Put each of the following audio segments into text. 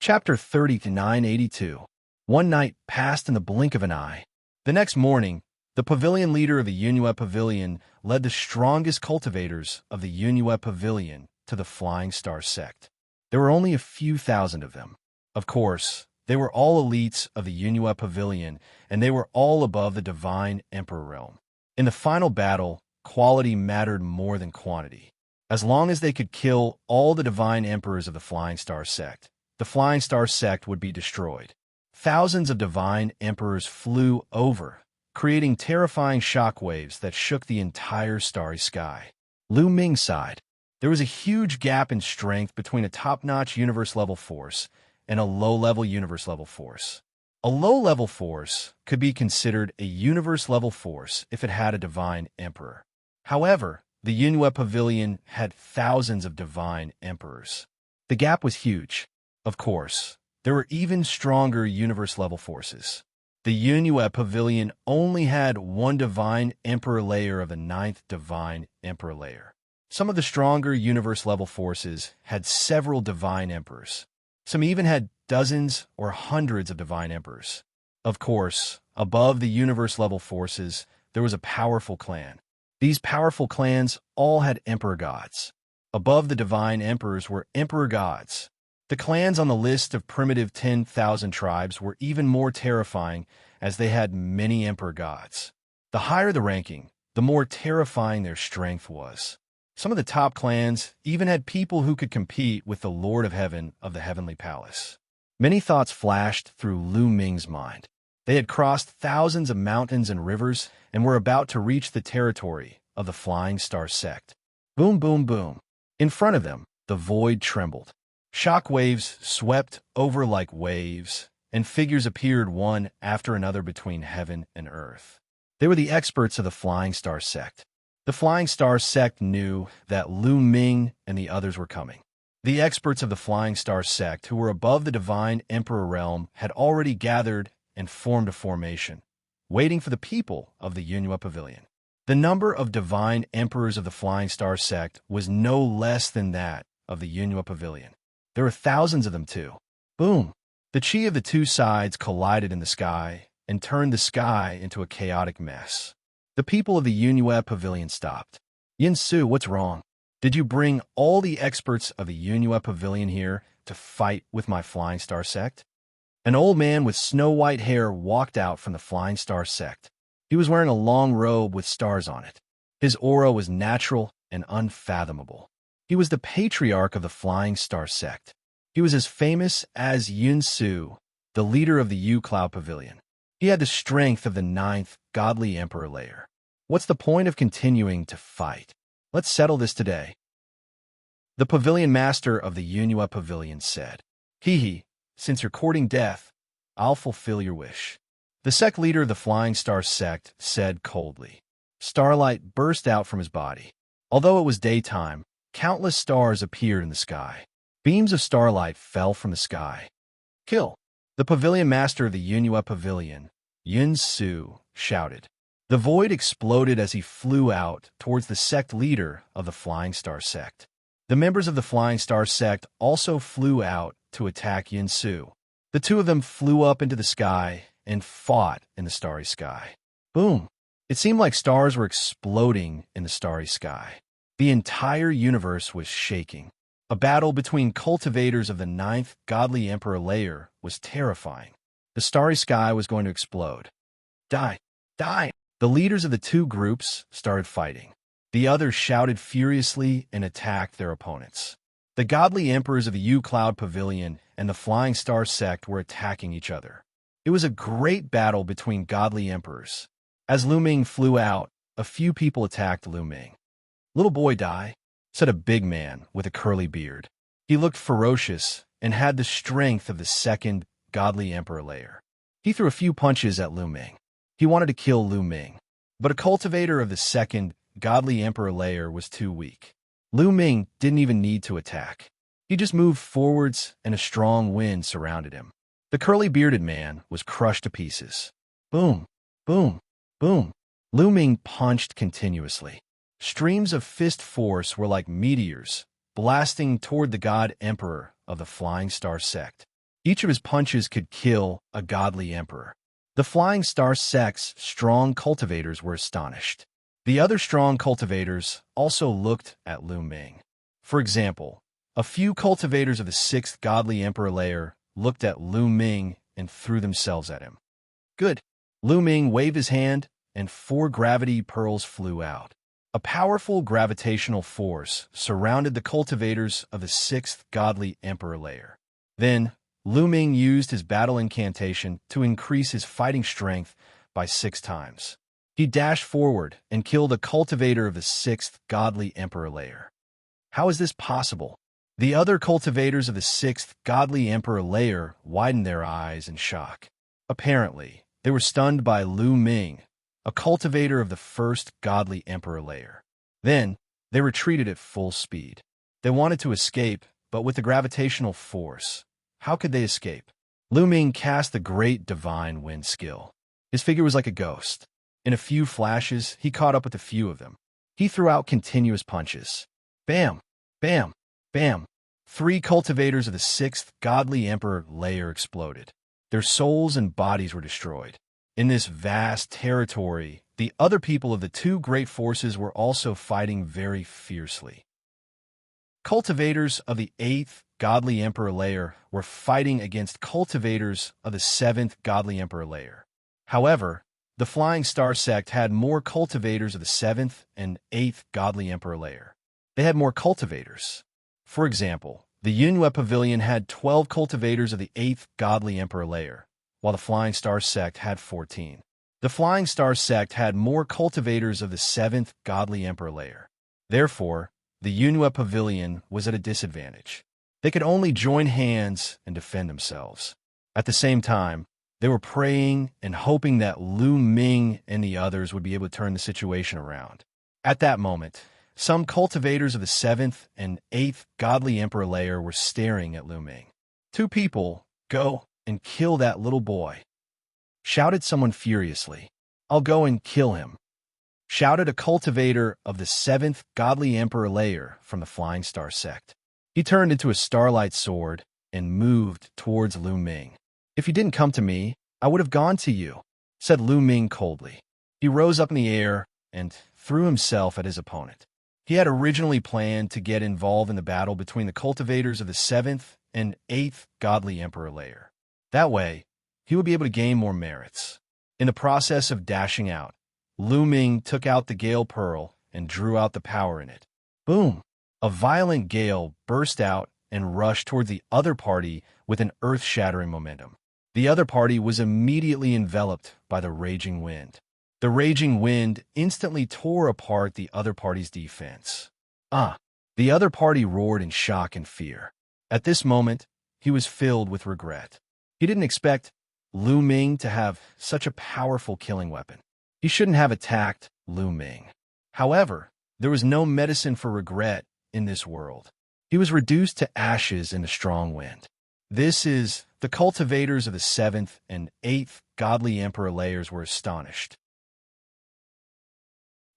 Chapter 30 to 982. One night passed in the blink of an eye. The next morning, the pavilion leader of the Yunhua Pavilion led the strongest cultivators of the Yunhua Pavilion to the Flying Star sect. There were only a few thousand of them. Of course, they were all elites of the Yunhua Pavilion, and they were all above the Divine Emperor realm. In the final battle, quality mattered more than quantity. As long as they could kill all the Divine Emperors of the Flying Star sect, the Flying Star sect would be destroyed. Thousands of Divine Emperors flew over, creating terrifying shockwaves that shook the entire starry sky. Lu Ming sighed. There was a huge gap in strength between a top-notch universe-level force and a low-level universe-level force. A low-level force could be considered a universe-level force if it had a Divine Emperor. However, the Yunhua Pavilion had thousands of Divine Emperors. The gap was huge. Of course, there were even stronger universe-level forces. The Yunhua Pavilion only had one Divine Emperor layer of the 9th Divine Emperor layer. Some of the stronger universe-level forces had several Divine Emperors. Some even had dozens or hundreds of Divine Emperors. Of course, above the universe-level forces, there was a powerful clan. These powerful clans all had Emperor Gods. Above the Divine Emperors were Emperor Gods. The clans on the list of primitive 10,000 tribes were even more terrifying as they had many Emperor Gods. The higher the ranking, the more terrifying their strength was. Some of the top clans even had people who could compete with the Lord of Heaven of the Heavenly Palace. Many thoughts flashed through Lu Ming's mind. They had crossed thousands of mountains and rivers and were about to reach the territory of the Flying Star sect. Boom, boom, boom. In front of them, the void trembled. Shock waves swept over like waves, and figures appeared one after another between heaven and earth. They were the experts of the Flying Star sect. The Flying Star sect knew that Lu Ming and the others were coming. The experts of the Flying Star sect who were above the Divine Emperor realm had already gathered and formed a formation, waiting for the people of the Yunhua Pavilion. The number of Divine Emperors of the Flying Star sect was no less than that of the Yunhua Pavilion. There were thousands of them too. Boom! The chi of the two sides collided in the sky and turned the sky into a chaotic mess. The people of the Yunhua Pavilion stopped. Yin Su, what's wrong? Did you bring all the experts of the Yunhua Pavilion here to fight with my Flying Star sect? An old man with snow-white hair walked out from the Flying Star sect. He was wearing a long robe with stars on it. His aura was natural and unfathomable. He was the patriarch of the Flying Star sect. He was as famous as Yin Su, the leader of the Yu Cloud Pavilion. He had the strength of the 9th Godly Emperor layer. What's the point of continuing to fight? Let's settle this today. The Pavilion Master of the Yunhua Pavilion said, Hee, since you're courting death, I'll fulfill your wish. The sect leader of the Flying Star sect said coldly. Starlight burst out from his body. Although it was daytime, countless stars appeared in the sky. Beams of starlight fell from the sky. Kill! The Pavilion Master of the Yunhua Pavilion, Yin Su, shouted. The void exploded as he flew out towards the sect leader of the Flying Star sect. The members of the Flying Star sect also flew out to attack Yin Su. The two of them flew up into the sky and fought in the starry sky. Boom! It seemed like stars were exploding in the starry sky. The entire universe was shaking. A battle between cultivators of the 9th Godly Emperor layer was terrifying. The starry sky was going to explode. Die! Die! The leaders of the two groups started fighting. The others shouted furiously and attacked their opponents. The Godly Emperors of the Yu Cloud Pavilion and the Flying Star sect were attacking each other. It was a great battle between Godly Emperors. As Lu Ming flew out, a few people attacked Lu Ming. Little boy, die, said a big man with a curly beard. He looked ferocious and had the strength of the 2nd Godly Emperor layer. He threw a few punches at Lu Ming. He wanted to kill Lu Ming, but a cultivator of the 2nd Godly Emperor layer was too weak. Lu Ming didn't even need to attack. He just moved forwards and a strong wind surrounded him. The curly-bearded man was crushed to pieces. Boom, boom, boom. Lu Ming punched continuously. Streams of fist force were like meteors, blasting toward the God Emperor of the Flying Star sect. Each of his punches could kill a godly emperor. The Flying Star sect's strong cultivators were astonished. The other strong cultivators also looked at Lu Ming. For example, a few cultivators of the 6th godly emperor layer looked at Lu Ming and threw themselves at him. Good. Lu Ming waved his hand, and 4 gravity pearls flew out. A powerful gravitational force surrounded the cultivators of the 6th godly emperor layer. Then, Lu Ming used his battle incantation to increase his fighting strength by 6 times. He dashed forward and killed a cultivator of the 6th godly emperor layer. How is this possible? The other cultivators of the 6th godly emperor layer widened their eyes in shock. Apparently, they were stunned by Lu Ming, a cultivator of the 1st godly emperor layer. Then, they retreated at full speed. They wanted to escape, but with the gravitational force, how could they escape? Lu Ming cast the Great Divine Wind skill. His figure was like a ghost. In a few flashes, he caught up with a few of them. He threw out continuous punches. Bam! Bam! Bam! 3 cultivators of the 6th godly emperor layer exploded. Their souls and bodies were destroyed. In this vast territory, the other people of the 2 great forces were also fighting very fiercely. Cultivators of the 8th godly emperor layer were fighting against cultivators of the 7th godly emperor layer. However, the Flying Star sect had more cultivators of the 7th and 8th godly emperor layer. They had more cultivators. For example, the Yunyue Pavilion had 12 cultivators of the 8th godly emperor layer, while the Flying Star sect had 14. The Flying Star sect had more cultivators of the 7th godly emperor layer. Therefore, the Yunyue Pavilion was at a disadvantage. They could only join hands and defend themselves. At the same time, they were praying and hoping that Lu Ming and the others would be able to turn the situation around. At that moment, some cultivators of the 7th and 8th godly emperor layer were staring at Lu Ming. 2 people, go and kill that little boy, shouted someone furiously. I'll go and kill him, shouted a cultivator of the 7th godly emperor layer from the Flying Star sect. He turned into a starlight sword and moved towards Lu Ming. If you didn't come to me, I would have gone to you, said Lu Ming coldly. He rose up in the air and threw himself at his opponent. He had originally planned to get involved in the battle between the cultivators of the 7th and 8th godly emperor layer. That way, he would be able to gain more merits. In the process of dashing out, Lu Ming took out the Gale Pearl and drew out the power in it. Boom! A violent gale burst out and rushed towards the other party with an earth-shattering momentum. The other party was immediately enveloped by the raging wind. The raging wind instantly tore apart the other party's defense. The other party roared in shock and fear. At this moment, he was filled with regret. He didn't expect Lu Ming to have such a powerful killing weapon. He shouldn't have attacked Lu Ming. However, there was no medicine for regret in this world. He was reduced to ashes in a strong wind. This is the cultivators of the 7th and 8th godly emperor layers were astonished.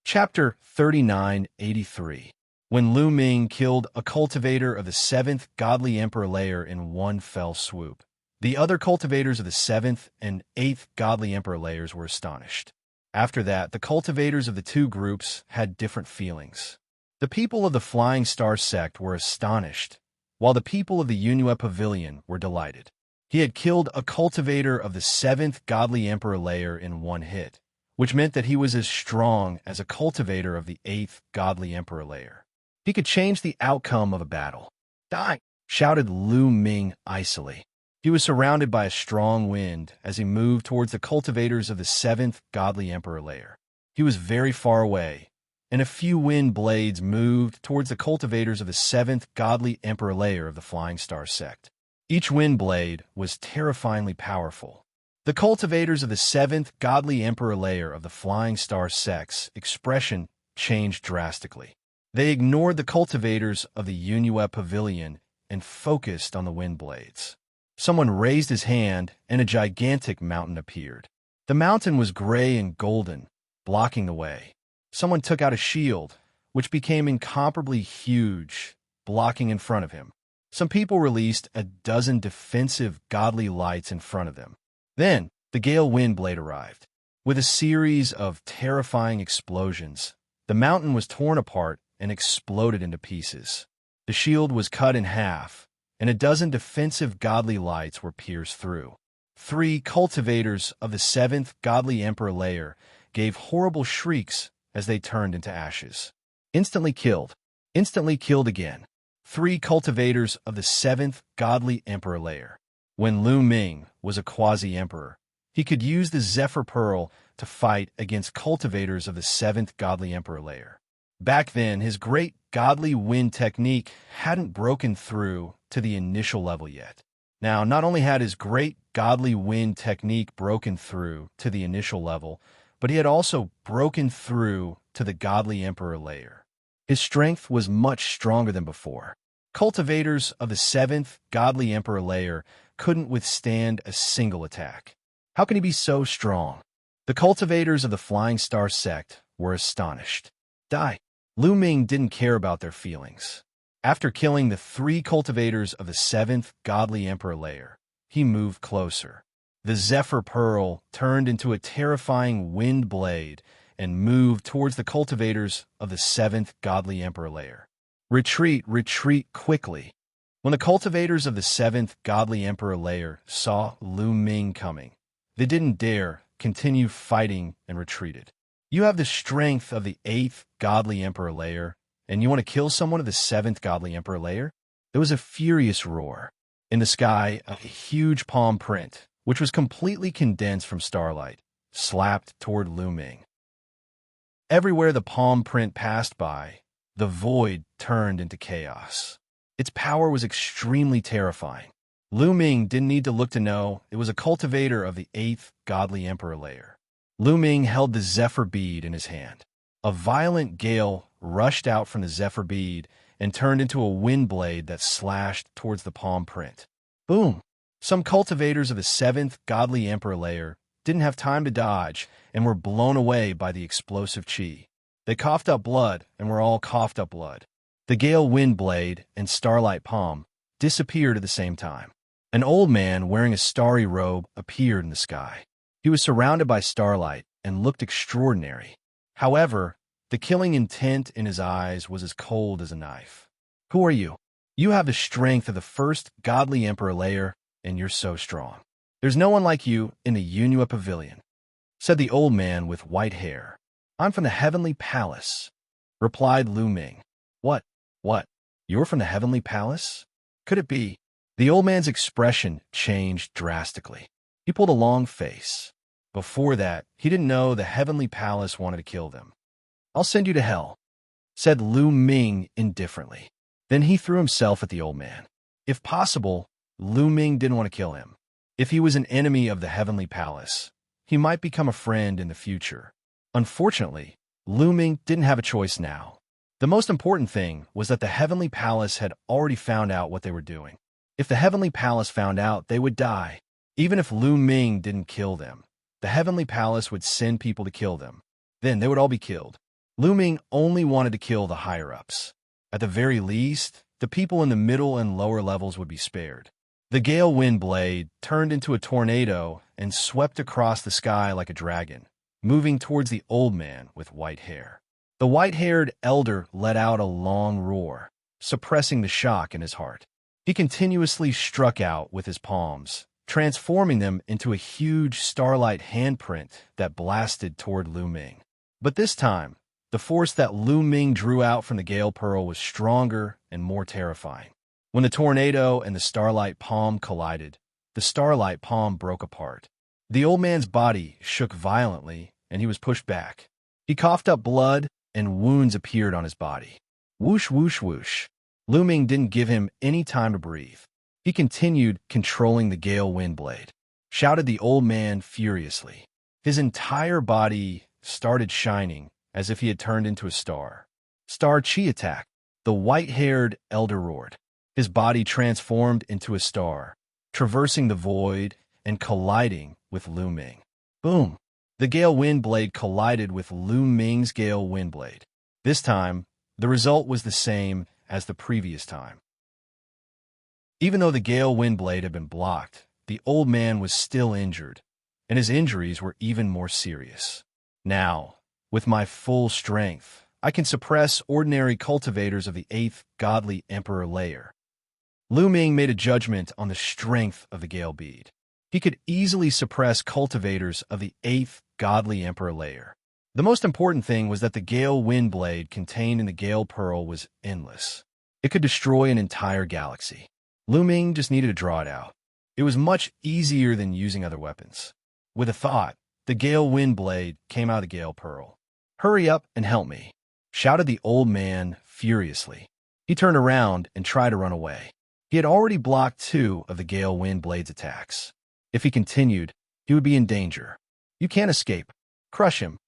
Chapter 3983. When Lu Ming killed a cultivator of the 7th godly emperor layer in one fell swoop, the other cultivators of the 7th and 8th godly emperor layers were astonished. After that, the cultivators of the 2 groups had different feelings. The people of the Flying Star sect were astonished, while the people of the Yunyue Pavilion were delighted. He had killed a cultivator of the 7th godly emperor layer in one hit, which meant that he was as strong as a cultivator of the 8th godly emperor layer. He could change the outcome of a battle. Die! Shouted Lu Ming icily. He was surrounded by a strong wind as he moved towards the cultivators of the 7th godly emperor layer. He was very far away, and a few wind blades moved towards the cultivators of the 7th godly emperor layer of the Flying Star sect. Each wind blade was terrifyingly powerful. The cultivators of the 7th godly emperor layer of the Flying Star sect's expression changed drastically. They ignored the cultivators of the Yunyue Pavilion and focused on the wind blades. Someone raised his hand, and a gigantic mountain appeared. The mountain was gray and golden, blocking the way. Someone took out a shield, which became incomparably huge, blocking in front of him. Some people released a dozen defensive godly lights in front of them. Then, the Gale Wind Blade arrived. With a series of terrifying explosions, the mountain was torn apart and exploded into pieces. The shield was cut in half, and a dozen defensive godly lights were pierced through. 3 cultivators of the 7th godly emperor layer gave horrible shrieks as they turned into ashes. Instantly killed again. 3 cultivators of the 7th godly emperor layer. When Lu Ming was a quasi-emperor, he could use the Zephyr Pearl to fight against cultivators of the 7th godly emperor layer. Back then, his great godly wind technique hadn't broken through to the initial level yet. Now, not only had his great godly wind technique broken through to the initial level, but he had also broken through to the godly emperor layer. His strength was much stronger than before. Cultivators of the 7th godly emperor layer couldn't withstand a single attack. How can he be so strong? The cultivators of the Flying Star sect were astonished. Die. Lu Ming didn't care about their feelings. After killing the 3 cultivators of the 7th godly emperor layer, he moved closer. The Zephyr Pearl turned into a terrifying wind blade and moved towards the cultivators of the 7th godly emperor layer. Retreat, retreat quickly. When the cultivators of the 7th godly emperor layer saw Lu Ming coming, they didn't dare continue fighting and retreated. You have the strength of the 8th godly emperor layer, and you want to kill someone of the 7th godly emperor layer? There was a furious roar. In the sky, a huge palm print, which was completely condensed from starlight, slapped toward Lu Ming. Everywhere the palm print passed by, the void turned into chaos. Its power was extremely terrifying. Lu Ming didn't need to look to know it was a cultivator of the 8th godly emperor layer. Lu Ming held the Zephyr bead in his hand. A violent gale rushed out from the Zephyr bead and turned into a wind blade that slashed towards the palm print. Boom! Some cultivators of the 7th godly emperor layer didn't have time to dodge and were blown away by the explosive chi. They coughed up blood and were all coughed up blood. The Gale Wind Blade and Starlight Palm disappeared at the same time. An old man wearing a starry robe appeared in the sky. He was surrounded by starlight and looked extraordinary. However, the killing intent in his eyes was as cold as a knife. Who are you? You have the strength of the 1st godly emperor layer, and you're so strong. There's no one like you in the Yunyue Pavilion, said the old man with white hair. I'm from the Heavenly Palace, replied Lu Ming. What? You're from the Heavenly Palace? Could it be? The old man's expression changed drastically. He pulled a long face. Before that, he didn't know the Heavenly Palace wanted to kill them. I'll send you to hell, said Lu Ming indifferently. Then he threw himself at the old man. If possible, Lu Ming didn't want to kill him. If he was an enemy of the Heavenly Palace, he might become a friend in the future. Unfortunately, Lu Ming didn't have a choice now. The most important thing was that the Heavenly Palace had already found out what they were doing. If the Heavenly Palace found out, they would die. Even if Lu Ming didn't kill them, the Heavenly Palace would send people to kill them. Then they would all be killed. Lu Ming only wanted to kill the higher-ups. At the very least, the people in the middle and lower levels would be spared. The Gale Wind Blade turned into a tornado and swept across the sky like a dragon, moving towards the old man with white hair. The white-haired elder let out a long roar, suppressing the shock in his heart. He continuously struck out with his palms, transforming them into a huge starlight handprint that blasted toward Lu Ming. But this time, the force that Lu Ming drew out from the Gale Pearl was stronger and more terrifying. When the tornado and the starlight palm collided, the starlight palm broke apart. The old man's body shook violently, and he was pushed back. He coughed up blood, and wounds appeared on his body. Whoosh, whoosh, whoosh. Lu Ming didn't give him any time to breathe. He continued controlling the Gale Wind Blade, shouted the old man furiously. His entire body started shining as if he had turned into a star. Star Chi attack. The white-haired elder roared. His body transformed into a star, traversing the void and colliding with Lu Ming. Boom! The Gale Wind Blade collided with Lu Ming's Gale Wind Blade. This time, the result was the same as the previous time. Even though the Gale Wind Blade had been blocked, the old man was still injured, and his injuries were even more serious. Now, with my full strength, I can suppress ordinary cultivators of the 8th Godly Emperor layer. Lu Ming made a judgment on the strength of the Gale Bead. He could easily suppress cultivators of the 8th Godly Emperor layer. The most important thing was that the Gale Wind Blade contained in the Gale Pearl was endless. It could destroy an entire galaxy. Lu Ming just needed to draw it out. It was much easier than using other weapons. With a thought, the Gale Wind Blade came out of the Gale Pearl. "Hurry up and help me," shouted the old man furiously. He turned around and tried to run away. He had already blocked 2 of the Gale Wind Blade's attacks. If he continued, he would be in danger. "You can't escape. Crush him."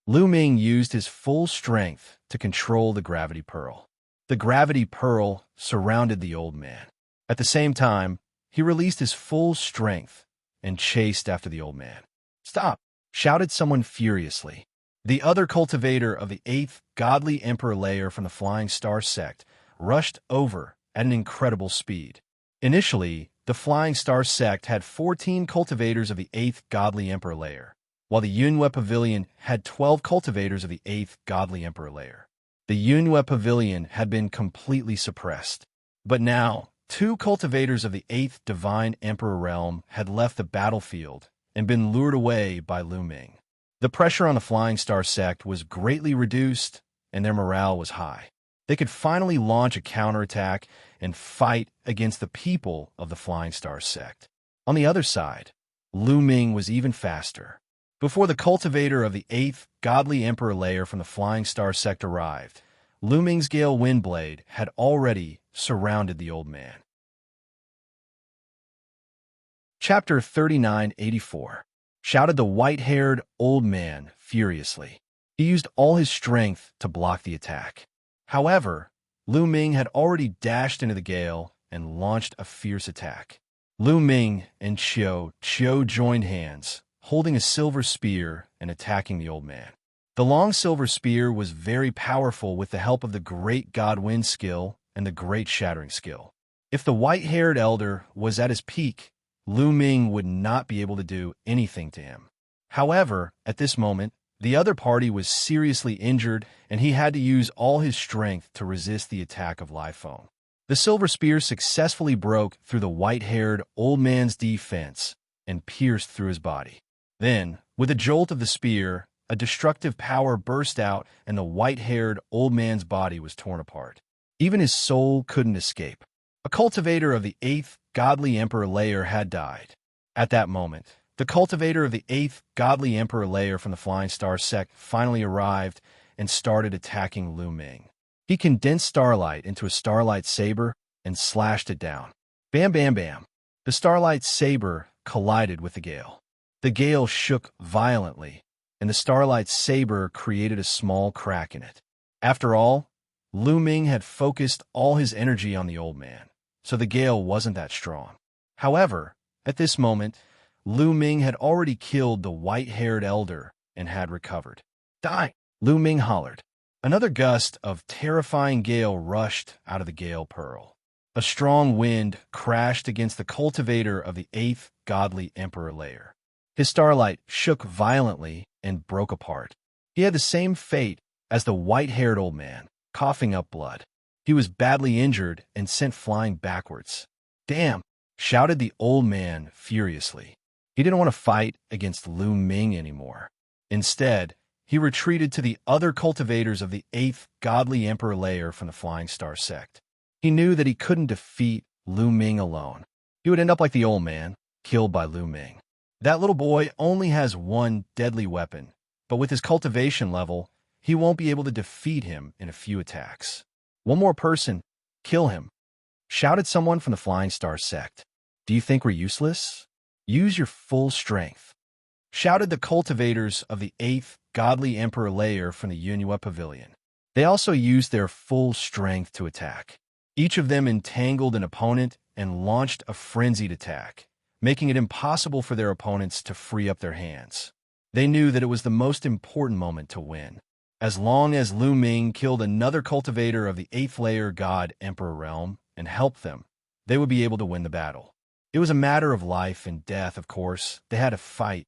Lu Ming used his full strength to control the Gravity Pearl. The Gravity Pearl surrounded the old man. At the same time, he released his full strength and chased after the old man. "Stop!" shouted someone furiously. The other cultivator of the 8th Godly Emperor layer from the Flying Star sect rushed over at an incredible speed. Initially, the Flying Star sect had 14 cultivators of the 8th Godly Emperor layer, while the Yunyue Pavilion had 12 cultivators of the 8th Godly Emperor layer. The Yunyue Pavilion had been completely suppressed, but now 2 cultivators of the 8th Divine Emperor realm had left the battlefield and been lured away by Lu Ming. The pressure on the Flying Star sect was greatly reduced, and their morale was high. They could finally launch a counterattack and fight against the people of the Flying Star sect. On the other side, Lu Ming was even faster. Before the cultivator of the 8th Godly Emperor layer from the Flying Star sect arrived, Lu Ming's Gale Wind Blade had already surrounded the old man. Chapter 3984. Shouted the white-haired old man furiously. He used all his strength to block the attack. However, Lu Ming had already dashed into the gale and launched a fierce attack. Lu Ming and Xiao joined hands, holding a silver spear and attacking the old man. The long silver spear was very powerful with the help of the Great God Wind skill and the Great Shattering skill. If the white-haired elder was at his peak, Lu Ming would not be able to do anything to him. However, at this moment, the other party was seriously injured, and he had to use all his strength to resist the attack of Li Feng. The silver spear successfully broke through the white-haired old man's defense and pierced through his body. Then, with a jolt of the spear, a destructive power burst out, and the white-haired old man's body was torn apart. Even his soul couldn't escape. A cultivator of the 8th Godly Emperor layer had died. At that moment, the cultivator of the 8th Godly Emperor layer from the Flying Star sect finally arrived and started attacking Lu Ming. He condensed starlight into a starlight saber and slashed it down. Bam, bam, bam. The starlight saber collided with the gale. The gale shook violently, and the starlight saber created a small crack in it. After all, Lu Ming had focused all his energy on the old man, so the gale wasn't that strong. However, at this moment, Lu Ming had already killed the white-haired elder and had recovered. "Die!" Lu Ming hollered. Another gust of terrifying gale rushed out of the Gale Pearl. A strong wind crashed against the cultivator of the 8th Godly Emperor layer. His starlight shook violently and broke apart. He had the same fate as the white-haired old man, coughing up blood. He was badly injured and sent flying backwards. "Damn!" shouted the old man furiously. He didn't want to fight against Lu Ming anymore. Instead, he retreated to the other cultivators of the 8th Godly Emperor layer from the Flying Star sect. He knew that he couldn't defeat Lu Ming alone. He would end up like the old man, killed by Lu Ming. That little boy only has one deadly weapon, but with his cultivation level, he won't be able to defeat him in a few attacks. "One more person, kill him," shouted someone from the Flying Star sect. "Do you think we're useless? Use your full strength," shouted the cultivators of the 8th Godly Emperor layer from the Yunyue Pavilion. They also used their full strength to attack. Each of them entangled an opponent and launched a frenzied attack, making it impossible for their opponents to free up their hands. They knew that it was the most important moment to win. As long as Lu Ming killed another cultivator of the 8th layer God Emperor realm and helped them, they would be able to win the battle. It was a matter of life and death, of course. They had to fight.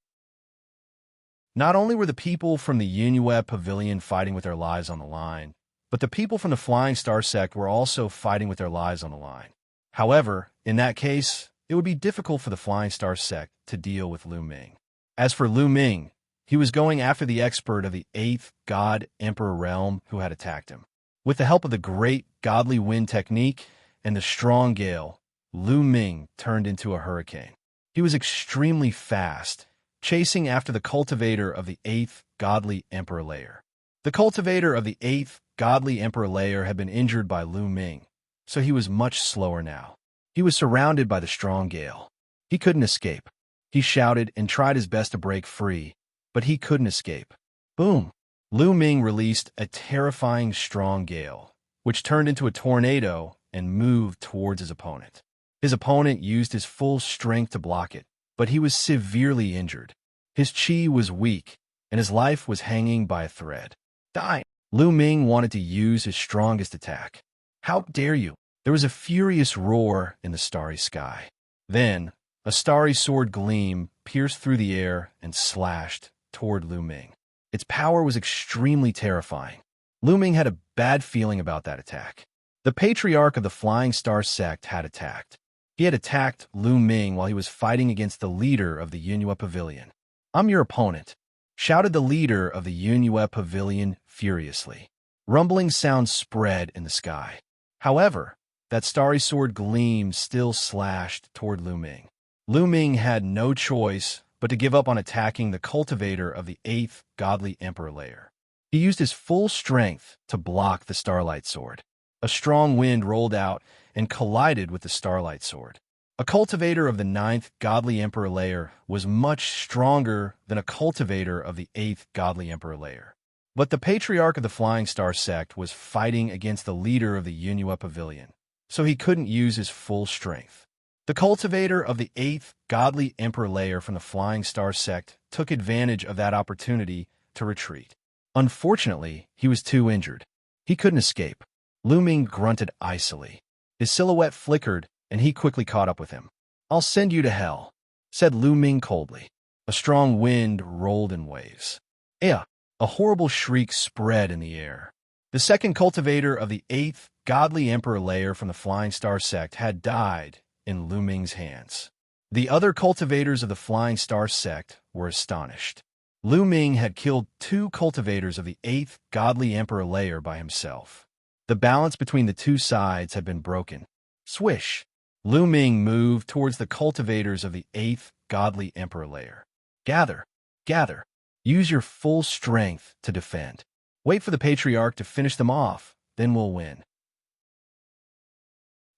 Not only were the people from the Yunyue Pavilion fighting with their lives on the line, but the people from the Flying Star sect were also fighting with their lives on the line. However, in that case, it would be difficult for the Flying Star sect to deal with Lu Ming. As for Lu Ming, he was going after the expert of the 8th God Emperor realm who had attacked him. With the help of the great godly wind technique and the strong gale, Lu Ming turned into a hurricane. He was extremely fast, chasing after the cultivator of the 8th godly emperor layer. The cultivator of the 8th godly emperor layer had been injured by Lu Ming, so he was much slower now. He was surrounded by the strong gale. He couldn't escape. He shouted and tried his best to break free, but he couldn't escape. Boom! Lu Ming released a terrifying strong gale, which turned into a tornado and moved towards his opponent. His opponent used his full strength to block it, but he was severely injured. His chi was weak, and his life was hanging by a thread. Die! Lu Ming wanted to use his strongest attack. How dare you! There was a furious roar in the starry sky. Then, a starry sword gleam pierced through the air and slashed toward Lu Ming. Its power was extremely terrifying. Lu Ming had a bad feeling about that attack. The patriarch of the Flying Star sect had attacked. He had attacked Lu Ming while he was fighting against the leader of the Yunyue Pavilion. "I'm your opponent," shouted the leader of the Yunyue Pavilion furiously. Rumbling sounds spread in the sky. However, that starry sword gleam still slashed toward Lu Ming. Lu Ming had no choice but to give up on attacking the cultivator of the 8th godly emperor layer. He used his full strength to block the starlight sword. A strong wind rolled out and collided with the starlight sword. A cultivator of the 9th godly emperor layer was much stronger than a cultivator of the 8th godly emperor layer. But the patriarch of the Flying Star sect was fighting against the leader of the Yunyue Pavilion, so he couldn't use his full strength. The cultivator of the 8th godly emperor layer from the Flying Star sect took advantage of that opportunity to retreat. Unfortunately, he was too injured. He couldn't escape. Lu Ming grunted icily. His silhouette flickered, and he quickly caught up with him. "I'll send you to hell," said Lu Ming coldly. A strong wind rolled in waves. "Ea!" A horrible shriek spread in the air. The second cultivator of the 8th godly emperor layer from the Flying Star sect had died in Lu Ming's hands. The other cultivators of the Flying Star sect were astonished. Lu Ming had killed 2 cultivators of the 8th godly emperor layer by himself. The balance between the two sides had been broken. Swish! Lu Ming moved towards the cultivators of the 8th godly emperor layer. "Gather! Gather! Use your full strength to defend. Wait for the patriarch to finish them off, then we'll win,"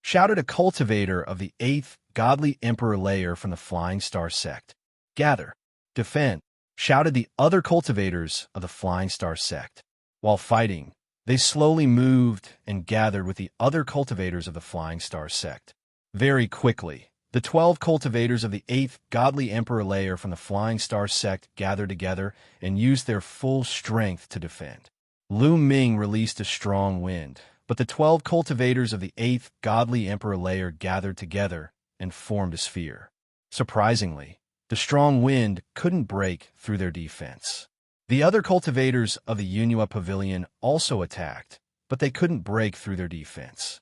shouted a cultivator of the 8th godly emperor layer from the Flying Star sect. "Gather! Defend!" shouted the other cultivators of the Flying Star sect. While fighting, they slowly moved and gathered with the other cultivators of the Flying Star sect. Very quickly, the 12 cultivators of the 8th godly emperor layer from the Flying Star sect gathered together and used their full strength to defend. Lu Ming released a strong wind, but the 12 cultivators of the 8th godly emperor layer gathered together and formed a sphere. Surprisingly, the strong wind couldn't break through their defense. The other cultivators of the Yunyue Pavilion also attacked, but they couldn't break through their defense.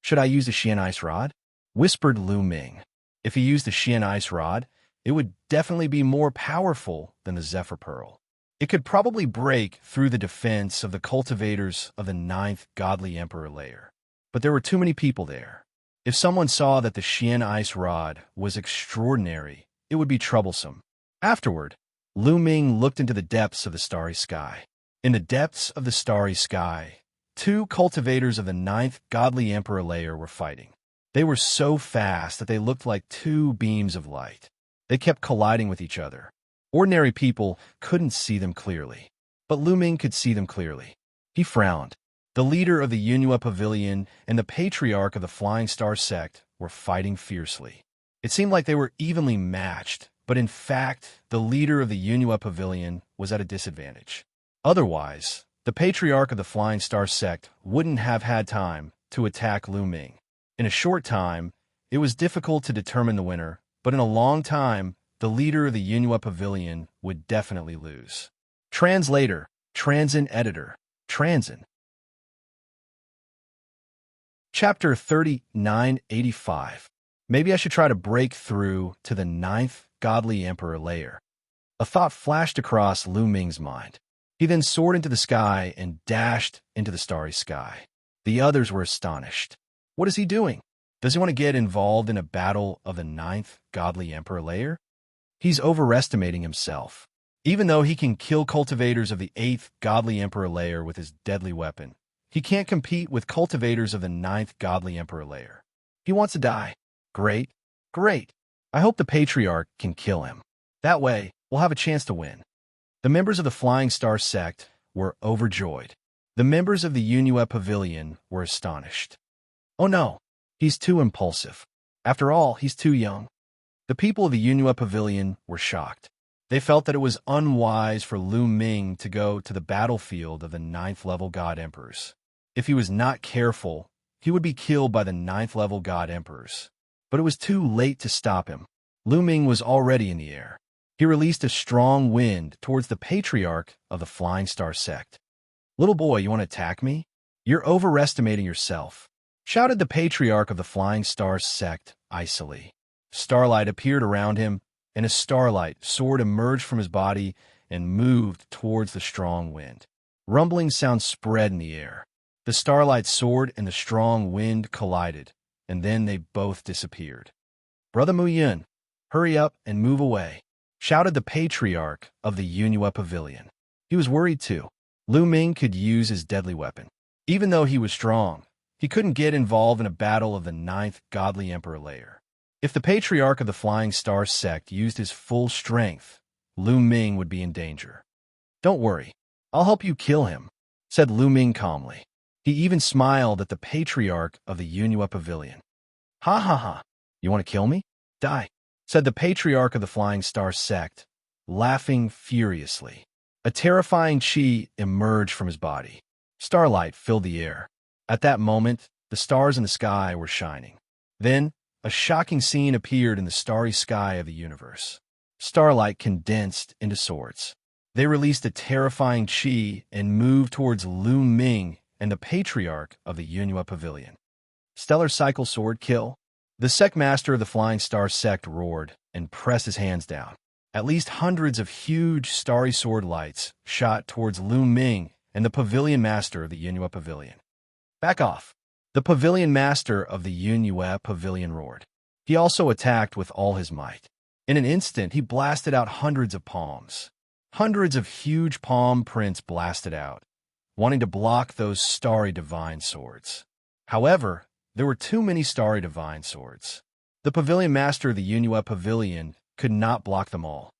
"Should I use the Xian Ice Rod?" whispered Lu Ming. If he used the Xian Ice Rod, it would definitely be more powerful than the Zephyr Pearl. It could probably break through the defense of the cultivators of the 9th godly emperor layer. But there were too many people there. If someone saw that the Xian Ice Rod was extraordinary, it would be troublesome. Afterward, Lu Ming looked into the depths of the starry sky. In the depths of the starry sky, 2 cultivators of the 9th godly emperor layer were fighting. They were so fast that they looked like 2 beams of light. They kept colliding with each other. Ordinary people couldn't see them clearly, but Lu Ming could see them clearly. He frowned. The leader of the Yunyue Pavilion and the patriarch of the Flying Star sect were fighting fiercely. It seemed like they were evenly matched, but in fact, the leader of the Yunyue Pavilion was at a disadvantage. Otherwise, the patriarch of the Flying Star sect wouldn't have had time to attack Lu Ming. In a short time, It was difficult to determine the winner, but in a long time, the leader of the Yunhua Pavilion would definitely lose. Translator, Transin Editor, Transin. Chapter 3985. Maybe I should try to break through to the 9th Godly Emperor layer. A thought flashed across Lu Ming's mind. He then soared into the sky and dashed into the starry sky. The others were astonished. What is he doing? Does he want to get involved in a battle of the 9th Godly Emperor layer? He's overestimating himself. Even though he can kill cultivators of the 8th Godly Emperor layer with his deadly weapon, he can't compete with cultivators of the 9th Godly Emperor layer. He wants to die. Great, great. I hope the Patriarch can kill him. That way, we'll have a chance to win. The members of the Flying Star sect were overjoyed. The members of the Yunhua Pavilion were astonished. Oh no, he's too impulsive. After all, he's too young. The people of the Yunhua Pavilion were shocked. They felt that it was unwise for Lu Ming to go to the battlefield of the 9th level God Emperors. If he was not careful, he would be killed by the 9th level God Emperors. But it was too late to stop him. Lu Ming was already in the air. He released a strong wind towards the Patriarch of the Flying Star sect. "Little boy, you want to attack me? You're overestimating yourself," shouted the Patriarch of the Flying Star sect icily. Starlight appeared around him, and a starlight sword emerged from his body and moved towards the strong wind. Rumbling sounds spread in the air. The starlight sword and the strong wind collided, and then they both disappeared. "Brother Mu Yun, hurry up and move away," shouted the Patriarch of the Yunhua Pavilion. He was worried too. Lu Ming could use his deadly weapon. Even though he was strong, he couldn't get involved in a battle of the 9th Godly Emperor layer. If the Patriarch of the Flying Star sect used his full strength, Lu Ming would be in danger. "Don't worry, I'll help you kill him," said Lu Ming calmly. He even smiled at the Patriarch of the Yunhua Pavilion. "Ha ha ha, you want to kill me? Die," said the Patriarch of the Flying Star sect, laughing furiously. A terrifying chi emerged from his body. Starlight filled the air. At that moment, the stars in the sky were shining. Then, a shocking scene appeared in the starry sky of the universe. Starlight condensed into swords. They released a terrifying chi and moved towards Lu Ming and the Patriarch of the Yunhua Pavilion. "Stellar Cycle Sword Kill." The sect master of the Flying Star sect roared and pressed his hands down. At least hundreds of huge starry sword lights shot towards Lu Ming and the Pavilion Master of the Yunhua Pavilion. "Back off!" The Pavilion Master of the Yunhua Pavilion roared. He also attacked with all his might. In an instant, he blasted out hundreds of palms. Hundreds of huge palm prints blasted out, wanting to block those starry divine swords. However, there were too many starry divine swords. The Pavilion Master of the Yunhua Pavilion could not block them all.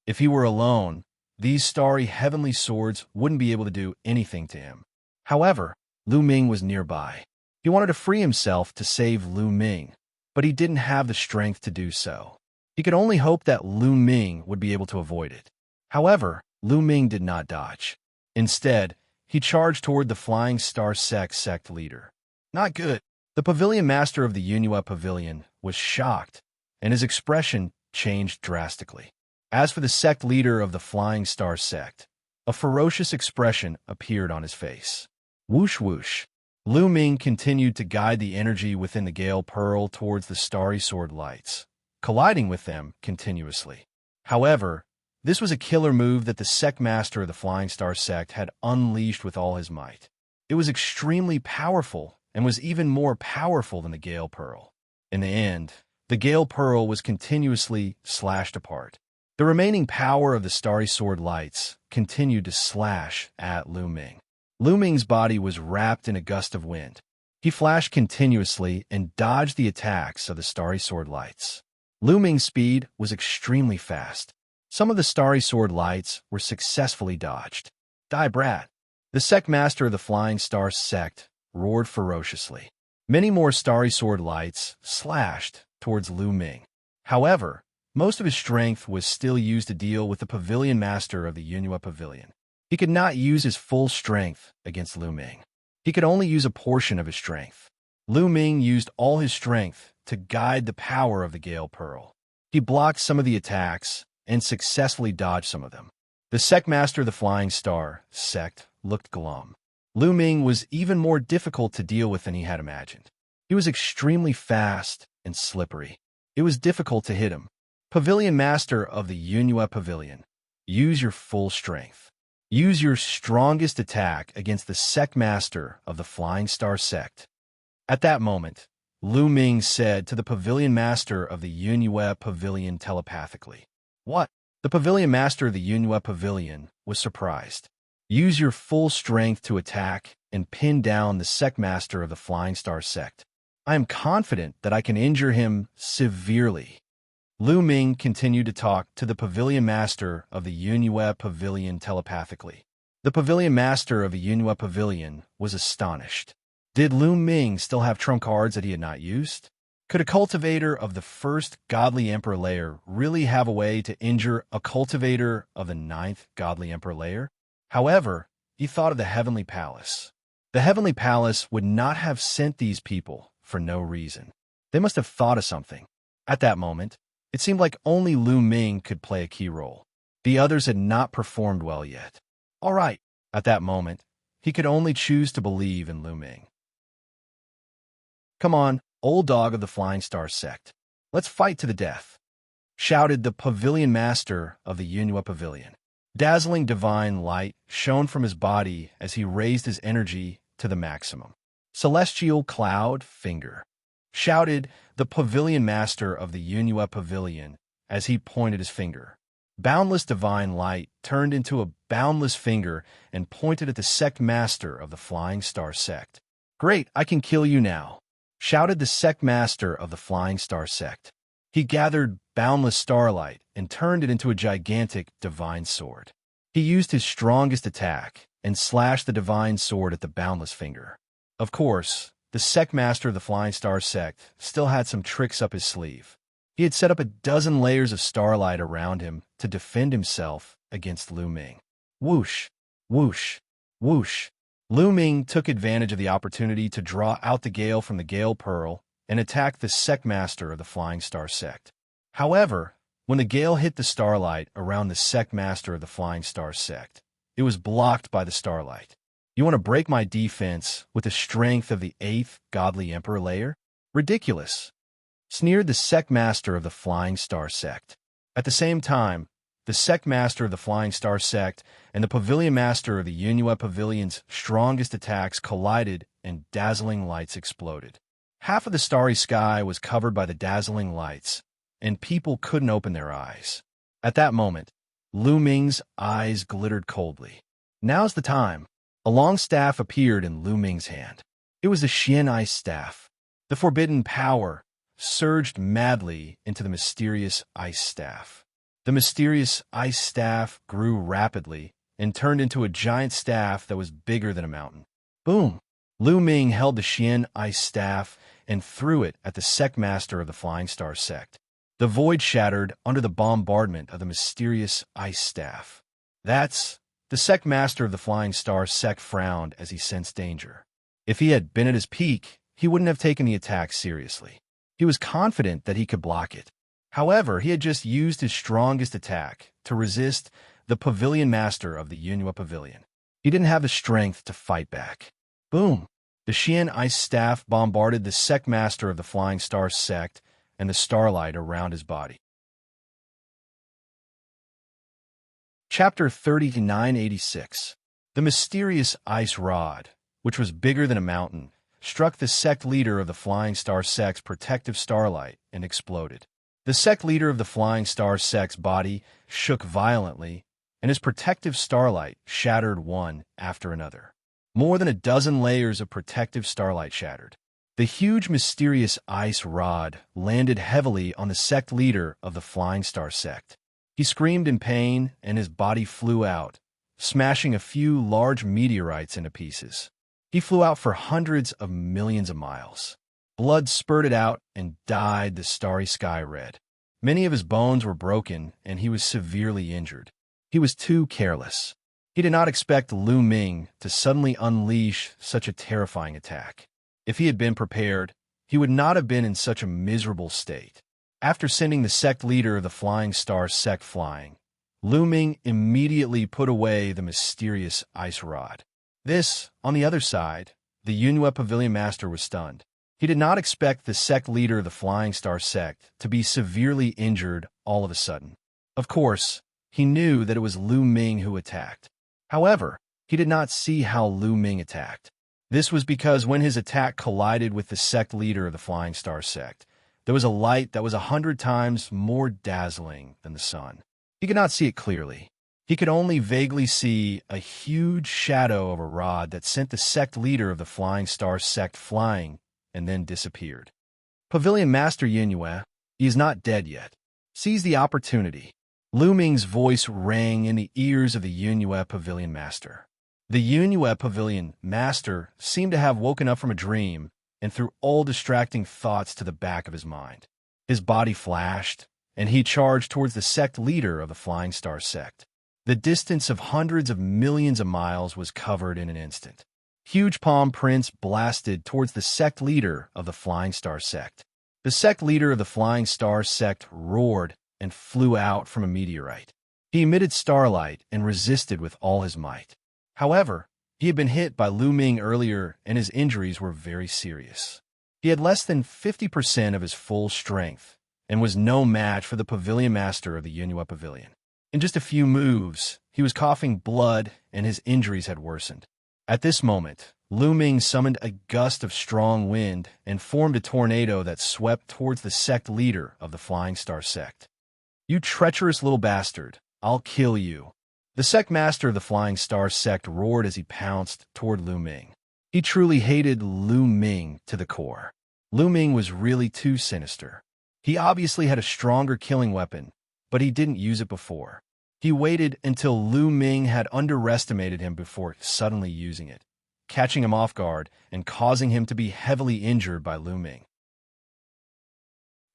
If he were alone, these starry heavenly swords wouldn't be able to do anything to him. However, Lu Ming was nearby. He wanted to free himself to save Lu Ming, but he didn't have the strength to do so. He could only hope that Lu Ming would be able to avoid it. However, Lu Ming did not dodge. Instead, he charged toward the Flying Star sect leader. Not good. The Pavilion Master of the Yunhua Pavilion was shocked, and his expression changed drastically. As for the sect leader of the Flying Star sect, a ferocious expression appeared on his face. Whoosh whoosh. Lu Ming continued to guide the energy within the Gale Pearl towards the starry sword lights, colliding with them continuously. However, this was a killer move that the sect master of the Flying Star sect had unleashed with all his might. It was extremely powerful and was even more powerful than the Gale Pearl. In the end, the Gale Pearl was continuously slashed apart. The remaining power of the starry sword lights continued to slash at Lu Ming. Lu Ming's body was wrapped in a gust of wind. He flashed continuously and dodged the attacks of the starry sword lights. Lu Ming's speed was extremely fast. Some of the starry sword lights were successfully dodged. "Die, brat!" The sect master of the Flying Star sect roared ferociously. Many more starry sword lights slashed towards Lu Ming. However, most of his strength was still used to deal with the Pavilion Master of the Yunhua Pavilion. He could not use his full strength against Lu Ming. He could only use a portion of his strength. Lu Ming used all his strength to guide the power of the Gale Pearl. He blocked some of the attacks and successfully dodged some of them. The sect master of the Flying Star sect looked glum. Lu Ming was even more difficult to deal with than he had imagined. He was extremely fast and slippery. It was difficult to hit him. Pavilion Master of the Yunyue Pavilion, use your full strength. Use your strongest attack against the sect master of the Flying Star sect. At that moment, Lu Ming said to the Pavilion Master of the Yunyue Pavilion telepathically. What? The Pavilion Master of the Yunyue Pavilion was surprised. Use your full strength to attack and pin down the sect master of the Flying Star sect. I am confident that I can injure him severely. Lu Ming continued to talk to the Pavilion Master of the Yunyue Pavilion telepathically. The Pavilion Master of the Yunyue Pavilion was astonished. Did Lu Ming still have trump cards that he had not used? Could a cultivator of the first godly emperor layer really have a way to injure a cultivator of the 9th godly emperor layer? However, he thought of the Heavenly Palace. The Heavenly Palace would not have sent these people for no reason. They must have thought of something. At that moment, it seemed like only Lu Ming could play a key role. The others had not performed well yet. All right. At that moment, he could only choose to believe in Lu Ming. Come on, old dog of the Flying Star sect. Let's fight to the death, shouted the Pavilion Master of the Yunyue Pavilion. Dazzling divine light shone from his body as he raised his energy to the maximum. Celestial Cloud Finger, shouted the Pavilion Master of the Yunyue Pavilion as he pointed his finger. Boundless divine light turned into a boundless finger and pointed at the sect master of the Flying Star sect. Great, I can kill you now, shouted the sect master of the Flying Star sect. He gathered boundless starlight and turned it into a gigantic divine sword. He used his strongest attack and slashed the divine sword at the boundless finger. Of course, the sect master of the Flying Star sect still had some tricks up his sleeve. He had set up a dozen layers of starlight around him to defend himself against Lu Ming. Whoosh, whoosh, whoosh. Lu Ming took advantage of the opportunity to draw out the gale from the Gale Pearl and attack the sect master of the Flying Star sect. However, when the gale hit the starlight around the sect master of the Flying Star sect, it was blocked by the starlight. You want to break my defense with the strength of the 8th godly emperor layer? Ridiculous, sneered the sect master of the Flying Star sect. At the same time, the sect master of the Flying Star sect and the Pavilion Master of the Yunyue Pavilion's strongest attacks collided and dazzling lights exploded. Half of the starry sky was covered by the dazzling lights, and people couldn't open their eyes. At that moment, Lu Ming's eyes glittered coldly. Now's the time. A long staff appeared in Lu Ming's hand. It was the Xian Ice Staff. The forbidden power surged madly into the mysterious ice staff. The mysterious ice staff grew rapidly and turned into a giant staff that was bigger than a mountain. Boom! Lu Ming held the Xian Ice Staff and threw it at the sect master of the Flying Star sect. The void shattered under the bombardment of the mysterious ice staff. The sect master of the Flying Star sect frowned as he sensed danger. If he had been at his peak, he wouldn't have taken the attack seriously. He was confident that he could block it. However, he had just used his strongest attack to resist the Pavilion Master of the Yunyue Pavilion. He didn't have the strength to fight back. Boom! The Xian Ice Staff bombarded the sect master of the Flying Star sect and the starlight around his body. Chapter 3986. The mysterious ice rod, which was bigger than a mountain, struck the sect leader of the Flying Star sect's protective starlight and exploded. The sect leader of the Flying Star sect's body shook violently, and his protective starlight shattered one after another. More than a dozen layers of protective starlight shattered. The huge mysterious ice rod landed heavily on the sect leader of the Flying Star sect. He screamed in pain, and his body flew out, smashing a few large meteorites into pieces. He flew out for hundreds of millions of miles. Blood spurted out and dyed the starry sky red. Many of his bones were broken, and he was severely injured. He was too careless. He did not expect Lu Ming to suddenly unleash such a terrifying attack. If he had been prepared, he would not have been in such a miserable state. After sending the sect leader of the Flying Star sect flying, Lu Ming immediately put away the mysterious ice rod. This, on the other side, the Yunhua Pavilion Master was stunned. He did not expect the sect leader of the Flying Star sect to be severely injured all of a sudden. Of course, he knew that it was Lu Ming who attacked. However, he did not see how Lu Ming attacked. This was because when his attack collided with the sect leader of the Flying Star sect, there was a light that was 100 times more dazzling than the sun. He could not see it clearly. He could only vaguely see a huge shadow of a rod that sent the sect leader of the Flying Star sect flying and then disappeared. Pavilion Master Yunhua, he is not dead yet. Seize the opportunity. Lu Ming's voice rang in the ears of the Yunhua Pavilion Master. The Yunhua Pavilion Master seemed to have woken up from a dream and threw all distracting thoughts to the back of his mind. His body flashed, and he charged towards the sect leader of the Flying Star sect. The distance of hundreds of millions of miles was covered in an instant. Huge palm prints blasted towards the sect leader of the Flying Star sect. The sect leader of the Flying Star sect roared and flew out from a meteorite. He emitted starlight and resisted with all his might. However, he had been hit by Lu Ming earlier and his injuries were very serious. He had less than 50% of his full strength and was no match for the Pavilion Master of the Yunhua Pavilion. In just a few moves, he was coughing blood and his injuries had worsened. At this moment, Lu Ming summoned a gust of strong wind and formed a tornado that swept towards the sect leader of the Flying Star sect. "You treacherous little bastard, I'll kill you." The sect master of the Flying Star sect roared as he pounced toward Lu Ming. He truly hated Lu Ming to the core. Lu Ming was really too sinister. He obviously had a stronger killing weapon, but he didn't use it before. He waited until Lu Ming had underestimated him before suddenly using it, catching him off guard and causing him to be heavily injured by Lu Ming.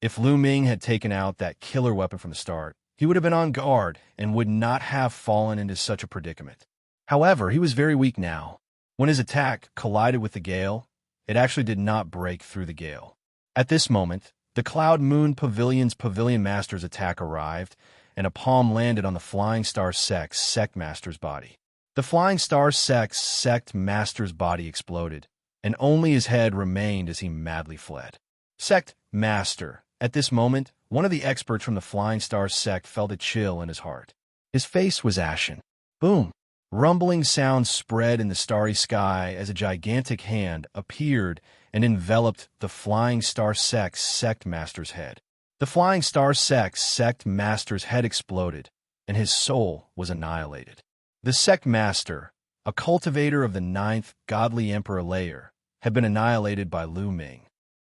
If Lu Ming had taken out that killer weapon from the start, he would have been on guard and would not have fallen into such a predicament. However, he was very weak now. When his attack collided with the gale, it actually did not break through the gale. At this moment, the Cloud Moon Pavilion's Pavilion Master's attack arrived, and a palm landed on the Flying Star sect's sect master's body. The Flying Star sect's sect master's body exploded, and only his head remained as he madly fled. Sect Master. At this moment, one of the experts from the Flying Star sect felt a chill in his heart. His face was ashen. Boom! Rumbling sounds spread in the starry sky as a gigantic hand appeared and enveloped the Flying Star sect's sect master's head. The Flying Star sect's sect master's head exploded, and his soul was annihilated. The sect master, a cultivator of the 9th godly emperor layer, had been annihilated by Lu Ming.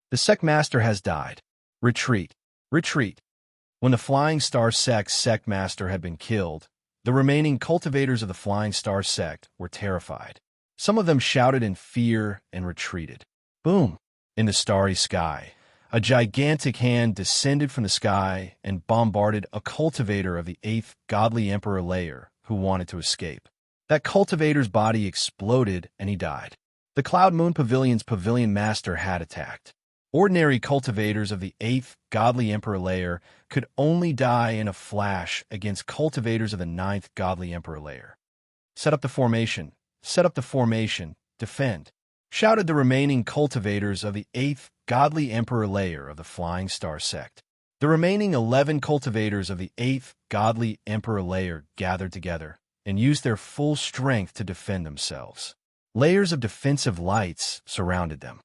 The sect master has died. Retreat. Retreat. When the Flying Star sect's sect master had been killed, the remaining cultivators of the Flying Star sect were terrified. Some of them shouted in fear and retreated. Boom! In the starry sky, a gigantic hand descended from the sky and bombarded a cultivator of the 8th godly emperor layer who wanted to escape. That cultivator's body exploded and he died. The Cloud Moon Pavilion's Pavilion Master had attacked. Ordinary cultivators of the 8th godly emperor layer could only die in a flash against cultivators of the 9th godly emperor layer. Set up the formation. Set up the formation. Defend. Shouted the remaining cultivators of the 8th godly emperor layer of the Flying Star sect. The remaining 11 cultivators of the 8th godly emperor layer gathered together and used their full strength to defend themselves. Layers of defensive lights surrounded them.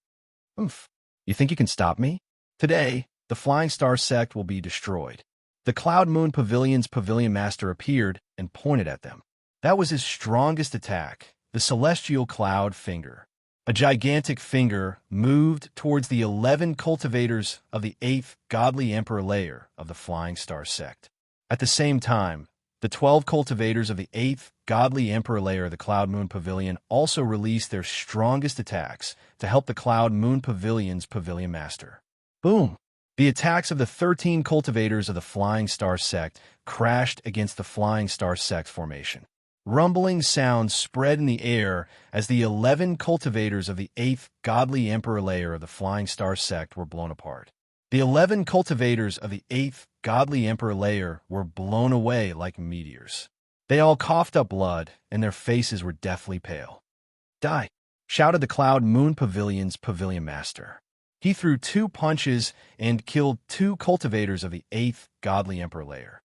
Oomph. You think you can stop me? Today, the Flying Star sect will be destroyed. The Cloud Moon Pavilion's Pavilion Master appeared and pointed at them. That was his strongest attack, the Celestial Cloud Finger. A gigantic finger moved towards the 11 cultivators of the 8th godly emperor layer of the Flying Star sect. At the same time, the 12 cultivators of the 8th godly emperor layer of the Cloud Moon Pavilion also released their strongest attacks to help the Cloud Moon Pavilion's Pavilion Master. Boom! The attacks of the 13 cultivators of the Flying Star sect crashed against the Flying Star sect formation. Rumbling sounds spread in the air as the 11 cultivators of the 8th godly emperor layer of the Flying Star sect were blown apart. The 11 cultivators of the 8th godly emperor layer were blown away like meteors. They all coughed up blood, and their faces were deathly pale. "Die!" shouted the Cloud Moon Pavilion's pavilion master. He threw 2 punches and killed 2 cultivators of the 8th godly emperor layer.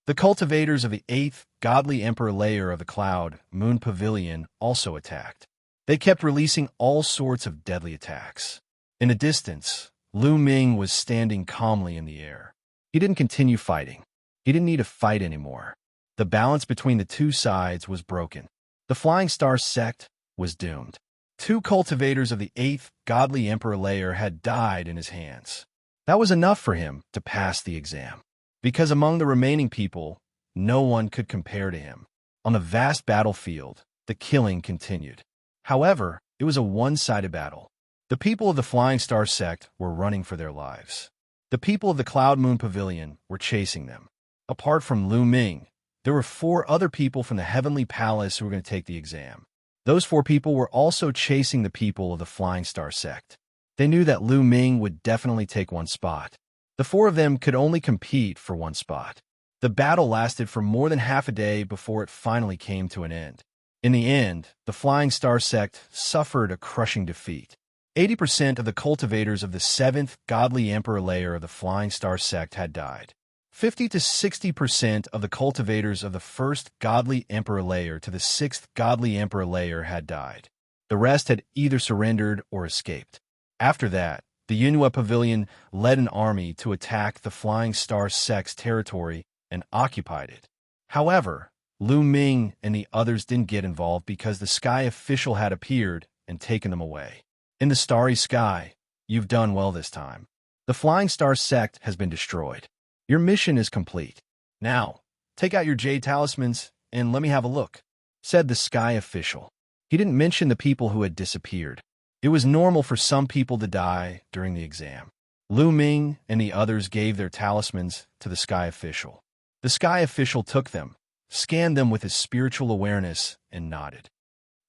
The cultivators of the 8th godly emperor layer of the Cloud Moon Pavilion also attacked. They kept releasing all sorts of deadly attacks. In the distance, Lu Ming was standing calmly in the air. He didn't continue fighting. He didn't need to fight anymore. The balance between the two sides was broken. The Flying Star sect was doomed. 2 cultivators of the 8th godly emperor layer had died in his hands. That was enough for him to pass the exam, because among the remaining people, no one could compare to him. On the vast battlefield, the killing continued. However, it was a one-sided battle. The people of the Flying Star sect were running for their lives. The people of the Cloud Moon Pavilion were chasing them. Apart from Lu Ming, there were 4 other people from the Heavenly Palace who were going to take the exam. Those 4 people were also chasing the people of the Flying Star sect. They knew that Lu Ming would definitely take one spot. The 4 of them could only compete for one spot. The battle lasted for more than half a day before it finally came to an end. In the end, the Flying Star sect suffered a crushing defeat. 80% of the cultivators of the 7th godly emperor layer of the Flying Star sect had died. 50 to 60% of the cultivators of the 1st godly emperor layer to the 6th godly emperor layer had died. The rest had either surrendered or escaped. After that, the Yunyue Pavilion led an army to attack the Flying Star sect's territory and occupied it. However, Lu Ming and the others didn't get involved because the sky official had appeared and taken them away. In the starry sky, you've done well this time. The Flying Star sect has been destroyed. Your mission is complete. Now, take out your jade talismans and let me have a look, said the sky official. He didn't mention the people who had disappeared. It was normal for some people to die during the exam. Lu Ming and the others gave their talismans to the sky official. The sky official took them, scanned them with his spiritual awareness, and nodded.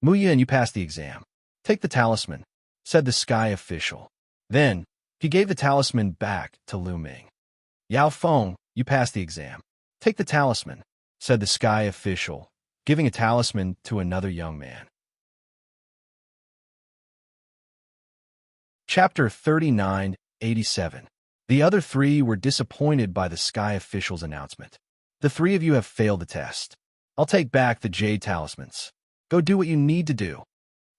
"Muya, you passed the exam. Take the talisman," said the sky official. Then, he gave the talisman back to Lu Ming. "Yao Feng, you passed the exam. Take the talisman," said the sky official, giving a talisman to another young man. Chapter 39:87. The other 3 were disappointed by the sky official's announcement. "The 3 of you have failed the test. I'll take back the jade talismans. Go do what you need to do."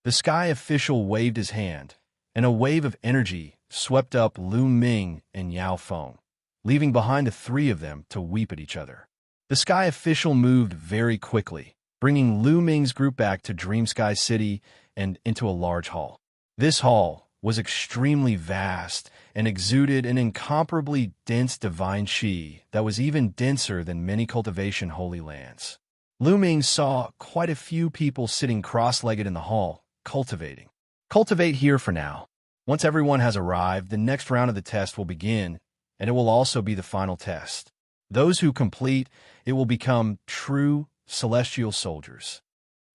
The sky official waved his hand, and a wave of energy swept up Lu Ming and Yao Feng, leaving behind the 3 of them to weep at each other. The sky official moved very quickly, bringing Lu Ming's group back to Dream Sky City and into a large hall. This hall was extremely vast and exuded an incomparably dense divine qi that was even denser than many cultivation holy lands. Lu Ming saw quite a few people sitting cross-legged in the hall, cultivating. "Cultivate here for now. Once everyone has arrived, the next round of the test will begin, and it will also be the final test. Those who complete it will become true celestial soldiers,"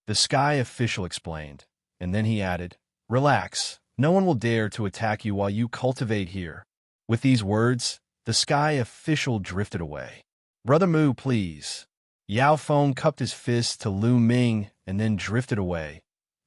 the sky official explained, and then he added, "Relax. No one will dare to attack you while you cultivate here." With these words, the sky official drifted away. "Brother Mu, please." Yao Feng cupped his fist to Lu Ming and then drifted away,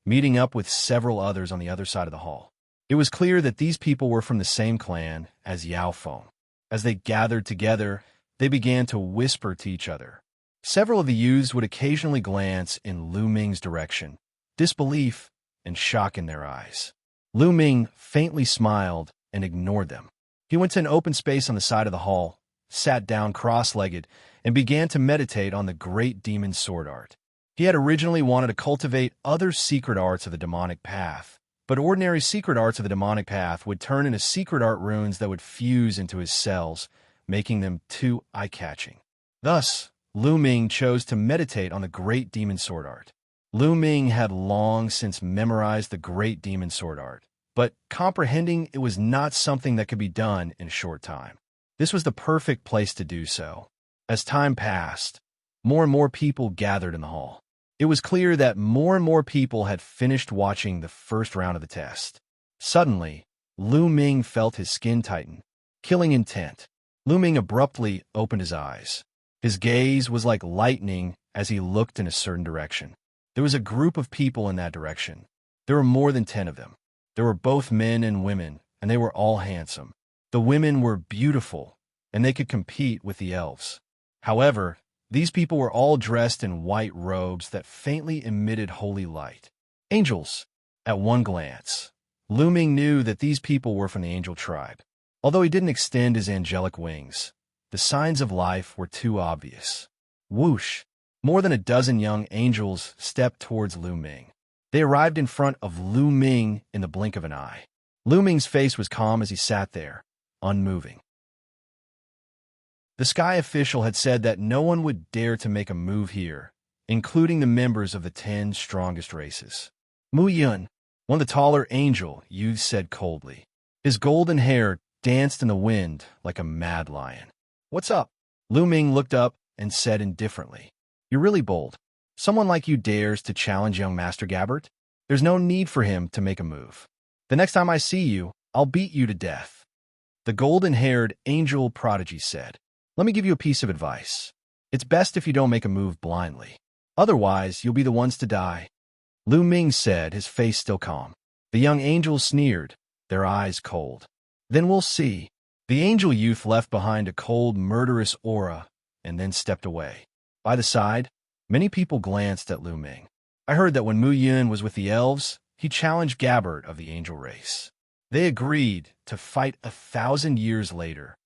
meeting up with several others on the other side of the hall. It was clear that these people were from the same clan as Yao Feng. As they gathered together, they began to whisper to each other. Several of the youths would occasionally glance in Lu Ming's direction, disbelief and shock in their eyes. Lu Ming faintly smiled and ignored them. He went to an open space on the side of the hall, sat down cross-legged, and began to meditate on the great demon sword art. He had originally wanted to cultivate other secret arts of the demonic path, but ordinary secret arts of the demonic path would turn into secret art runes that would fuse into his cells, making them too eye-catching. Thus, Lu Ming chose to meditate on the great demon sword art. Lu Ming had long since memorized the great demon sword art, but comprehending it was not something that could be done in a short time. This was the perfect place to do so. As time passed, more and more people gathered in the hall. It was clear that more and more people had finished watching the first round of the test. Suddenly, Lu Ming felt his skin tighten, killing intent. Lu Ming abruptly opened his eyes. His gaze was like lightning as he looked in a certain direction. There was a group of people in that direction. There were more than 10 of them. There were both men and women, and they were all handsome. The women were beautiful, and they could compete with the elves. However, these people were all dressed in white robes that faintly emitted holy light. Angels. At one glance, Lu Ming knew that these people were from the angel tribe. Although he didn't extend his angelic wings, the signs of life were too obvious. Whoosh! More than a dozen young angels stepped towards Lu Ming. They arrived in front of Lu Ming in the blink of an eye. Lu Ming's face was calm as he sat there, unmoving. The sky official had said that no one would dare to make a move here, including the members of the 10 strongest races. Mu Yun, one of the taller angel youths, said coldly. His golden hair danced in the wind like a mad lion. What's up? Lu Ming looked up and said indifferently. You're really bold. Someone like you dares to challenge young Master Gabbert? There's no need for him to make a move. The next time I see you, I'll beat you to death. The golden-haired angel prodigy said. Let me give you a piece of advice. It's best if you don't make a move blindly. Otherwise, you'll be the ones to die. Lu Ming said, his face still calm. The young angels sneered, their eyes cold. Then we'll see. The angel youth left behind a cold, murderous aura and then stepped away. By the side, many people glanced at Lu Ming. I heard that when Mu Yun was with the elves, he challenged Gabbert of the angel race. They agreed to fight 1,000 years later.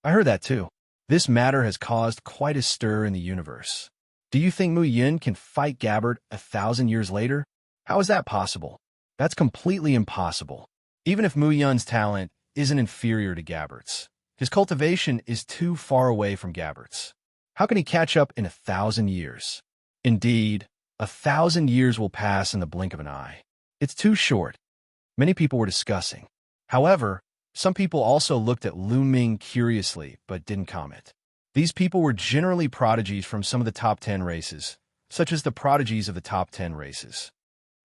I heard that too. This matter has caused quite a stir in the universe. Do you think Mu Yun can fight Gabbert 1,000 years later? How is that possible? That's completely impossible. Even if Mu Yun's talent isn't inferior to Gabbert's, his cultivation is too far away from Gabbert's. How can he catch up in 1,000 years? Indeed, 1,000 years will pass in the blink of an eye. It's too short. Many people were discussing. However, some people also looked at Lu Ming curiously but didn't comment. These people were generally prodigies from some of the top 10 races, such as the prodigies of the top 10 races.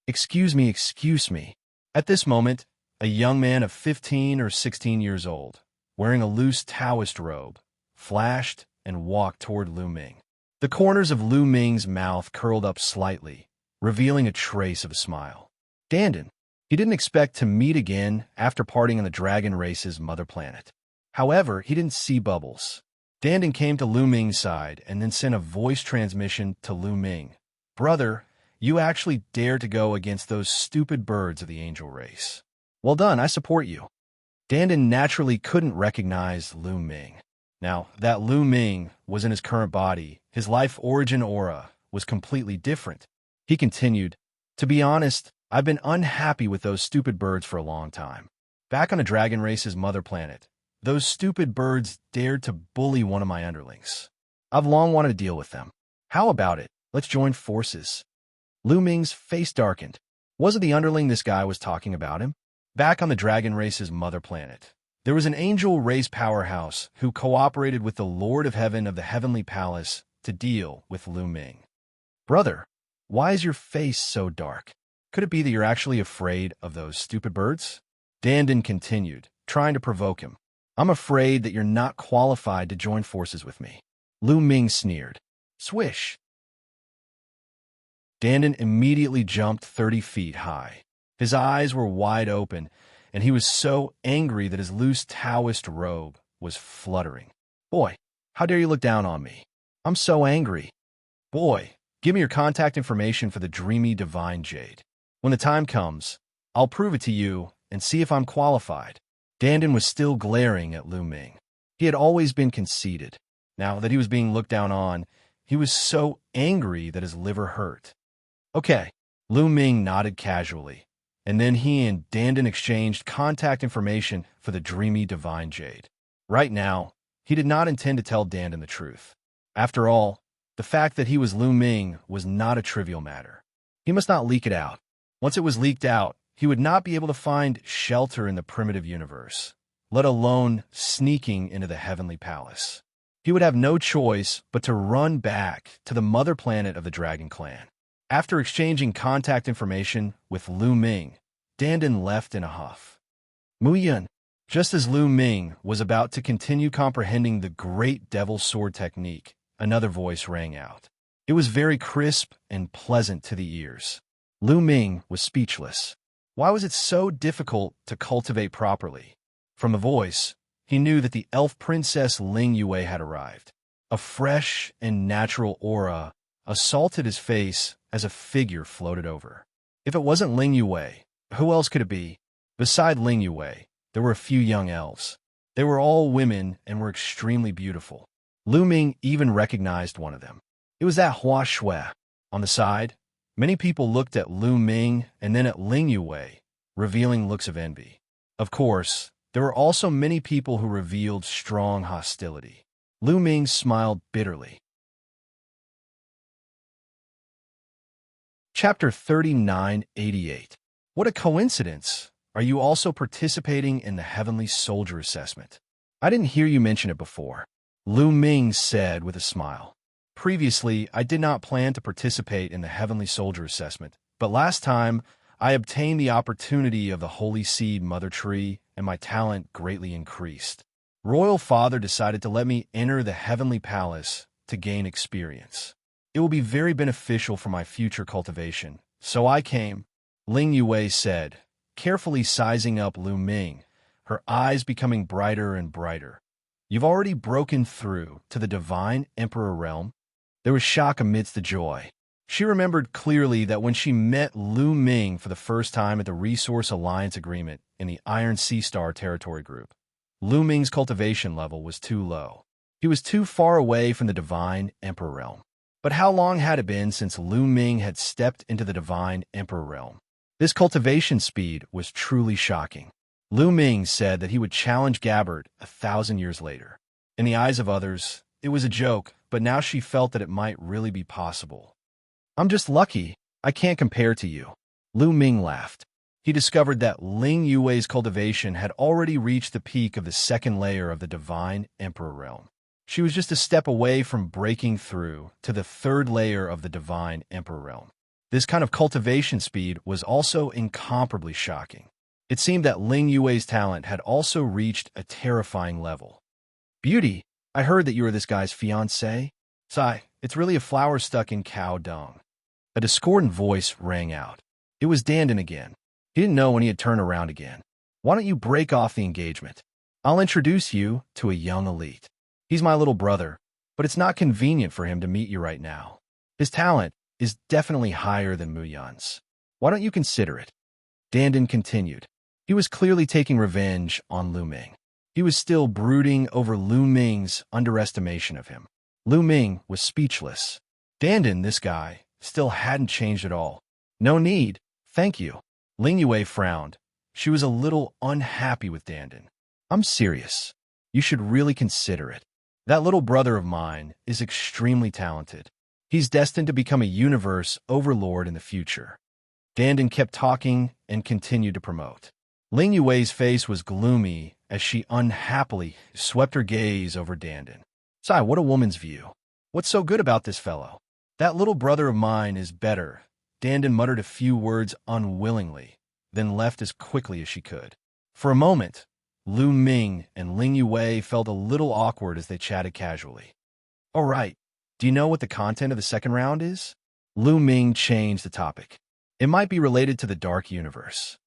Excuse me. At this moment, a young man of 15 or 16 years old, wearing a loose Taoist robe, flashed and walked toward Lu Ming. The corners of Lu Ming's mouth curled up slightly, revealing a trace of a smile. Dandin. He didn't expect to meet again after parting on the dragon race's mother planet. However, he didn't see Bubbles. Dandin came to Lu Ming's side and then sent a voice transmission to Lu Ming. Brother, you actually dared to go against those stupid birds of the angel race. Well done, I support you. Dandin naturally couldn't recognize Lu Ming. Now, that Lu Ming was in his current body, his life origin aura was completely different. He continued, to be honest, I've been unhappy with those stupid birds for a long time. Back on the dragon race's mother planet, those stupid birds dared to bully one of my underlings. I've long wanted to deal with them. How about it? Let's join forces. Lu Ming's face darkened. Was it the underling this guy was talking about him? Back on the dragon race's mother planet, there was an angel race powerhouse who cooperated with the Lord of Heaven of the Heavenly Palace to deal with Lu Ming. Brother, why is your face so dark? Could it be that you're actually afraid of those stupid birds? Dandin continued, trying to provoke him. I'm afraid that you're not qualified to join forces with me. Lu Ming sneered. Swish. Dandin immediately jumped 30 feet high. His eyes were wide open, and he was so angry that his loose Taoist robe was fluttering. Boy, how dare you look down on me? I'm so angry. Boy, give me your contact information for the dreamy divine jade. When the time comes, I'll prove it to you and see if I'm qualified. Dandin was still glaring at Lu Ming. He had always been conceited. Now that he was being looked down on, he was so angry that his liver hurt. Okay, Lu Ming nodded casually, and then he and Dandin exchanged contact information for the dreamy divine jade. Right now, he did not intend to tell Dandin the truth. After all, the fact that he was Lu Ming was not a trivial matter. He must not leak it out. Once it was leaked out, he would not be able to find shelter in the primitive universe, let alone sneaking into the heavenly palace. He would have no choice but to run back to the mother planet of the Dragon Clan. After exchanging contact information with Lu Ming, Dandan left in a huff. Muyan, just as Lu Ming was about to continue comprehending the great Devil Sword technique, another voice rang out. It was very crisp and pleasant to the ears. Lu Ming was speechless. Why was it so difficult to cultivate properly? From the voice, he knew that the elf princess Ling Yue had arrived. A fresh and natural aura assaulted his face as a figure floated over. If it wasn't Ling Yue, who else could it be? Beside Ling Yue, there were a few young elves. They were all women and were extremely beautiful. Lu Ming even recognized one of them. It was that Hua Shui. On the side, many people looked at Lu Ming and then at Ling Yue, revealing looks of envy. Of course, there were also many people who revealed strong hostility. Lu Ming smiled bitterly. Chapter 3988. What a coincidence! Are you also participating in the Heavenly Soldier Assessment? I didn't hear you mention it before, Lu Ming said with a smile. Previously, I did not plan to participate in the Heavenly Soldier Assessment, but last time, I obtained the opportunity of the Holy Seed Mother Tree, and my talent greatly increased. Royal Father decided to let me enter the Heavenly Palace to gain experience. It will be very beneficial for my future cultivation, so I came, Ling Yue said, carefully sizing up Lu Ming, her eyes becoming brighter and brighter. You've already broken through to the Divine Emperor realm? There was shock amidst the joy. She remembered clearly that when she met Lu Ming for the first time at the Resource Alliance Agreement in the Iron Sea Star Territory Group, Lu Ming's cultivation level was too low. He was too far away from the Divine Emperor realm. But how long had it been since Lu Ming had stepped into the Divine Emperor realm? This cultivation speed was truly shocking. Lu Ming said that he would challenge Gabbard 1,000 years later. In the eyes of others, it was a joke, but now she felt that it might really be possible. I'm just lucky. I can't compare to you. Lu Ming laughed. He discovered that Ling Yue's cultivation had already reached the peak of the second layer of the Divine Emperor realm. She was just a step away from breaking through to the third layer of the Divine Emperor realm. This kind of cultivation speed was also incomparably shocking. It seemed that Ling Yue's talent had also reached a terrifying level. Beauty, I heard that you are this guy's fiancé. Sigh, it's really a flower stuck in cow dung. A discordant voice rang out. It was Dandan again. He didn't know when he had turned around again. Why don't you break off the engagement? I'll introduce you to a young elite. He's my little brother, but it's not convenient for him to meet you right now. His talent is definitely higher than Muyan's. Why don't you consider it? Dandan continued. He was clearly taking revenge on Lu Ming. He was still brooding over Lu Ming's underestimation of him. Lu Ming was speechless. Dandan, this guy, still hadn't changed at all. No need, thank you. Ling Yue frowned. She was a little unhappy with Dandan. I'm serious. You should really consider it. That little brother of mine is extremely talented. He's destined to become a universe overlord in the future. Dandan kept talking and continued to promote. Ling Yue's face was gloomy as she unhappily swept her gaze over Dandan. Sigh, what a woman's view. What's so good about this fellow? That little brother of mine is better. Dandan muttered a few words unwillingly, then left as quickly as she could. For a moment, Lu Ming and Ling Yue felt a little awkward as they chatted casually. All right, do you know what the content of the second round is? Lu Ming changed the topic. It might be related to the Dark Universe.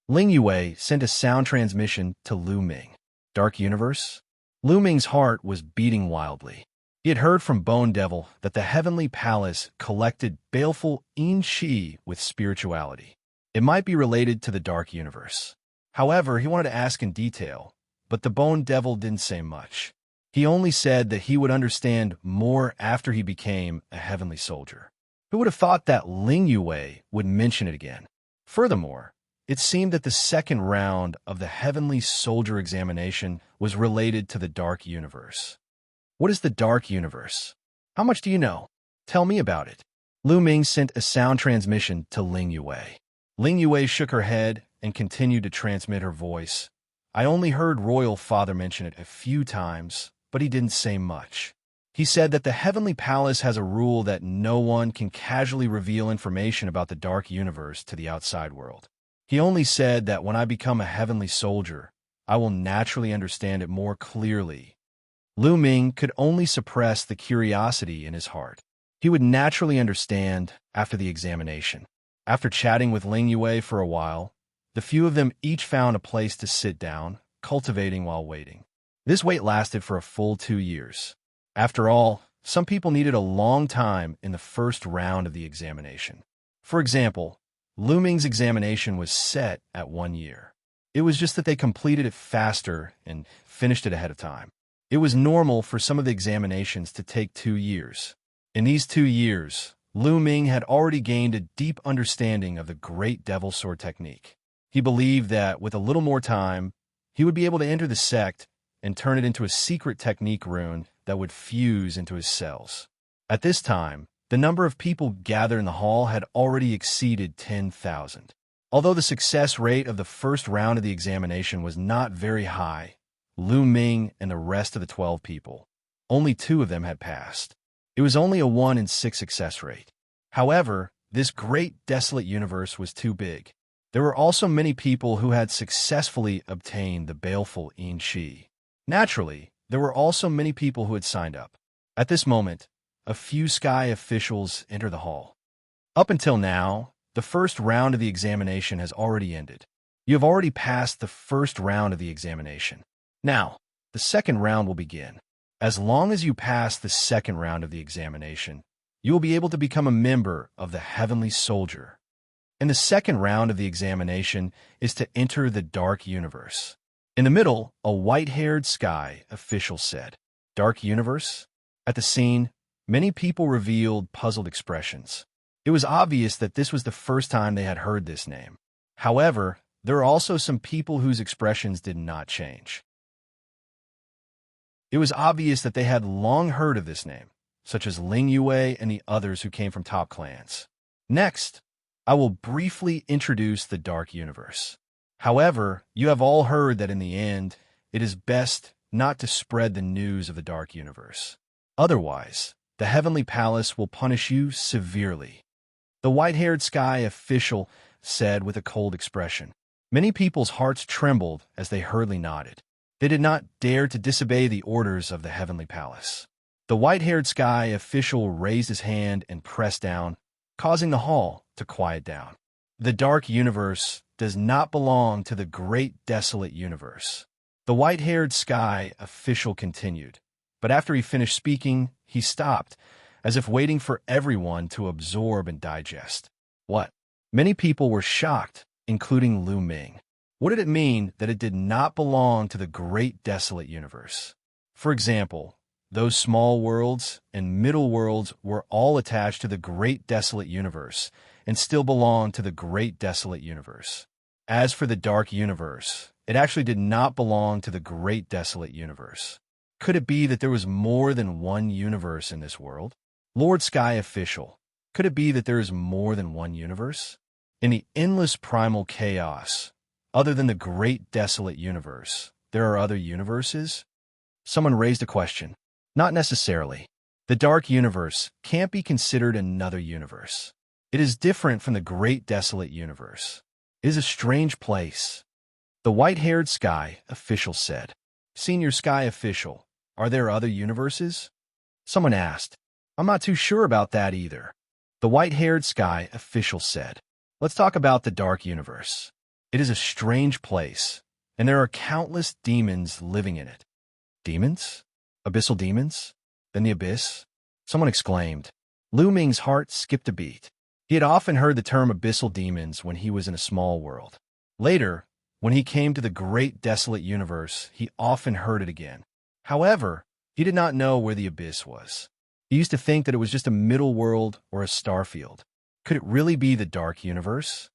Ling Yue sent a sound transmission to Lu Ming. Dark Universe? Lu Ming's heart was beating wildly. He had heard from Bone Devil that the Heavenly Palace collected baleful Yin Qi with spirituality. It might be related to the Dark Universe. However, he wanted to ask in detail, but the Bone Devil didn't say much. He only said that he would understand more after he became a heavenly soldier. Who would have thought that Ling Yue would mention it again? Furthermore, it seemed that the second round of the Heavenly Soldier examination was related to the Dark Universe. What is the Dark Universe? How much do you know? Tell me about it. Lu Ming sent a sound transmission to Ling Yue. Ling Yue shook her head and continued to transmit her voice. I only heard Royal Father mention it a few times, but he didn't say much. He said that the Heavenly Palace has a rule that no one can casually reveal information about the Dark Universe to the outside world. He only said that when I become a heavenly soldier, I will naturally understand it more clearly. Lu Ming could only suppress the curiosity in his heart. He would naturally understand after the examination. After chatting with Ling Yue for a while, the few of them each found a place to sit down, cultivating while waiting. This wait lasted for a full 2 years. After all, some people needed a long time in the first round of the examination. For example, Lu Ming's examination was set at 1 year. It was just that they completed it faster and finished it ahead of time. It was normal for some of the examinations to take 2 years. In these 2 years, Lu Ming had already gained a deep understanding of the Great Devil Sword technique. He believed that with a little more time, he would be able to enter the sect and turn it into a secret technique rune that would fuse into his cells. At this time, the number of people gathered in the hall had already exceeded 10,000. Although the success rate of the first round of the examination was not very high, Lu Ming and the rest of the 12 people, only 2 of them had passed. It was only a 1 in 6 success rate. However, this great desolate universe was too big. There were also many people who had successfully obtained the baleful Yin Qi. Naturally, there were also many people who had signed up. At this moment, a few sky officials enter the hall. Up until now, the first round of the examination has already ended. You have already passed the first round of the examination. Now, the second round will begin. As long as you pass the second round of the examination, you will be able to become a member of the Heavenly Soldier. And the second round of the examination is to enter the Dark Universe. In the middle, a white-haired sky official said, "Dark Universe?" At the scene, many people revealed puzzled expressions. It was obvious that this was the first time they had heard this name. However, there are also some people whose expressions did not change. It was obvious that they had long heard of this name, such as Ling Yue and the others who came from top clans. Next, I will briefly introduce the Dark Universe. However, you have all heard that in the end, it is best not to spread the news of the Dark Universe. Otherwise, the Heavenly Palace will punish you severely. The white-haired sky official said with a cold expression. Many people's hearts trembled as they hurriedly nodded. They did not dare to disobey the orders of the Heavenly Palace. The white-haired sky official raised his hand and pressed down, causing the hall to quiet down. The Dark Universe does not belong to the Great Desolate Universe. The white-haired sky official continued, but after he finished speaking, he stopped, as if waiting for everyone to absorb and digest. What? Many people were shocked, including Lu Ming. What did it mean that it did not belong to the Great Desolate Universe? For example, those small worlds and middle worlds were all attached to the Great Desolate Universe and still belong to the Great Desolate Universe. As for the Dark Universe, it actually did not belong to the Great Desolate Universe. Could it be that there was more than one universe in this world? Lord Sky Official, could it be that there is more than one universe? In the endless primal chaos, other than the Great Desolate Universe, there are other universes? Someone raised a question. Not necessarily. The Dark Universe can't be considered another universe. It is different from the Great Desolate Universe. It is a strange place. The white-haired Sky Official said. Senior Sky Official, are there other universes? Someone asked. I'm not too sure about that either. The white-haired Sky Official said. Let's talk about the Dark Universe. It is a strange place, and there are countless demons living in it. Demons? Abyssal demons? Then the abyss? Someone exclaimed. Lu Ming's heart skipped a beat. He had often heard the term abyssal demons when he was in a small world. Later, when he came to the Great Desolate Universe, he often heard it again. However, he did not know where the abyss was. He used to think that it was just a middle world or a starfield. Could it really be the Dark Universe?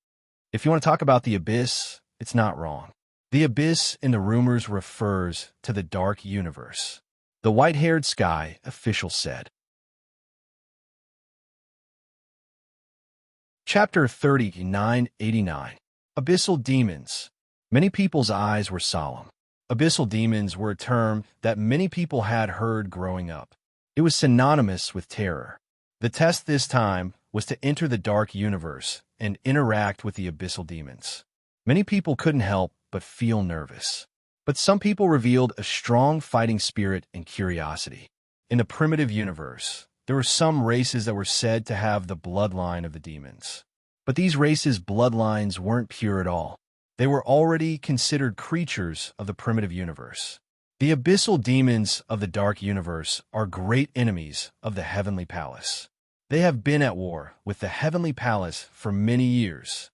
If you want to talk about the abyss, it's not wrong. The abyss in the rumors refers to the Dark Universe. The white-haired Sky Official said. Chapter 3989. Abyssal Demons. Many people's eyes were solemn. Abyssal demons were a term that many people had heard growing up. It was synonymous with terror. The test this time was to enter the dark universe and interact with the abyssal demons. Many people couldn't help but feel nervous. But some people revealed a strong fighting spirit and curiosity. In the primitive universe, there were some races that were said to have the bloodline of the demons. But these races' bloodlines weren't pure at all. They were already considered creatures of the primitive universe. The abyssal demons of the dark universe are great enemies of the Heavenly Palace. They have been at war with the Heavenly Palace for many years.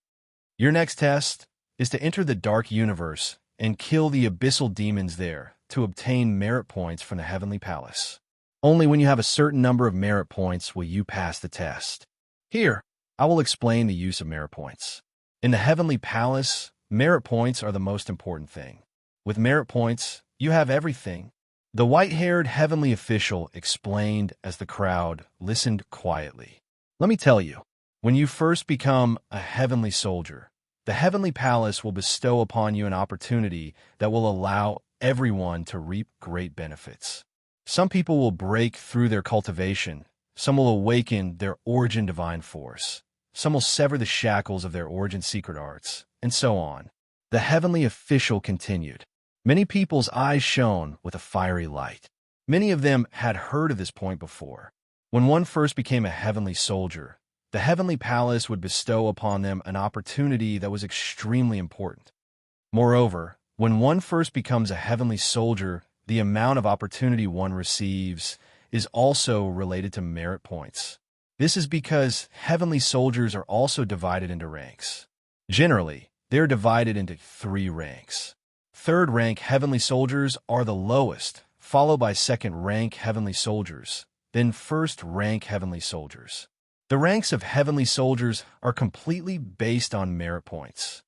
Your next test is to enter the dark universe and kill the abyssal demons there to obtain merit points from the Heavenly Palace. Only when you have a certain number of merit points will you pass the test. Here, I will explain the use of merit points. In the Heavenly Palace, merit points are the most important thing. With merit points, you have everything. The white-haired heavenly official explained as the crowd listened quietly. Let me tell you, when you first become a heavenly soldier, the Heavenly Palace will bestow upon you an opportunity that will allow everyone to reap great benefits. Some people will break through their cultivation. Some will awaken their origin divine force. Some will sever the shackles of their origin secret arts, and so on. The heavenly official continued. Many people's eyes shone with a fiery light. Many of them had heard of this point before. When one first became a heavenly soldier, the Heavenly Palace would bestow upon them an opportunity that was extremely important. Moreover, when one first becomes a heavenly soldier, the amount of opportunity one receives is also related to merit points. This is because heavenly soldiers are also divided into ranks. Generally, they are divided into 3 ranks. Third-rank heavenly soldiers are the lowest, followed by second-rank heavenly soldiers, then first-rank heavenly soldiers. The ranks of heavenly soldiers are completely based on merit points.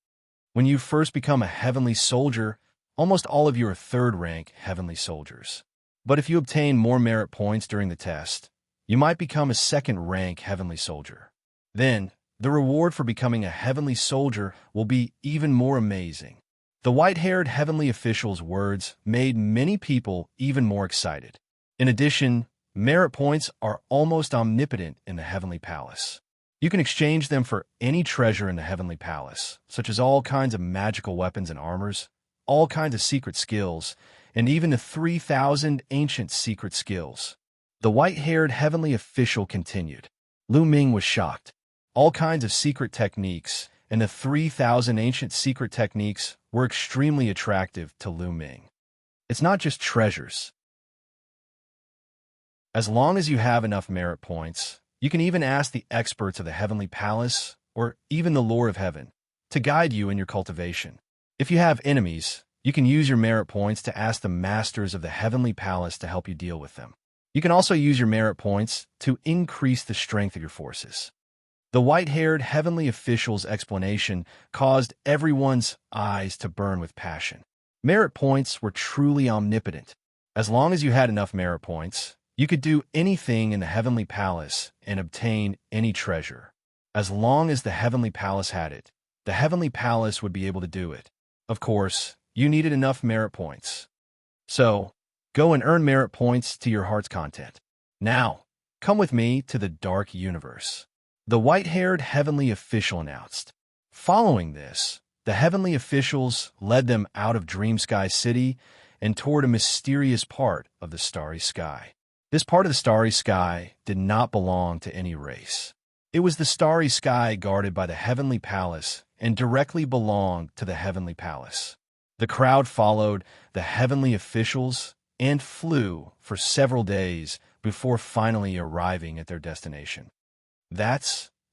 When you first become a heavenly soldier, almost all of you are third-rank heavenly soldiers. But if you obtain more merit points during the test, you might become a second-rank heavenly soldier. Then, the reward for becoming a heavenly soldier will be even more amazing. The white-haired heavenly official's words made many people even more excited. In addition, merit points are almost omnipotent in the Heavenly Palace. You can exchange them for any treasure in the Heavenly Palace, such as all kinds of magical weapons and armors, all kinds of secret skills, and even the 3,000 ancient secret skills. The white-haired heavenly official continued. Lu Ming was shocked. All kinds of secret techniques and the 3,000 ancient secret techniques were extremely attractive to Lu Ming. It's not just treasures. As long as you have enough merit points, you can even ask the experts of the Heavenly Palace, or even the Lord of Heaven, to guide you in your cultivation. If you have enemies, you can use your merit points to ask the masters of the Heavenly Palace to help you deal with them. You can also use your merit points to increase the strength of your forces. The white-haired heavenly official's explanation caused everyone's eyes to burn with passion. Merit points were truly omnipotent. As long as you had enough merit points, you could do anything in the Heavenly Palace and obtain any treasure. As long as the Heavenly Palace had it, the Heavenly Palace would be able to do it. Of course, you needed enough merit points. So, go and earn merit points to your heart's content. Now, come with me to the dark universe. The white-haired heavenly official announced. Following this, the heavenly officials led them out of Dream Sky City and toward a mysterious part of the starry sky. This part of the starry sky did not belong to any race. It was the starry sky guarded by the Heavenly Palace and directly belonged to the Heavenly Palace. The crowd followed the heavenly officials and flew for several days before finally arriving at their destination.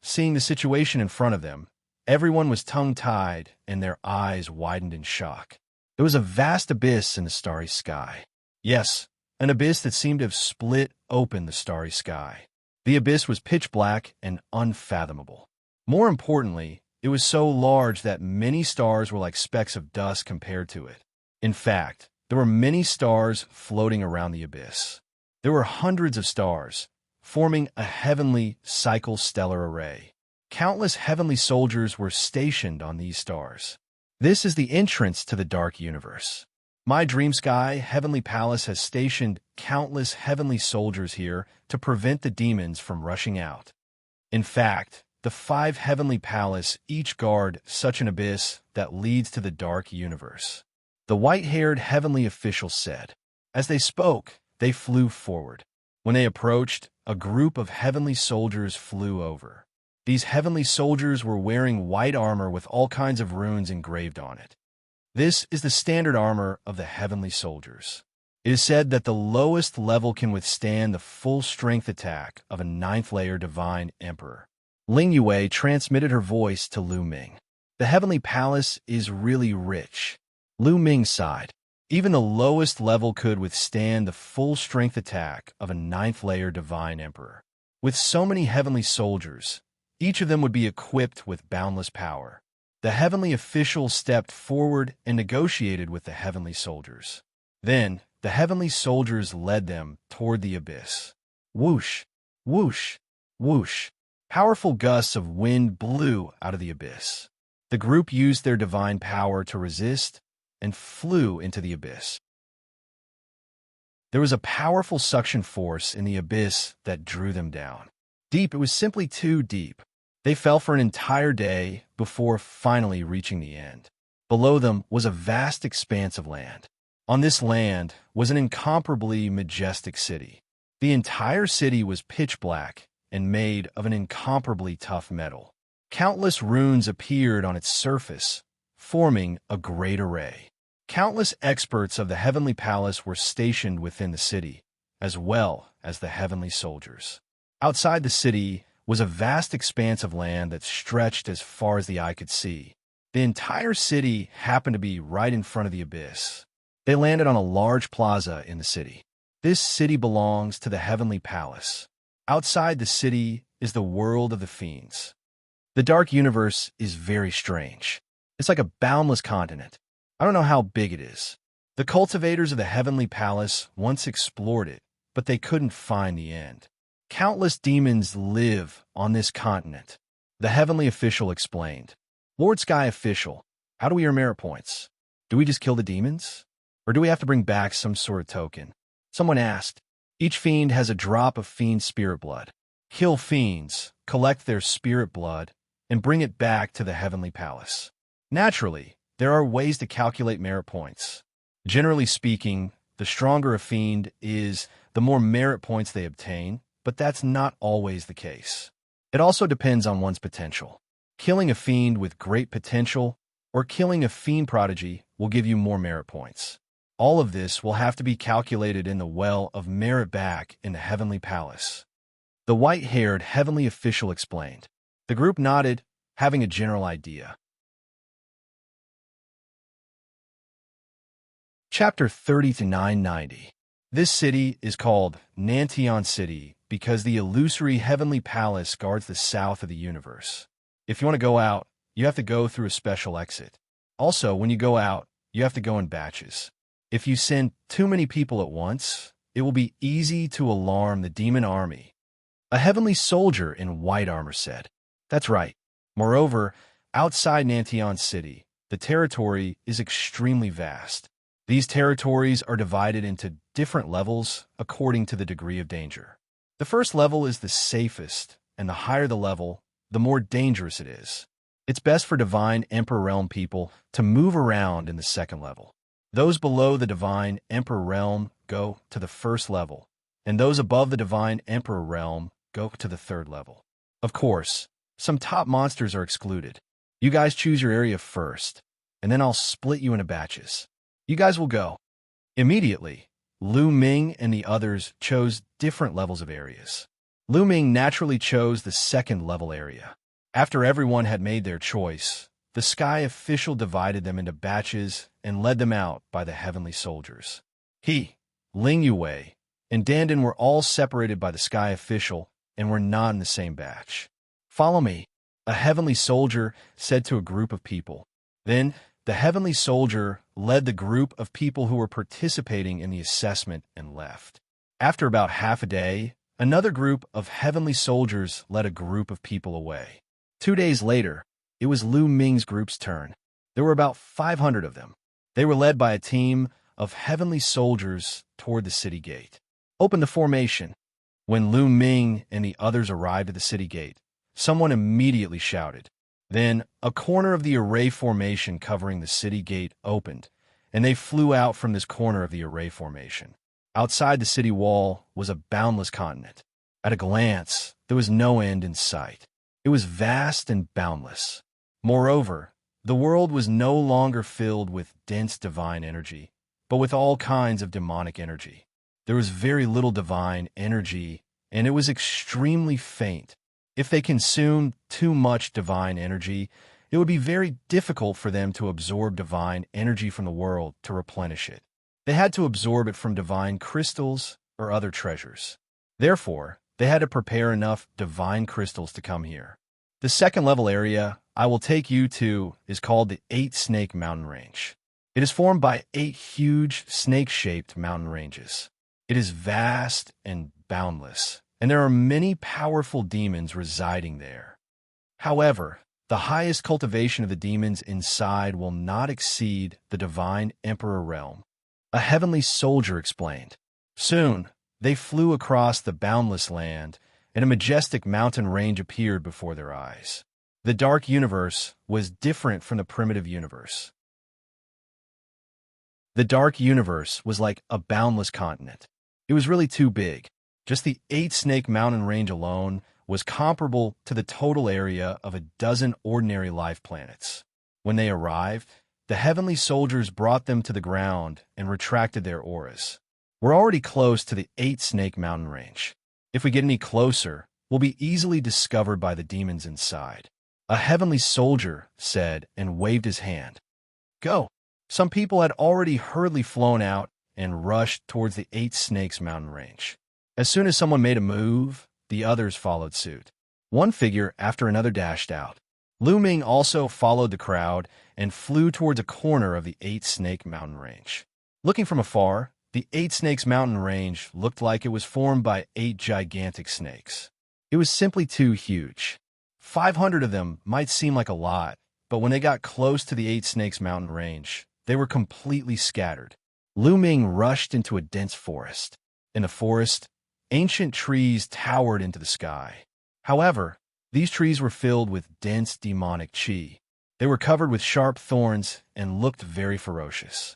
Seeing the situation in front of them, everyone was tongue-tied and their eyes widened in shock. There was a vast abyss in the starry sky. Yes, an abyss that seemed to have split open the starry sky. The abyss was pitch black and unfathomable. More importantly, it was so large that many stars were like specks of dust compared to it. In fact, there were many stars floating around the abyss. There were hundreds of stars, forming a heavenly cycle stellar array. Countless heavenly soldiers were stationed on these stars. This is the entrance to the dark universe. My dream sky heavenly palace has stationed countless heavenly soldiers here to prevent the demons from rushing out. In fact, the 5 heavenly palace each guard such an abyss that leads to the dark universe. The white-haired heavenly official said. As they spoke, they flew forward. When they approached, a group of heavenly soldiers flew over. These heavenly soldiers were wearing white armor with all kinds of runes engraved on it. This is the standard armor of the heavenly soldiers. It is said that the lowest level can withstand the full strength attack of a 9th-layer divine emperor. Ling Yue transmitted her voice to Lu Ming. The heavenly palace is really rich. Lu Ming sighed. Even the lowest level could withstand the full strength attack of a 9th-layer divine emperor. With so many heavenly soldiers, each of them would be equipped with boundless power. The heavenly official stepped forward and negotiated with the heavenly soldiers. Then, the heavenly soldiers led them toward the abyss. Whoosh, whoosh, whoosh. Powerful gusts of wind blew out of the abyss. The group used their divine power to resist and flew into the abyss. There was a powerful suction force in the abyss that drew them down. Deep, it was simply too deep. They fell for an entire day before finally reaching the end. Below them was a vast expanse of land. On this land was an incomparably majestic city. The entire city was pitch black and made of an incomparably tough metal. Countless runes appeared on its surface, forming a great array. Countless experts of the heavenly palace were stationed within the city, as well as the heavenly soldiers. Outside the city was a vast expanse of land that stretched as far as the eye could see. The entire city happened to be right in front of the abyss. They landed on a large plaza in the city. This city belongs to the heavenly palace. Outside the city is the world of the fiends. The dark universe is very strange. It's like a boundless continent. I don't know how big it is. The cultivators of the heavenly palace once explored it, but they couldn't find the end. Countless demons live on this continent. The heavenly official explained. Lord Sky Official, how do we earn merit points? Do we just kill the demons? Or do we have to bring back some sort of token? Someone asked. Each fiend has a drop of fiend spirit blood. Kill fiends, collect their spirit blood, and bring it back to the heavenly palace. Naturally, there are ways to calculate merit points. Generally speaking, the stronger a fiend is, the more merit points they obtain, but that's not always the case. It also depends on one's potential. Killing a fiend with great potential or killing a fiend prodigy will give you more merit points. All of this will have to be calculated in the well of merit back in the heavenly palace. The white-haired heavenly official explained. The group nodded, having a general idea. Chapter 30 to 990. This city is called Nantian City because the illusory heavenly palace guards the south of the universe. If you want to go out, you have to go through a special exit. Also, when you go out, you have to go in batches. If you send too many people at once, it will be easy to alarm the demon army. A heavenly soldier in white armor said. That's right. Moreover, outside Nantian City, the territory is extremely vast. These territories are divided into different levels according to the degree of danger. The first level is the safest, and the higher the level, the more dangerous it is. It's best for Divine Emperor Realm people to move around in the second level. Those below the Divine Emperor Realm go to the first level, and those above the Divine Emperor Realm go to the third level. Of course, some top monsters are excluded. You guys choose your area first, and then I'll split you into batches. You guys will go. Immediately, Lu Ming and the others chose different levels of areas. Lu Ming naturally chose the second level area. After everyone had made their choice, the Sky Official divided them into batches and led them out by the heavenly soldiers. He, Ling Yue, and Dandan were all separated by the Sky Official and were not in the same batch. Follow me, a heavenly soldier said to a group of people. Then, the heavenly soldier led the group of people who were participating in the assessment and left. After about half a day, another group of heavenly soldiers led a group of people away. 2 days later, it was Lu Ming's group's turn. There were about 500 of them. They were led by a team of heavenly soldiers toward the city gate. Open the formation. When Lu Ming and the others arrived at the city gate, someone immediately shouted. Then, a corner of the array formation covering the city gate opened, and they flew out from this corner of the array formation. Outside the city wall was a boundless continent. At a glance, there was no end in sight. It was vast and boundless. Moreover, the world was no longer filled with dense divine energy, but with all kinds of demonic energy. There was very little divine energy, and it was extremely faint. If they consumed too much divine energy, it would be very difficult for them to absorb divine energy from the world to replenish it. They had to absorb it from divine crystals or other treasures. Therefore, they had to prepare enough divine crystals to come here. The second level area I will take you to is called the 8-Snake Mountain Range. It is formed by 8 huge snake-shaped mountain ranges. It is vast and boundless, and there are many powerful demons residing there. However, the highest cultivation of the demons inside will not exceed the divine emperor realm. A heavenly soldier explained. Soon, they flew across the boundless land, and a majestic mountain range appeared before their eyes. The dark universe was different from the primitive universe. The dark universe was like a boundless continent. It was really too big. Just the 8-Snake Mountain Range alone was comparable to the total area of a dozen ordinary life planets. When they arrived, the heavenly soldiers brought them to the ground and retracted their auras. We're already close to the 8-Snake Mountain Range. If we get any closer, we'll be easily discovered by the demons inside. A heavenly soldier said and waved his hand. Go! Some people had already hurriedly flown out and rushed towards the 8-Snakes Mountain Range. As soon as someone made a move, the others followed suit. One figure after another dashed out. Lu Ming also followed the crowd and flew towards a corner of the 8-Snake Mountain Range. Looking from afar, the 8-Snakes Mountain Range looked like it was formed by 8 gigantic snakes. It was simply too huge. 500 of them might seem like a lot, but when they got close to the 8-Snakes Mountain Range, they were completely scattered. Lu Ming rushed into a dense forest. In the forest, ancient trees towered into the sky. However, these trees were filled with dense demonic qi. They were covered with sharp thorns and looked very ferocious.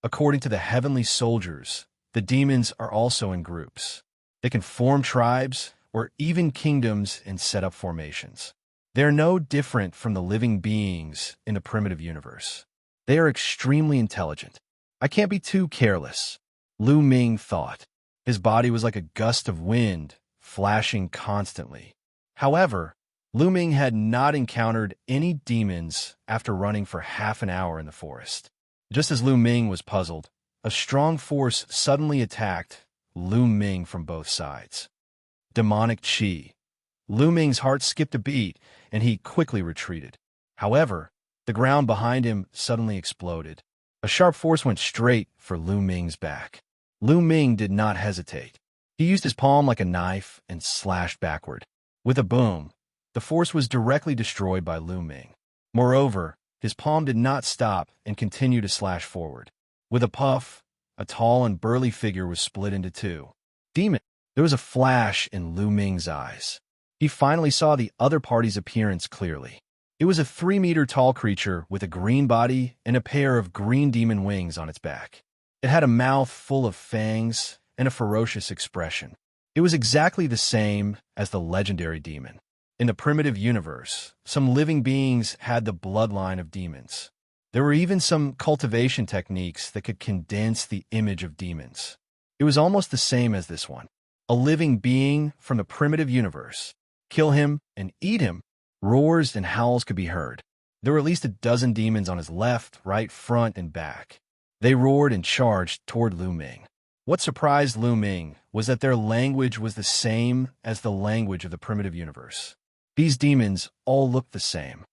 According to the heavenly soldiers, the demons are also in groups. They can form tribes or even kingdoms and set up formations. They are no different from the living beings in the primitive universe. They are extremely intelligent. I can't be too careless, Lu Ming thought. His body was like a gust of wind, flashing constantly. However, Lu Ming had not encountered any demons after running for half an hour in the forest. Just as Lu Ming was puzzled, a strong force suddenly attacked Lu Ming from both sides. Demonic qi. Lu Ming's heart skipped a beat, and he quickly retreated. However, the ground behind him suddenly exploded. A sharp force went straight for Lu Ming's back. Lu Ming did not hesitate. He used his palm like a knife and slashed backward. With a boom, the force was directly destroyed by Lu Ming. Moreover, his palm did not stop and continued to slash forward. With a puff, a tall and burly figure was split into 2. Demon! There was a flash in Lu Ming's eyes. He finally saw the other party's appearance clearly. It was a 3-meter-tall creature with a green body and a pair of green demon wings on its back. It had a mouth full of fangs and a ferocious expression. It was exactly the same as the legendary demon. In the primitive universe, some living beings had the bloodline of demons. There were even some cultivation techniques that could condense the image of demons. It was almost the same as this one. A living being from the primitive universe. Kill him and eat him. Roars and howls could be heard. There were at least a dozen demons on his left, right, front, and back. They roared and charged toward Lu Ming. What surprised Lu Ming was that their language was the same as the language of the primitive universe. These demons all looked the same.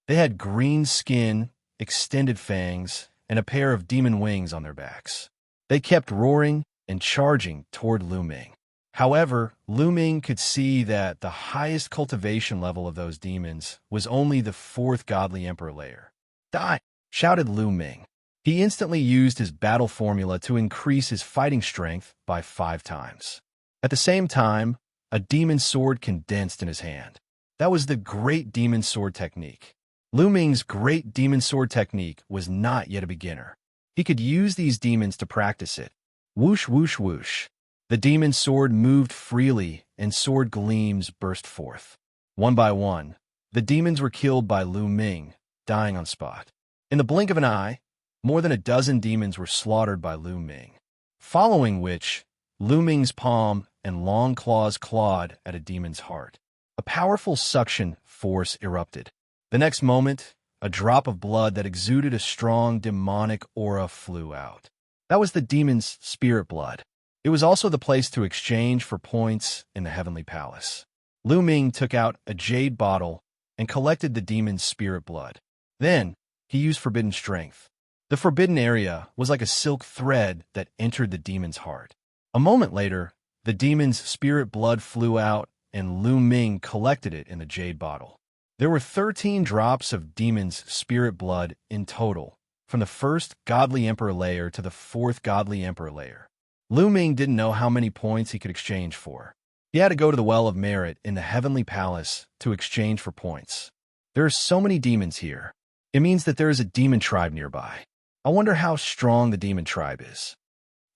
They had green skin, extended fangs, and a pair of demon wings on their backs. They kept roaring and charging toward Lu Ming. However, Lu Ming could see that the highest cultivation level of those demons was only the fourth godly emperor layer. Die! Shouted Lu Ming. He instantly used his battle formula to increase his fighting strength by 5 times. At the same time, a demon sword condensed in his hand. That was the Great Demon Sword Technique. Lu Ming's Great Demon Sword Technique was not yet a beginner. He could use these demons to practice it. Whoosh, whoosh, whoosh. The demon sword moved freely, and sword gleams burst forth. One by one, the demons were killed by Lu Ming, dying on spot. In the blink of an eye, more than a dozen demons were slaughtered by Lu Ming. Following which, Lu Ming's palm and long claws clawed at a demon's heart. A powerful suction force erupted. The next moment, a drop of blood that exuded a strong demonic aura flew out. That was the demon's spirit blood. It was also the place to exchange for points in the Heavenly Palace. Lu Ming took out a jade bottle and collected the demon's spirit blood. Then, he used Forbidden Strength. The forbidden area was like a silk thread that entered the demon's heart. A moment later, the demon's spirit blood flew out and Lu Ming collected it in the jade bottle. There were 13 drops of demon's spirit blood in total, from the first godly emperor layer to the fourth godly emperor layer. Lu Ming didn't know how many points he could exchange for. He had to go to the Well of Merit in the Heavenly Palace to exchange for points. There are so many demons here. It means that there is a demon tribe nearby. I wonder how strong the demon tribe is.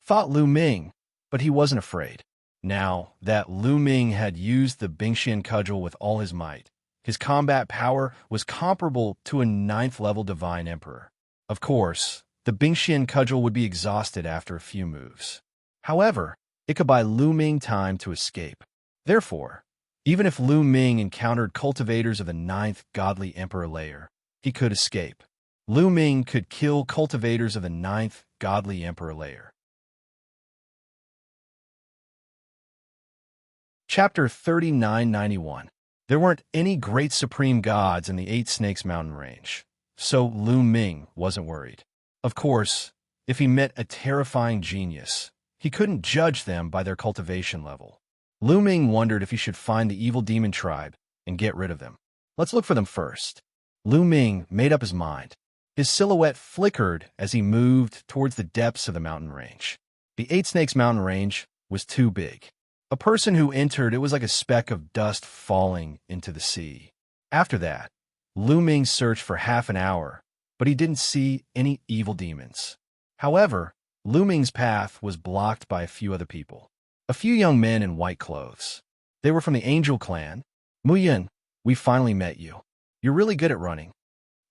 Thought Lu Ming, but he wasn't afraid. Now that Lu Ming had used the Bingxian cudgel with all his might, his combat power was comparable to a 9th-level divine emperor. Of course, the Bingxian cudgel would be exhausted after a few moves. However, it could buy Lu Ming time to escape. Therefore, even if Lu Ming encountered cultivators of the 9th godly emperor layer, he could escape. Lu Ming could kill cultivators of the 9th godly emperor layer. Chapter 3991. There weren't any great supreme gods in the Eight Snakes mountain range, so Lu Ming wasn't worried. Of course, if he met a terrifying genius, he couldn't judge them by their cultivation level. Lu Ming wondered if he should find the evil demon tribe and get rid of them. Let's look for them first. Lu Ming made up his mind. His silhouette flickered as he moved towards the depths of the mountain range. The Eight Snakes mountain range was too big. A person who entered it was like a speck of dust falling into the sea. After that, Lu Ming searched for half an hour, but he didn't see any evil demons. However, Lu Ming's path was blocked by a few other people. A few young men in white clothes. They were from the Angel clan. Muyan, we finally met you. You're really good at running,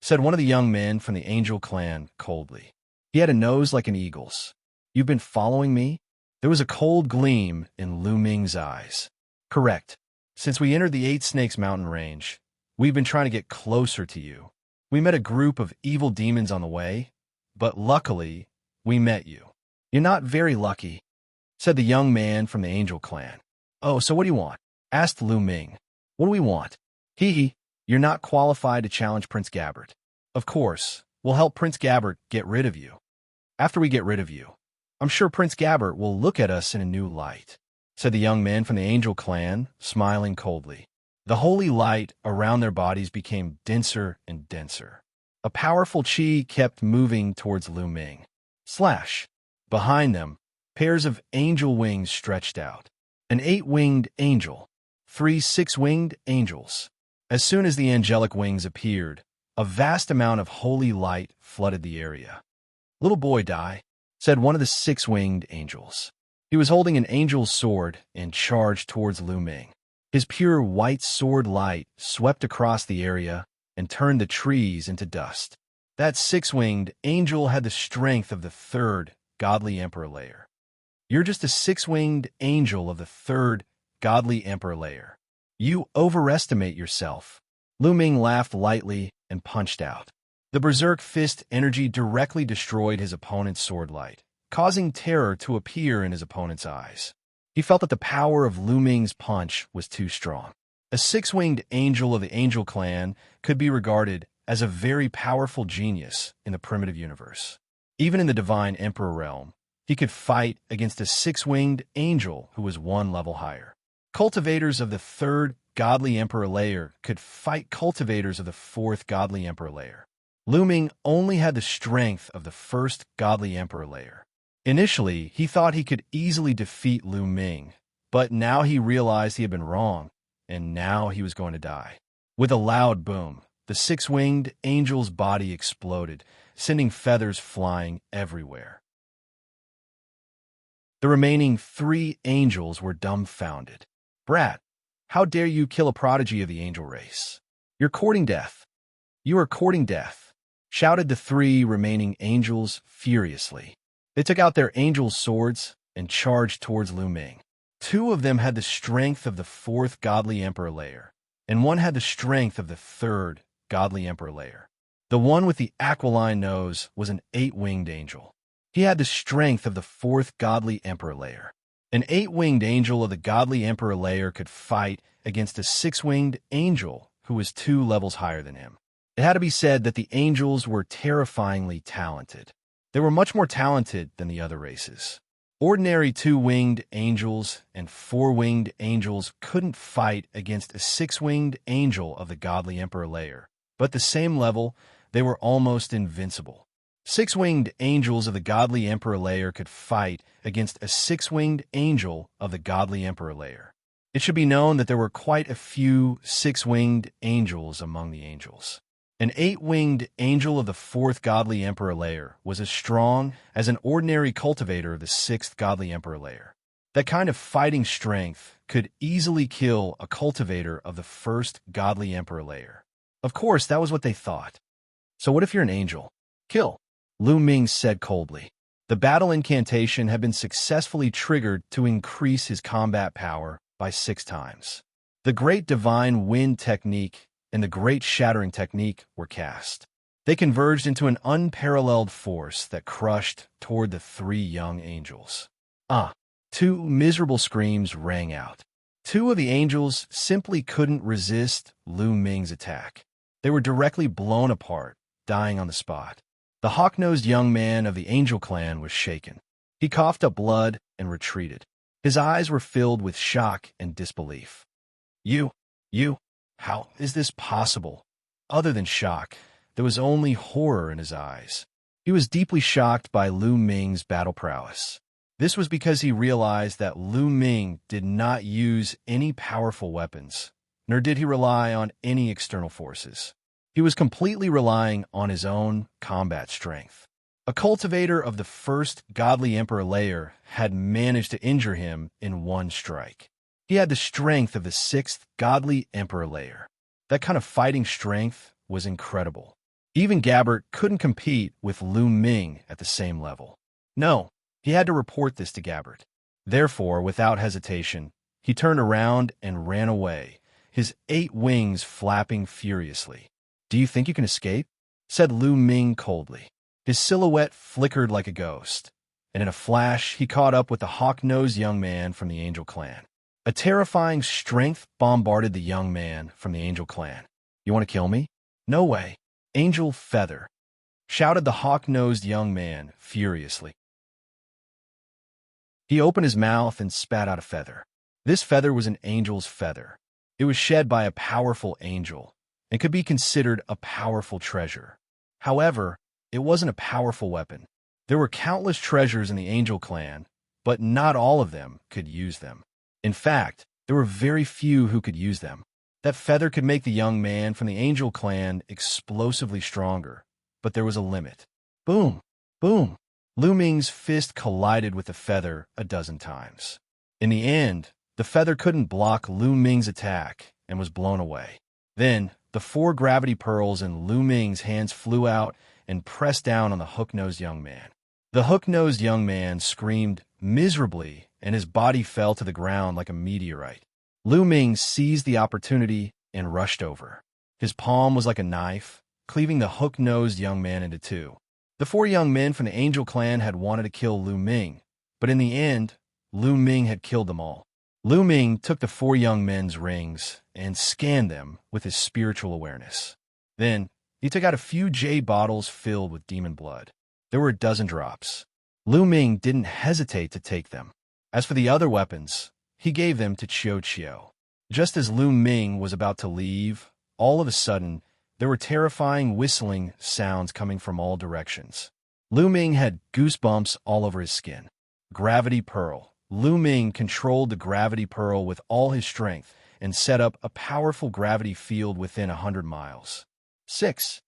said one of the young men from the Angel clan coldly. He had a nose like an eagle's. You've been following me? There was a cold gleam in Lu Ming's eyes. Correct. Since we entered the Eight Snakes mountain range, we've been trying to get closer to you. We met a group of evil demons on the way, but luckily, we met you. You're not very lucky, said the young man from the Angel clan. Oh, so what do you want? Asked Lu Ming. What do we want? Hee, you're not qualified to challenge Prince Gabbert. Of course, we'll help Prince Gabbert get rid of you. After we get rid of you, I'm sure Prince Gabbert will look at us in a new light, said the young man from the Angel clan, smiling coldly. The holy light around their bodies became denser and denser. A powerful chi kept moving towards Lu Ming. Slash! Behind them, pairs of angel wings stretched out. An 8-winged angel, 3 6-winged angels. As soon as the angelic wings appeared, a vast amount of holy light flooded the area. Little boy, die, said one of the 6-winged angels. He was holding an angel's sword and charged towards Lu Ming. His pure white sword light swept across the area and turned the trees into dust. That 6-winged angel had the strength of the 3rd godly emperor layer. You're just a 6-winged angel of the 3rd godly emperor layer. You overestimate yourself. Lu Ming laughed lightly and punched out. The berserk fist energy directly destroyed his opponent's sword light, causing terror to appear in his opponent's eyes. He felt that the power of Lu Ming's punch was too strong. A 6-winged angel of the Angel clan could be regarded as a very powerful genius in the primitive universe. Even in the divine emperor realm, he could fight against a six-winged angel who was one level higher. Cultivators of the third godly emperor layer could fight cultivators of the fourth godly emperor layer. Lu Ming only had the strength of the first godly emperor layer. Initially, he thought he could easily defeat Lu Ming, but now he realized he had been wrong, and now he was going to die. With a loud boom, the six-winged angel's body exploded, sending feathers flying everywhere. The remaining three angels were dumbfounded. "Brat, how dare you kill a prodigy of the angel race? You're courting death. You are courting death," shouted the three remaining angels furiously. They took out their angel swords and charged towards Lu Ming. Two of them had the strength of the fourth godly emperor layer, and one had the strength of the third godly emperor layer. The one with the aquiline nose was an eight-winged angel. He had the strength of the fourth godly emperor layer. An eight-winged angel of the godly emperor layer could fight against a six-winged angel who was 2 levels higher than him. It had to be said that the angels were terrifyingly talented. They were much more talented than the other races. Ordinary 2-winged angels and 4-winged angels couldn't fight against a 6-winged angel of the godly emperor layer, but at the same level, they were almost invincible. 6-winged angels of the godly emperor layer could fight against a 6-winged angel of the godly emperor layer. It should be known that there were quite a few 6-winged angels among the angels. An 8-winged angel of the 4th godly emperor layer was as strong as an ordinary cultivator of the 6th godly emperor layer. That kind of fighting strength could easily kill a cultivator of the 1st godly emperor layer. Of course, that was what they thought. So what if you're an angel? Kill, Lu Ming said coldly. The battle incantation had been successfully triggered to increase his combat power by 6 times. The Great Divine Wind Technique and the Great Shattering Technique were cast. They converged into an unparalleled force that crushed toward the 3 young angels. 2 miserable screams rang out. 2 of the angels simply couldn't resist Lu Ming's attack. They were directly blown apart, dying on the spot. The hawk-nosed young man of the angel clan was shaken. He coughed up blood and retreated. His eyes were filled with shock and disbelief. You, how is this possible? Other than shock, there was only horror in his eyes. He was deeply shocked by Lu Ming's battle prowess. This was because he realized that Lu Ming did not use any powerful weapons, nor did he rely on any external forces. He was completely relying on his own combat strength. A cultivator of the 1st godly emperor layer had managed to injure him in 1 strike. He had the strength of the 6th godly emperor layer. That kind of fighting strength was incredible. Even Gabbert couldn't compete with Lu Ming at the same level. No, he had to report this to Gabbert. Therefore, without hesitation, he turned around and ran away, his 8 wings flapping furiously. "Do you think you can escape?" said Lu Ming coldly. His silhouette flickered like a ghost, and in a flash he caught up with the hawk-nosed young man from the angel clan. A terrifying strength bombarded the young man from the angel clan. "You want to kill me? No way. Angel feather," shouted the hawk-nosed young man furiously. He opened his mouth and spat out a feather. This feather was an angel's feather. It was shed by a powerful angel and could be considered a powerful treasure. However, it wasn't a powerful weapon. There were countless treasures in the angel clan, but not all of them could use them. In fact, there were very few who could use them. That feather could make the young man from the angel clan explosively stronger, but there was a limit. Boom! Boom! Lu Ming's fist collided with the feather a dozen times. In the end, the feather couldn't block Lu Ming's attack and was blown away. Then, the 4 gravity pearls in Lu Ming's hands flew out and pressed down on the hook-nosed young man. The hook-nosed young man screamed miserably, and his body fell to the ground like a meteorite. Lu Ming seized the opportunity and rushed over. His palm was like a knife, cleaving the hook-nosed young man into 2. The 4 young men from the angel clan had wanted to kill Lu Ming, but in the end, Lu Ming had killed them all. Lu Ming took the 4 young men's rings and scanned them with his spiritual awareness. Then, he took out a few jade bottles filled with demon blood. There were a dozen drops. Lu Ming didn't hesitate to take them. As for the other weapons, he gave them to Xianxia. Just as Lu Ming was about to leave, all of a sudden, there were terrifying whistling sounds coming from all directions. Lu Ming had goosebumps all over his skin. Gravity Pearl. Lu Ming controlled the gravity pearl with all his strength and set up a powerful gravity field within 100 miles. 6.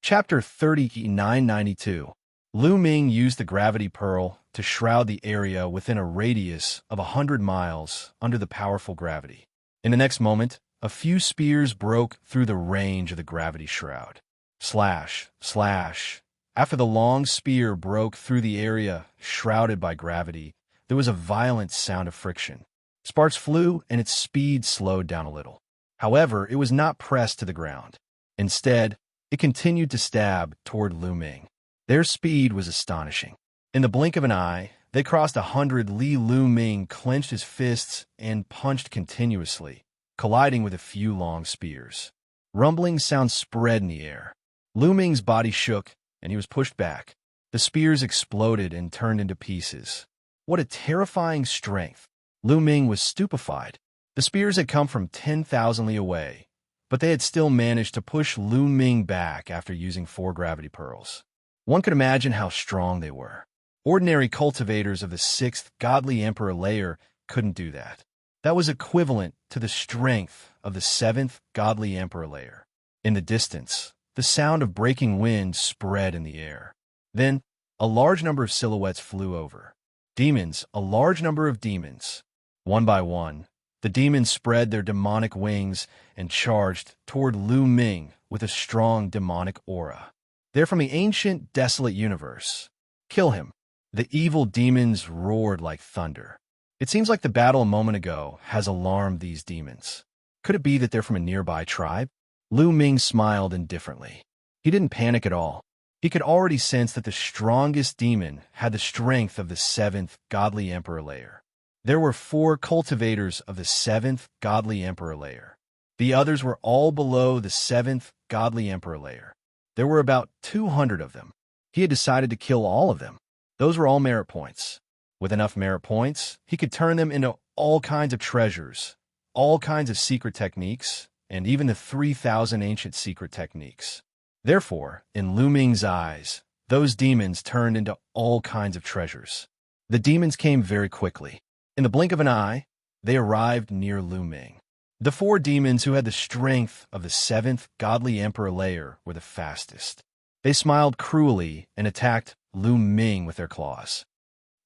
Chapter 3992. Lu Ming used the gravity pearl to shroud the area within a radius of 100 miles under the powerful gravity. In the next moment, a few spears broke through the range of the gravity shroud. Slash, slash. After the long spear broke through the area shrouded by gravity, there was a violent sound of friction. Sparks flew and its speed slowed down a little. However, it was not pressed to the ground. Instead, it continued to stab toward Lu Ming. Their speed was astonishing. In the blink of an eye, they crossed 100 li. Lu Ming clenched his fists and punched continuously, colliding with a few long spears. Rumbling sounds spread in the air. Lu Ming's body shook, and he was pushed back. The spears exploded and turned into pieces. What a terrifying strength! Lu Ming was stupefied. The spears had come from 10,000 li away, but they had still managed to push Lu Ming back after using 4 gravity pearls. One could imagine how strong they were. Ordinary cultivators of the 6th godly emperor layer couldn't do that. That was equivalent to the strength of the 7th godly emperor layer. In the distance, the sound of breaking wind spread in the air. Then, a large number of silhouettes flew over. Demons, a large number of demons. One by one, the demons spread their demonic wings and charged toward Lu Ming with a strong demonic aura. They're from the ancient, desolate universe. Kill him. The evil demons roared like thunder. It seems like the battle a moment ago has alarmed these demons. Could it be that they're from a nearby tribe? Lu Ming smiled indifferently. He didn't panic at all. He could already sense that the strongest demon had the strength of the 7th godly emperor layer. There were 4 cultivators of the 7th godly emperor layer. The others were all below the 7th godly emperor layer. There were about 200 of them. He had decided to kill all of them. Those were all merit points. With enough merit points, he could turn them into all kinds of treasures, all kinds of secret techniques, and even the 3,000 ancient secret techniques. Therefore, in Lu Ming's eyes, those demons turned into all kinds of treasures. The demons came very quickly. In the blink of an eye, they arrived near Lu Ming. The 4 demons who had the strength of the 7th godly emperor layer were the fastest. They smiled cruelly and attacked Lu Ming with their claws.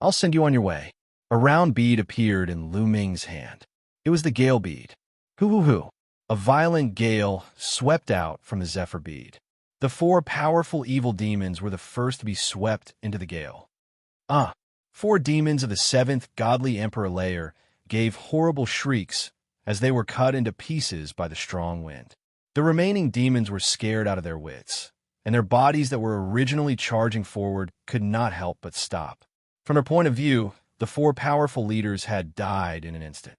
I'll send you on your way. A round bead appeared in Lu Ming's hand. It was the gale bead. Hoo-hoo-hoo. A violent gale swept out from the zephyr bead. The 4 powerful evil demons were the first to be swept into the gale. 4 demons of the 7th godly emperor layer gave horrible shrieks as they were cut into pieces by the strong wind. The remaining demons were scared out of their wits, and their bodies that were originally charging forward could not help but stop. From their point of view, the 4 powerful leaders had died in an instant.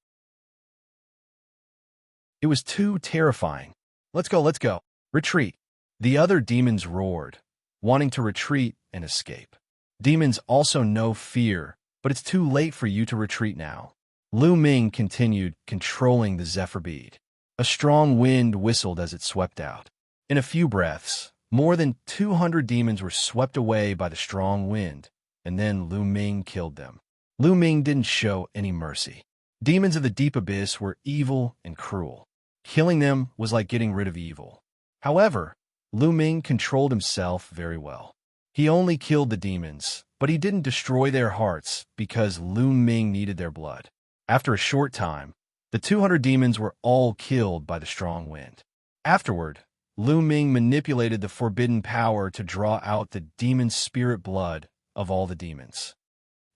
It was too terrifying. Let's go. Retreat. The other demons roared, wanting to retreat and escape. Demons also know fear, but it's too late for you to retreat now. Lu Ming continued controlling the zephyr bead. A strong wind whistled as it swept out. In a few breaths, more than 200 demons were swept away by the strong wind, and then Lu Ming killed them. Lu Ming didn't show any mercy. Demons of the deep abyss were evil and cruel. Killing them was like getting rid of evil. However, Lu Ming controlled himself very well. He only killed the demons, but he didn't destroy their hearts because Lu Ming needed their blood. After a short time, the 200 demons were all killed by the strong wind. Afterward, Lu Ming manipulated the forbidden power to draw out the demon spirit blood of all the demons.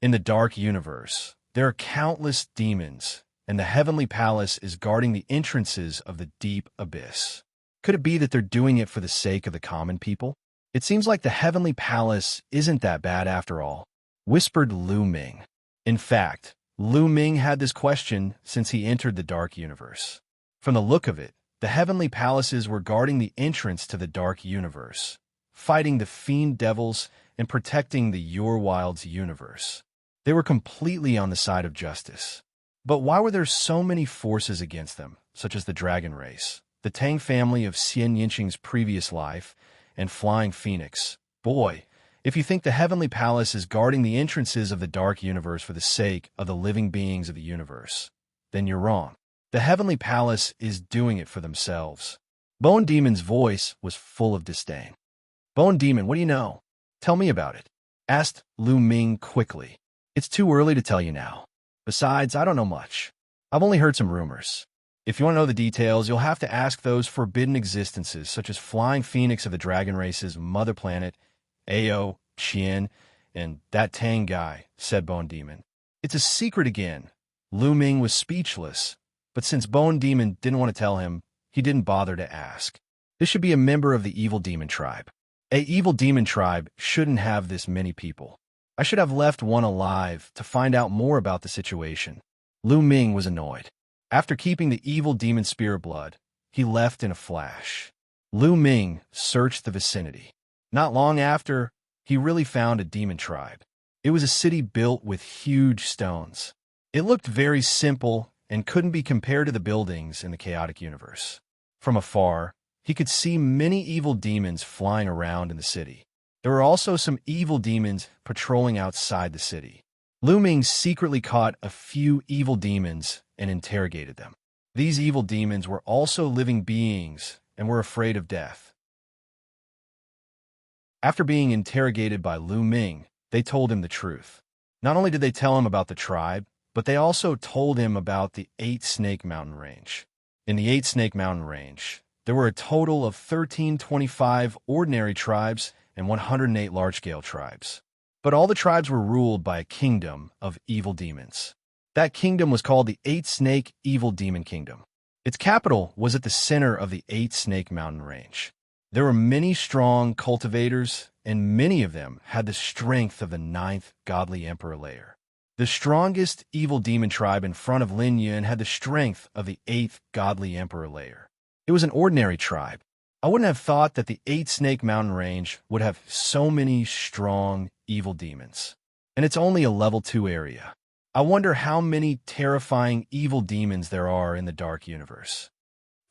In the dark universe, there are countless demons, and the heavenly palace is guarding the entrances of the deep abyss. Could it be that they're doing it for the sake of the common people? It seems like the heavenly palace isn't that bad after all, whispered Lu Ming. In fact, Lu Ming had this question since he entered the dark universe. From the look of it, the heavenly palaces were guarding the entrance to the dark universe, fighting the fiend devils and protecting the Your Wilds universe. They were completely on the side of justice. But why were there so many forces against them, such as the dragon race, the Tang family of Xianxia's previous life, and Flying Phoenix? Boy, if you think the Heavenly Palace is guarding the entrances of the Dark Universe for the sake of the living beings of the universe, then you're wrong. The Heavenly Palace is doing it for themselves. Bone Demon's voice was full of disdain. Bone Demon, what do you know? Tell me about it, asked Lu Ming quickly. It's too early to tell you now. Besides, I don't know much. I've only heard some rumors. If you want to know the details, you'll have to ask those forbidden existences, such as Flying Phoenix of the Dragon Race's mother planet, Ao, Qian, and that Tang guy, said Bone Demon. It's a secret again. Lu Ming was speechless, but since Bone Demon didn't want to tell him, he didn't bother to ask. This should be a member of the Evil Demon tribe. A evil demon tribe shouldn't have this many people. I should have left one alive to find out more about the situation. Lu Ming was annoyed. After keeping the evil demon spirit blood, he left in a flash. Lu Ming searched the vicinity. Not long after, he really found a demon tribe. It was a city built with huge stones. It looked very simple and couldn't be compared to the buildings in the chaotic universe. From afar, he could see many evil demons flying around in the city. There were also some evil demons patrolling outside the city. Lu Ming secretly caught a few evil demons and interrogated them. These evil demons were also living beings and were afraid of death. After being interrogated by Lu Ming, they told him the truth. Not only did they tell him about the tribe, but they also told him about the 8 Snake Mountain Range. In the 8 Snake Mountain Range, there were a total of 1325 ordinary tribes and 108 large-scale tribes. But all the tribes were ruled by a kingdom of evil demons. That kingdom was called the 8 Snake Evil Demon Kingdom. Its capital was at the center of the 8 Snake Mountain Range. There were many strong cultivators, and many of them had the strength of the 9th Godly Emperor layer. The strongest evil demon tribe in front of Lin Yun had the strength of the 8th Godly Emperor layer. It was an ordinary tribe. I wouldn't have thought that the 8 Snake Mountain Range would have so many strong evil demons. And it's only a level 2 area. I wonder how many terrifying evil demons there are in the Dark Universe,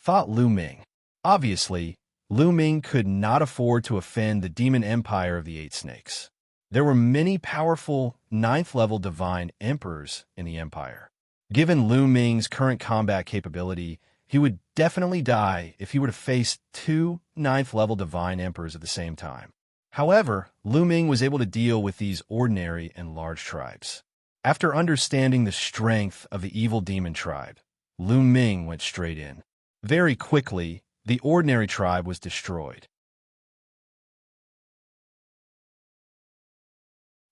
thought Lu Ming. Obviously, Lu Ming could not afford to offend the demon empire of the 8 Snakes. There were many powerful 9th-level divine emperors in the empire. Given Lu Ming's current combat capability, he would definitely die if he were to face 2 9th-level divine emperors at the same time. However, Lu Ming was able to deal with these ordinary and large tribes. After understanding the strength of the evil demon tribe, Lu Ming went straight in. Very quickly, the ordinary tribe was destroyed.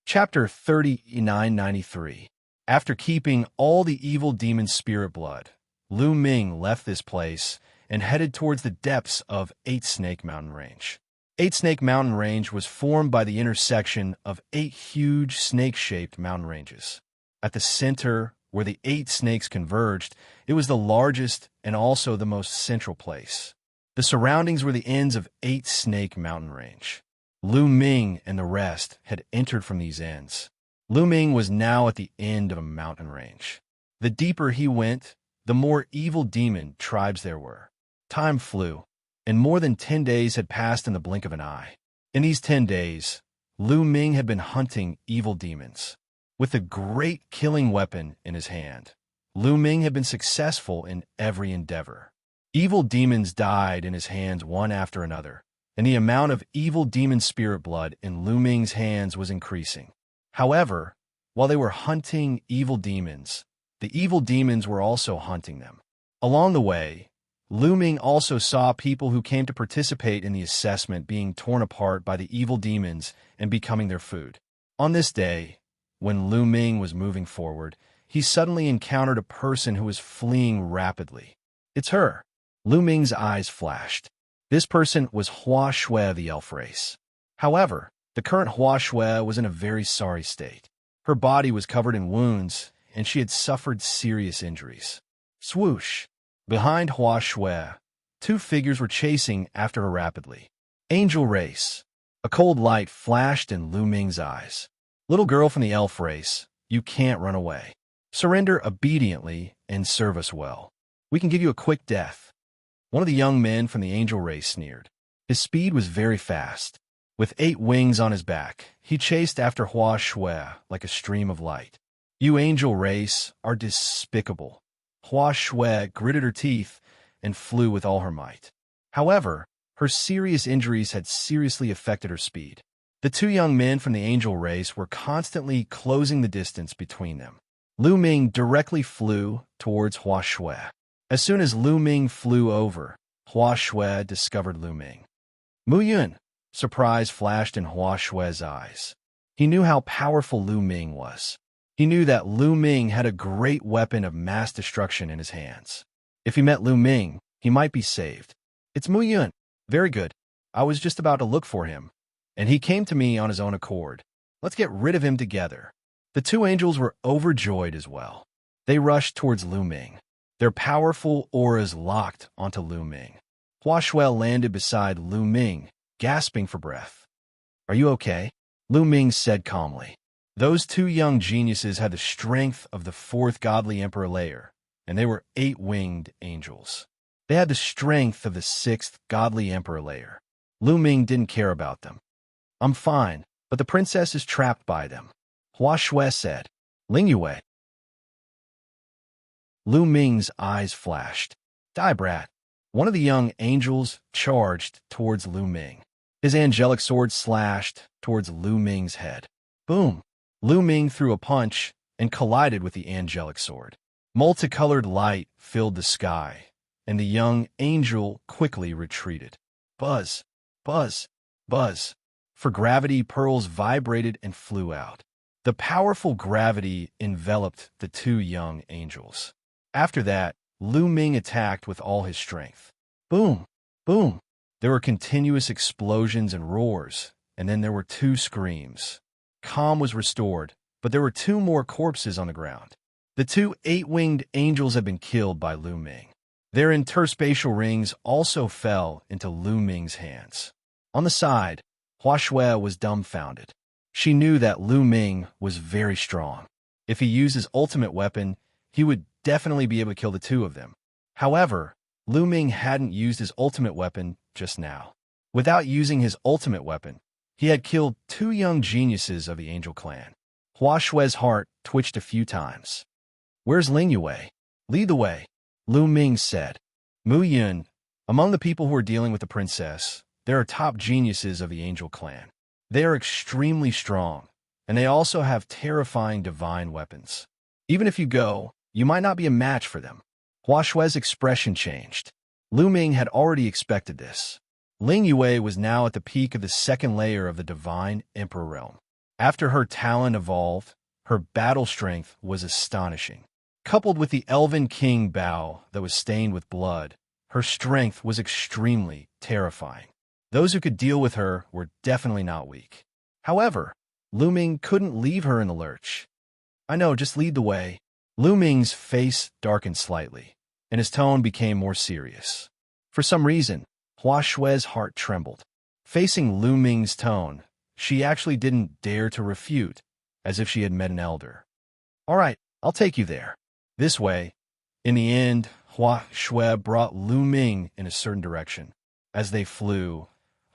Chapter 3993. After keeping all the evil demon spirit blood, Lu Ming left this place and headed towards the depths of 8 Snake Mountain Range. 8 Snake Mountain Range was formed by the intersection of 8 huge snake-shaped mountain ranges. At the center, where the 8 snakes converged, it was the largest and also the most central place. The surroundings were the ends of 8 Snake Mountain Range. Lu Ming and the rest had entered from these ends. Lu Ming was now at the end of a mountain range. The deeper he went, the more evil demon tribes there were. Time flew, and more than 10 days had passed in the blink of an eye. In these 10 days, Lu Ming had been hunting evil demons. With a great killing weapon in his hand, Lu Ming had been successful in every endeavor. Evil demons died in his hands one after another, and the amount of evil demon spirit blood in Lu Ming's hands was increasing. However, while they were hunting evil demons, the evil demons were also hunting them. Along the way, Lu Ming also saw people who came to participate in the assessment being torn apart by the evil demons and becoming their food. On this day, when Lu Ming was moving forward, he suddenly encountered a person who was fleeing rapidly. It's her. Lu Ming's eyes flashed. This person was Hua Shui of the elf race. However, the current Hua Shui was in a very sorry state. Her body was covered in wounds, and she had suffered serious injuries. Swoosh! Behind Hua Shui, 2 figures were chasing after her rapidly. Angel race. A cold light flashed in Lu Ming's eyes. Little girl from the elf race, you can't run away. Surrender obediently and serve us well. We can give you a quick death. One of the young men from the angel race sneered. His speed was very fast. With 8 wings on his back, he chased after Hua Shui like a stream of light. You angel race are despicable. Hua Shui gritted her teeth and flew with all her might. However, her serious injuries had seriously affected her speed. The 2 young men from the angel race were constantly closing the distance between them. Lu Ming directly flew towards Hua Shui. As soon as Lu Ming flew over, Hua Shui discovered Lu Ming. Mu Yun, surprise flashed in Hua Shui's eyes. He knew how powerful Lu Ming was. He knew that Lu Ming had a great weapon of mass destruction in his hands. If he met Lu Ming, he might be saved. It's Mu Yun. Very good. I was just about to look for him, and he came to me on his own accord. Let's get rid of him together. The 2 angels were overjoyed as well. They rushed towards Lu Ming. Their powerful auras locked onto Lu Ming. Hua Shui landed beside Lu Ming, gasping for breath. Are you okay? Lu Ming said calmly. Those 2 young geniuses had the strength of the 4th godly emperor layer, and they were 8-winged angels. They had the strength of the 6th godly emperor layer. Lu Ming didn't care about them. I'm fine, but the princess is trapped by them. Hua Shui said. Ling Yue. Lu Ming's eyes flashed. Die, brat. One of the young angels charged towards Lu Ming. His angelic sword slashed towards Lu Ming's head. Boom! Lu Ming threw a punch and collided with the angelic sword. Multicolored light filled the sky, and the young angel quickly retreated. Buzz! Buzz! Buzz! For gravity, pearls vibrated and flew out. The powerful gravity enveloped the 2 young angels. After that, Lu Ming attacked with all his strength. Boom! Boom! There were continuous explosions and roars, and then there were 2 screams. Calm was restored, but there were 2 more corpses on the ground. The 2 8-winged angels had been killed by Lu Ming. Their interspatial rings also fell into Lu Ming's hands. On the side, Hua Shui was dumbfounded. She knew that Lu Ming was very strong. If he used his ultimate weapon, he would definitely be able to kill the 2 of them. However, Lu Ming hadn't used his ultimate weapon just now. Without using his ultimate weapon, he had killed 2 young geniuses of the angel clan. Hua Shui's heart twitched a few times. Where's Ling Yue? Lead the way, Lu Ming said. Mu Yun, among the people who are dealing with the princess, there are top geniuses of the angel clan. They are extremely strong, and they also have terrifying divine weapons. Even if you go, you might not be a match for them. Hua Shui's expression changed. Lu Ming had already expected this. Ling Yue was now at the peak of the 2nd layer of the divine emperor realm. After her talent evolved, her battle strength was astonishing. Coupled with the elven king Bao that was stained with blood, her strength was extremely terrifying. Those who could deal with her were definitely not weak. However, Lu Ming couldn't leave her in the lurch. I know, just lead the way. Lu Ming's face darkened slightly, and his tone became more serious. For some reason, Hua Shui's heart trembled. Facing Lu Ming's tone, she actually didn't dare to refute, as if she had met an elder. All right, I'll take you there. This way. In the end, Hua Shui brought Lu Ming in a certain direction. As they flew,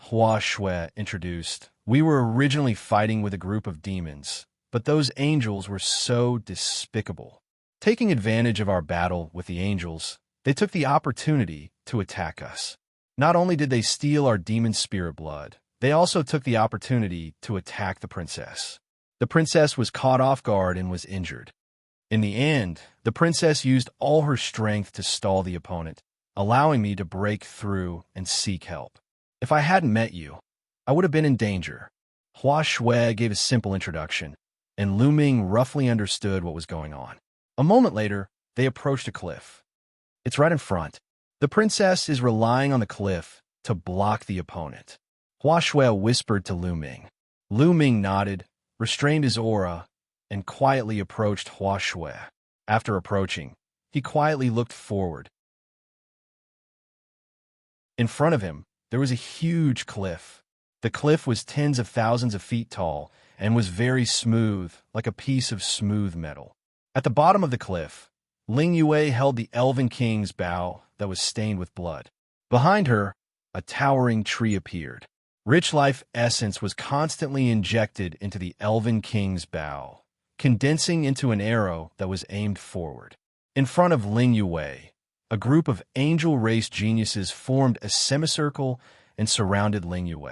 Hua Shui introduced, we were originally fighting with a group of demons, but those angels were so despicable. Taking advantage of our battle with the angels, they took the opportunity to attack us. Not only did they steal our demon spirit blood, they also took the opportunity to attack the princess. The princess was caught off guard and was injured. In the end, the princess used all her strength to stall the opponent, allowing me to break through and seek help. If I hadn't met you, I would have been in danger. Hua Shui gave a simple introduction, and Lu Ming roughly understood what was going on. A moment later, they approached a cliff. It's right in front. The princess is relying on the cliff to block the opponent. Hua Shui whispered to Lu Ming. Lu Ming nodded, restrained his aura, and quietly approached Hua Shui. After approaching, he quietly looked forward. In front of him, there was a huge cliff. The cliff was tens of thousands of feet tall and was very smooth, like a piece of smooth metal. At the bottom of the cliff, Ling Yue held the Elven King's bow that was stained with blood. Behind her, a towering tree appeared. Rich life essence was constantly injected into the Elven King's bow, condensing into an arrow that was aimed forward. In front of Ling Yue, a group of angel race geniuses formed a semicircle and surrounded Ling Yue.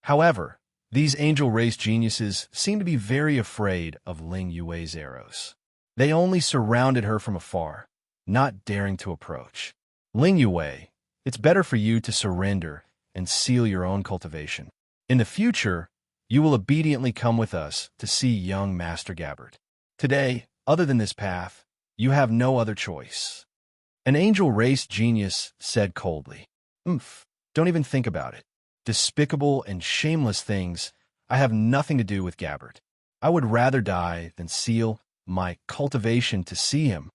However, these angel race geniuses seemed to be very afraid of Ling Yue's arrows. They only surrounded her from afar, not daring to approach. Ling Yue, it's better for you to surrender and seal your own cultivation. In the future, you will obediently come with us to see young Master Gabbard. Today, other than this path, you have no other choice. An angel race genius said coldly. Don't even think about it. Despicable and shameless things, I have nothing to do with Gabbard. I would rather die than seal my cultivation to see him.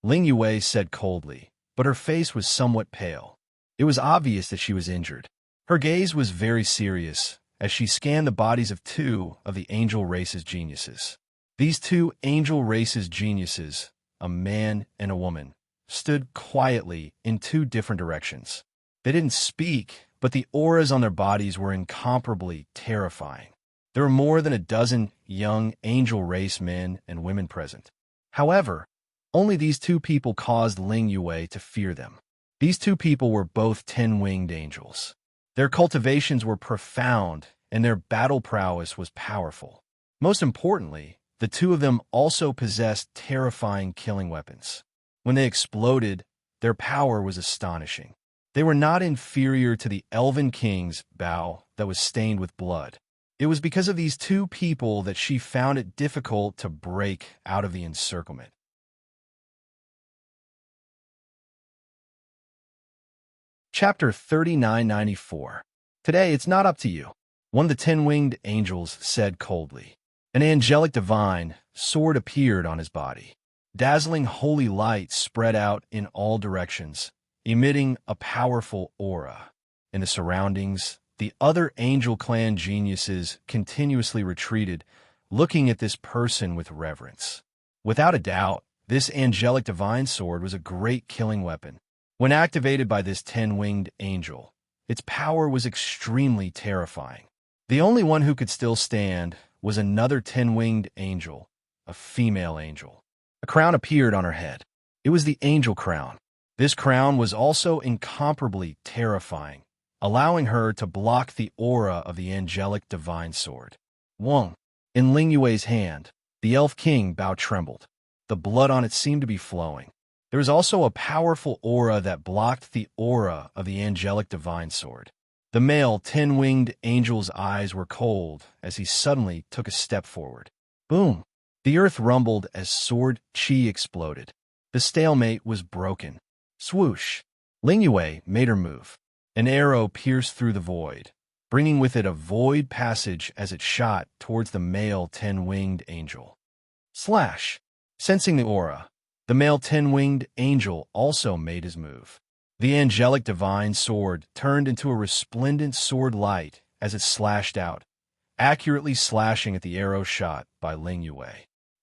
Ling Yue said coldly, but her face was somewhat pale. It was obvious that she was injured. Her gaze was very serious as she scanned the bodies of two of the angel race's geniuses. These two angel race's geniuses, a man and a woman, stood quietly in two different directions. They didn't speak, but the auras on their bodies were incomparably terrifying. There were more than a dozen young angel race men and women present. However, only these two people caused Ling Yue to fear them. These two people were both 10-winged angels. Their cultivations were profound, and their battle prowess was powerful. Most importantly, the two of them also possessed terrifying killing weapons. When they exploded, their power was astonishing. They were not inferior to the Elven King's bow that was stained with blood. It was because of these two people that she found it difficult to break out of the encirclement. Chapter 3994. Today, it's not up to you. One of the 10-winged angels said coldly. An angelic divine sword appeared on his body. Dazzling holy light spread out in all directions, emitting a powerful aura. In the surroundings, the other angel clan geniuses continuously retreated, looking at this person with reverence. Without a doubt, this angelic divine sword was a great killing weapon. When activated by this 10-winged angel, its power was extremely terrifying. The only one who could still stand was another 10-winged angel, a female angel. A crown appeared on her head. It was the angel crown. This crown was also incomparably terrifying, allowing her to block the aura of the angelic divine sword. Wong. In Ling Yue's hand, the elf king bow trembled. The blood on it seemed to be flowing. There was also a powerful aura that blocked the aura of the angelic divine sword. The male 10-winged angel's eyes were cold as he suddenly took a step forward. Boom! The earth rumbled as sword chi exploded. The stalemate was broken. Swoosh! Ling Yue made her move. An arrow pierced through the void, bringing with it a void passage as it shot towards the male 10-winged angel. Slash! Sensing the aura, the male 10-winged angel also made his move. The angelic divine sword turned into a resplendent sword light as it slashed out, accurately slashing at the arrow shot by Ling Yue.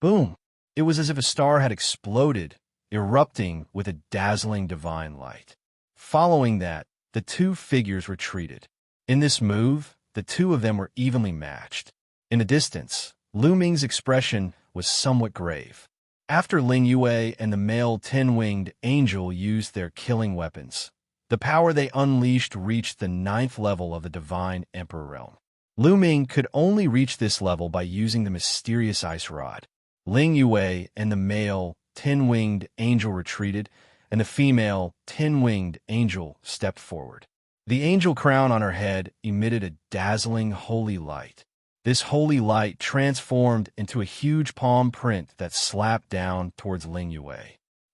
Boom! It was as if a star had exploded, erupting with a dazzling divine light. Following that, the two figures retreated. In this move, the two of them were evenly matched. In the distance, Lu Ming's expression was somewhat grave. After Ling Yue and the male 10-winged angel used their killing weapons, the power they unleashed reached the 9th level of the Divine Emperor Realm. Lu Ming could only reach this level by using the mysterious ice rod. Ling Yue and the male 10-winged angel retreated, and the female 10-winged angel stepped forward. The angel crown on her head emitted a dazzling holy light. This holy light transformed into a huge palm print that slapped down towards Ling Yue.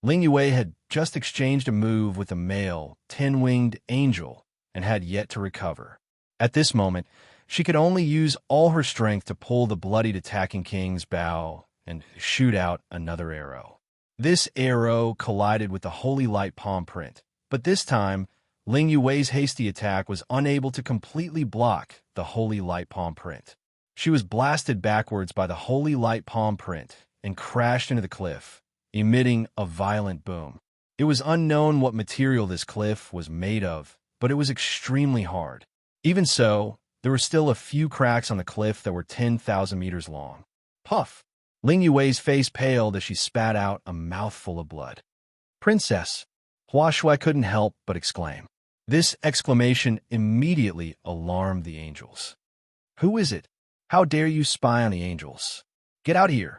Ling Yue had just exchanged a move with a male 10-winged angel and had yet to recover. At this moment, she could only use all her strength to pull the bloodied attacking king's bow and shoot out another arrow. This arrow collided with the holy light palm print, but this time, Ling Yue's hasty attack was unable to completely block the holy light palm print. She was blasted backwards by the holy light palm print and crashed into the cliff, emitting a violent boom. It was unknown what material this cliff was made of, but it was extremely hard. Even so, there were still a few cracks on the cliff that were 10,000 meters long. Puff! Ling Yue's face paled as she spat out a mouthful of blood. Princess! Hua Shui couldn't help but exclaim. This exclamation immediately alarmed the angels. Who is it? How dare you spy on the angels? Get out here!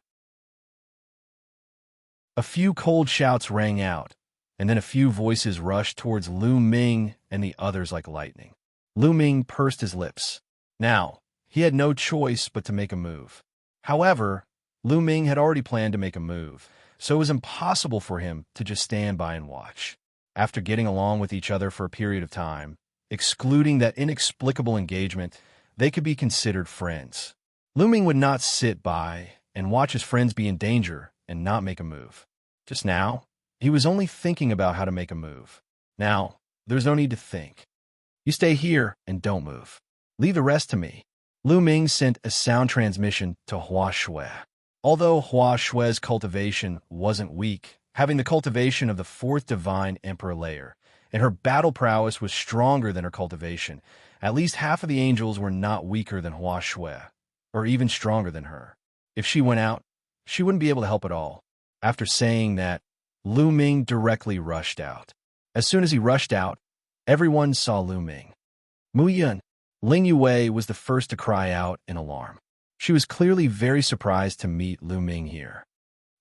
A few cold shouts rang out, and then a few voices rushed towards Lu Ming and the others like lightning. Lu Ming pursed his lips. Now, he had no choice but to make a move. However, Lu Ming had already planned to make a move, so it was impossible for him to just stand by and watch. After getting along with each other for a period of time, excluding that inexplicable engagement, they could be considered friends. Lu Ming would not sit by and watch his friends be in danger and not make a move. Just now, he was only thinking about how to make a move. Now, there's no need to think. You stay here and don't move. Leave the rest to me. Lu Ming sent a sound transmission to Hua Shui. Although Hua Shui's cultivation wasn't weak, having the cultivation of the fourth divine emperor layer, and her battle prowess was stronger than her cultivation, at least half of the angels were not weaker than Hua Shui, or even stronger than her. If she went out, she wouldn't be able to help at all. After saying that, Lu Ming directly rushed out. As soon as he rushed out, everyone saw Lu Ming. Mu Yun. Ling Yue was the first to cry out in alarm. She was clearly very surprised to meet Lu Ming here.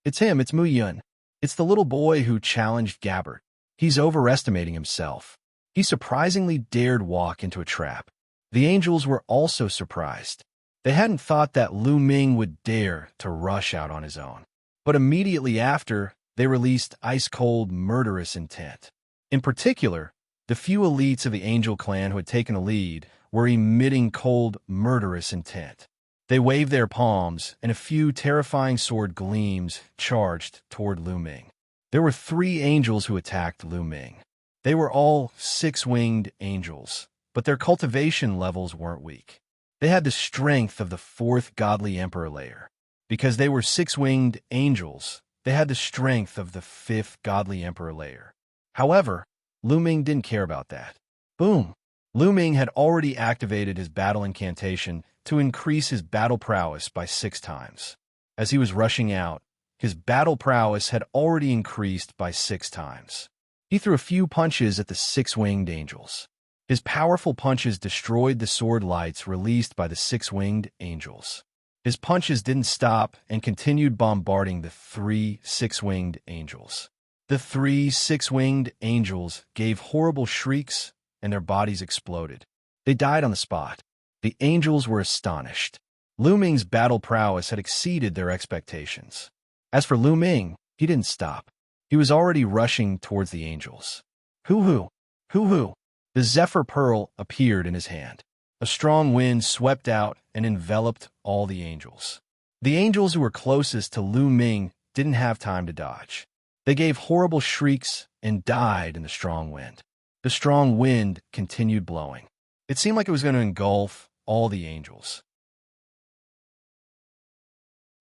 It's him, it's Mu Yun. It's the little boy who challenged Gabbard. He's overestimating himself. He surprisingly dared walk into a trap. The angels were also surprised. They hadn't thought that Lu Ming would dare to rush out on his own. But immediately after, they released ice-cold, murderous intent. In particular, the few elites of the angel clan who had taken the lead were emitting cold, murderous intent. They waved their palms, and a few terrifying sword gleams charged toward Lu Ming. There were 3 angels who attacked Lu Ming. They were all 6-winged angels, but their cultivation levels weren't weak. They had the strength of the 4th godly emperor layer. Because they were 6-winged angels, they had the strength of the 5th godly emperor layer. However, Lu Ming didn't care about that. Boom! Lu Ming had already activated his battle incantation to increase his battle prowess by 6 times. As he was rushing out, his battle prowess had already increased by 6 times. He threw a few punches at the 6-winged angels. His powerful punches destroyed the sword lights released by the 6-winged angels. His punches didn't stop and continued bombarding the 3 6-winged angels. The 3 6-winged angels gave horrible shrieks and their bodies exploded. They died on the spot. The angels were astonished. Lu Ming's battle prowess had exceeded their expectations. As for Lu Ming, he didn't stop. He was already rushing towards the angels. Hoo-hoo! Hoo-hoo! The Zephyr Pearl appeared in his hand. A strong wind swept out and enveloped all the angels. The angels who were closest to Lu Ming didn't have time to dodge. They gave horrible shrieks and died in the strong wind. The strong wind continued blowing. It seemed like it was going to engulf all the angels.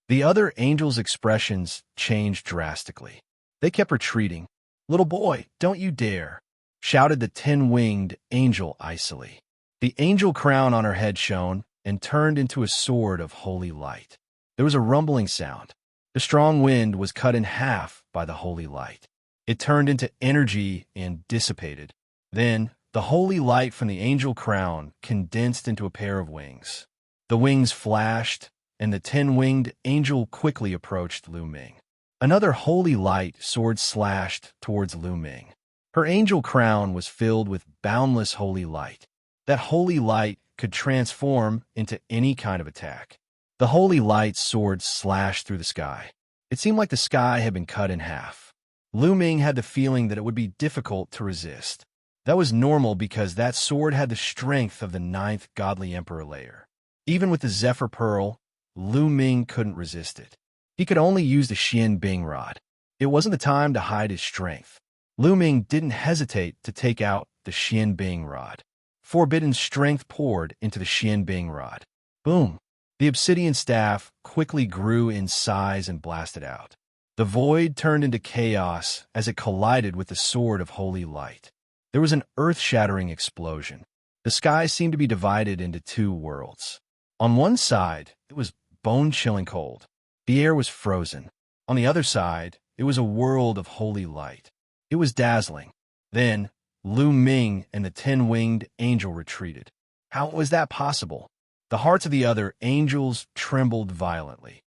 The other angels' expressions changed drastically. They kept retreating. "Little boy, don't you dare!" shouted the 10-winged angel icily. The angel crown on her head shone and turned into a sword of holy light. There was a rumbling sound. The strong wind was cut in half by the holy light. It turned into energy and dissipated. Then, the holy light from the angel crown condensed into a pair of wings. The wings flashed, and the 10-winged angel quickly approached Lu Ming. Another holy light sword slashed towards Lu Ming. Her angel crown was filled with boundless holy light. That holy light could transform into any kind of attack. The holy light sword slashed through the sky. It seemed like the sky had been cut in half. Lu Ming had the feeling that it would be difficult to resist. That was normal because that sword had the strength of the 9th godly emperor layer. Even with the Zephyr Pearl, Lu Ming couldn't resist it. He could only use the Xian Bing rod. It wasn't the time to hide his strength. Lu Ming didn't hesitate to take out the Xianbing rod. Forbidden strength poured into the Xianbing rod. Boom! The obsidian staff quickly grew in size and blasted out. The void turned into chaos as it collided with the sword of holy light. There was an earth-shattering explosion. The sky seemed to be divided into two worlds. On one side, it was bone-chilling cold. The air was frozen. On the other side, it was a world of holy light. It was dazzling. Then, Lu Ming and the 10-winged angel retreated. How was that possible? The hearts of the other angels trembled violently.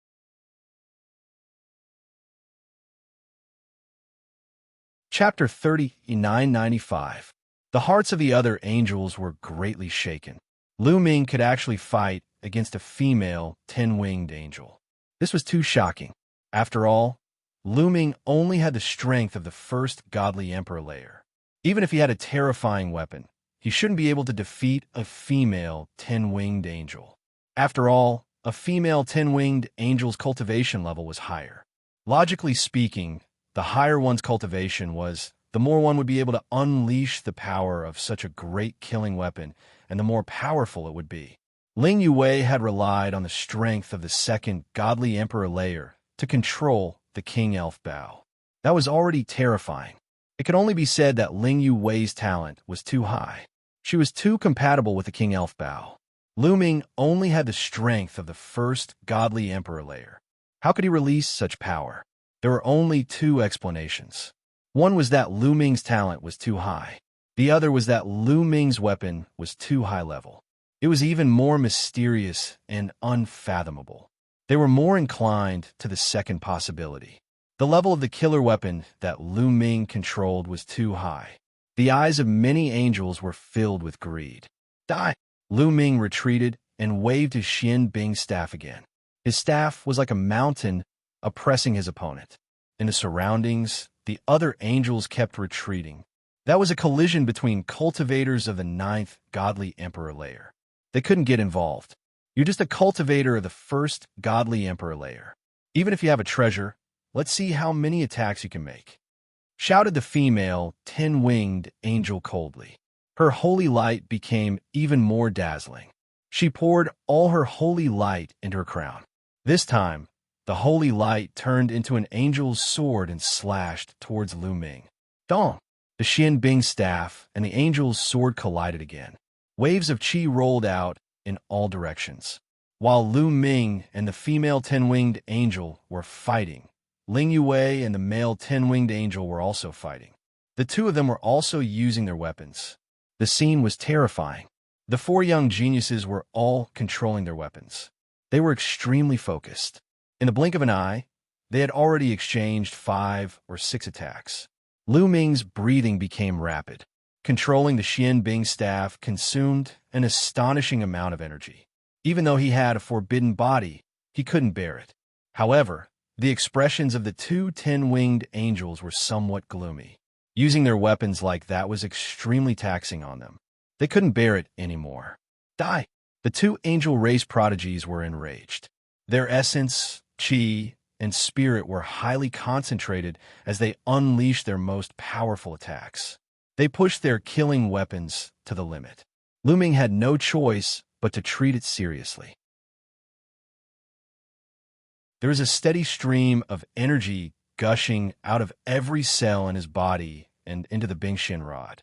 Chapter 3995. The hearts of the other angels were greatly shaken. Lu Ming could actually fight against a female 10-winged angel. This was too shocking. After all, Lu Ming only had the strength of the first godly emperor layer. Even if he had a terrifying weapon, he shouldn't be able to defeat a female 10-winged angel. After all, a female 10-winged angel's cultivation level was higher. Logically speaking, the higher one's cultivation was, the more one would be able to unleash the power of such a great killing weapon, and the more powerful it would be. Ling Yue had relied on the strength of the second godly emperor layer to control the King Elf Bao. That was already terrifying. It could only be said that Ling Yue's talent was too high. She was too compatible with the King Elf Bao. Lu Ming only had the strength of the first godly emperor layer. How could he release such power? There were only two explanations. One was that Lu Ming's talent was too high. The other was that Lu Ming's weapon was too high level. It was even more mysterious and unfathomable. They were more inclined to the second possibility. The level of the killer weapon that Lu Ming controlled was too high. The eyes of many angels were filled with greed. Die! Lu Ming retreated and waved his Xianbing staff again. His staff was like a mountain oppressing his opponent. In the surroundings, the other angels kept retreating. That was a collision between cultivators of the 9th godly emperor layer. They couldn't get involved. You're just a cultivator of the first godly emperor layer. Even if you have a treasure, let's see how many attacks you can make, shouted the female 10-winged angel coldly. Her holy light became even more dazzling. She poured all her holy light into her crown. This time, the holy light turned into an angel's sword and slashed towards Lu Ming. Dong! The Xianbing staff and the angel's sword collided again. Waves of qi rolled out in all directions. While Lu Ming and the female 10-winged angel were fighting, Ling Yue and the male 10-winged angel were also fighting. The two of them were also using their weapons. The scene was terrifying. The four young geniuses were all controlling their weapons. They were extremely focused. In the blink of an eye, they had already exchanged 5 or 6 attacks. Lu Ming's breathing became rapid. Controlling the Xianbing staff consumed an astonishing amount of energy. Even though he had a forbidden body, he couldn't bear it. However, the expressions of the two 10-winged angels were somewhat gloomy. Using their weapons like that was extremely taxing on them. They couldn't bear it anymore. Die! The two angel race prodigies were enraged. Their essence, qi, and spirit were highly concentrated as they unleashed their most powerful attacks. They pushed their killing weapons to the limit. Lu Ming had no choice but to treat it seriously. There was a steady stream of energy gushing out of every cell in his body and into the Bingxian rod.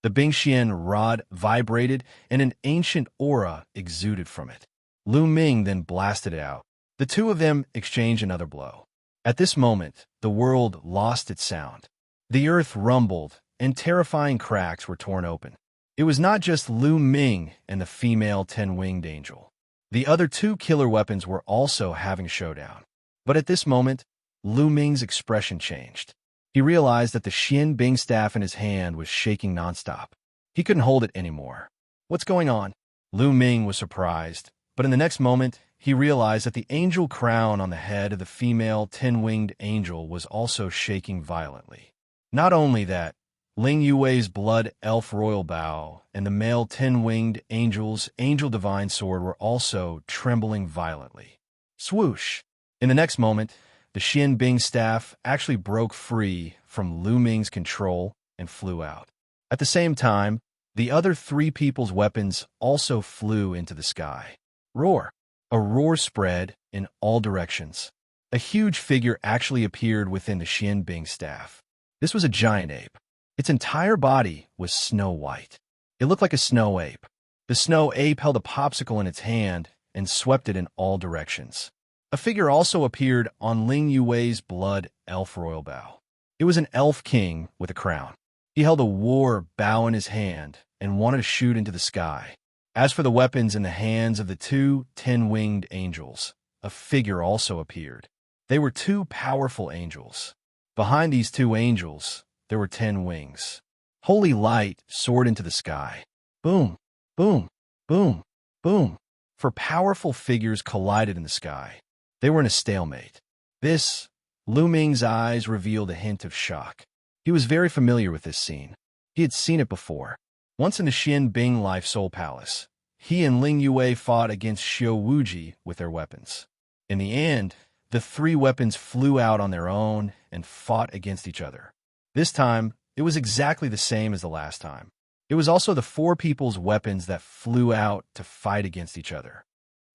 The Bingxian rod vibrated and an ancient aura exuded from it. Lu Ming then blasted it out. The two of them exchanged another blow. At this moment, the world lost its sound. The earth rumbled and terrifying cracks were torn open. It was not just Lu Ming and the female 10-winged angel. The other two killer weapons were also having a showdown. But at this moment, Lu Ming's expression changed. He realized that the Xianbing staff in his hand was shaking nonstop. He couldn't hold it anymore. What's going on? Lu Ming was surprised, but in the next moment, he realized that the angel crown on the head of the female 10-winged angel was also shaking violently. Not only that, Ling Yue's blood elf royal bow and the male 10-winged angel's angel divine sword were also trembling violently. Swoosh! In the next moment, the Xianbing staff actually broke free from Lu Ming's control and flew out. At the same time, the other three people's weapons also flew into the sky. Roar! A roar spread in all directions. A huge figure actually appeared within the Xianbing staff. This was a giant ape. Its entire body was snow white. It looked like a snow ape. The snow ape held a popsicle in its hand and swept it in all directions. A figure also appeared on Ling Yue's blood elf royal bow. It was an elf king with a crown. He held a war bow in his hand and wanted to shoot into the sky. As for the weapons in the hands of the two 10-winged angels, a figure also appeared. They were two powerful angels. Behind these two angels, there were 10 wings. Holy light soared into the sky. Boom, boom, boom, boom. For powerful figures collided in the sky. They were in a stalemate. This, Lu Ming's eyes revealed a hint of shock. He was very familiar with this scene. He had seen it before. Once in the Xianbing Life Soul Palace, he and Ling Yue fought against Xiao Wuji with their weapons. In the end, the three weapons flew out on their own and fought against each other. This time, it was exactly the same as the last time. It was also the four people's weapons that flew out to fight against each other.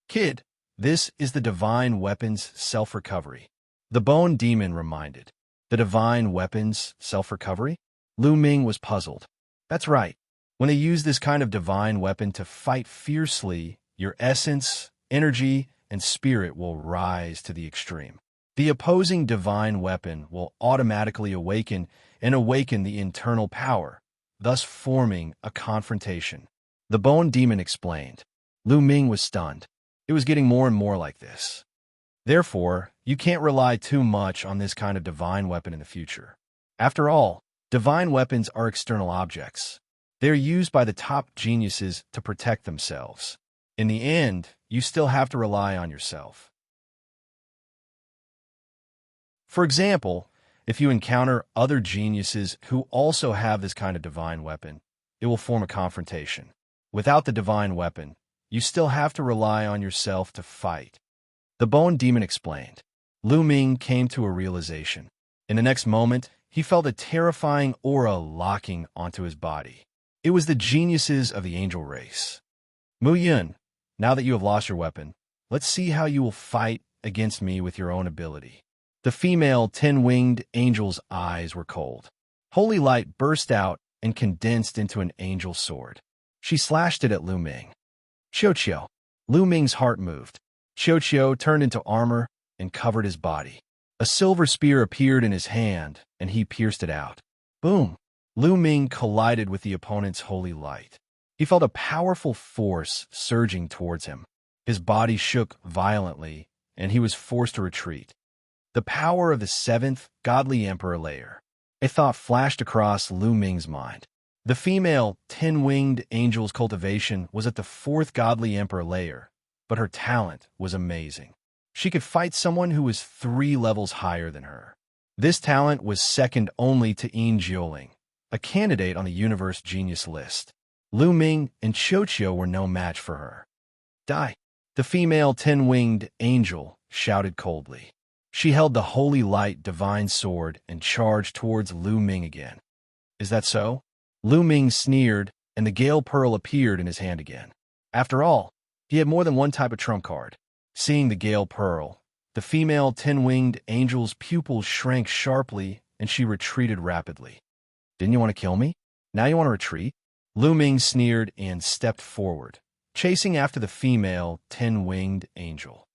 Kid, this is the divine weapons self-recovery. The Bone Demon reminded. The divine weapons self-recovery? Lu Ming was puzzled. That's right. When they use this kind of divine weapon to fight fiercely, your essence, energy, and spirit will rise to the extreme. The opposing divine weapon will automatically awaken the internal power, thus forming a confrontation. The Bone Demon explained. Lu Ming was stunned. It was getting more and more like this. Therefore, you can't rely too much on this kind of divine weapon in the future. After all, divine weapons are external objects. They are used by the top geniuses to protect themselves. In the end, you still have to rely on yourself. For example, if you encounter other geniuses who also have this kind of divine weapon, it will form a confrontation. Without the divine weapon, you still have to rely on yourself to fight. The Bone Demon explained. Lu Ming came to a realization. In the next moment, he felt a terrifying aura locking onto his body. It was the geniuses of the angel race. Mu Yun, now that you have lost your weapon, let's see how you will fight against me with your own ability. The female 10-winged angel's eyes were cold. Holy light burst out and condensed into an angel sword. She slashed it at Lu Ming. Xiao. Lu Ming's heart moved. Xiao turned into armor and covered his body. A silver spear appeared in his hand, and he pierced it out. Boom! Lu Ming collided with the opponent's holy light. He felt a powerful force surging towards him. His body shook violently, and he was forced to retreat. The power of the seventh godly emperor layer. A thought flashed across Lu Ming's mind. The female 10-winged angel's cultivation was at the fourth godly emperor layer, but her talent was amazing. She could fight someone who was 3 levels higher than her. This talent was second only to Yin Jioling, a candidate on the Universe Genius list. Lu Ming and Xiao were no match for her. Die! The female 10-winged angel shouted coldly. She held the holy light divine sword and charged towards Lu Ming again. Is that so? Lu Ming sneered, and the Gale Pearl appeared in his hand again. After all, he had more than one type of trump card. Seeing the Gale Pearl, the female 10-winged angel's pupils shrank sharply, and she retreated rapidly. Didn't you want to kill me? Now you want to retreat? Lu Ming sneered and stepped forward, chasing after the female 10-winged angel.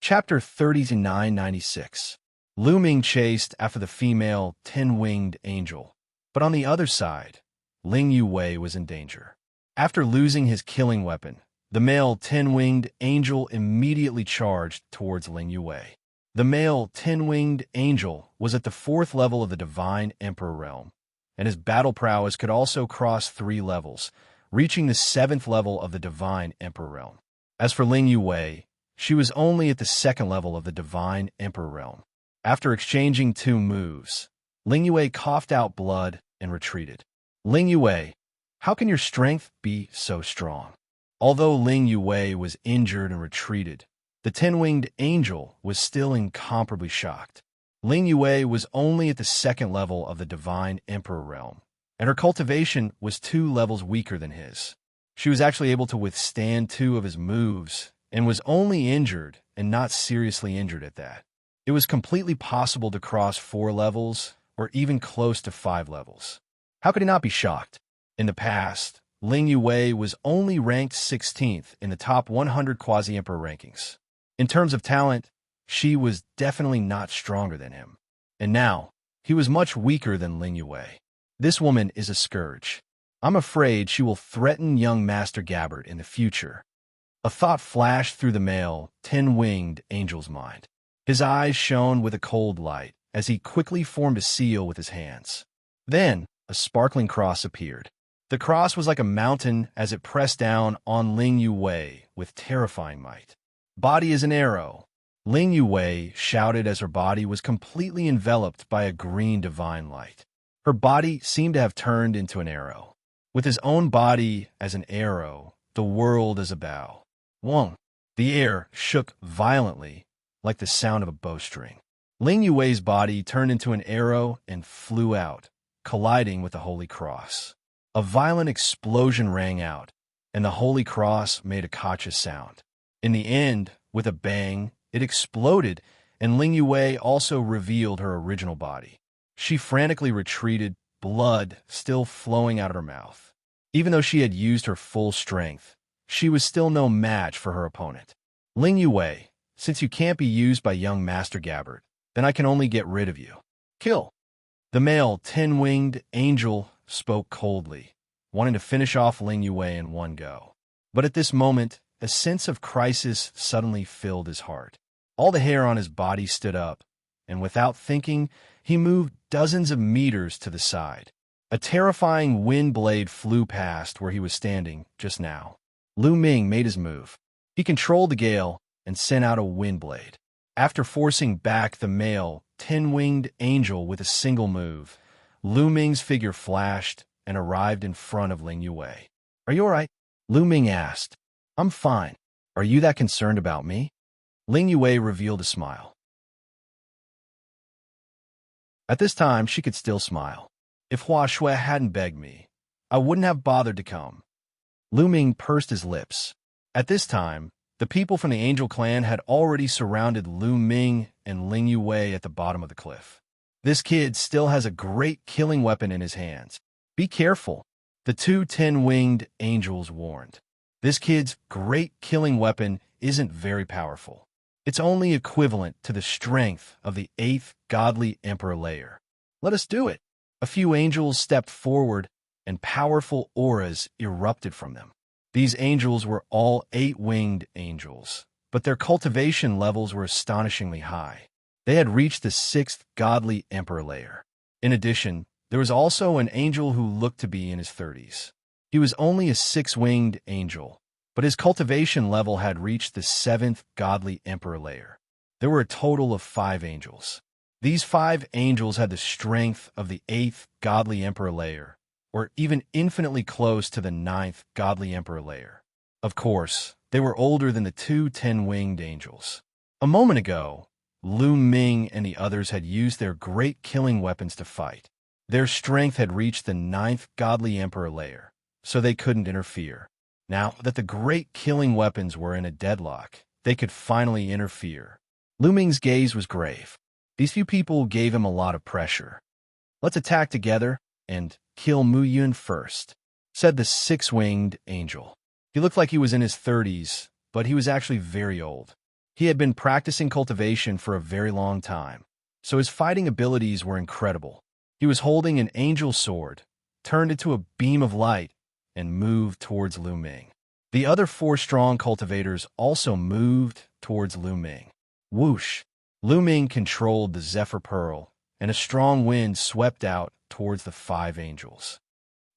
Chapter 3996. Lu Ming chased after the female 10-winged angel, but on the other side, Ling Yue was in danger. After losing his killing weapon, the male 10-winged angel immediately charged towards Ling Yue. The male 10-winged angel was at the 4th level of the Divine Emperor realm, and his battle prowess could also cross 3 levels, reaching the 7th level of the Divine Emperor realm. As for Ling Yue, she was only at the 2nd level of the Divine Emperor realm. After exchanging 2 moves, Ling Yue coughed out blood and retreated. Ling Yue, how can your strength be so strong? Although Ling Yue was injured and retreated, the 10-winged angel was still incomparably shocked. Ling Yue was only at the second level of the Divine Emperor realm, and her cultivation was 2 levels weaker than his. She was actually able to withstand 2 of his moves, and was only injured and not seriously injured at that. It was completely possible to cross 4 levels, or even close to 5 levels. How could he not be shocked? In the past, Ling Yue was only ranked 16th in the top 100 quasi-emperor rankings. In terms of talent, she was definitely not stronger than him. And now, he was much weaker than Ling Yue. This woman is a scourge. I'm afraid she will threaten young Master Gabbard in the future. A thought flashed through the male, 10-winged angel's mind. His eyes shone with a cold light as he quickly formed a seal with his hands. Then, a sparkling cross appeared. The cross was like a mountain as it pressed down on Ling Yue with terrifying might. Body is an arrow. Ling Yue shouted as her body was completely enveloped by a green divine light. Her body seemed to have turned into an arrow. With his own body as an arrow, the world as a bow. Wong. The air shook violently, like the sound of a bowstring. Ling Yue's body turned into an arrow and flew out, colliding with the Holy Cross. A violent explosion rang out, and the Holy Cross made a cautious sound. In the end, with a bang, it exploded, and Ling Yue also revealed her original body. She frantically retreated, blood still flowing out of her mouth. Even though she had used her full strength, she was still no match for her opponent. Ling Yue, since you can't be used by young Master Gabbard, then I can only get rid of you. Kill. The male 10-winged angel spoke coldly, wanting to finish off Ling Yue in one go. But at this moment, a sense of crisis suddenly filled his heart. All the hair on his body stood up, and without thinking, he moved dozens of meters to the side. A terrifying wind blade flew past where he was standing just now. Lu Ming made his move. He controlled the gale and sent out a wind blade. After forcing back the male 10-winged angel with a single move, Lu Ming's figure flashed and arrived in front of Ling Yue. Are you all right? Lu Ming asked. I'm fine. Are you that concerned about me? Ling Yue revealed a smile. At this time, she could still smile. If Hua Shui hadn't begged me, I wouldn't have bothered to come. Lu Ming pursed his lips. At this time, the people from the Angel clan had already surrounded Lu Ming and Ling Yue at the bottom of the cliff. This kid still has a great killing weapon in his hands. Be careful, the 2 10-winged angels warned. This kid's great killing weapon isn't very powerful. It's only equivalent to the strength of the 8th godly emperor layer. Let us do it. A few angels stepped forward, and powerful auras erupted from them. These angels were all 8-winged angels, but their cultivation levels were astonishingly high. They had reached the 6th godly emperor layer. In addition, there was also an angel who looked to be in his 30s. He was only a 6-winged angel, but his cultivation level had reached the 7th godly emperor layer. There were a total of 5 angels. These 5 angels had the strength of the 8th godly emperor layer, or even infinitely close to the 9th godly emperor layer. Of course, they were older than the 2 10-winged angels. A moment ago, Lu Ming and the others had used their great killing weapons to fight. Their strength had reached the 9th godly emperor layer, so they couldn't interfere. Now that the great killing weapons were in a deadlock, they could finally interfere. Lu Ming's gaze was grave. These few people gave him a lot of pressure. Let's attack together and kill Mu Yun first, said the 6-winged angel. He looked like he was in his 30s, but he was actually very old. He had been practicing cultivation for a very long time, so his fighting abilities were incredible. He was holding an angel sword, turned into a beam of light, and moved towards Lu Ming. The other 4 strong cultivators also moved towards Lu Ming. Whoosh! Lu Ming controlled the Zephyr Pearl, and a strong wind swept out towards the 5 angels.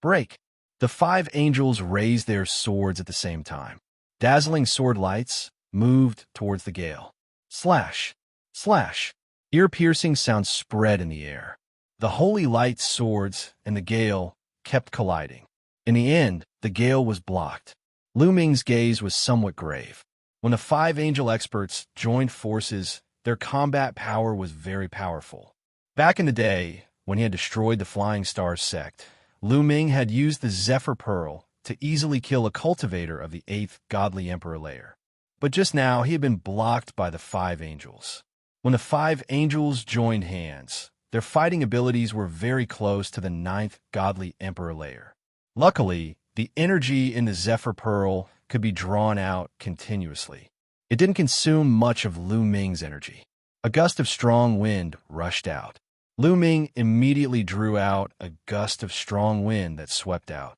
Break! The 5 angels raised their swords at the same time. Dazzling sword lights moved towards the gale. Slash! Slash! Ear-piercing sounds spread in the air. The holy light swords and the gale kept colliding. In the end, the gale was blocked. Lu Ming's gaze was somewhat grave. When the 5 angel experts joined forces, their combat power was very powerful. Back in the day, when he had destroyed the Flying Star sect, Lu Ming had used the Zephyr Pearl to easily kill a cultivator of the 8th godly emperor layer. But just now, he had been blocked by the 5 angels. When the 5 angels joined hands, their fighting abilities were very close to the 9th godly emperor layer. Luckily, the energy in the Zephyr Pearl could be drawn out continuously. It didn't consume much of Lu Ming's energy. A gust of strong wind rushed out. Lu Ming immediately drew out a gust of strong wind that swept out.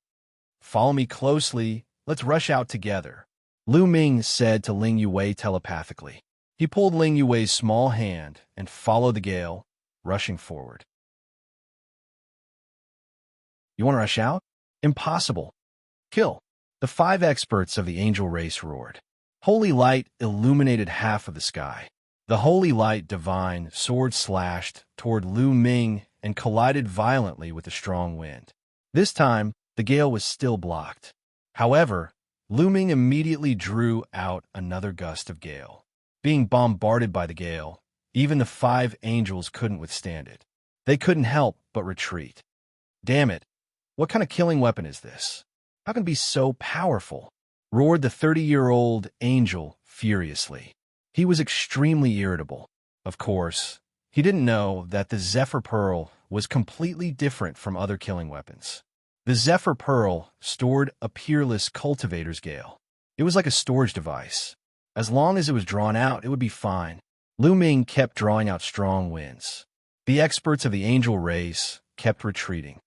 "Follow me closely. Let's rush out together," Lu Ming said to Ling Yue telepathically. He pulled Ling Yue's small hand and followed the gale, rushing forward. "You want to rush out? Impossible. Kill." The 5 experts of the angel race roared. Holy light illuminated half of the sky. The holy light divine sword slashed toward Lu Ming and collided violently with the strong wind. This time, the gale was still blocked. However, Lu Ming immediately drew out another gust of gale. Being bombarded by the gale, even the 5 angels couldn't withstand it. They couldn't help but retreat. "Damn it! What kind of killing weapon is this? How can it be so powerful?" roared the 30-year-old angel furiously. He was extremely irritable. Of course, he didn't know that the Zephyr Pearl was completely different from other killing weapons. The Zephyr Pearl stored a peerless cultivator's gale. It was like a storage device. As long as it was drawn out, it would be fine. Lu Ming kept drawing out strong winds. The experts of the angel race kept retreating.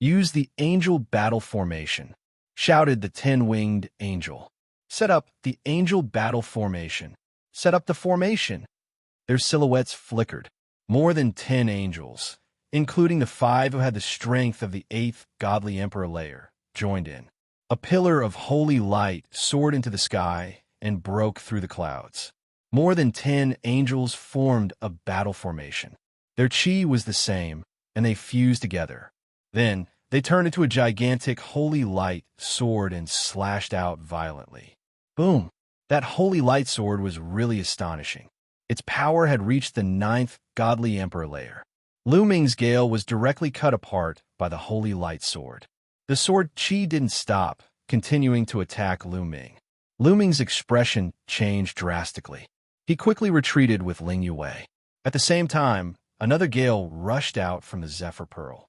"Use the angel battle formation," shouted the 10-winged angel. "Set up the angel battle formation. Set up the formation." Their silhouettes flickered. More than 10 angels, including the 5 who had the strength of the 8th godly emperor layer, joined in. A pillar of holy light soared into the sky and broke through the clouds. More than 10 angels formed a battle formation. Their chi was the same, and they fused together. Then, they turned into a gigantic holy light sword and slashed out violently. Boom! That holy light sword was really astonishing. Its power had reached the 9th godly emperor layer. Lu Ming's gale was directly cut apart by the holy light sword. The sword chi didn't stop, continuing to attack Lu Ming. Lu Ming's expression changed drastically. He quickly retreated with Ling Yue. At the same time, another gale rushed out from the Zephyr Pearl.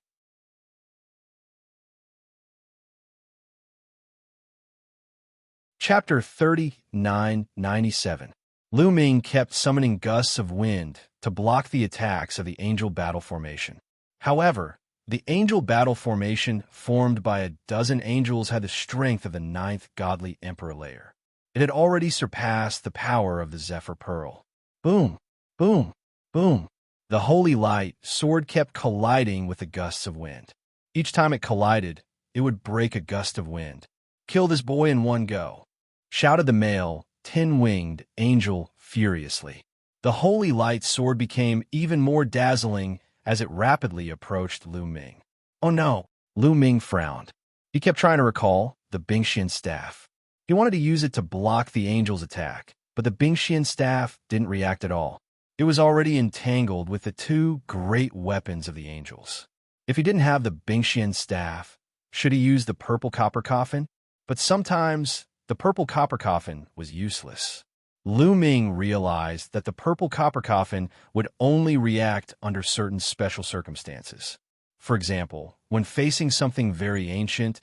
Chapter 3997. Lu Ming kept summoning gusts of wind to block the attacks of the angel battle formation. However, the angel battle formation formed by a dozen angels had the strength of the 9th godly emperor layer. It had already surpassed the power of the Zephyr Pearl. Boom! Boom! Boom! The holy light sword kept colliding with the gusts of wind. Each time it collided, it would break a gust of wind. "Kill this boy in one go," shouted the male, 10-winged angel furiously. The holy light sword became even more dazzling as it rapidly approached Lu Ming. "Oh no!" Lu Ming frowned. He kept trying to recall the Bingxian staff. He wanted to use it to block the angel's attack, but the Bingxian staff didn't react at all. It was already entangled with the 2 great weapons of the angels. If he didn't have the Bingxian staff, should he use the purple copper coffin? But sometimes the purple copper coffin was useless. Lu Ming realized that the purple copper coffin would only react under certain special circumstances. For example, when facing something very ancient,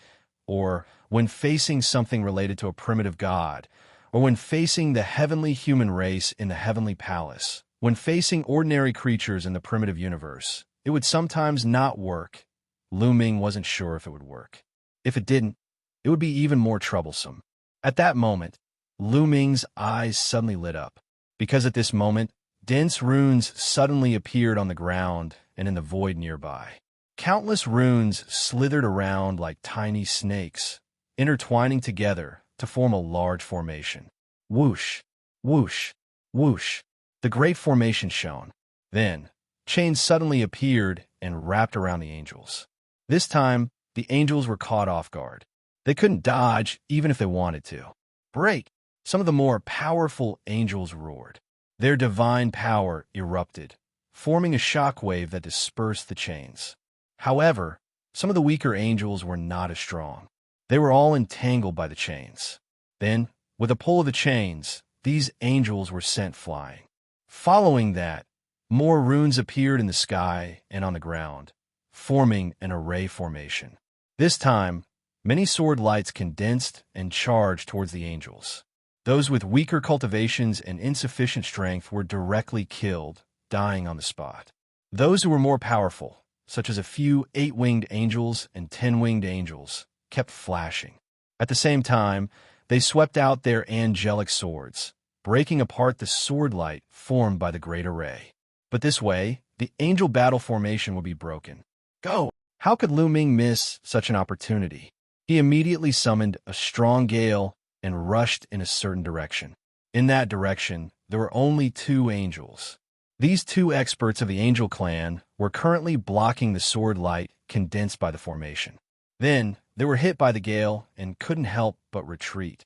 or when facing something related to a primitive god, or when facing the heavenly human race in the heavenly palace, when facing ordinary creatures in the primitive universe, it would sometimes not work. Lu Ming wasn't sure if it would work. If it didn't, it would be even more troublesome. At that moment, Lu Ming's eyes suddenly lit up, because at this moment, dense runes suddenly appeared on the ground and in the void nearby. Countless runes slithered around like tiny snakes, intertwining together to form a large formation. Whoosh, whoosh, whoosh. The great formation shone. Then, chains suddenly appeared and wrapped around the angels. This time, the angels were caught off guard. They couldn't dodge even if they wanted to. "Break!" Some of the more powerful angels roared. Their divine power erupted, forming a shockwave that dispersed the chains. However, some of the weaker angels were not as strong. They were all entangled by the chains. Then, with a pull of the chains, these angels were sent flying. Following that, more runes appeared in the sky and on the ground, forming an array formation. This time, many sword lights condensed and charged towards the angels. Those with weaker cultivations and insufficient strength were directly killed, dying on the spot. Those who were more powerful, such as a few 8-winged angels and 10-winged angels, kept flashing. At the same time, they swept out their angelic swords, breaking apart the sword light formed by the great array. But this way, the angel battle formation would be broken. Go! How could Lu Ming miss such an opportunity? He immediately summoned a strong gale and rushed in a certain direction. In that direction, there were only 2 angels. These 2 experts of the angel clan were currently blocking the sword light condensed by the formation. Then, they were hit by the gale and couldn't help but retreat.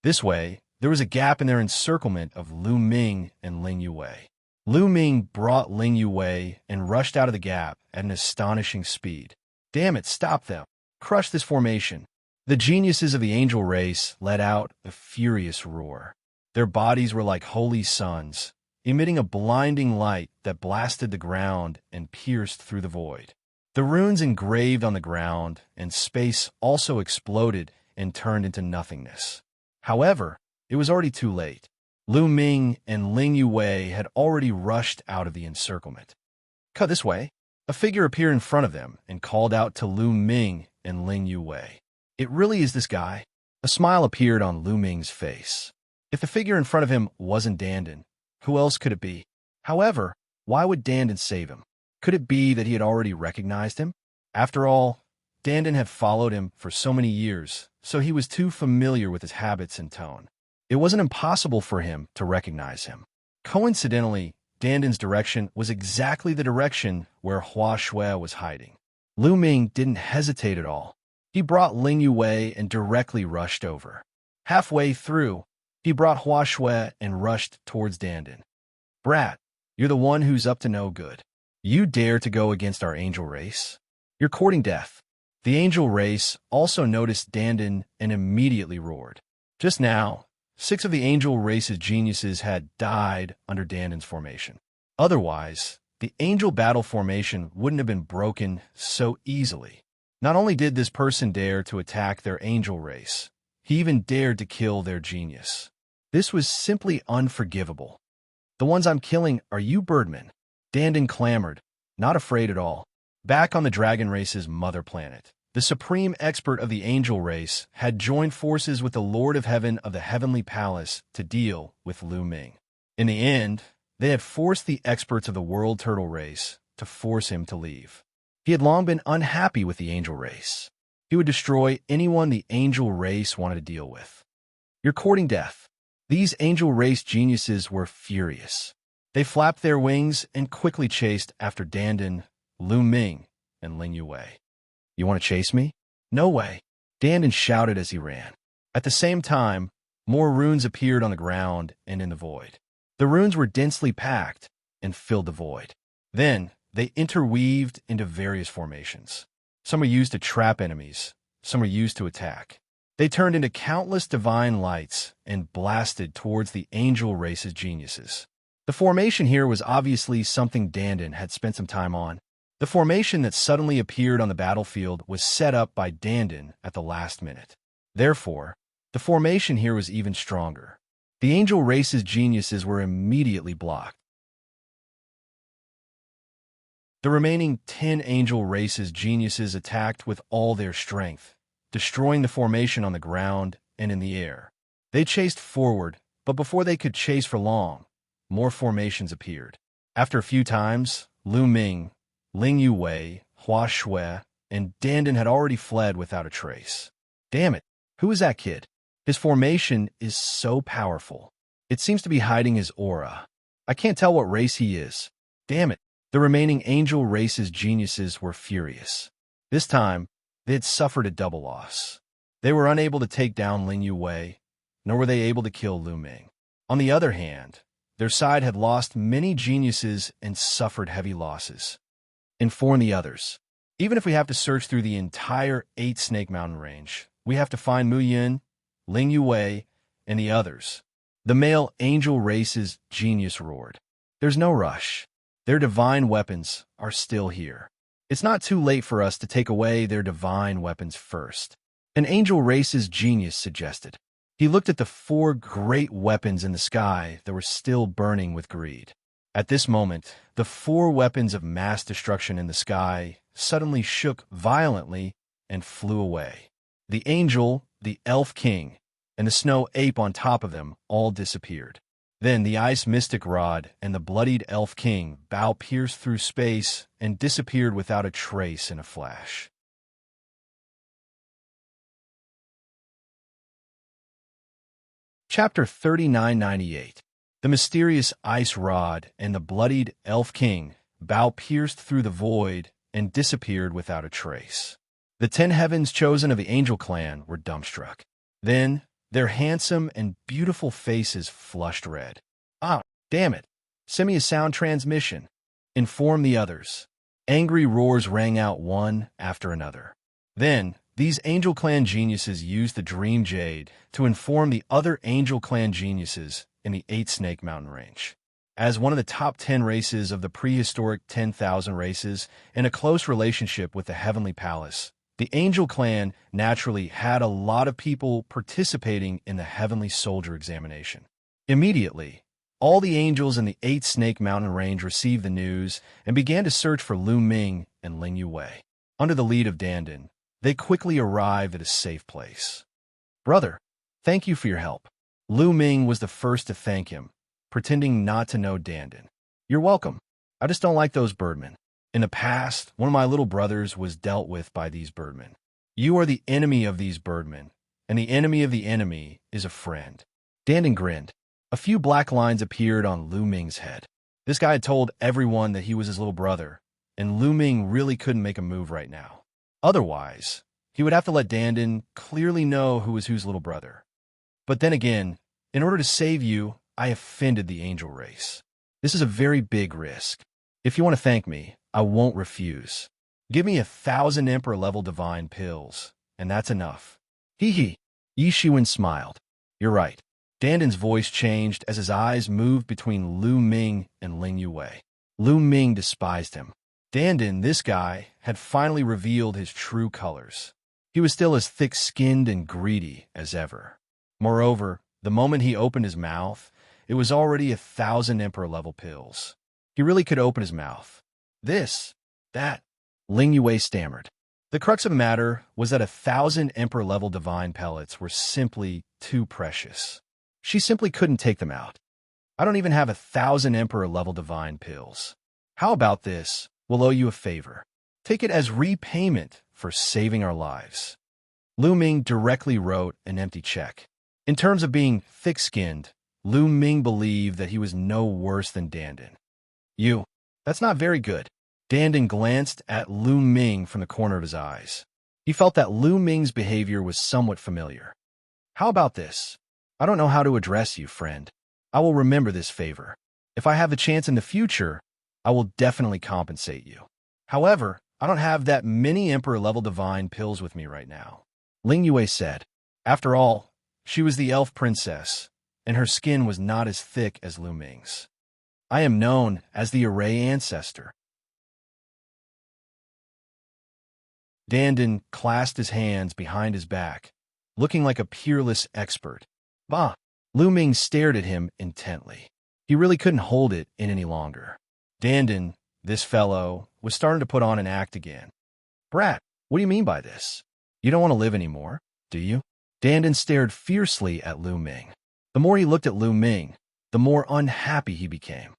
This way, there was a gap in their encirclement of Lu Ming and Ling Yue. Lu Ming brought Ling Yue and rushed out of the gap at an astonishing speed. Damn it, stop them! Crush this formation! The geniuses of the angel race let out a furious roar. Their bodies were like holy suns, emitting a blinding light that blasted the ground and pierced through the void. The runes engraved on the ground and space also exploded and turned into nothingness. However, it was already too late. Lu Ming and Ling Yue had already rushed out of the encirclement. Cut this way. A figure appeared in front of them and called out to Lu Ming and Ling Yue. It really is this guy. A smile appeared on Lu Ming's face. If the figure in front of him wasn't Dandin, who else could it be? However, why would Dandin save him? Could it be that he had already recognized him? After all, Dandin had followed him for so many years, so he was too familiar with his habits and tone. It wasn't impossible for him to recognize him. Coincidentally, Dandin's direction was exactly the direction where Hua Shui was hiding. Lu Ming didn't hesitate at all. He brought Ling Yue and directly rushed over. Halfway through, he brought Hua Shui and rushed towards Dandin. Brat, you're the one who's up to no good. You dare to go against our angel race? You're courting death. The angel race also noticed Dandin and immediately roared. Just now, 6 of the angel race's geniuses had died under Dandin's formation. Otherwise, the angel battle formation wouldn't have been broken so easily. Not only did this person dare to attack their angel race, he even dared to kill their genius. This was simply unforgivable. The ones I'm killing are you birdmen. Dandin clamored, not afraid at all. Back on the dragon race's mother planet, the supreme expert of the angel race had joined forces with the Lord of Heaven of the Heavenly Palace to deal with Lu Ming. In the end, they had forced the experts of the world turtle race to force him to leave. He had long been unhappy with the angel race. He would destroy anyone the angel race wanted to deal with. You're courting death. These angel race geniuses were furious. They flapped their wings and quickly chased after Dandin, Lu Ming, and Ling Yue. You want to chase me? No way. Dandin shouted as he ran. At the same time, more runes appeared on the ground and in the void. The runes were densely packed and filled the void. Then, they interweaved into various formations. Some were used to trap enemies, some were used to attack. They turned into countless divine lights and blasted towards the angel race's geniuses. The formation here was obviously something Dandin had spent some time on. The formation that suddenly appeared on the battlefield was set up by Dandin at the last minute. Therefore, the formation here was even stronger. The angel race's geniuses were immediately blocked. The remaining 10 angel race's geniuses attacked with all their strength, destroying the formation on the ground and in the air. They chased forward, but before they could chase for long, more formations appeared. After a few times, Lu Ming, Ling Yue, Hua Shui, and Dandin had already fled without a trace. Damn it, who is that kid? His formation is so powerful. It seems to be hiding his aura. I can't tell what race he is. Damn it. The remaining angel race's geniuses were furious. This time, they had suffered a double loss. They were unable to take down Ling Yue, nor were they able to kill Lu Ming. On the other hand, their side had lost many geniuses and suffered heavy losses. Inform the others. Even if we have to search through the entire 8 Snake Mountain range, we have to find Mu Yin, Ling Yue, and the others. The male angel race's genius roared. There's no rush. Their divine weapons are still here. It's not too late for us to take away their divine weapons first. An angel race's genius suggested. He looked at the 4 great weapons in the sky that were still burning with greed. At this moment, the 4 weapons of mass destruction in the sky suddenly shook violently and flew away. The angel, the elf king, and the snow ape on top of them all disappeared. Then the ice mystic rod and the bloodied elf king bow pierced through space and disappeared without a trace in a flash. Chapter 3998. The mysterious ice rod and the bloodied elf king bow pierced through the void and disappeared without a trace. The 10 heavens chosen of the angel clan were dumbstruck. Then their handsome and beautiful faces flushed red. Ah, damn it. Send me a sound transmission. Inform the others. Angry roars rang out one after another. Then these angel clan geniuses used the Dream Jade to inform the other angel clan geniuses in the 8 Snake Mountain range. As one of the top 10 races of the prehistoric 10,000 races in a close relationship with the Heavenly Palace, the Angel Clan naturally had a lot of people participating in the Heavenly Soldier examination. Immediately, all the angels in the 8 Snake Mountain range received the news and began to search for Lu Ming and Ling Yue. Under the lead of Dandan, they quickly arrived at a safe place. Brother, thank you for your help. Lu Ming was the first to thank him, pretending not to know Dandan. You're welcome. I just don't like those birdmen. In the past, one of my little brothers was dealt with by these birdmen. You are the enemy of these birdmen, and the enemy of the enemy is a friend. Dandan grinned. A few black lines appeared on Lu Ming's head. This guy had told everyone that he was his little brother, and Lu Ming really couldn't make a move right now. Otherwise, he would have to let Dandan clearly know who was whose little brother. But then again, in order to save you, I offended the angel race. This is a very big risk. If you want to thank me, I won't refuse. Give me 1,000 Emperor-level divine pills, and that's enough. Hee. Yi Shiwen smiled. You're right. Dandan's voice changed as his eyes moved between Lu Ming and Ling Yue. Lu Ming despised him. Dandan, this guy, had finally revealed his true colors. He was still as thick-skinned and greedy as ever. Moreover, the moment he opened his mouth, it was already 1,000 Emperor-level pills. He really could open his mouth. This, that, Ling Yue stammered. The crux of the matter was that 1,000 Emperor-level divine pellets were simply too precious. She simply couldn't take them out. I don't even have 1,000 Emperor-level divine pills. How about this? We'll owe you a favor. Take it as repayment for saving our lives. Lu Ming directly wrote an empty check. In terms of being thick-skinned, Lu Ming believed that he was no worse than Dandan. That's not very good. Dandan glanced at Lu Ming from the corner of his eyes. He felt that Lu Ming's behavior was somewhat familiar. How about this? I don't know how to address you, friend. I will remember this favor. If I have the chance in the future, I will definitely compensate you. However, I don't have that many Emperor-level divine pills with me right now. Ling Yue said. After all, she was the elf princess, and her skin was not as thick as Lu Ming's. I am known as the Array Ancestor. Dandan clasped his hands behind his back, looking like a peerless expert. Bah! Lu Ming stared at him intently. He really couldn't hold it in any longer. Dandan, this fellow, was starting to put on an act again. Brat, what do you mean by this? You don't want to live anymore, do you? Dandan stared fiercely at Lu Ming. The more he looked at Lu Ming, the more unhappy he became.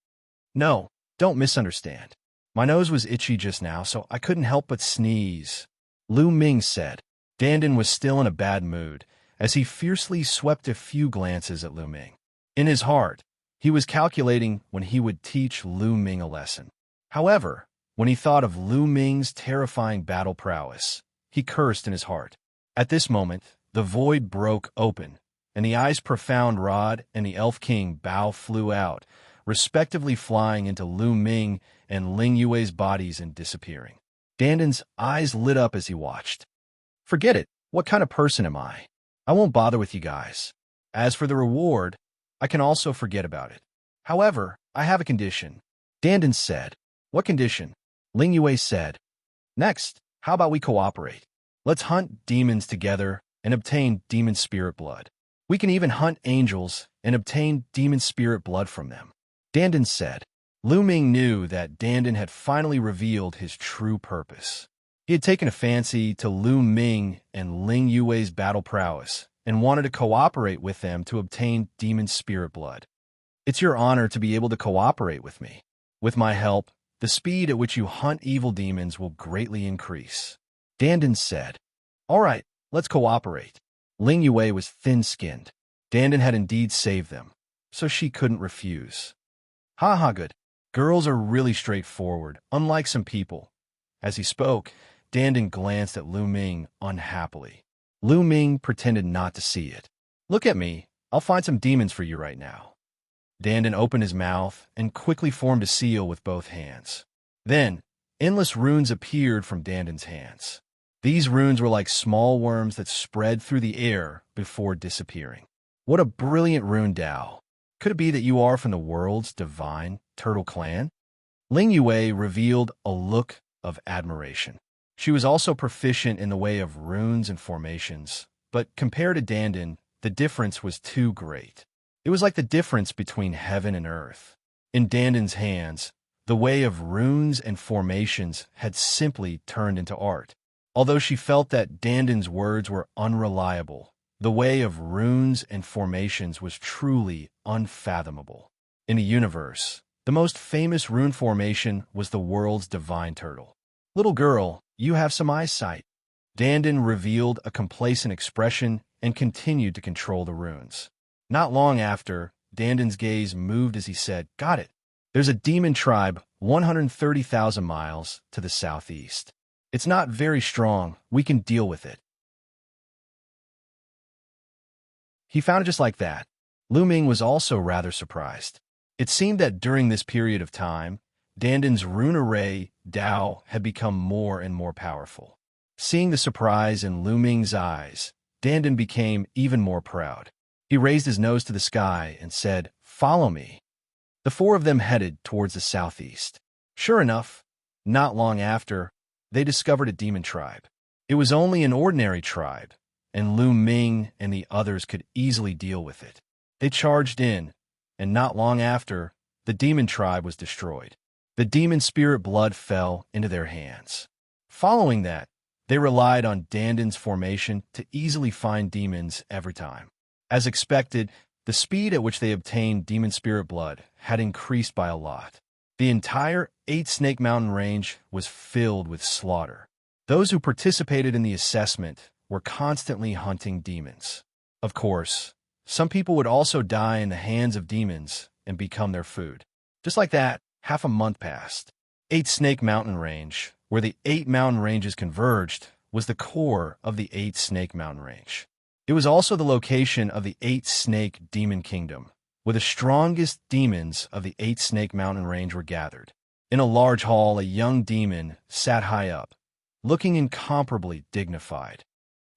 No, don't misunderstand. My nose was itchy just now, so I couldn't help but sneeze. Lu Ming said. Dandan was still in a bad mood, as he fiercely swept a few glances at Lu Ming. In his heart, he was calculating when he would teach Lu Ming a lesson. However, when he thought of Lu Ming's terrifying battle prowess, he cursed in his heart. At this moment, the void broke open, and the ice profound rod and the elf king Bao flew out, respectively flying into Lu Ming and Ling Yue's bodies and disappearing. Danden's eyes lit up as he watched. Forget it. What kind of person am I? I won't bother with you guys. As for the reward, I can also forget about it. However, I have a condition. Danden said. What condition? Ling Yue said. Next, how about we cooperate? Let's hunt demons together and obtain demon spirit blood. We can even hunt angels and obtain demon spirit blood from them. Danden said. Lu Ming knew that Danden had finally revealed his true purpose. He had taken a fancy to Lu Ming and Ling Yue's battle prowess and wanted to cooperate with them to obtain demon spirit blood. It's your honor to be able to cooperate with me. With my help, the speed at which you hunt evil demons will greatly increase. Danden said. All right, let's cooperate. Ling Yue was thin-skinned. Danden had indeed saved them, so she couldn't refuse. Ha ha, good. Girls are really straightforward, unlike some people. As he spoke, Danden glanced at Lu Ming unhappily. Lu Ming pretended not to see it. Look at me. I'll find some demons for you right now. Danden opened his mouth and quickly formed a seal with both hands. Then, endless runes appeared from Danden's hands. These runes were like small worms that spread through the air before disappearing. What a brilliant rune Dao. Could it be that you are from the world's divine turtle clan? Ling Yue revealed a look of admiration. She was also proficient in the way of runes and formations, but compared to Danden, the difference was too great. It was like the difference between heaven and earth. In Danden's hands, the way of runes and formations had simply turned into art. Although she felt that Danden's words were unreliable, the way of runes and formations was truly unfathomable. In the universe, the most famous rune formation was the world's divine turtle. Little girl, you have some eyesight. Danden revealed a complacent expression and continued to control the runes. Not long after, Danden's gaze moved as he said, Got it. There's a demon tribe 130,000 miles to the southeast. It's not very strong. We can deal with it. He found it just like that. Lu Ming was also rather surprised. It seemed that during this period of time, Danden's rune array, Dao, had become more and more powerful. Seeing the surprise in Lu Ming's eyes, Danden became even more proud. He raised his nose to the sky and said, Follow me. The four of them headed towards the southeast. Sure enough, not long after, they discovered a demon tribe. It was only an ordinary tribe, and Lu Ming and the others could easily deal with it. They charged in, and not long after, the demon tribe was destroyed. The demon spirit blood fell into their hands. Following that, they relied on Danden's formation to easily find demons every time. As expected, the speed at which they obtained demon spirit blood had increased by a lot. The entire 8 Snake Mountain range was filled with slaughter. Those who participated in the assessment were constantly hunting demons. Of course, some people would also die in the hands of demons and become their food. Just like that, half a month passed. 8 Snake Mountain Range, where the 8 mountain ranges converged, was the core of the 8 Snake Mountain Range. It was also the location of the 8 Snake Demon Kingdom, where the strongest demons of the 8 Snake Mountain Range were gathered. In a large hall, a young demon sat high up, looking incomparably dignified.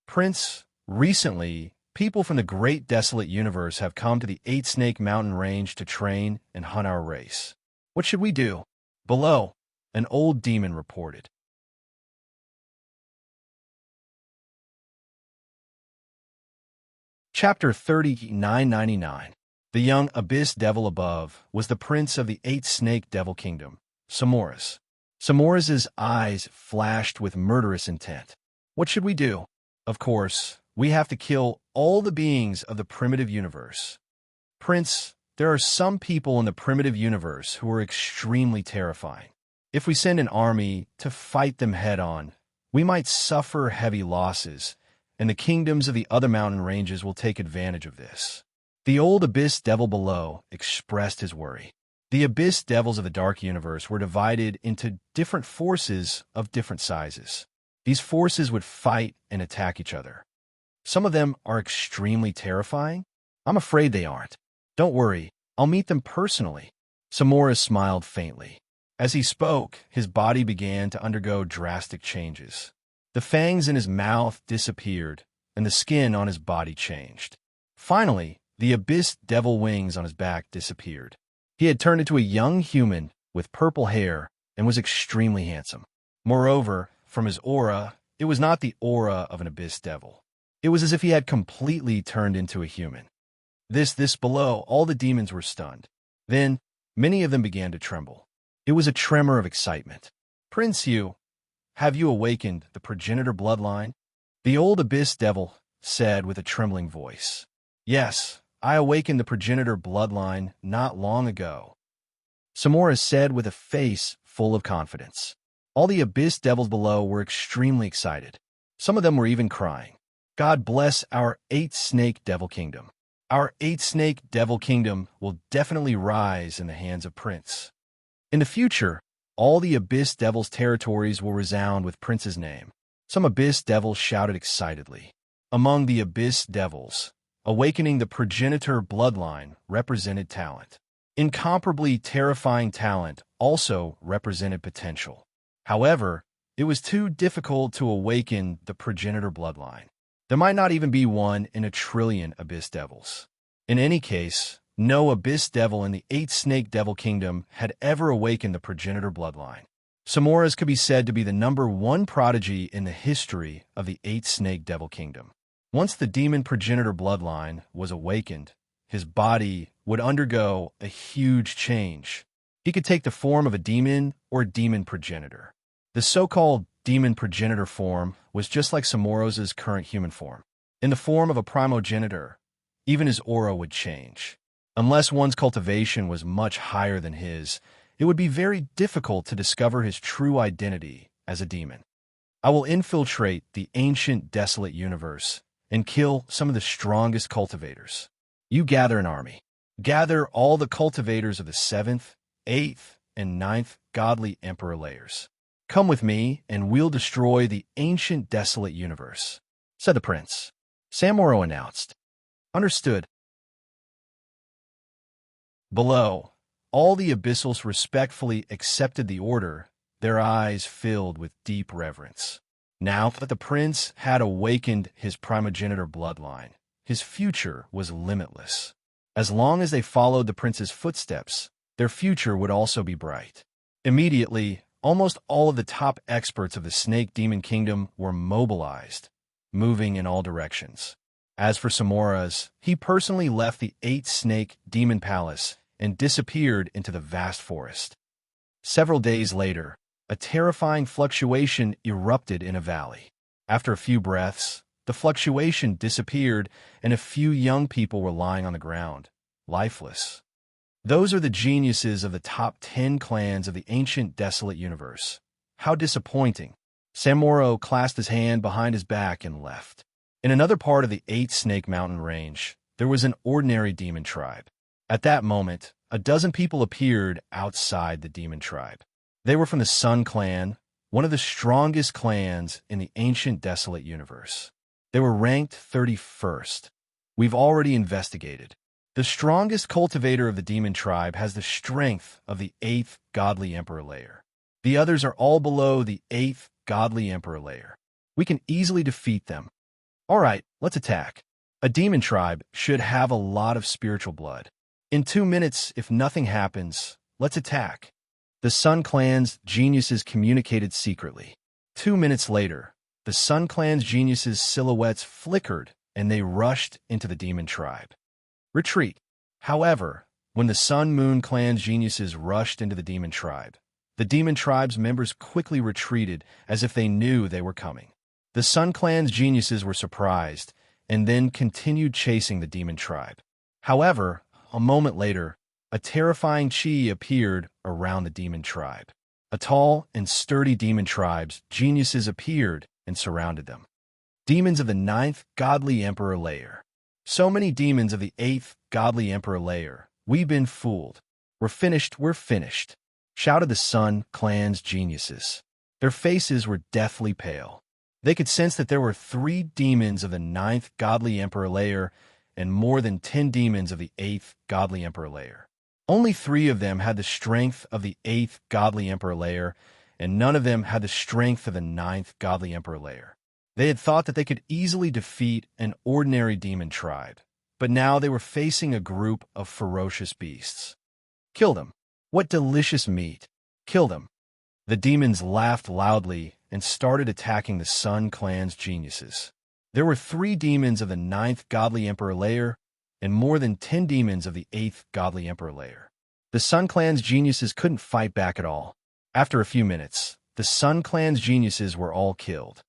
Prince, recently, people from the great desolate universe have come to the 8 Snake Mountain Range to train and hunt our race. What should we do? Below, an old demon reported. Chapter 3999. The young Abyss Devil above was the prince of the 8 Snake Devil Kingdom, Samoras. Samoras's eyes flashed with murderous intent. What should we do? Of course, we have to kill all the beings of the primitive universe. Prince, there are some people in the primitive universe who are extremely terrifying. If we send an army to fight them head-on, we might suffer heavy losses, and the kingdoms of the other mountain ranges will take advantage of this. The old Abyss Devil below expressed his worry. The Abyss Devils of the Dark Universe were divided into different forces of different sizes. These forces would fight and attack each other. Some of them are extremely terrifying, I'm afraid they aren't. Don't worry, I'll meet them personally. Samora smiled faintly. As he spoke, his body began to undergo drastic changes. The fangs in his mouth disappeared, and the skin on his body changed. Finally, the abyss devil wings on his back disappeared. He had turned into a young human with purple hair and was extremely handsome. Moreover, from his aura, it was not the aura of an abyss devil. It was as if he had completely turned into a human. This below, all the demons were stunned. Then, many of them began to tremble. It was a tremor of excitement. Prince Yu, have you awakened the progenitor bloodline? The old abyss devil said with a trembling voice. Yes, I awakened the progenitor bloodline not long ago. Samora said with a face full of confidence. All the abyss devils below were extremely excited. Some of them were even crying. God bless our 8-snake devil kingdom. Our 8-snake devil kingdom will definitely rise in the hands of Prince. In the future, all the abyss devils' territories will resound with Prince's name. Some abyss devils shouted excitedly. Among the abyss devils, awakening the progenitor bloodline represented talent. Incomparably terrifying talent also represented potential. However, it was too difficult to awaken the progenitor bloodline. There might not even be one in a trillion abyss devils. In any case, no abyss devil in the 8-snake devil kingdom had ever awakened the progenitor bloodline. Samora's could be said to be the #1 prodigy in the history of the 8-snake devil kingdom. Once the demon progenitor bloodline was awakened, his body would undergo a huge change. He could take the form of a demon or demon progenitor. The so-called demon progenitor form was just like Samoro's current human form. In the form of a primogenitor, even his aura would change. Unless one's cultivation was much higher than his, it would be very difficult to discover his true identity as a demon. I will infiltrate the ancient desolate universe and kill some of the strongest cultivators. You gather an army. Gather all the cultivators of the 7th, 8th, and 9th godly emperor layers. Come with me, and we'll destroy the ancient desolate universe, said the prince. Samoro announced. Understood. Below, all the abyssals respectfully accepted the order, their eyes filled with deep reverence. Now that the prince had awakened his primogenitor bloodline, his future was limitless. As long as they followed the prince's footsteps, their future would also be bright. Immediately, almost all of the top experts of the Snake Demon Kingdom were mobilized, moving in all directions. As for Samora's, he personally left the 8-snake demon palace and disappeared into the vast forest. Several days later, a terrifying fluctuation erupted in a valley. After a few breaths, the fluctuation disappeared and a few young people were lying on the ground, lifeless. Those are the geniuses of the top 10 clans of the ancient desolate universe. How disappointing. Samoro clasped his hand behind his back and left. In another part of the 8-snake mountain range, there was an ordinary demon tribe. At that moment, a dozen people appeared outside the demon tribe. They were from the Sun Clan, one of the strongest clans in the ancient desolate universe. They were ranked 31st. We've already investigated. The strongest cultivator of the demon tribe has the strength of the 8th godly emperor layer. The others are all below the 8th godly emperor layer. We can easily defeat them. All right, let's attack. A demon tribe should have a lot of spiritual blood. In 2 minutes, if nothing happens, let's attack. The Sun Clan's geniuses communicated secretly. 2 minutes later, the Sun Clan's geniuses' silhouettes flickered and they rushed into the demon tribe. Retreat. However, when the Sun Moon Clan's geniuses rushed into the demon tribe's members quickly retreated as if they knew they were coming. The Sun Clan's geniuses were surprised and then continued chasing the demon tribe. However, a moment later, a terrifying chi appeared around the demon tribe. A tall and sturdy demon tribe's geniuses appeared and surrounded them. Demons of the 9th godly emperor layer. So many demons of the 8th godly emperor layer. We've been fooled. We're finished, shouted the Sun Clan's geniuses. Their faces were deathly pale. They could sense that there were 3 demons of the 9th godly emperor layer, and more than 10 demons of the 8th godly emperor layer. Only 3 of them had the strength of the 8th godly emperor layer, and none of them had the strength of the 9th godly emperor layer. They had thought that they could easily defeat an ordinary demon tribe, but now they were facing a group of ferocious beasts. Kill them. What delicious meat. Kill them. The demons laughed loudly and started attacking the Sun Clan's geniuses. There were 3 demons of the 9th godly emperor layer and more than 10 demons of the 8th godly emperor layer. The Sun Clan's geniuses couldn't fight back at all. After a few minutes, the Sun Clan's geniuses were all killed.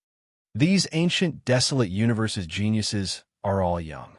These ancient desolate universes' geniuses are all young.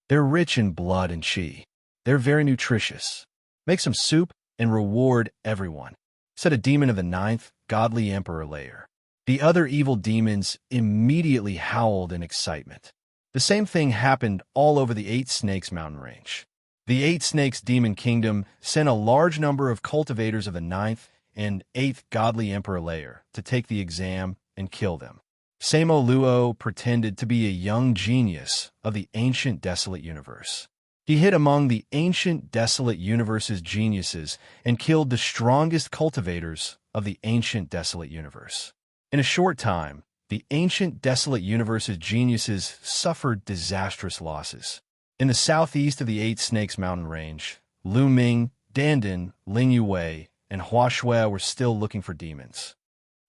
They're rich in blood and chi. They're very nutritious. Make some soup and reward everyone, said a demon of the 9th godly emperor layer. The other evil demons immediately howled in excitement. The same thing happened all over the 8 Snakes mountain range. The 8 Snakes demon kingdom sent a large number of cultivators of the 9th and 8th godly emperor layer to take the exam and kill them. Samo Luo pretended to be a young genius of the ancient desolate universe. He hid among the ancient desolate universe's geniuses and killed the strongest cultivators of the ancient desolate universe. In a short time, the ancient desolate universe's geniuses suffered disastrous losses. In the southeast of the 8 Snakes mountain range, Lu Ming, Dandan, Ling Yue, and Hua Shui were still looking for demons.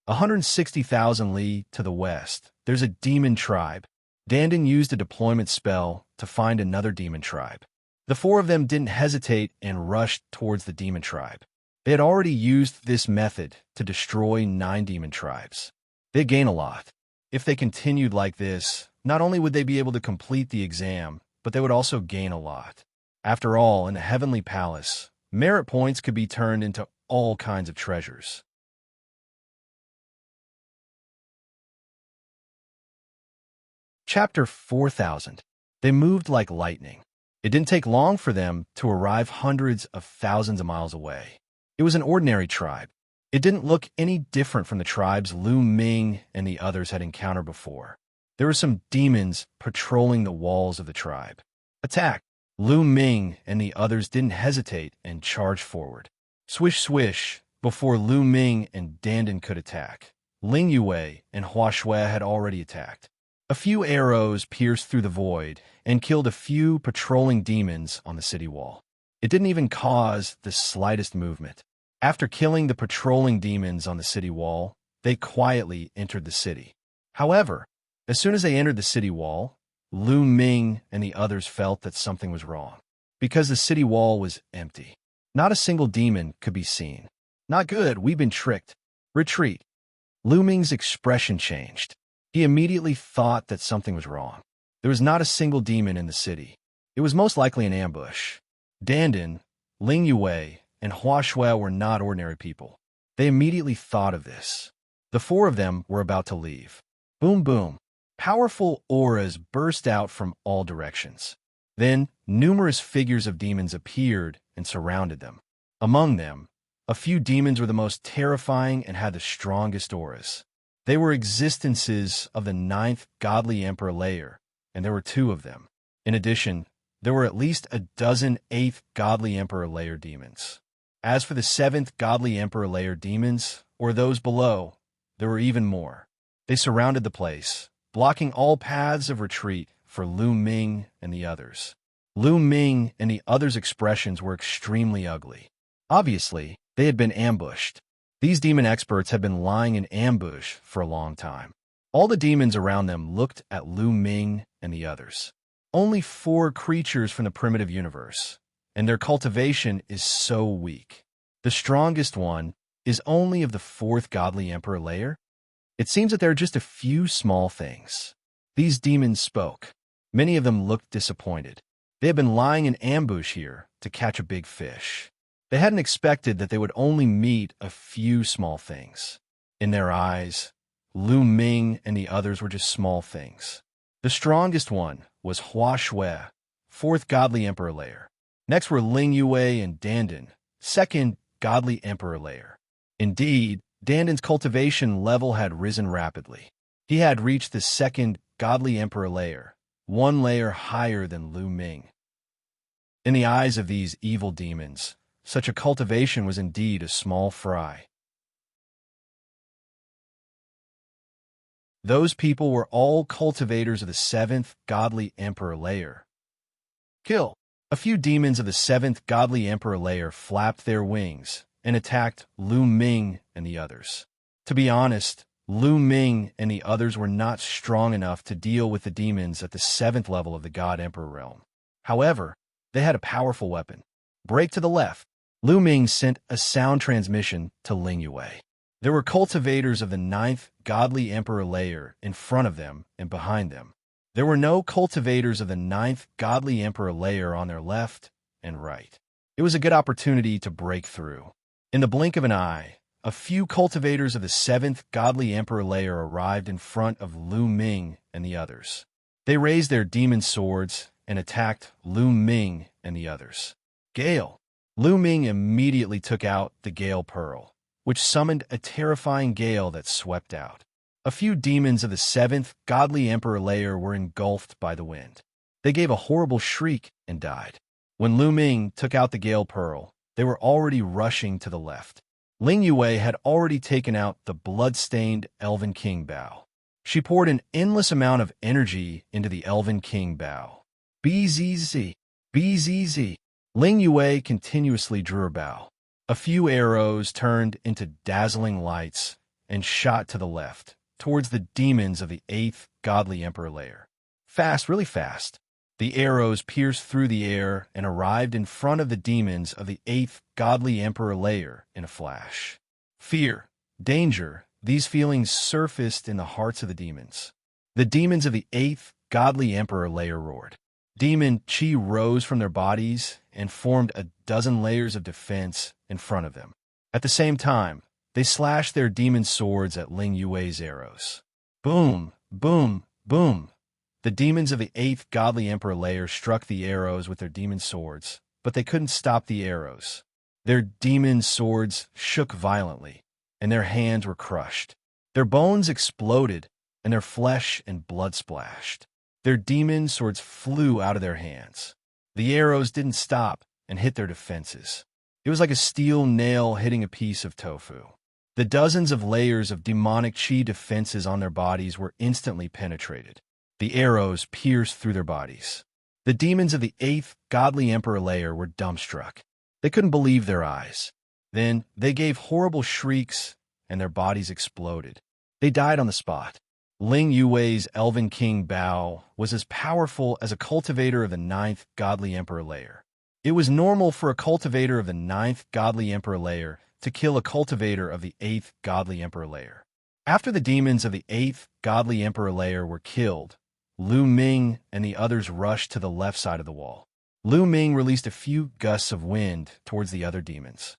160,000 li to the west, there's a demon tribe. Dandan used a deployment spell to find another demon tribe. The 4 of them didn't hesitate and rushed towards the demon tribe. They had already used this method to destroy 9 demon tribes. They'd gain a lot. If they continued like this, not only would they be able to complete the exam, but they would also gain a lot. After all, in the Heavenly Palace, merit points could be turned into all kinds of treasures. Chapter 4000. They moved like lightning. It didn't take long for them to arrive hundreds of thousands of miles away. It was an ordinary tribe. It didn't look any different from the tribes Lu Ming and the others had encountered before. There were some demons patrolling the walls of the tribe. Attack! Lu Ming and the others didn't hesitate and charged forward. Swish swish, before Lu Ming and Dandan could attack. Ling Yue and Hua Shui had already attacked. A few arrows pierced through the void and killed a few patrolling demons on the city wall. It didn't even cause the slightest movement. After killing the patrolling demons on the city wall, they quietly entered the city. However, as soon as they entered the city wall, Lu Ming and the others felt that something was wrong, because the city wall was empty. Not a single demon could be seen. Not good, we've been tricked. Retreat. Lu Ming's expression changed. He immediately thought that something was wrong. There was not a single demon in the city. It was most likely an ambush. Dandan, Ling Yue, and Hua Shui were not ordinary people. They immediately thought of this. The 4 of them were about to leave. Boom boom. Powerful auras burst out from all directions. Then, numerous figures of demons appeared and surrounded them. Among them, a few demons were the most terrifying and had the strongest auras. They were existences of the 9th godly emperor layer, and there were 2 of them. In addition, there were at least a dozen 8th godly emperor layer demons. As for the 7th godly emperor layer demons, or those below, there were even more. They surrounded the place, blocking all paths of retreat for Lu Ming and the others. Lu Ming and the others' expressions were extremely ugly. Obviously, they had been ambushed. These demon experts had been lying in ambush for a long time. All the demons around them looked at Lu Ming and the others. Only 4 creatures from the primitive universe, and their cultivation is so weak. The strongest one is only of the 4th godly emperor layer. It seems that there are just a few small things. These demons spoke. Many of them looked disappointed. They had been lying in ambush here to catch a big fish. They hadn't expected that they would only meet a few small things. In their eyes, Lu Ming and the others were just small things. The strongest one was Hua Shui, 4th godly emperor layer. Next were Ling Yue and Dandan, 2nd godly emperor layer. Indeed, Dandan's cultivation level had risen rapidly. He had reached the 2nd godly emperor layer, one layer higher than Lu Ming. In the eyes of these evil demons, such a cultivation was indeed a small fry. Those people were all cultivators of the 7th godly emperor layer. Kill! A few demons of the 7th godly emperor layer flapped their wings and attacked Lu Ming and the others. To be honest, Lu Ming and the others were not strong enough to deal with the demons at the 7th level of the God Emperor realm. However, they had a powerful weapon. Break to the left. Lu Ming sent a sound transmission to Ling Yue. There were cultivators of the 9th godly emperor layer in front of them and behind them. There were no cultivators of the 9th godly emperor layer on their left and right. It was a good opportunity to break through. In the blink of an eye, a few cultivators of the 7th godly emperor layer arrived in front of Lu Ming and the others. They raised their demon swords and attacked Lu Ming and the others. Gale! Lu Ming immediately took out the Gale Pearl, which summoned a terrifying gale that swept out. A few demons of the 7th godly emperor layer were engulfed by the wind. They gave a horrible shriek and died. When Lu Ming took out the Gale Pearl, they were already rushing to the left. Ling Yue had already taken out the blood-stained Elven King Bow. She poured an endless amount of energy into the Elven King Bow. BZZ, BZZ. Ling Yue continuously drew her bow. A few arrows turned into dazzling lights and shot to the left, towards the demons of the 8th godly emperor layer. Fast, really fast. The arrows pierced through the air and arrived in front of the demons of the 8th godly emperor layer in a flash. Fear, danger, these feelings surfaced in the hearts of the demons. The demons of the 8th godly emperor layer roared. Demon chi rose from their bodies and formed a dozen layers of defense in front of them. At the same time, they slashed their demon swords at Ling Yue's arrows. Boom, boom, boom. The demons of the 8th godly emperor layer struck the arrows with their demon swords, but they couldn't stop the arrows. Their demon swords shook violently, and their hands were crushed. Their bones exploded, and their flesh and blood splashed. Their demon swords flew out of their hands. The arrows didn't stop and hit their defenses. It was like a steel nail hitting a piece of tofu. The dozens of layers of demonic chi defenses on their bodies were instantly penetrated. The arrows pierced through their bodies. The demons of the 8th godly emperor layer were dumbstruck. They couldn't believe their eyes. Then they gave horrible shrieks, and their bodies exploded. They died on the spot. Ling Yue's Elven King Bao was as powerful as a cultivator of the 9th godly emperor layer. It was normal for a cultivator of the 9th godly emperor layer to kill a cultivator of the 8th godly emperor layer. After the demons of the 8th godly emperor layer were killed, Lu Ming and the others rushed to the left side of the wall. Lu Ming released a few gusts of wind towards the other demons.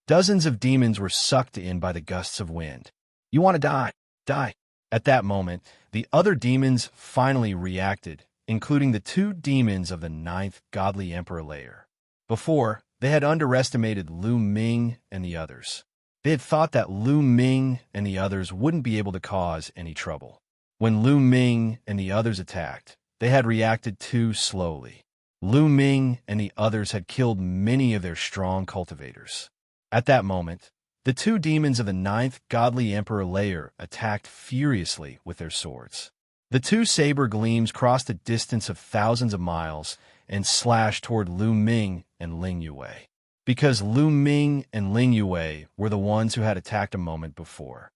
Dozens of demons were sucked in by the gusts of wind. You want to die? Die. At that moment, the other demons finally reacted, including the 2 demons of the 9th godly emperor layer. Before, they had underestimated Lu Ming and the others. They had thought that Lu Ming and the others wouldn't be able to cause any trouble. When Lu Ming and the others attacked, they had reacted too slowly. Lu Ming and the others had killed many of their strong cultivators. At that moment, the 2 demons of the 9th godly emperor layer attacked furiously with their swords. The 2 saber gleams crossed a distance of thousands of miles and slashed toward Lu Ming and Ling Yue. Because Lu Ming and Ling Yue were the ones who had attacked a moment before.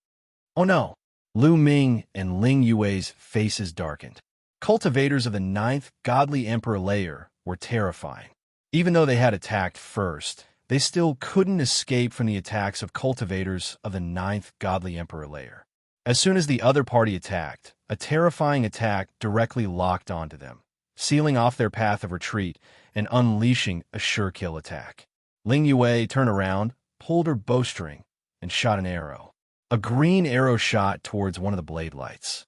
Oh no! Lu Ming and Ling Yue's faces darkened. Cultivators of the 9th godly emperor layer were terrifying. Even though they had attacked first, they still couldn't escape from the attacks of cultivators of the 9th godly emperor layer. As soon as the other party attacked, a terrifying attack directly locked onto them, sealing off their path of retreat and unleashing a sure-kill attack. Ling Yue turned around, pulled her bowstring, and shot an arrow. A green arrow shot towards one of the blade lights.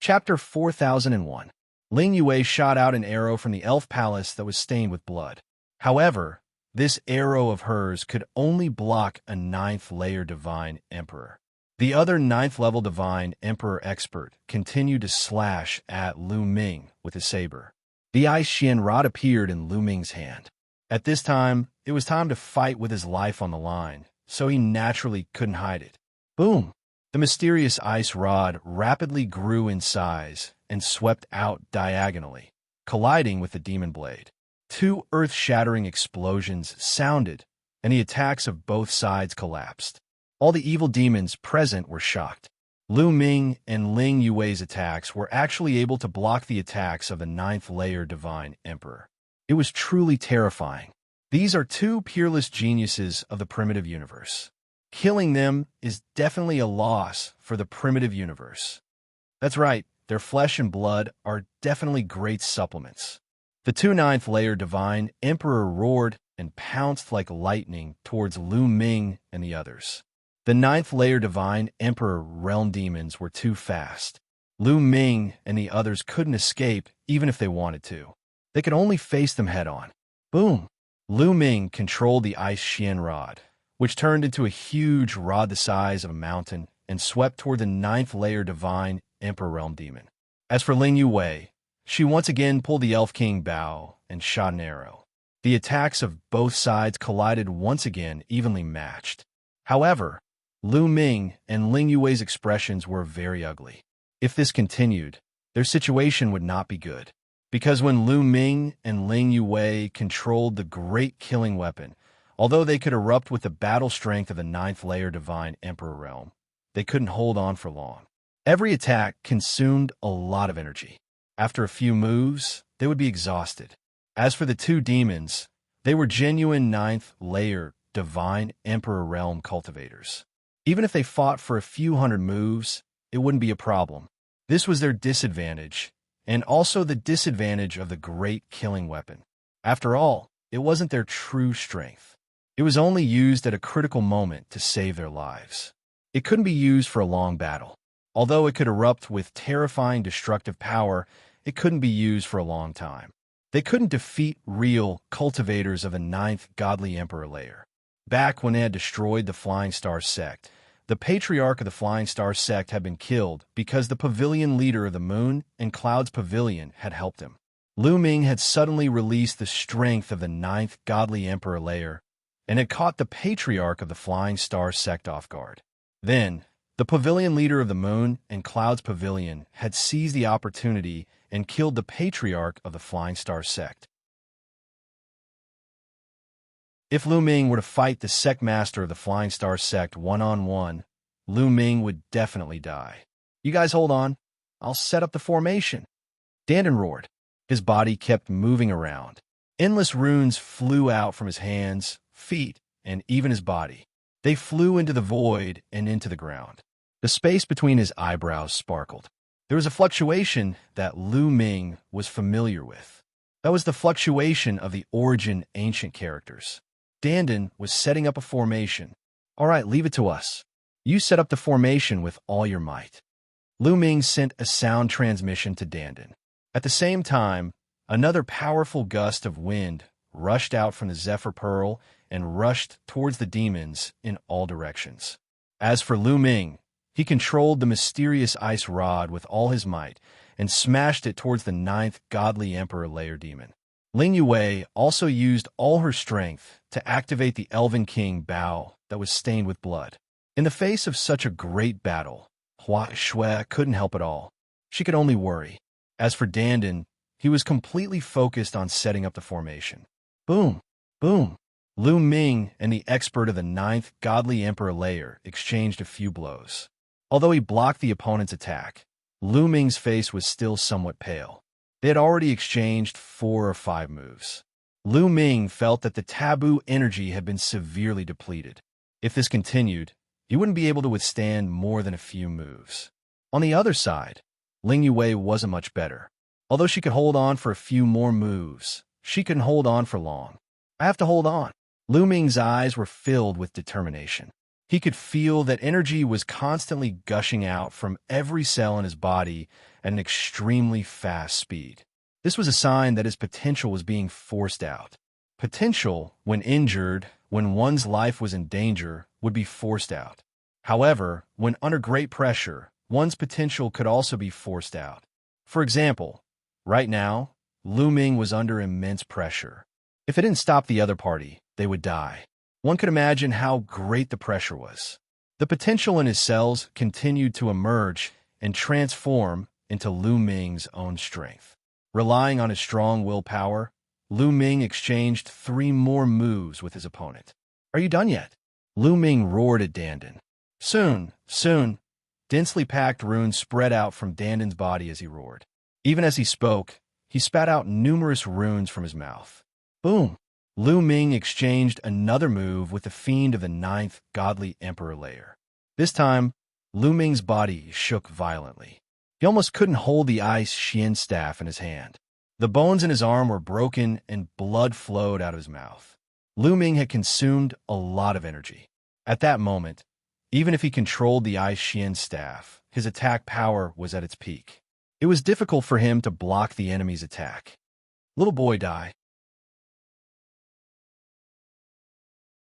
Chapter 4001. Ling Yue shot out an arrow from the elf palace that was stained with blood. However, This arrow of hers could only block a 9th-layer Divine Emperor. The other 9th-level Divine Emperor expert continued to slash at Lu Ming with his saber. The Ice Xian rod appeared in Lu Ming's hand. At this time, it was time to fight with his life on the line, so he naturally couldn't hide it. Boom! The mysterious ice rod rapidly grew in size and swept out diagonally, colliding with the demon blade. 2 earth-shattering explosions sounded, and the attacks of both sides collapsed. All the evil demons present were shocked. Lu Ming and Ling Yue's attacks were actually able to block the attacks of the 9th-layer Divine Emperor. It was truly terrifying. These are 2 peerless geniuses of the primitive universe. Killing them is definitely a loss for the primitive universe. That's right, their flesh and blood are definitely great supplements. The 2 9th-layer Divine Emperor roared and pounced like lightning towards Lu Ming and the others. The 9th-layer Divine Emperor realm demons were too fast. Lu Ming and the others couldn't escape even if they wanted to. They could only face them head-on. Boom! Lu Ming controlled the Ice Xian rod, which turned into a huge rod the size of a mountain and swept toward the 9th-layer Divine Emperor realm demon. As for Ling Yue, she once again pulled the Elf King bow and shot an arrow. The attacks of both sides collided once again, evenly matched. However, Lu Ming and Ling Yue's expressions were very ugly. If this continued, their situation would not be good. Because when Lu Ming and Ling Yue controlled the great killing weapon, although they could erupt with the battle strength of the 9th-layer Divine Emperor realm, they couldn't hold on for long. Every attack consumed a lot of energy. After a few moves, they would be exhausted. As for the 2 demons, they were genuine 9th-layer Divine Emperor realm cultivators. Even if they fought for a few hundred moves, it wouldn't be a problem. This was their disadvantage, and also the disadvantage of the great killing weapon. After all, it wasn't their true strength. It was only used at a critical moment to save their lives. It couldn't be used for a long battle. Although it could erupt with terrifying destructive power, it couldn't be used for a long time. They couldn't defeat real cultivators of the 9th Godly Emperor layer. Back when they had destroyed the Flying Star sect, the patriarch of the Flying Star sect had been killed because the pavilion leader of the Moon and Clouds Pavilion had helped him. Lu Ming had suddenly released the strength of the 9th Godly Emperor layer and had caught the patriarch of the Flying Star sect off guard. Then, the pavilion leader of the Moon and Clouds Pavilion had seized the opportunity and killed the patriarch of the Flying Star sect. If Lu Ming were to fight the sect master of the Flying Star sect one-on-one, Lu Ming would definitely die. You guys hold on. I'll set up the formation. Dandan roared. His body kept moving around. Endless runes flew out from his hands, feet, and even his body. They flew into the void and into the ground. The space between his eyebrows sparkled. There was a fluctuation that Lu Ming was familiar with. That was the fluctuation of the origin ancient characters. Dandan was setting up a formation. All right, leave it to us. You set up the formation with all your might. Lu Ming sent a sound transmission to Dandan. At the same time, another powerful gust of wind rushed out from the Zephyr Pearl and rushed towards the demons in all directions. As for Lu Ming, he controlled the mysterious ice rod with all his might and smashed it towards the 9th Godly Emperor layer demon. Ling Yue also used all her strength to activate the Elven King bow that was stained with blood. In the face of such a great battle, Hua Shui couldn't help at all. She could only worry. As for Dandan, he was completely focused on setting up the formation. Boom! Boom! Lu Ming and the expert of the 9th Godly Emperor layer exchanged a few blows. Although he blocked the opponent's attack, Lu Ming's face was still somewhat pale. They had already exchanged 4 or 5 moves. Lu Ming felt that the taboo energy had been severely depleted. If this continued, he wouldn't be able to withstand more than a few moves. On the other side, Ling Yue wasn't much better. Although she could hold on for a few more moves, she couldn't hold on for long. I have to hold on. Lu Ming's eyes were filled with determination. He could feel that energy was constantly gushing out from every cell in his body at an extremely fast speed. This was a sign that his potential was being forced out. Potential, when injured, when one's life was in danger, would be forced out. However, when under great pressure, one's potential could also be forced out. For example, right now, Lu Ming was under immense pressure. If it didn't stop the other party, they would die. One could imagine how great the pressure was. The potential in his cells continued to emerge and transform into Lu Ming's own strength. Relying on his strong willpower, Lu Ming exchanged 3 more moves with his opponent. "Are you done yet?" Lu Ming roared at Dandan. Soon, soon. Densely packed runes spread out from Dandan's body as he roared. Even as he spoke, he spat out numerous runes from his mouth. Boom! Lu Ming exchanged another move with the fiend of the 9th godly emperor layer. This time, Lu Ming's body shook violently. He almost couldn't hold the ice Xian staff in his hand. The bones in his arm were broken and blood flowed out of his mouth. Lu Ming had consumed a lot of energy. At that moment, even if he controlled the ice Xian staff, his attack power was at its peak. It was difficult for him to block the enemy's attack. "Little boy, die!"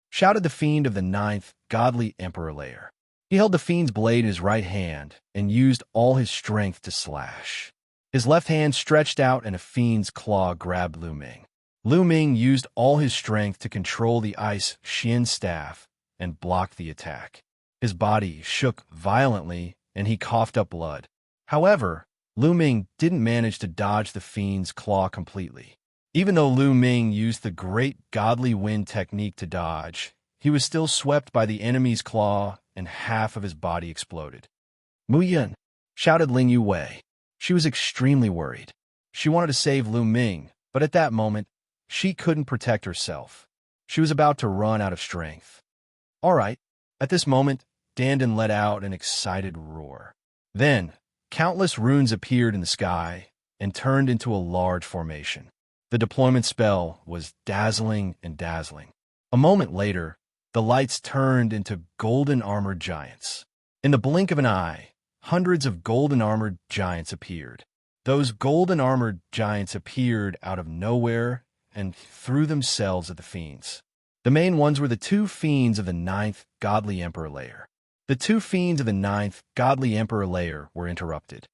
shouted the fiend of the 9th godly emperor layer. He held the fiend's blade in his right hand and used all his strength to slash. His left hand stretched out and a fiend's claw grabbed Lu Ming. Lu Ming used all his strength to control the ice Xian staff and block the attack. His body shook violently and he coughed up blood. However, Lu Ming didn't manage to dodge the fiend's claw completely. Even though Lu Ming used the great godly wind technique to dodge, he was still swept by the enemy's claw and half of his body exploded. "Mu Yun!" shouted Ling Yuwei. She was extremely worried. She wanted to save Lu Ming, but at that moment, she couldn't protect herself. She was about to run out of strength. "All right." At this moment, Dandan let out an excited roar. Then, countless runes appeared in the sky and turned into a large formation. The deployment spell was dazzling and dazzling. A moment later, the lights turned into golden-armored giants. In the blink of an eye, hundreds of golden-armored giants appeared. Those golden-armored giants appeared out of nowhere and threw themselves at the fiends. The main ones were the 2 fiends of the 9th godly emperor layer. The 2 fiends of the 9th godly emperor layer were interrupted.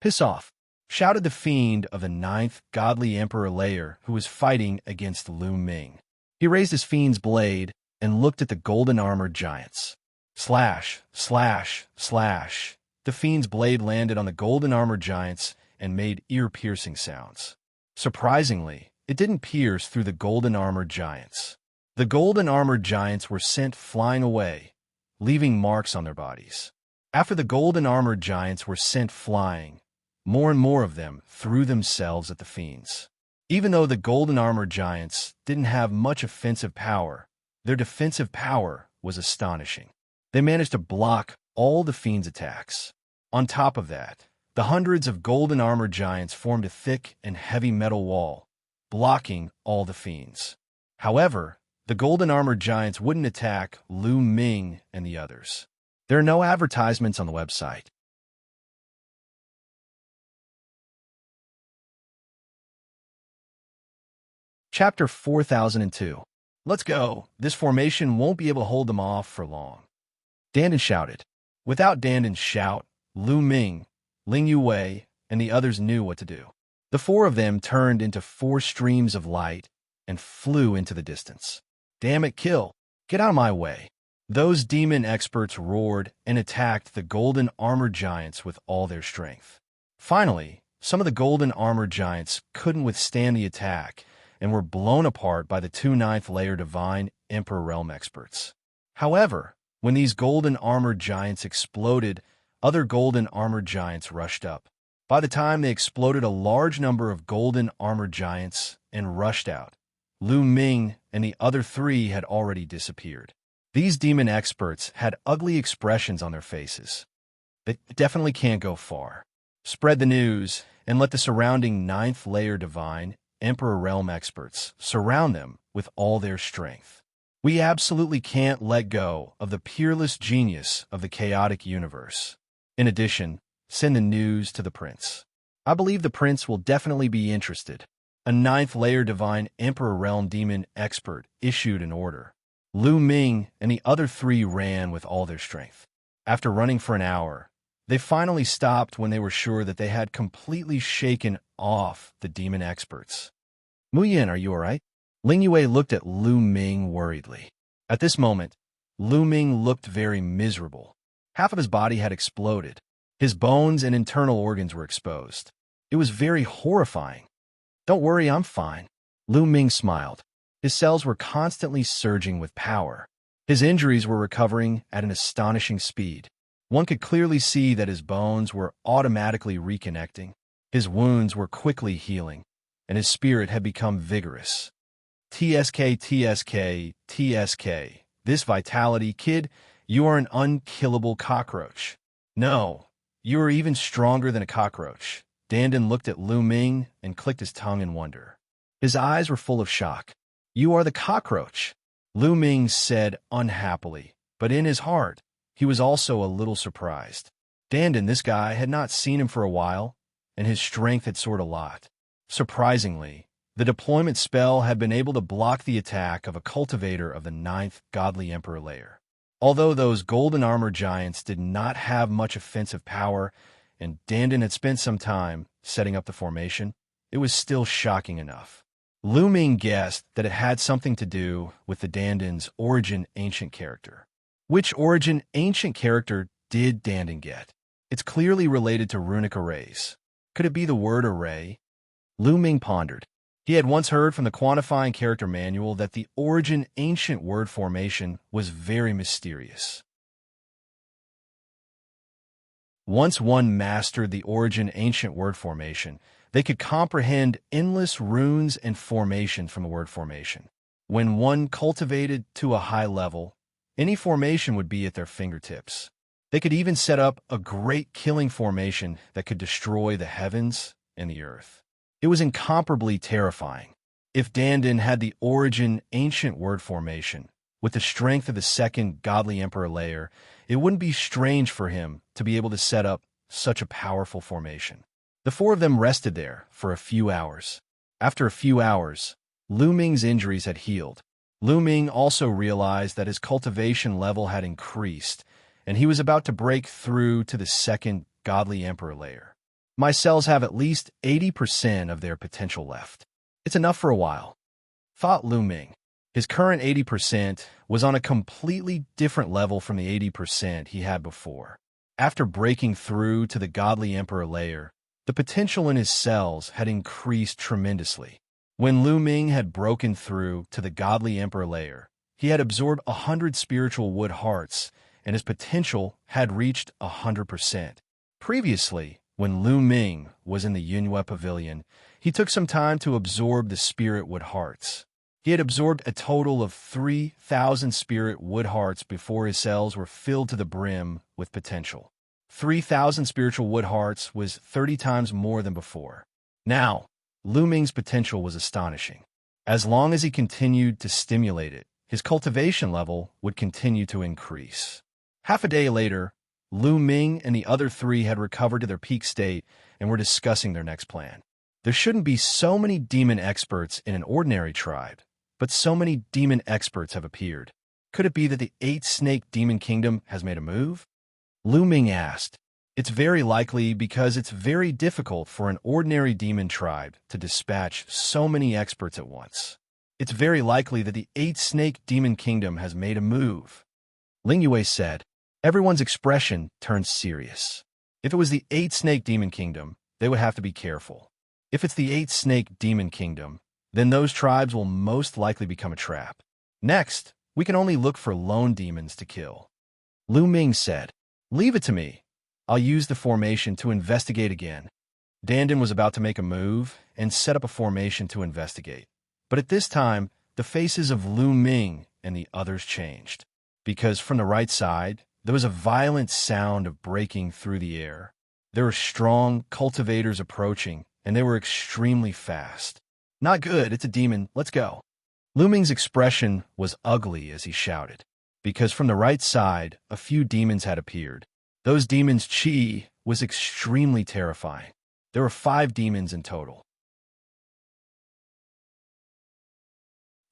"Piss off!" shouted the fiend of the 9th godly emperor layer who was fighting against Lu Ming. He raised his fiend's blade and looked at the golden-armored giants. Slash, slash, slash. The fiend's blade landed on the golden-armored giants and made ear-piercing sounds. Surprisingly, it didn't pierce through the golden-armored giants. The golden-armored giants were sent flying away, leaving marks on their bodies. After the golden-armored giants were sent flying, more and more of them threw themselves at the fiends. Even though the golden-armored giants didn't have much offensive power, their defensive power was astonishing. They managed to block all the fiends' attacks. On top of that, the hundreds of golden-armored giants formed a thick and heavy metal wall, blocking all the fiends. However, the golden-armored giants wouldn't attack Lu Ming and the others. There are no advertisements on the website. Chapter 4002. Let's go. This formation won't be able to hold them off for long. Dandan shouted. Without Dandan's shout, Lu Ming, Ling Yuwei, and the others knew what to do. The 4 of them turned into 4 streams of light and flew into the distance. "Damn it, kill! Get out of my way!" Those demon experts roared and attacked the golden-armored giants with all their strength. Finally, some of the golden-armored giants couldn't withstand the attack and were blown apart by the 2 9th-layer divine Emperor Realm experts. However, when these golden-armored giants exploded, other golden-armored giants rushed up. By the time they exploded, a large number of golden-armored giants and rushed out. Lu Ming and the other 3 had already disappeared. These demon experts had ugly expressions on their faces. They definitely can't go far. Spread the news and let the surrounding 9th-layer divine Emperor Realm experts surround them with all their strength. We absolutely can't let go of the peerless genius of the chaotic universe. In addition, send the news to the prince. I believe the prince will definitely be interested. a ninth-layer Divine Emperor Realm Demon expert issued an order. Lu Ming and the other three ran with all their strength. After running for an hour, they finally stopped when they were sure that they had completely shaken off the demon experts. Mu Yin, are you all right? Ling Yue looked at Lu Ming worriedly. At this moment, Lu Ming looked very miserable. Half of his body had exploded. His bones and internal organs were exposed. It was very horrifying. Don't worry, I'm fine. Lu Ming smiled. His cells were constantly surging with power. His injuries were recovering at an astonishing speed. One could clearly see that his bones were automatically reconnecting. His wounds were quickly healing, and his spirit had become vigorous. TSK, TSK, TSK. This vitality, kid, you are an unkillable cockroach. No, you are even stronger than a cockroach. Dandan looked at Lu Ming and clicked his tongue in wonder. His eyes were full of shock. You are the cockroach, Lu Ming said unhappily, but in his heart, he was also a little surprised. Dandan, this guy, had not seen him for a while, and his strength had soared a lot. Surprisingly, the deployment spell had been able to block the attack of a cultivator of the 9th Godly Emperor layer. Although those golden armor giants did not have much offensive power, and Dandan had spent some time setting up the formation, it was still shocking enough. Lu Ming guessed that it had something to do with the Dandan's origin ancient character. Which origin ancient character did Dandan get? It's clearly related to runic arrays. Could it be the word array? Lu Ming pondered. He had once heard from the quantifying character manual that the origin ancient word formation was very mysterious. Once one mastered the origin ancient word formation, they could comprehend endless runes and formations from the word formation. When one cultivated to a high level, any formation would be at their fingertips. They could even set up a great killing formation that could destroy the heavens and the earth. It was incomparably terrifying. If Dandan had the origin ancient word formation, with the strength of the 2nd Godly Emperor layer, it wouldn't be strange for him to be able to set up such a powerful formation. The four of them rested there for a few hours. After a few hours, Lu Ming's injuries had healed. Lu Ming also realized that his cultivation level had increased, and he was about to break through to the 2nd Godly Emperor layer. My cells have at least 80% of their potential left. It's enough for a while, thought Lu Ming. His current 80% was on a completely different level from the 80% he had before. After breaking through to the Godly Emperor layer, the potential in his cells had increased tremendously. When Lu Ming had broken through to the Godly Emperor layer, he had absorbed 100 spiritual wood hearts, and his potential had reached 100%. Previously, when Lu Ming was in the Yunhua Pavilion, he took some time to absorb the spirit wood hearts. He had absorbed a total of 3,000 spirit wood hearts before his cells were filled to the brim with potential. 3,000 spiritual wood hearts was 30 times more than before. Now, Lu Ming's potential was astonishing. As long as he continued to stimulate it, his cultivation level would continue to increase. Half a day later, Lu Ming and the other three had recovered to their peak state and were discussing their next plan. There shouldn't be so many demon experts in an ordinary tribe, but so many demon experts have appeared. Could it be that the 8-snake demon kingdom has made a move? Lu Ming asked. It's very likely because it's very difficult for an ordinary demon tribe to dispatch so many experts at once. It's very likely that the 8-snake demon kingdom has made a move. Ling Yue said. Everyone's expression turned serious. If it was the 8-snake demon kingdom, they would have to be careful. If it's the 8-snake demon kingdom, then those tribes will most likely become a trap. Next, we can only look for lone demons to kill. Lu Ming said, Leave it to me. I'll use the formation to investigate again. Dandan was about to make a move and set up a formation to investigate. But at this time, the faces of Lu Ming and the others changed. Because from the right side, there was a violent sound of breaking through the air. There were strong cultivators approaching, and they were extremely fast. Not good, it's a demon, let's go. Lu Ming's expression was ugly as he shouted, because from the right side, a few demons had appeared. Those demons' chi was extremely terrifying. There were 5 demons in total.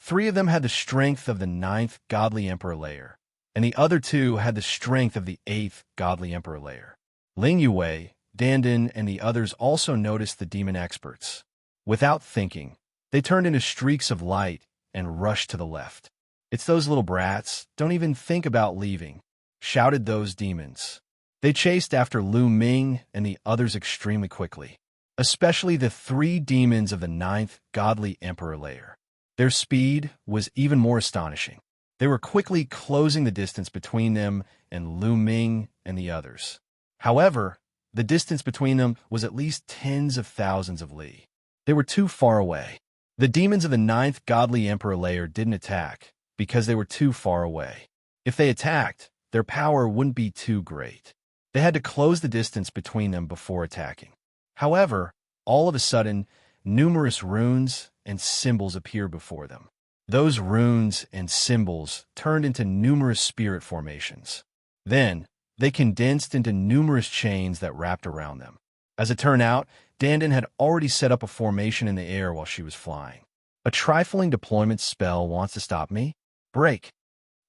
3 of them had the strength of the 9th godly emperor layer, and the other 2 had the strength of the 8th godly emperor layer. Ling Yue, Dandan, and the others also noticed the demon experts. Without thinking, they turned into streaks of light and rushed to the left. "It's those little brats, don't even think about leaving," shouted those demons. They chased after Lu Ming and the others extremely quickly, especially the 3 demons of the 9th godly emperor layer. Their speed was even more astonishing. They were quickly closing the distance between them and Lu Ming and the others. However, the distance between them was at least tens of thousands of li. They were too far away. The demons of the 9th godly emperor layer didn't attack because they were too far away. If they attacked, their power wouldn't be too great. They had to close the distance between them before attacking. However, all of a sudden, numerous runes and symbols appeared before them. Those runes and symbols turned into numerous spirit formations. Then, they condensed into numerous chains that wrapped around them. As it turned out, Dandan had already set up a formation in the air while she was flying. "A trifling deployment spell wants to stop me? Break!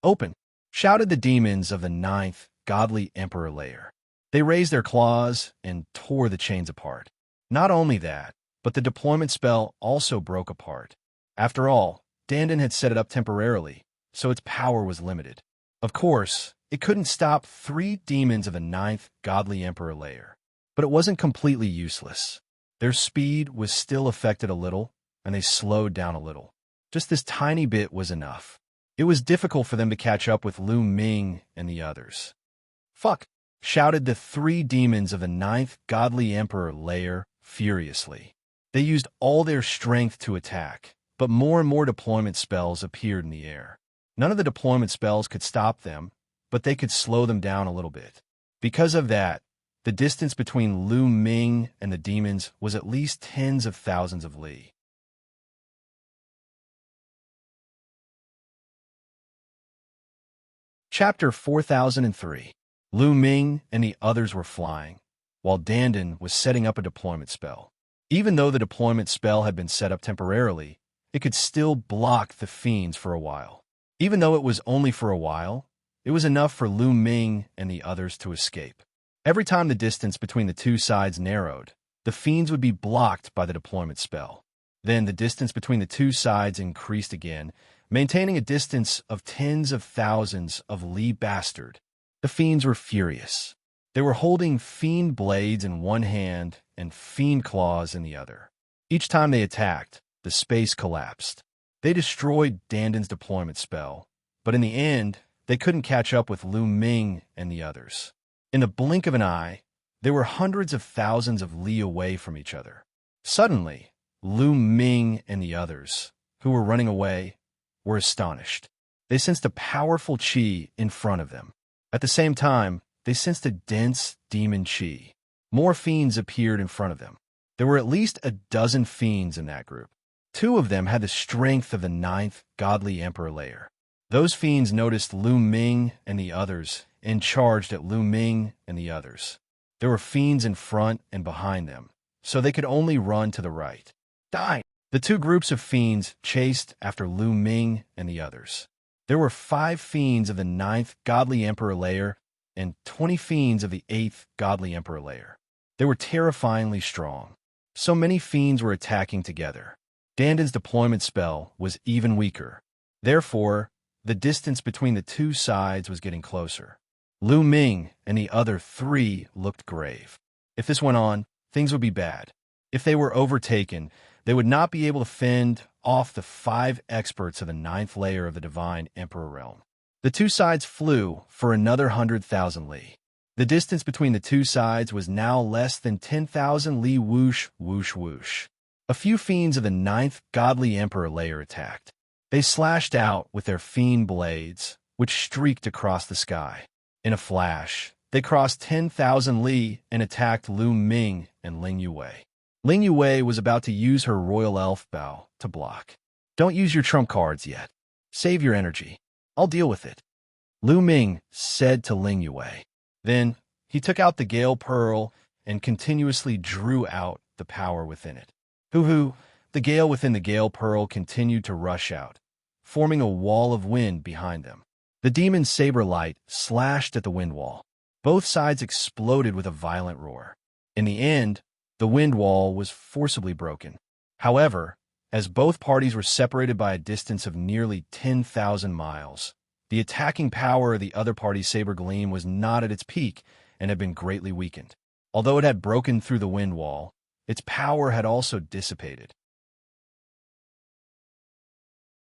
Open!" shouted the demons of the 9th godly emperor layer. They raised their claws and tore the chains apart. Not only that, but the deployment spell also broke apart. After all, Dandan had set it up temporarily, so its power was limited. Of course, it couldn't stop 3 demons of the 9th godly emperor layer, but it wasn't completely useless. Their speed was still affected a little, and they slowed down a little. Just this tiny bit was enough. It was difficult for them to catch up with Lu Ming and the others. "Fuck!" shouted the 3 demons of the 9th godly emperor layer furiously. They used all their strength to attack, but more and more deployment spells appeared in the air. None of the deployment spells could stop them, but they could slow them down a little bit. Because of that, the distance between Lu Ming and the demons was at least tens of thousands of li. Chapter 4003. Lu Ming and the others were flying, while Dandan was setting up a deployment spell. Even though the deployment spell had been set up temporarily, it could still block the fiends for a while. Even though it was only for a while, it was enough for Lu Ming and the others to escape. Every time the distance between the 2 sides narrowed, the fiends would be blocked by the deployment spell. Then the distance between the 2 sides increased again, maintaining a distance of tens of thousands of li bastard. The fiends were furious. They were holding fiend blades in one hand and fiend claws in the other. Each time they attacked, the space collapsed. They destroyed Dandan's deployment spell, but in the end, they couldn't catch up with Lu Ming and the others. In the blink of an eye, they were hundreds of thousands of li away from each other. Suddenly, Lu Ming and the others, who were running away, were astonished. They sensed a powerful qi in front of them. At the same time, they sensed a dense demon qi. More fiends appeared in front of them. There were at least a dozen fiends in that group. 2 of them had the strength of the 9th godly emperor layer. Those fiends noticed Lu Ming and the others and charged at Lu Ming and the others. There were fiends in front and behind them, so they could only run to the right. Die! The 2 groups of fiends chased after Lu Ming and the others. There were 5 fiends of the 9th godly emperor layer and 20 fiends of the 8th godly emperor layer. They were terrifyingly strong. So many fiends were attacking together. Dandan's deployment spell was even weaker. Therefore, the distance between the 2 sides was getting closer. Lu Ming and the other 3 looked grave. If this went on, things would be bad. If they were overtaken, they would not be able to fend off the 5 experts of the 9th layer of the Divine Emperor realm. The 2 sides flew for another 100,000 li. The distance between the 2 sides was now less than 10,000 li. Whoosh, whoosh, whoosh. A few fiends of the 9th godly emperor layer attacked. They slashed out with their fiend blades, which streaked across the sky. In a flash, they crossed 10,000 li and attacked Lu Ming and Ling Yue. Ling Yue was about to use her royal elf bow to block. "Don't use your trump cards yet. Save your energy. I'll deal with it," Lu Ming said to Ling Yue. Then, he took out the Gale Pearl and continuously drew out the power within it. Hoo-hoo, the gale within the Gale Pearl continued to rush out, forming a wall of wind behind them. The demon's saber light slashed at the wind wall. Both sides exploded with a violent roar. In the end, the wind wall was forcibly broken. However, as both parties were separated by a distance of nearly 10,000 miles, the attacking power of the other party's saber gleam was not at its peak and had been greatly weakened. Although it had broken through the wind wall, its power had also dissipated.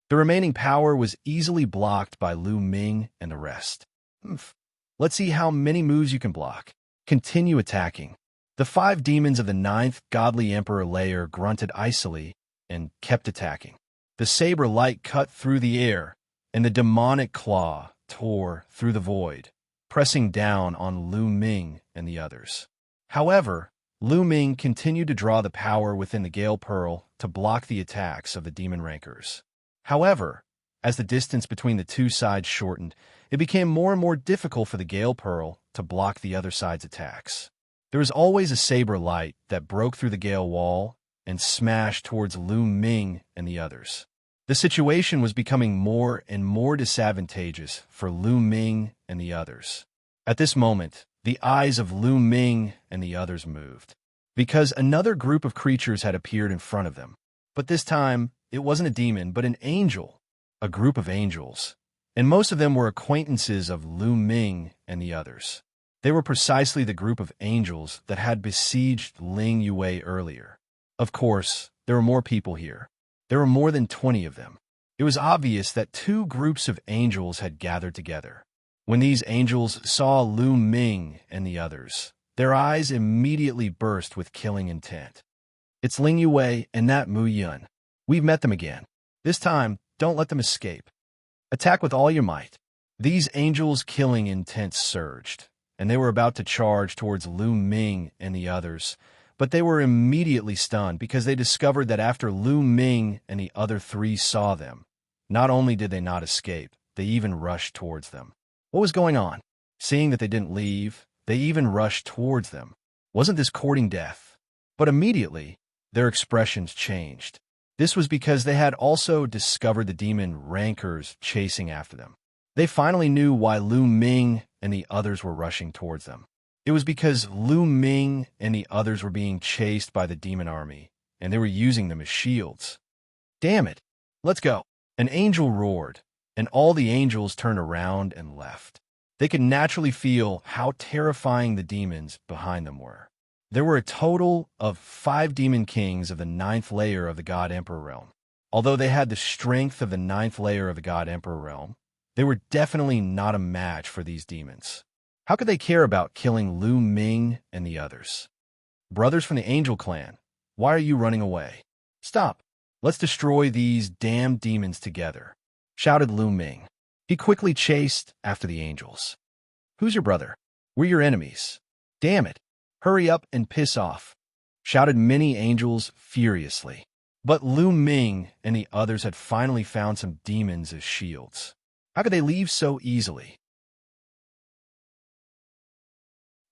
The remaining power was easily blocked by Lu Ming and the rest. Let's see how many moves you can block. Continue attacking. The 5 demons of the 9th Godly Emperor layer grunted icily and kept attacking. The saber light cut through the air, and the demonic claw tore through the void, pressing down on Lu Ming and the others. However, Lu Ming continued to draw the power within the Gale Pearl to block the attacks of the demon rankers. However, as the distance between the two sides shortened, it became more and more difficult for the Gale Pearl to block the other side's attacks. There was always a saber light that broke through the Gale wall and smashed towards Lu Ming and the others. The situation was becoming more and more disadvantageous for Lu Ming and the others. At this moment, the eyes of Lu Ming and the others moved, because another group of creatures had appeared in front of them. But this time, it wasn't a demon, but an angel, a group of angels, and most of them were acquaintances of Lu Ming and the others. They were precisely the group of angels that had besieged Ling Yue earlier. Of course, there were more people here. There were more than 20 of them. It was obvious that 2 groups of angels had gathered together. When these angels saw Lu Ming and the others, their eyes immediately burst with killing intent. It's Ling Yue and that Mu Yun. We've met them again. This time, don't let them escape. Attack with all your might. These angels' killing intent surged, and they were about to charge towards Lu Ming and the others, but they were immediately stunned because they discovered that after Lu Ming and the other 3 saw them, not only did they not escape, they even rushed towards them. What was going on? Seeing that they didn't leave, they even rushed towards them. Wasn't this courting death? But immediately, their expressions changed. This was because they had also discovered the demon rankers chasing after them. They finally knew why Lu Ming and the others were rushing towards them. It was because Lu Ming and the others were being chased by the demon army, and they were using them as shields. Damn it! Let's go! An angel roared, and all the angels turned around and left. They could naturally feel how terrifying the demons behind them were. There were a total of 5 demon kings of the 9th layer of the God Emperor realm. Although they had the strength of the 9th layer of the God Emperor realm, they were definitely not a match for these demons. How could they care about killing Lu Ming and the others? Brothers from the Angel Clan, why are you running away? Stop! Let's destroy these damned demons together, shouted Lu Ming. He quickly chased after the angels. Who's your brother? We're your enemies. Damn it! Hurry up and piss off, shouted many angels furiously. But Lu Ming and the others had finally found some demons as shields. How could they leave so easily?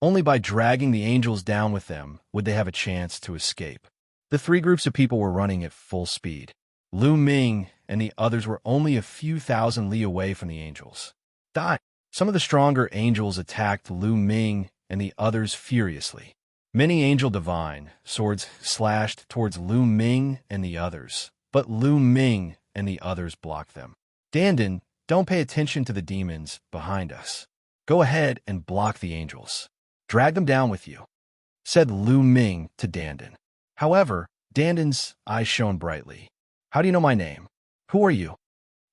Only by dragging the angels down with them would they have a chance to escape. The 3 groups of people were running at full speed. Lu Ming and the others were only a few thousand li away from the angels. Die! Some of the stronger angels attacked Lu Ming and the others furiously. Many angel divine swords slashed towards Lu Ming and the others, but Lu Ming and the others blocked them. Dandan, don't pay attention to the demons behind us. Go ahead and block the angels. Drag them down with you, said Lu Ming to Dandan. However, Dandan's eyes shone brightly. How do you know my name? Who are you?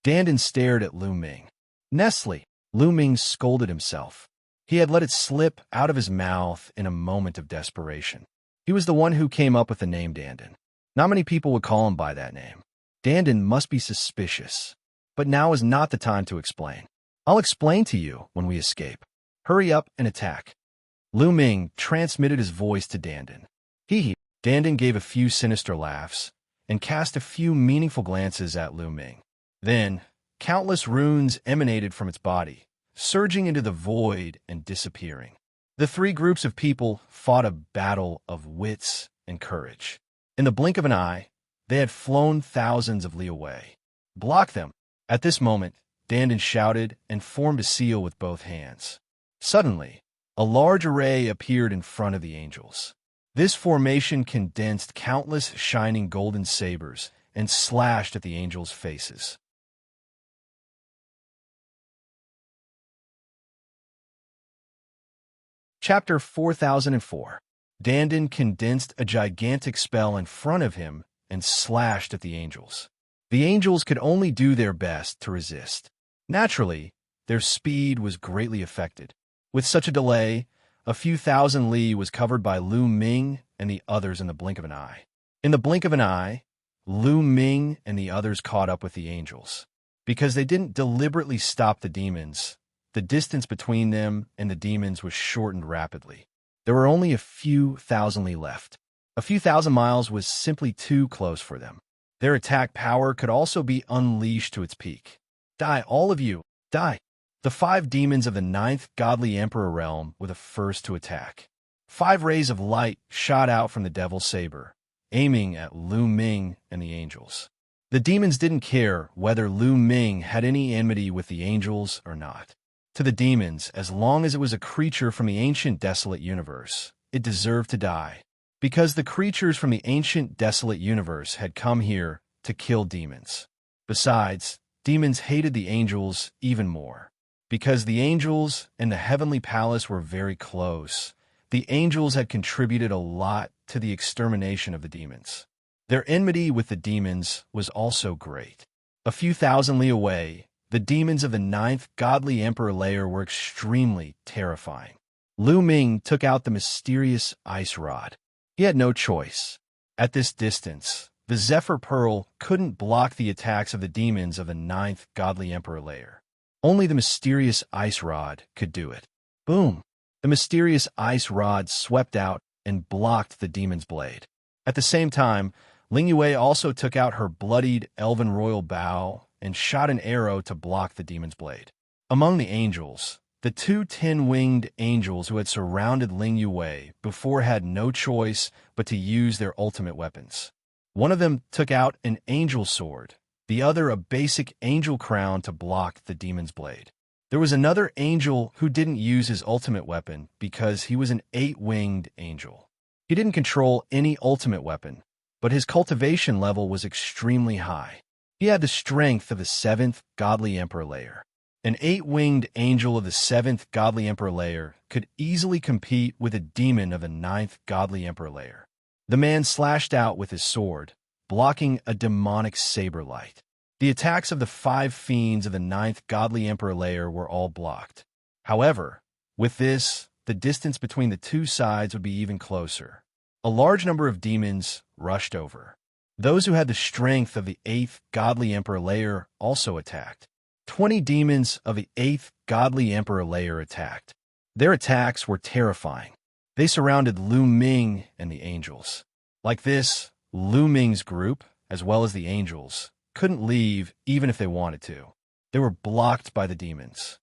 Dandan stared at Lu Ming. Nestle, Lu Ming scolded himself. He had let it slip out of his mouth in a moment of desperation. He was the one who came up with the name Dandan. Not many people would call him by that name. Dandan must be suspicious. But now is not the time to explain. I'll explain to you when we escape. Hurry up and attack. Lu Ming transmitted his voice to Dandan. Hee. Dandan gave a few sinister laughs and cast a few meaningful glances at Lu Ming. Then, countless runes emanated from its body, surging into the void and disappearing. The 3 groups of people fought a battle of wits and courage. In the blink of an eye, they had flown thousands of li away. Block them, At this moment, Dandan shouted and formed a seal with both hands. Suddenly, a large array appeared in front of the angels. This formation condensed countless shining golden sabers and slashed at the angels' faces. Chapter 4004. Dandan condensed a gigantic spell in front of him and slashed at the angels. The angels could only do their best to resist. Naturally, their speed was greatly affected. With such a delay, a few thousand li was covered by Lu Ming and the others in the blink of an eye. In the blink of an eye, Lu Ming and the others caught up with the angels. Because they didn't deliberately stop the demons, the distance between them and the demons was shortened rapidly. There were only a few thousand li left. A few thousand miles was simply too close for them. Their attack power could also be unleashed to its peak. Die, all of you, die! The 5 demons of the 9th godly emperor realm were the first to attack. 5 rays of light shot out from the devil's saber, aiming at Lu Ming and the angels. The demons didn't care whether Lu Ming had any enmity with the angels or not. To the demons, as long as it was a creature from the ancient desolate universe, it deserved to die. Because the creatures from the ancient desolate universe had come here to kill demons. Besides, demons hated the angels even more. Because the angels and the heavenly palace were very close, the angels had contributed a lot to the extermination of the demons. Their enmity with the demons was also great. A few thousand li away, the demons of the 9th godly emperor layer were extremely terrifying. Lu Ming took out the mysterious ice rod. He had no choice. At this distance, the Zephyr Pearl couldn't block the attacks of the demons of the 9th godly emperor layer. Only the mysterious ice rod could do it. Boom! The mysterious ice rod swept out and blocked the demon's blade. At the same time, Ling Yue also took out her bloodied elven royal bow and shot an arrow to block the demon's blade. Among the angels, the 2 10-winged angels who had surrounded Ling Yue before had no choice but to use their ultimate weapons. One of them took out an angel sword, the other a basic angel crown to block the demon's blade. There was another angel who didn't use his ultimate weapon because he was an 8-winged angel. He didn't control any ultimate weapon, but his cultivation level was extremely high. He had the strength of the 7th godly emperor layer. An 8-winged angel of the 7th godly emperor layer could easily compete with a demon of the 9th godly emperor layer. The man slashed out with his sword, blocking a demonic saber light. The attacks of the 5 fiends of the 9th godly emperor layer were all blocked. However, with this, the distance between the 2 sides would be even closer. A large number of demons rushed over. Those who had the strength of the 8th godly emperor layer also attacked. 20 demons of the 8th godly emperor layer attacked. Their attacks were terrifying. They surrounded Lu Ming and the angels. Like this, Lu Ming's group, as well as the angels, couldn't leave even if they wanted to. They were blocked by the demons.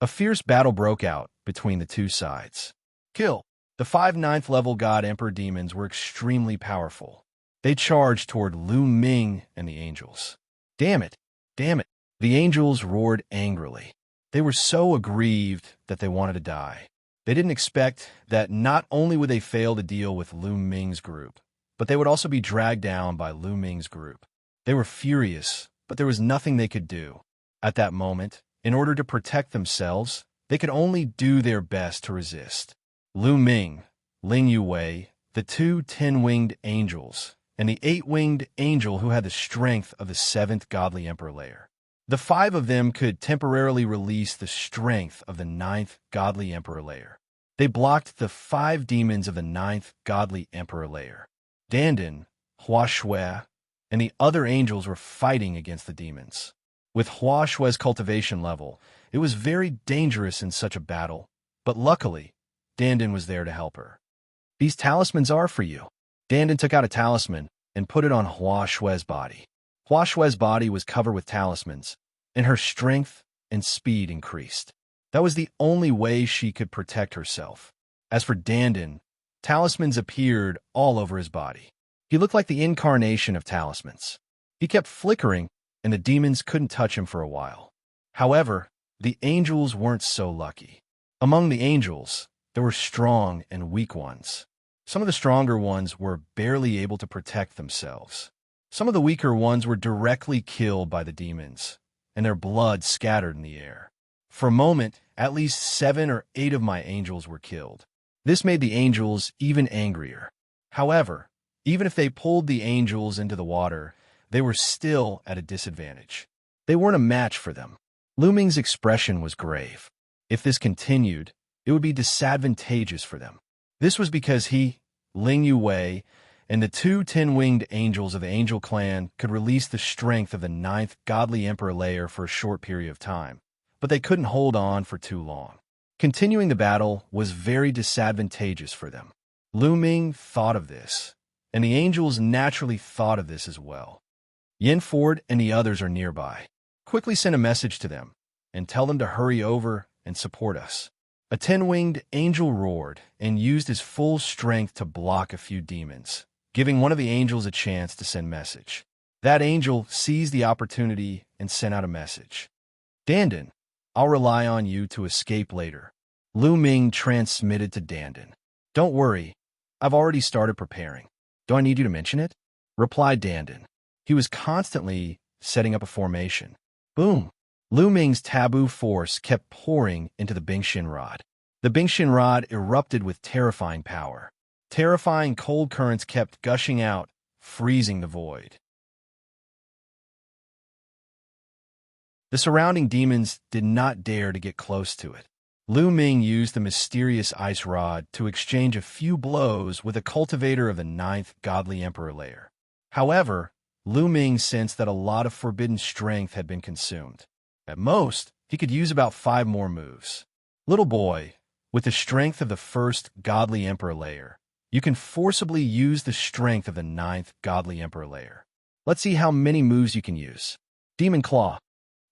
A fierce battle broke out between the 2 sides. Kill! The 5 9th level God Emperor demons were extremely powerful. They charged toward Lu Ming and the angels. Damn it! Damn it! The angels roared angrily. They were so aggrieved that they wanted to die. They didn't expect that not only would they fail to deal with Lu Ming's group, but they would also be dragged down by Lu Ming's group. They were furious, but there was nothing they could do. At that moment, in order to protect themselves, they could only do their best to resist. Lu Ming, Ling Yue, the 2 10-winged angels, and the 8-winged angel who had the strength of the 7th godly emperor layer. The 5 of them could temporarily release the strength of the 9th godly emperor layer. They blocked the 5 demons of the 9th godly emperor layer. Dandan, Hua Shui, and the other angels were fighting against the demons. With Hua Shui's cultivation level, it was very dangerous in such a battle, but luckily, Dandan was there to help her. These talismans are for you. Dandan took out a talisman and put it on Hua Shui's body. Hua Shui's body was covered with talismans, and her strength and speed increased. That was the only way she could protect herself. As for Dandan, talismans appeared all over his body. He looked like the incarnation of talismans. He kept flickering, and the demons couldn't touch him for a while. However, the angels weren't so lucky. Among the angels, there were strong and weak ones. Some of the stronger ones were barely able to protect themselves. Some of the weaker ones were directly killed by the demons, and their blood scattered in the air. For a moment, at least 7 or 8 of my angels were killed. This made the angels even angrier. However, even if they pulled the angels into the water, they were still at a disadvantage. They weren't a match for them. Lu Ming's expression was grave. If this continued, it would be disadvantageous for them. This was because he, Ling Yuwei, and the 2 10-winged angels of the Angel Clan could release the strength of the 9th godly emperor layer for a short period of time, but they couldn't hold on for too long. Continuing the battle was very disadvantageous for them. Lu Ming thought of this, and the angels naturally thought of this as well. Yin Ford and the others are nearby. Quickly send a message to them, and tell them to hurry over and support us. A 10-winged angel roared and used his full strength to block a few demons, giving one of the angels a chance to send message. That angel seized the opportunity and sent out a message. Dandan, I'll rely on you to escape later. Lu Ming transmitted to Dandan. Don't worry, I've already started preparing. Do I need you to mention it? Replied Dandan. He was constantly setting up a formation. Boom! Lu Ming's taboo force kept pouring into the Bingxin Rod. The Bingxin Rod erupted with terrifying power. Terrifying cold currents kept gushing out, freezing the void. The surrounding demons did not dare to get close to it. Lu Ming used the mysterious ice rod to exchange a few blows with a cultivator of the 9th godly emperor layer. However, Lu Ming sensed that a lot of forbidden strength had been consumed. At most, he could use about 5 more moves. Little boy, with the strength of the 1st godly emperor layer, you can forcibly use the strength of the 9th godly emperor layer. Let's see how many moves you can use. Demon Claw.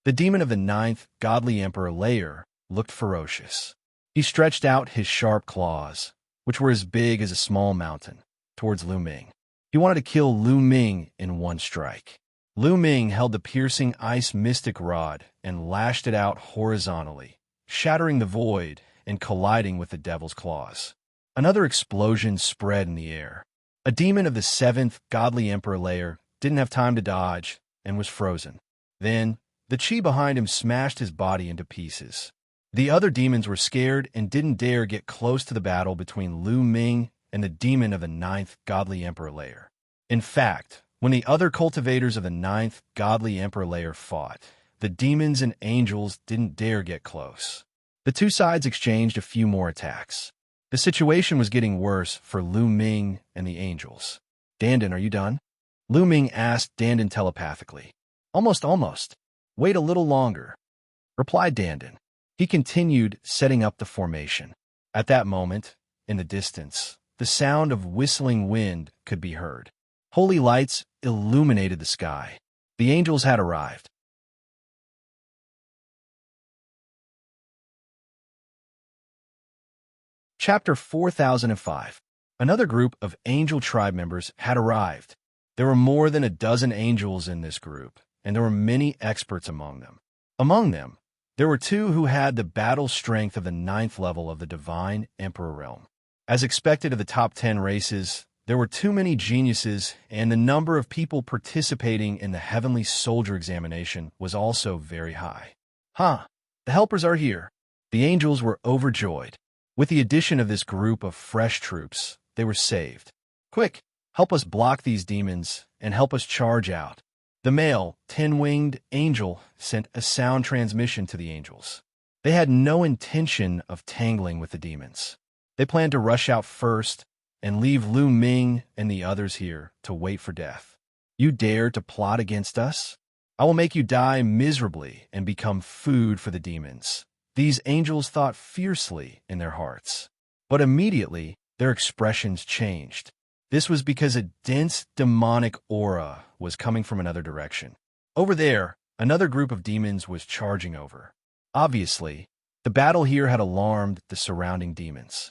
The demon of the 9th godly emperor layer looked ferocious. He stretched out his sharp claws, which were as big as a small mountain, towards Lu Ming. He wanted to kill Lu Ming in one strike. Lu Ming held the piercing ice mystic rod and lashed it out horizontally, shattering the void and colliding with the devil's claws. Another explosion spread in the air. A demon of the 7th godly emperor layer didn't have time to dodge and was frozen. Then, the chi behind him smashed his body into pieces. The other demons were scared and didn't dare get close to the battle between Lu Ming and the demon of the 9th godly emperor layer. In fact, when the other cultivators of the 9th godly emperor layer fought, the demons and angels didn't dare get close. The 2 sides exchanged a few more attacks. The situation was getting worse for Lu Ming and the angels. Dandan, are you done? Lu Ming asked Dandan telepathically. Almost. Wait a little longer, replied Dandan. He continued setting up the formation. At that moment, in the distance, the sound of whistling wind could be heard. Holy lights illuminated the sky. The angels had arrived. Chapter 4005. Another group of angel tribe members had arrived. There were more than a dozen angels in this group, and there were many experts among them. Among them, there were 2 who had the battle strength of the 9th level of the Divine Emperor Realm. As expected of the top 10 races, there were too many geniuses, and the number of people participating in the Heavenly Soldier examination was also very high. The helpers are here. The angels were overjoyed. With the addition of this group of fresh troops, they were saved. Quick, help us block these demons and help us charge out. The male, 10-winged angel sent a sound transmission to the angels. They had no intention of tangling with the demons. They planned to rush out first and leave Lu Ming and the others here to wait for death. You dare to plot against us? I will make you die miserably and become food for the demons. These angels thought fiercely in their hearts. But immediately, their expressions changed. This was because a dense demonic aura was coming from another direction. Over there, another group of demons was charging over. Obviously, the battle here had alarmed the surrounding demons.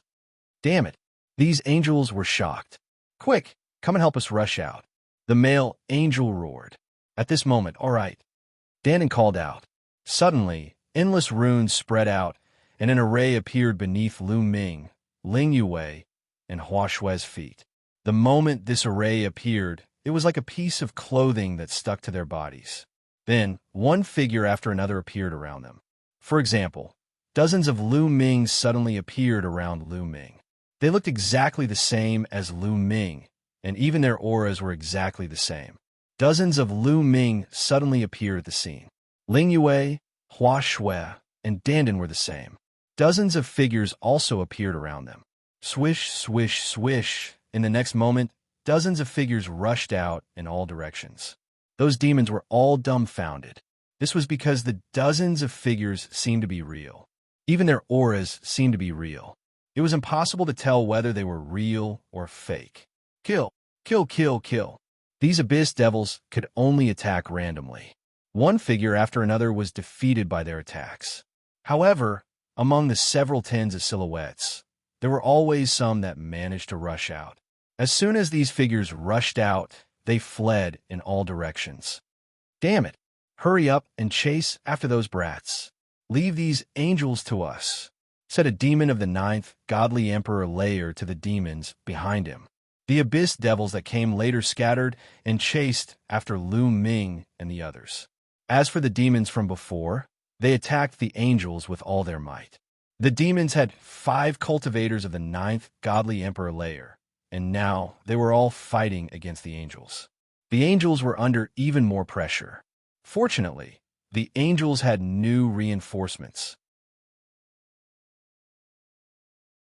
Damn it! These angels were shocked. Quick, Come and help us rush out. The male angel roared. At this moment, all right, Dandan called out. Suddenly, endless runes spread out, and an array appeared beneath Lu Ming, Ling Yue, and Hua Shui's feet. The moment this array appeared, it was like a piece of clothing that stuck to their bodies. Then, one figure after another appeared around them. For example, dozens of Lu Mings suddenly appeared around Lu Ming. They looked exactly the same as Lu Ming, and even their auras were exactly the same. Dozens of Lu Ming suddenly appeared at the scene. Ling Yue, Hua Shui, and Dandan were the same. Dozens of figures also appeared around them. Swish, swish, swish. In the next moment, dozens of figures rushed out in all directions. Those demons were all dumbfounded. This was because the dozens of figures seemed to be real. Even their auras seemed to be real. It was impossible to tell whether they were real or fake. Kill, kill, kill, kill. These abyss devils could only attack randomly. One figure after another was defeated by their attacks. However, among the several tens of silhouettes, there were always some that managed to rush out. As soon as these figures rushed out, they fled in all directions. Damn it! Hurry up and chase after those brats. Leave these angels to us, said a demon of the 9th godly emperor layer to the demons behind him. The abyss devils that came later scattered and chased after Lu Ming and the others. As for the demons from before, they attacked the angels with all their might. The demons had 5 cultivators of the 9th godly emperor layer, and now they were all fighting against the angels. The angels were under even more pressure. Fortunately, the angels had new reinforcements.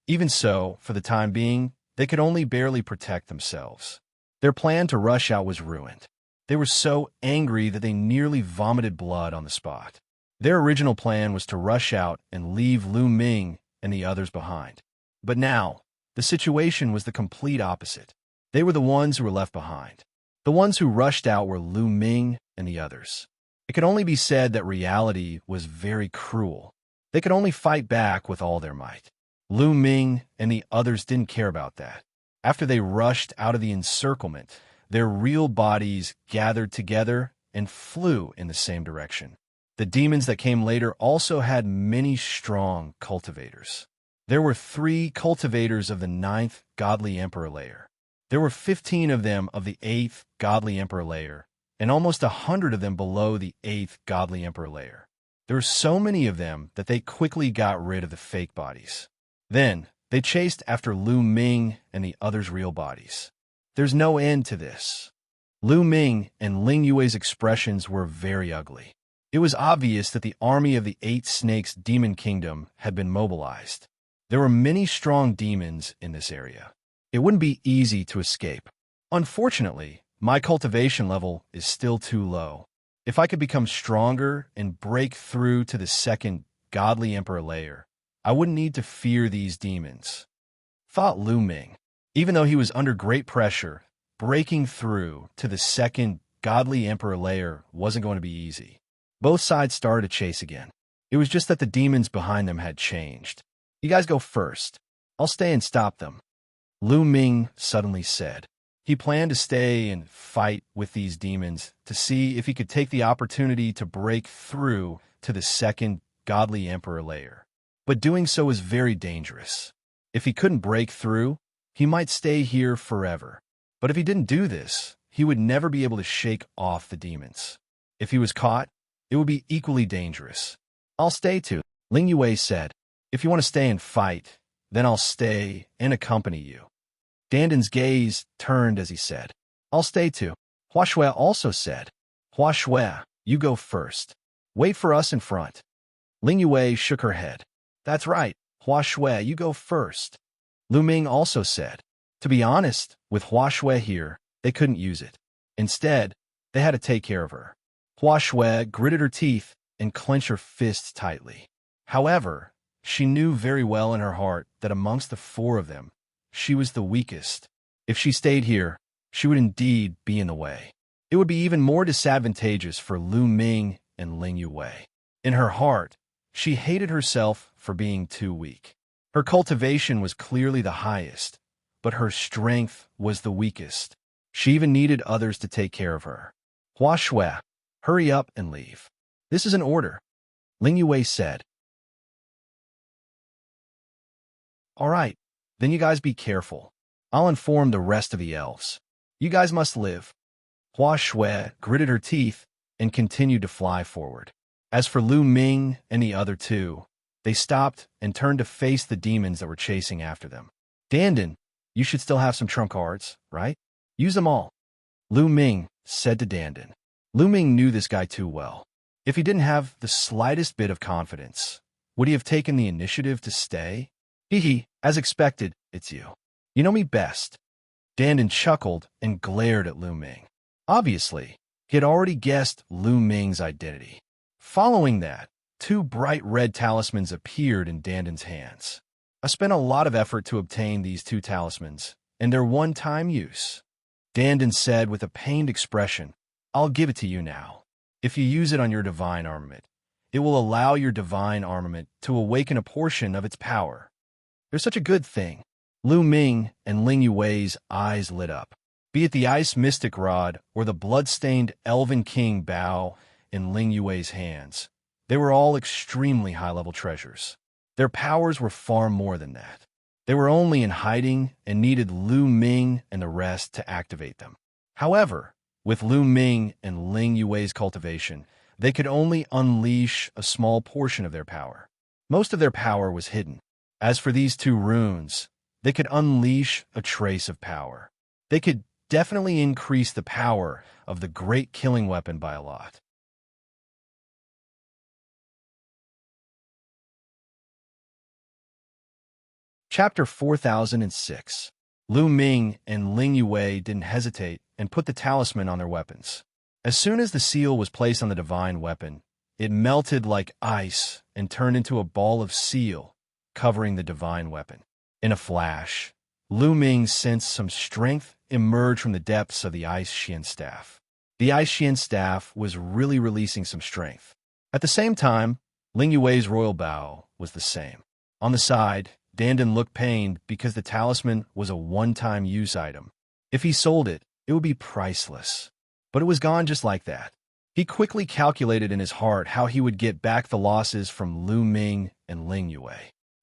Even so, for the time being, they could only barely protect themselves. Their plan to rush out was ruined. They were so angry that they nearly vomited blood on the spot. Their original plan was to rush out and leave Lu Ming and the others behind. But now, the situation was the complete opposite. They were the ones who were left behind. The ones who rushed out were Lu Ming and the others. It could only be said that reality was very cruel. They could only fight back with all their might. Lu Ming and the others didn't care about that. After they rushed out of the encirclement, their real bodies gathered together and flew in the same direction. The demons that came later also had many strong cultivators. There were 3 cultivators of the 9th godly emperor layer. There were 15 of them of the 8th godly emperor layer, and almost 100 of them below the 8th godly emperor layer. There were so many of them that they quickly got rid of the fake bodies. Then, they chased after Lu Ming and the others' real bodies. There's no end to this. Lu Ming and Ling Yue's expressions were very ugly. It was obvious that the army of the 8 Snakes Demon Kingdom had been mobilized. There were many strong demons in this area. It wouldn't be easy to escape. Unfortunately, my cultivation level is still too low. If I could become stronger and break through to the 2nd godly emperor layer, I wouldn't need to fear these demons, thought Lu Ming. Even though he was under great pressure, breaking through to the 2nd godly emperor layer wasn't going to be easy. Both sides started to chase again. It was just that the demons behind them had changed. You guys go first. I'll stay and stop them, Lu Ming suddenly said. He planned to stay and fight with these demons to see if he could take the opportunity to break through to the 2nd godly emperor layer. But doing so was very dangerous. If he couldn't break through, he might stay here forever. But if he didn't do this, he would never be able to shake off the demons. If he was caught, it would be equally dangerous. I'll stay too, Ling Yue said. If you want to stay and fight, then I'll stay and accompany you. Dandan's gaze turned as he said, I'll stay too. Hua Shui also said, Hua Shui, you go first. Wait for us in front. Ling Yue shook her head. That's right, Hua Shui, you go first. Lu Ming also said. To be honest, with Hua Shui here, they couldn't use it. Instead, they had to take care of her. Hua Shui gritted her teeth and clenched her fists tightly. However, she knew very well in her heart that amongst the 4 of them, she was the weakest. If she stayed here, she would indeed be in the way. It would be even more disadvantageous for Lu Ming and Ling Yue. In her heart, she hated herself for being too weak. Her cultivation was clearly the highest, but her strength was the weakest. She even needed others to take care of her. Hua Shui, hurry up and leave. This is an order, Ling Yue said. All right, then you guys be careful. I'll inform the rest of the elves. You guys must live. Hua Shui gritted her teeth and continued to fly forward. As for Lu Ming and the other two, they stopped and turned to face the demons that were chasing after them. Dandan, you should still have some trump cards, right? Use them all, Lu Ming said to Dandan. Lu Ming knew this guy too well. If he didn't have the slightest bit of confidence, would he have taken the initiative to stay? Hee, as expected, it's you. You know me best. Dandan chuckled and glared at Lu Ming. Obviously, he had already guessed Lu Ming's identity. Following that, two bright red talismans appeared in Dandan's hands. I spent a lot of effort to obtain these two talismans, and their one-time use. Dandan said with a pained expression, I'll give it to you now. If you use it on your divine armament, it will allow your divine armament to awaken a portion of its power. They're such a good thing. Lu Ming and Ling Yue's eyes lit up. Be it the ice mystic rod or the blood-stained elven king bow in Ling Yue's hands, they were all extremely high-level treasures. Their powers were far more than that. They were only in hiding and needed Lu Ming and the rest to activate them. However, with Lu Ming and Ling Yue's cultivation, they could only unleash a small portion of their power. Most of their power was hidden. As for these two runes, they could unleash a trace of power. They could definitely increase the power of the great killing weapon by a lot. Chapter 4006. Lu Ming and Ling Yue didn't hesitate and put the talisman on their weapons. As soon as the seal was placed on the divine weapon, it melted like ice and turned into a ball of seal, covering the divine weapon. In a flash, Lu Ming sensed some strength emerge from the depths of the Ice Xian staff. The Ice Xian staff was really releasing some strength. At the same time, Ling Yue's royal bow was the same. On the side, Dandan looked pained because the talisman was a one-time use item. If he sold it, it would be priceless. But it was gone just like that. He quickly calculated in his heart how he would get back the losses from Lu Ming and Ling Yue.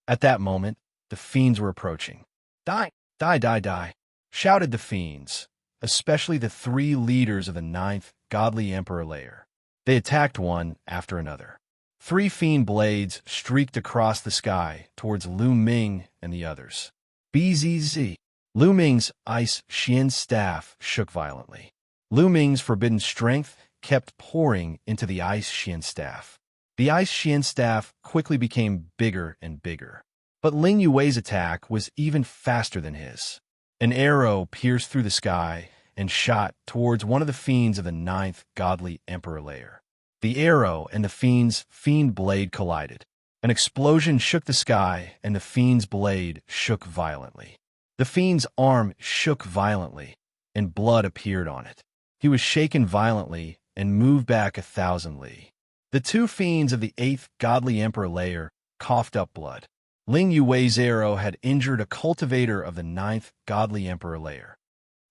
At that moment, the fiends were approaching. Die, die, die, die, shouted the fiends, especially the three leaders of the 9th godly emperor layer. They attacked one after another. 3 fiend blades streaked across the sky towards Lu Ming and the others. BZZ. Lu Ming's Ice Xian staff shook violently. Lu Ming's forbidden strength kept pouring into the Ice Xian staff. The Ice Xian staff quickly became bigger and bigger. But Ling Yue's attack was even faster than his. An arrow pierced through the sky and shot towards one of the fiends of the 9th godly emperor layer. The arrow and the fiend's fiend blade collided. An explosion shook the sky, and the fiend's blade shook violently. The fiend's arm shook violently, and blood appeared on it. He was shaken violently and moved back 1,000 li. The 2 fiends of the 8th godly emperor layer coughed up blood. Ling Yue's arrow had injured a cultivator of the 9th godly emperor layer.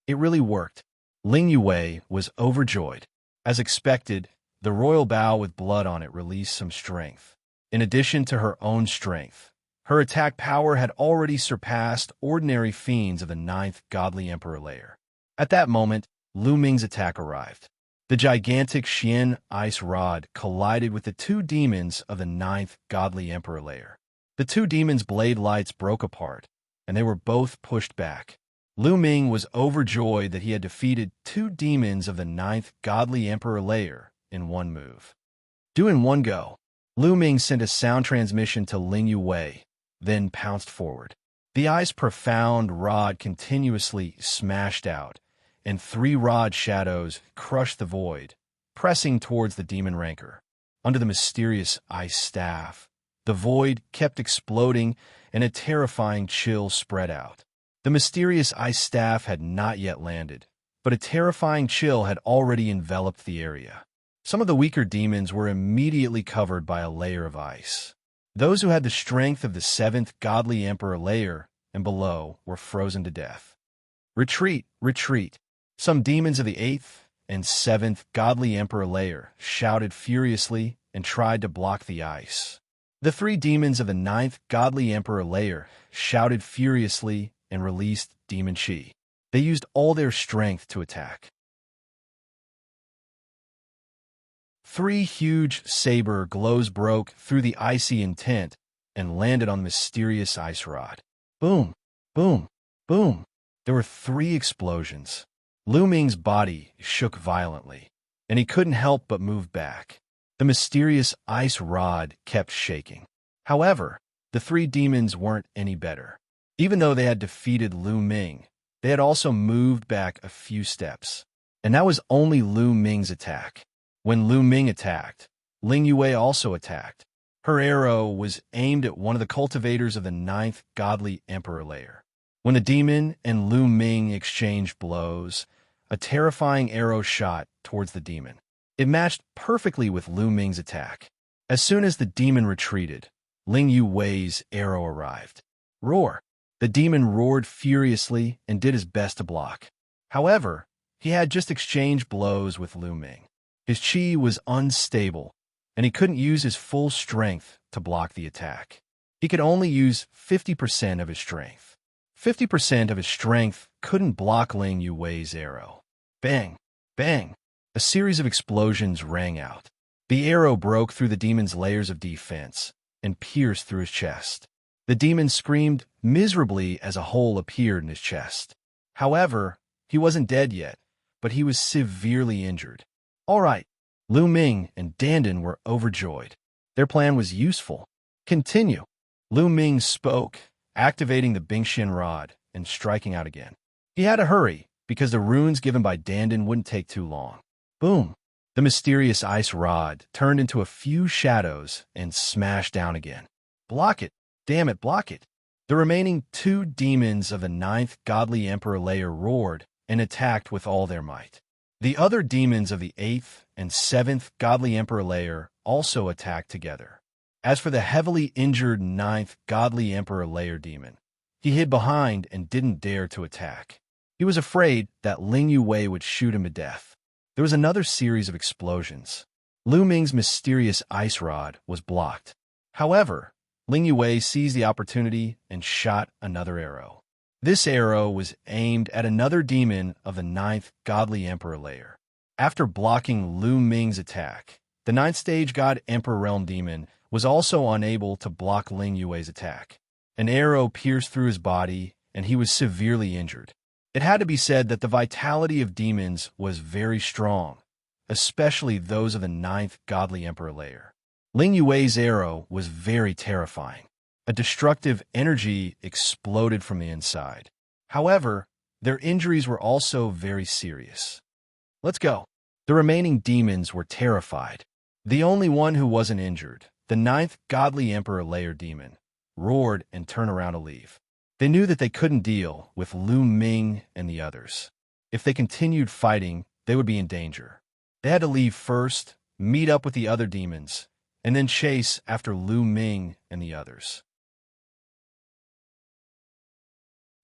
It really worked. Ling Yue was overjoyed. As expected, the royal bow with blood on it released some strength. In addition to her own strength, her attack power had already surpassed ordinary fiends of the 9th godly emperor layer. At that moment, Lu Ming's attack arrived. The gigantic Xian ice rod collided with the 2 demons of the 9th godly emperor layer. The 2 demons' blade lights broke apart, and they were both pushed back. Lu Ming was overjoyed that he had defeated 2 demons of the 9th godly emperor layer in one move. Do in one go. Lu Ming sent a sound transmission to Ling Yue, then pounced forward. The ice profound rod continuously smashed out, and 3 rod shadows crushed the void, pressing towards the demon rancor. Under the mysterious ice staff, the void kept exploding, and a terrifying chill spread out. The mysterious ice staff had not yet landed, but a terrifying chill had already enveloped the area. Some of the weaker demons were immediately covered by a layer of ice. Those who had the strength of the 7th godly emperor layer and below were frozen to death. Retreat, retreat. Some demons of the 8th and 7th godly emperor layer shouted furiously and tried to block the ice. The 3 demons of the 9th godly emperor layer shouted furiously and released demon chi. They used all their strength to attack. 3 huge saber glows broke through the icy intent and landed on the mysterious ice rod. Boom, boom, boom. There were 3 explosions. Lu Ming's body shook violently, and he couldn't help but move back. The mysterious ice rod kept shaking. However, the 3 demons weren't any better. Even though they had defeated Lu Ming, they had also moved back a few steps. And that was only Lu Ming's attack. When Lu Ming attacked, Ling Yue also attacked. Her arrow was aimed at one of the cultivators of the 9th godly emperor layer. When the demon and Lu Ming exchanged blows, a terrifying arrow shot towards the demon. It matched perfectly with Lu Ming's attack. As soon as the demon retreated, Ling Yue's arrow arrived. Roar! The demon roared furiously and did his best to block. However, he had just exchanged blows with Lu Ming. His chi was unstable, and he couldn't use his full strength to block the attack. He could only use 50% of his strength. 50% of his strength couldn't block Ling Yue's arrow. Bang! Bang! A series of explosions rang out. The arrow broke through the demon's layers of defense and pierced through his chest. The demon screamed miserably as a hole appeared in his chest. However, he wasn't dead yet, but he was severely injured. All right, Lu Ming and Dandan were overjoyed. Their plan was useful. Continue. Lu Ming spoke, activating the Bingxian rod and striking out again. He had to hurry because the runes given by Dandan wouldn't take too long. Boom! The mysterious ice rod turned into a few shadows and smashed down again. Block it! Damn it, block it! The remaining 2 demons of the 9th godly emperor layer roared and attacked with all their might. The other demons of the 8th and 7th godly emperor layer also attacked together. As for the heavily injured 9th godly emperor layer demon, he hid behind and didn't dare to attack. He was afraid that Ling Yue would shoot him to death. There was another series of explosions. Lu Ming's mysterious ice rod was blocked. However, Ling Yue seized the opportunity and shot another arrow. This arrow was aimed at another demon of the 9th godly emperor layer. After blocking Lu Ming's attack, the 9th stage god emperor realm demon was also unable to block Ling Yue's attack. An arrow pierced through his body, and he was severely injured. It had to be said that the vitality of demons was very strong, especially those of the 9th godly emperor layer. Ling Yue's arrow was very terrifying. A destructive energy exploded from the inside. However, their injuries were also very serious. Let's go. The remaining demons were terrified. The only one who wasn't injured, the 9th godly emperor layer demon, roared and turned around to leave. They knew that they couldn't deal with Lu Ming and the others. If they continued fighting, they would be in danger. They had to leave first, meet up with the other demons, and then chase after Lu Ming and the others.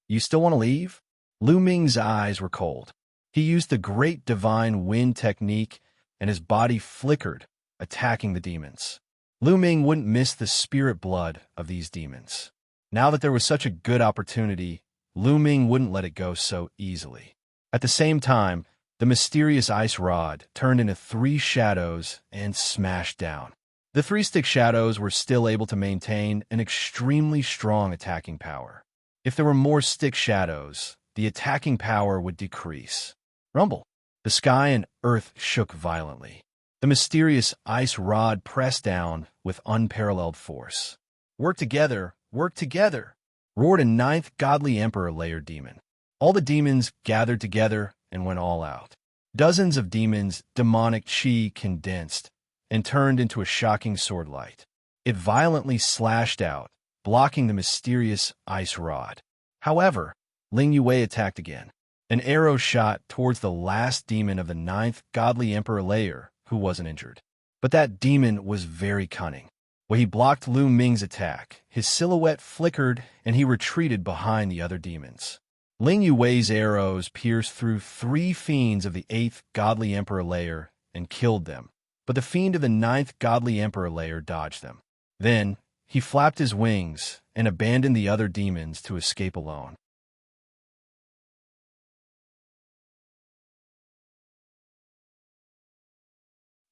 You still want to leave? Lu Ming's eyes were cold. He used the Great Divine Wind technique, and his body flickered, attacking the demons. Lu Ming wouldn't miss the spirit blood of these demons. Now that there was such a good opportunity, Lu Ming wouldn't let it go so easily. At the same time, the mysterious ice rod turned into 3 shadows and smashed down. The 3-stick shadows were still able to maintain an extremely strong attacking power. If there were more stick shadows, the attacking power would decrease. Rumble. The sky and earth shook violently. The mysterious ice rod pressed down with unparalleled force. Work together, roared a 9th godly emperor layer demon. All the demons gathered together and went all out. Dozens of demons' demonic chi condensed and turned into a shocking sword light. It violently slashed out, blocking the mysterious ice rod. However, Ling Yue attacked again. An arrow shot towards the last demon of the 9th godly emperor layer, who wasn't injured. But that demon was very cunning. When he blocked Lu Ming's attack, his silhouette flickered and he retreated behind the other demons. Ling Yuwei's arrows pierced through 3 fiends of the 8th godly emperor layer and killed them, but the fiend of the 9th godly emperor layer dodged them. Then, he flapped his wings and abandoned the other demons to escape alone.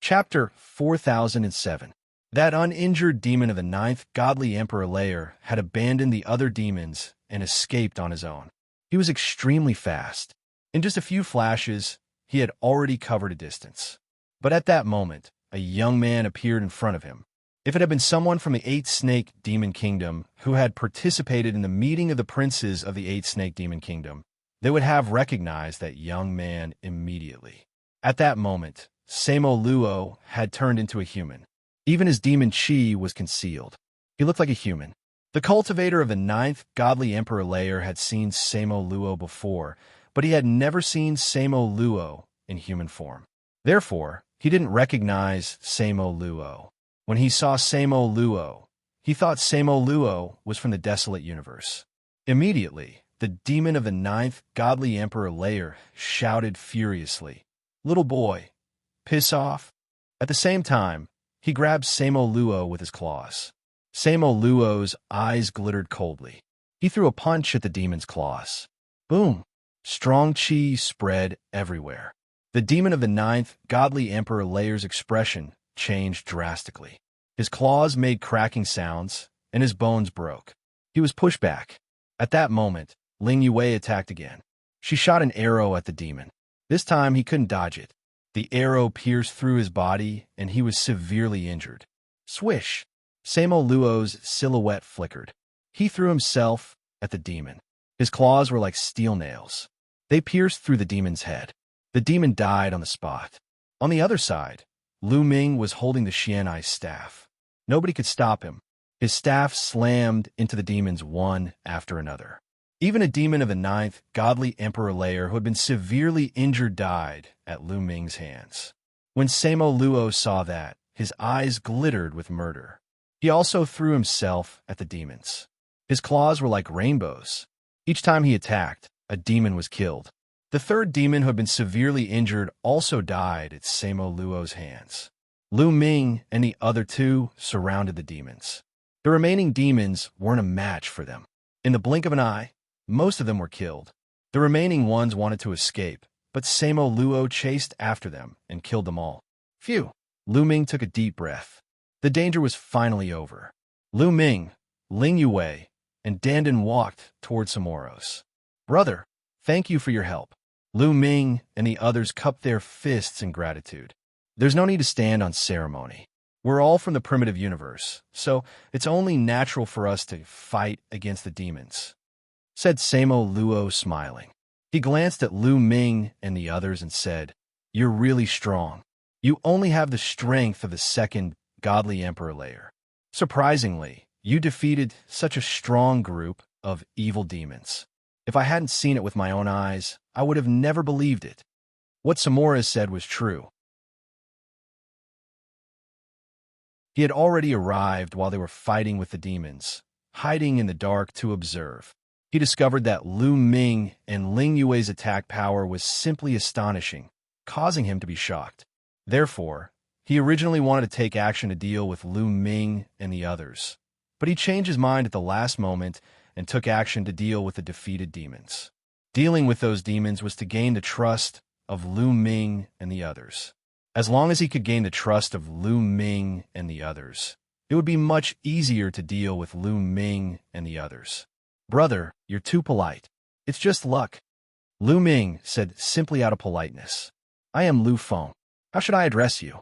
Chapter 4007. That uninjured demon of the 9th godly emperor layer had abandoned the other demons and escaped on his own. He was extremely fast. In just a few flashes, he had already covered a distance. But at that moment, a young man appeared in front of him. If it had been someone from the 8th Snake Demon Kingdom who had participated in the meeting of the princes of the 8th Snake Demon Kingdom, they would have recognized that young man immediately. At that moment, Samo Luo had turned into a human. Even his demon chi was concealed. He looked like a human. The cultivator of the 9th godly emperor layer had seen Samo Luo before, but he had never seen Samo Luo in human form. Therefore, he didn't recognize Samo Luo. When he saw Samo Luo, he thought Samo Luo was from the desolate universe. Immediately, the demon of the 9th godly emperor layer shouted furiously, "Little boy, piss off." At the same time, he grabbed Samo Luo with his claws. Samo Luo's eyes glittered coldly. He threw a punch at the demon's claws. Boom! Strong chi spread everywhere. The demon of the 9th godly emperor layer's expression changed drastically. His claws made cracking sounds, and his bones broke. He was pushed back. At that moment, Ling Yue attacked again. She shot an arrow at the demon. This time he couldn't dodge it. The arrow pierced through his body, and he was severely injured. Swish! Samo Luo's silhouette flickered. He threw himself at the demon. His claws were like steel nails. They pierced through the demon's head. The demon died on the spot. On the other side, Lu Ming was holding the Xianxia staff. Nobody could stop him. His staff slammed into the demons one after another. Even a demon of the 9th godly emperor layer who had been severely injured died at Lu Ming's hands. When Samo Luo saw that, his eyes glittered with murder. He also threw himself at the demons. His claws were like rainbows. Each time he attacked, a demon was killed. The third demon who had been severely injured also died at Samo Luo's hands. Lu Ming and the other 2 surrounded the demons. The remaining demons weren't a match for them. In the blink of an eye, most of them were killed. The remaining ones wanted to escape, but Samo Luo chased after them and killed them all. Phew! Lu Ming took a deep breath. The danger was finally over. Lu Ming, Ling Yue, and Dandan walked toward Samoros. "Brother, thank you for your help." Lu Ming and the others cupped their fists in gratitude. There's no need to stand on ceremony. We're all from the primitive universe, so it's only natural for us to fight against the demons, said Samo Luo, smiling. He glanced at Lu Ming and the others and said, "You're really strong. You only have the strength of the 2nd godly emperor layer. Surprisingly, you defeated such a strong group of evil demons. If I hadn't seen it with my own eyes, I would have never believed it." What Samora said was true. He had already arrived while they were fighting with the demons, hiding in the dark to observe. He discovered that Lu Ming and Ling Yue's attack power was simply astonishing, causing him to be shocked. Therefore, he originally wanted to take action to deal with Lu Ming and the others, but he changed his mind at the last moment and took action to deal with the defeated demons. Dealing with those demons was to gain the trust of Lu Ming and the others. As long as he could gain the trust of Lu Ming and the others, it would be much easier to deal with Lu Ming and the others. "Brother, you're too polite. It's just luck," Lu Ming said simply out of politeness. "I am Lu Feng. How should I address you?"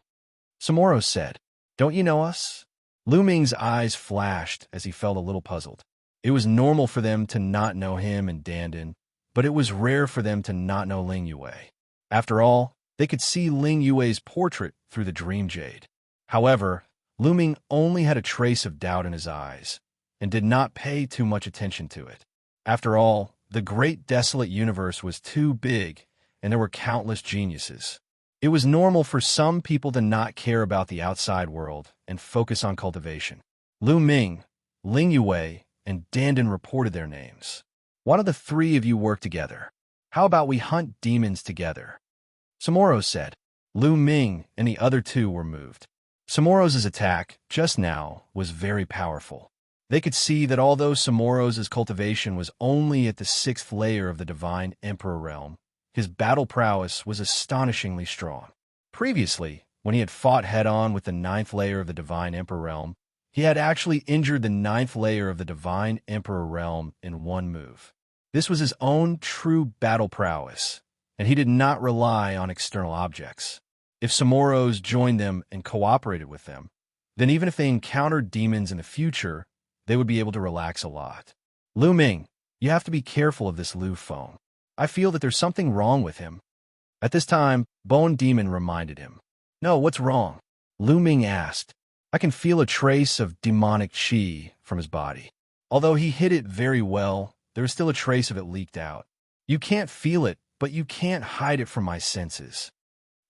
Samoros said, "Don't you know us?" Lu Ming's eyes flashed as he felt a little puzzled. It was normal for them to not know him and Dandan, but it was rare for them to not know Ling Yue. After all, they could see Ling Yue's portrait through the dream jade. However, Lu Ming only had a trace of doubt in his eyes and did not pay too much attention to it. After all, the great desolate universe was too big, and there were countless geniuses. It was normal for some people to not care about the outside world and focus on cultivation. Lu Ming, Ling Yue, and Dandan reported their names. Why don't the three of you work together? How about we hunt demons together? Samoro said. Lu Ming and the other two were moved. Samoro's attack, just now, was very powerful. They could see that although Samoro's cultivation was only at the 6th layer of the Divine Emperor realm, his battle prowess was astonishingly strong. Previously, when he had fought head-on with the 9th layer of the Divine Emperor realm, he had actually injured the 9th layer of the Divine Emperor realm in one move. This was his own true battle prowess, and he did not rely on external objects. If Samoro's joined them and cooperated with them, then even if they encountered demons in the future, they would be able to relax a lot. Lu Ming, you have to be careful of this Lu Feng. I feel that there's something wrong with him. At this time, Bone Demon reminded him. No, what's wrong? Lu Ming asked. I can feel a trace of demonic qi from his body. Although he hid it very well, there is still a trace of it leaked out. You can't feel it, but you can't hide it from my senses.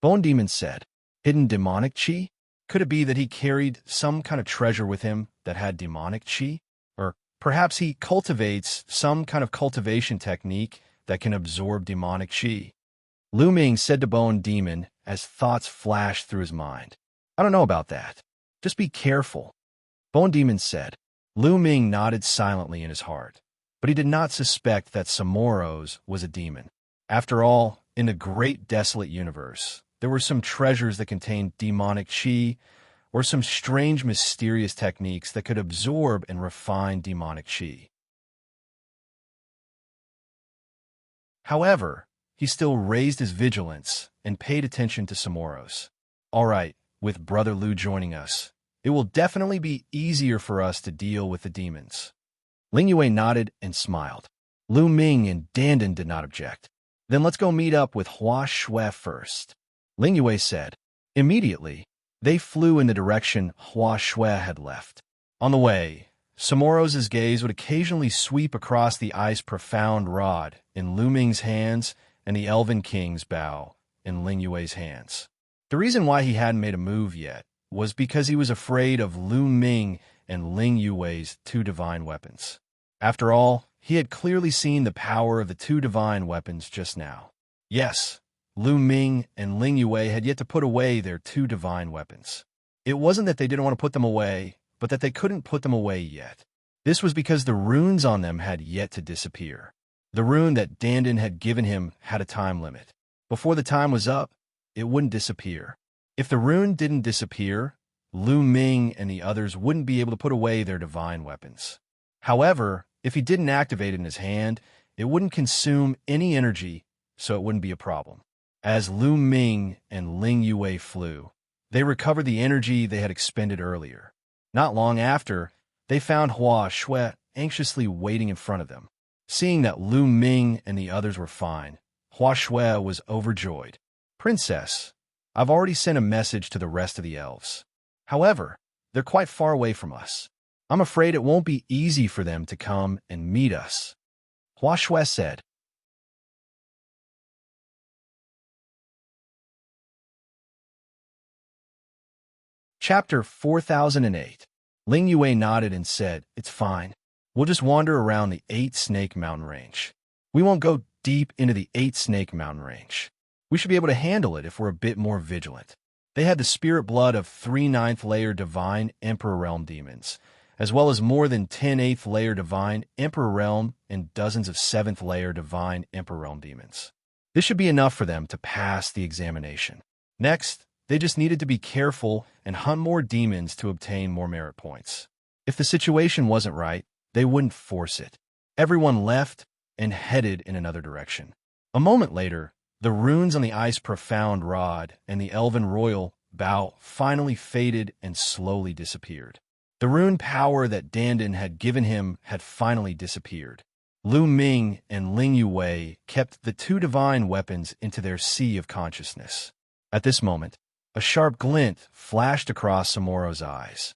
Bone Demon said. Hidden demonic qi? Could it be that he carried some kind of treasure with him that had demonic qi? Or perhaps he cultivates some kind of cultivation technique that can absorb demonic qi? Lu Ming said to Bone Demon as thoughts flashed through his mind. I don't know about that. Just be careful. Bone Demon said. Lu Ming nodded silently in his heart, but he did not suspect that Samoro's was a demon. After all, in the great desolate universe, there were some treasures that contained demonic qi, or some strange mysterious techniques that could absorb and refine demonic qi. However, he still raised his vigilance and paid attention to Samoro's. All right, with Brother Lu joining us, it will definitely be easier for us to deal with the demons. Ling Yue nodded and smiled. Lu Ming and Dandan did not object. Then let's go meet up with Hua Shui first. Ling Yue said. Immediately, they flew in the direction Hua Shui had left. On the way, Samoro's gaze would occasionally sweep across the ice-profound rod in Lu Ming's hands and the Elven King's bow in Ling Yue's hands. The reason why he hadn't made a move yet was because he was afraid of Lu Ming and Ling Yue's two divine weapons. After all, he had clearly seen the power of the two divine weapons just now. Yes, Lu Ming and Ling Yue had yet to put away their two divine weapons. It wasn't that they didn't want to put them away, but that they couldn't put them away yet. This was because the runes on them had yet to disappear. The rune that Dandan had given him had a time limit. Before the time was up, it wouldn't disappear. If the rune didn't disappear, Lu Ming and the others wouldn't be able to put away their divine weapons. However, if he didn't activate it in his hand, it wouldn't consume any energy, so it wouldn't be a problem. As Lu Ming and Ling Yue flew, they recovered the energy they had expended earlier. Not long after, they found Hua Shui anxiously waiting in front of them. Seeing that Lu Ming and the others were fine, Hua Shui was overjoyed. Princess, I've already sent a message to the rest of the elves. However, they're quite far away from us. I'm afraid it won't be easy for them to come and meet us. Hua Shui said. Chapter 4008. Ling Yue nodded and said, It's fine. We'll just wander around the 8-Snake Mountain Range. We won't go deep into the 8-Snake Mountain Range. We should be able to handle it if we're a bit more vigilant. They had the spirit blood of 3 9th layer Divine Emperor Realm demons, as well as more than 10 8th layer Divine Emperor Realm and dozens of 7th layer Divine Emperor Realm demons. This should be enough for them to pass the examination. Next, they just needed to be careful and hunt more demons to obtain more merit points. If the situation wasn't right, they wouldn't force it. Everyone left and headed in another direction. A moment later, the runes on the ice profound rod and the Elven Royal bow finally faded and slowly disappeared. The rune power that Dandan had given him had finally disappeared. Lu Ming and Ling Yue kept the two divine weapons into their sea of consciousness. At this moment, a sharp glint flashed across Samoro's eyes.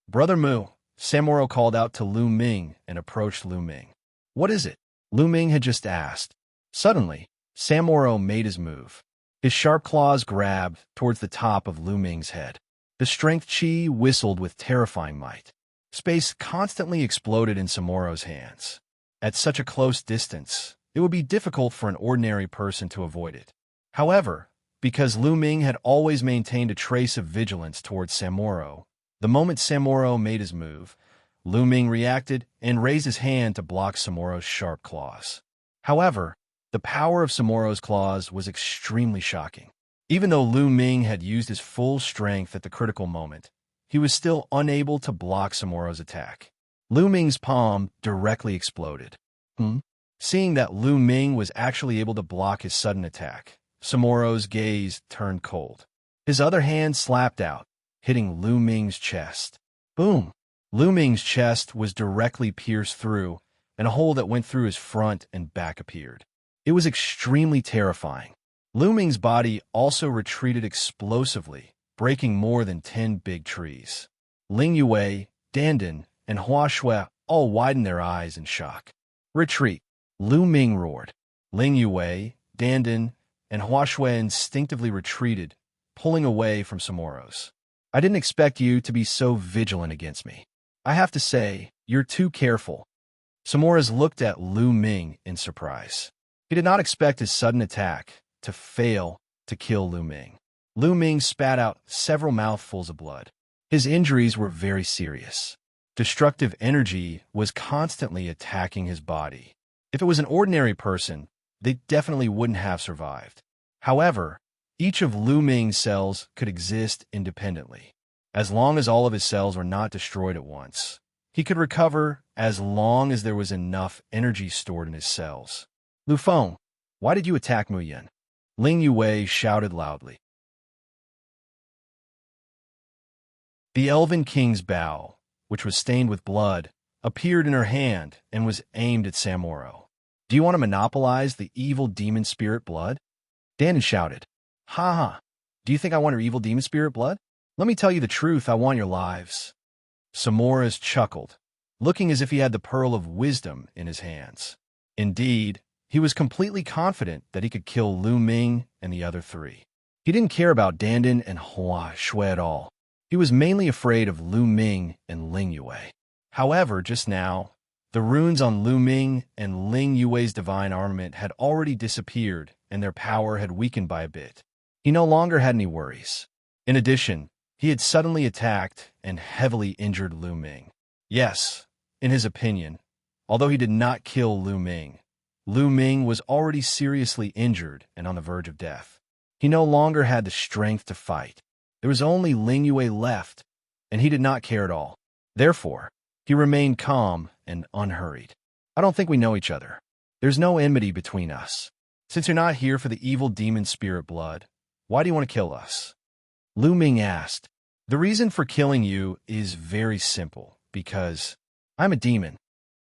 Brother Mu, Samoro called out to Lu Ming and approached Lu Ming. What is it? Lu Ming had just asked. Suddenly, Samoro made his move. His sharp claws grabbed towards the top of Lu Ming's head. The strength chi whistled with terrifying might. Space constantly exploded in Samoro's hands. At such a close distance, it would be difficult for an ordinary person to avoid it. However, because Lu Ming had always maintained a trace of vigilance towards Samuro, the moment Samuro made his move, Lu Ming reacted and raised his hand to block Samuro's sharp claws. However, the power of Samuro's claws was extremely shocking. Even though Lu Ming had used his full strength at the critical moment, he was still unable to block Samuro's attack. Lu Ming's palm directly exploded. Seeing that Lu Ming was actually able to block his sudden attack, Samuro's gaze turned cold. His other hand slapped out, hitting Lu Ming's chest. Boom! Lu Ming's chest was directly pierced through, and a hole that went through his front and back appeared. It was extremely terrifying. Lu Ming's body also retreated explosively, breaking more than 10 big trees. Ling Yue, Dandan, and Hua Shui all widened their eyes in shock. Retreat! Lu Ming roared. Ling Yue, Dandan, and Hua Shui instinctively retreated, pulling away from Samuro's. I didn't expect you to be so vigilant against me. I have to say, you're too careful. Samuro's looked at Lu Ming in surprise. He did not expect his sudden attack to fail to kill Lu Ming. Lu Ming spat out several mouthfuls of blood. His injuries were very serious. Destructive energy was constantly attacking his body. If it was an ordinary person, they definitely wouldn't have survived. However, each of Lu Ming's cells could exist independently. As long as all of his cells were not destroyed at once, he could recover as long as there was enough energy stored in his cells. Lu Feng, why did you attack Mu Yan? Ling Yue shouted loudly. The Elven King's bow, which was stained with blood, appeared in her hand and was aimed at Samuro. Do you want to monopolize the evil demon spirit blood? Dandan shouted. Ha ha. Do you think I want your evil demon spirit blood? Let me tell you the truth, I want your lives. Samuro's chuckled, looking as if he had the pearl of wisdom in his hands. Indeed, he was completely confident that he could kill Lu Ming and the other three. He didn't care about Dandan and Hua Shui at all. He was mainly afraid of Lu Ming and Ling Yue. However, just now, the runes on Lu Ming and Ling Yue's divine armament had already disappeared and their power had weakened by a bit. He no longer had any worries. In addition, he had suddenly attacked and heavily injured Lu Ming. Yes, in his opinion, although he did not kill Lu Ming was already seriously injured and on the verge of death. He no longer had the strength to fight. There was only Ling Yue left, and he did not care at all. Therefore, he remained calm and unhurried. I don't think we know each other. There's no enmity between us. Since you're not here for the evil demon spirit blood, why do you want to kill us? Lu Ming asked. The reason for killing you is very simple, because I'm a demon,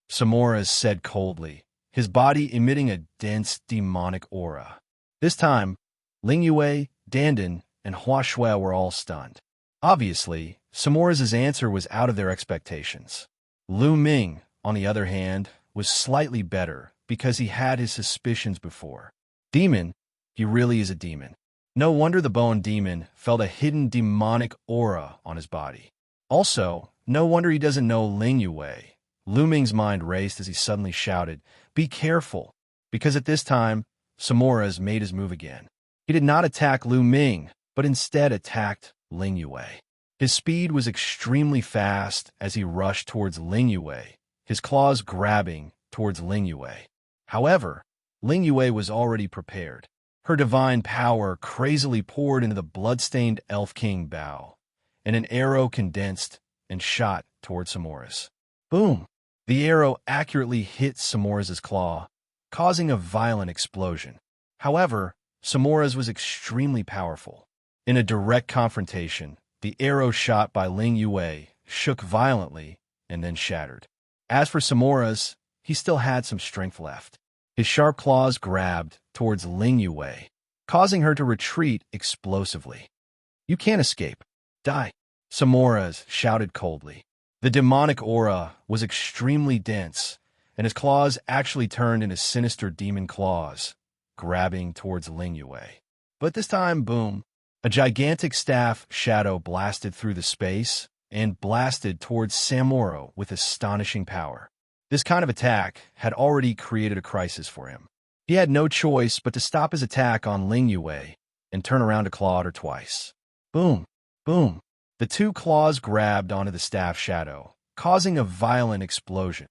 Samura said coldly, his body emitting a dense demonic aura. This time, Ling Yue, Dandan, and Hua Shui were all stunned. Obviously, Samura's answer was out of their expectations. Lu Ming, on the other hand, was slightly better because he had his suspicions before. Demon, he really is a demon. No wonder the Bowen demon felt a hidden demonic aura on his body. Also, no wonder he doesn't know Ling Yue. Lu Ming's mind raced as he suddenly shouted, "Be careful!" Because at this time, Samura's made his move again. He did not attack Lu Ming, but instead attacked Ling Yue. His speed was extremely fast as he rushed towards Ling Yue, his claws grabbing towards Ling Yue. However, Ling Yue was already prepared. Her divine power crazily poured into the blood-stained Elf King bow, and an arrow condensed and shot towards Samura's. Boom! The arrow accurately hit Samura's claw, causing a violent explosion. However, Samura's was extremely powerful. In a direct confrontation, the arrow shot by Ling Yue shook violently and then shattered. As for Samura's, he still had some strength left. His sharp claws grabbed towards Ling Yue, causing her to retreat explosively. You can't escape. Die! Samura's shouted coldly. The demonic aura was extremely dense, and his claws actually turned into sinister demon claws, grabbing towards Ling Yue. But this time, boom! A gigantic staff shadow blasted through the space and blasted towards Samuro with astonishing power. This kind of attack had already created a crisis for him. He had no choice but to stop his attack on Ling Yue and turn around to claw at her twice. Boom! Boom! The two claws grabbed onto the staff shadow, causing a violent explosion.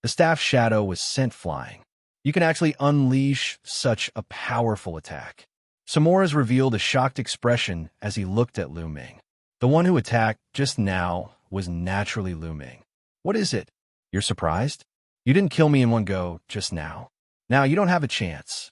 The staff shadow was sent flying. You can actually unleash such a powerful attack. Samura's revealed a shocked expression as he looked at Lu Ming. The one who attacked just now was naturally Lu Ming. What is it? You're surprised? You didn't kill me in one go just now. Now you don't have a chance.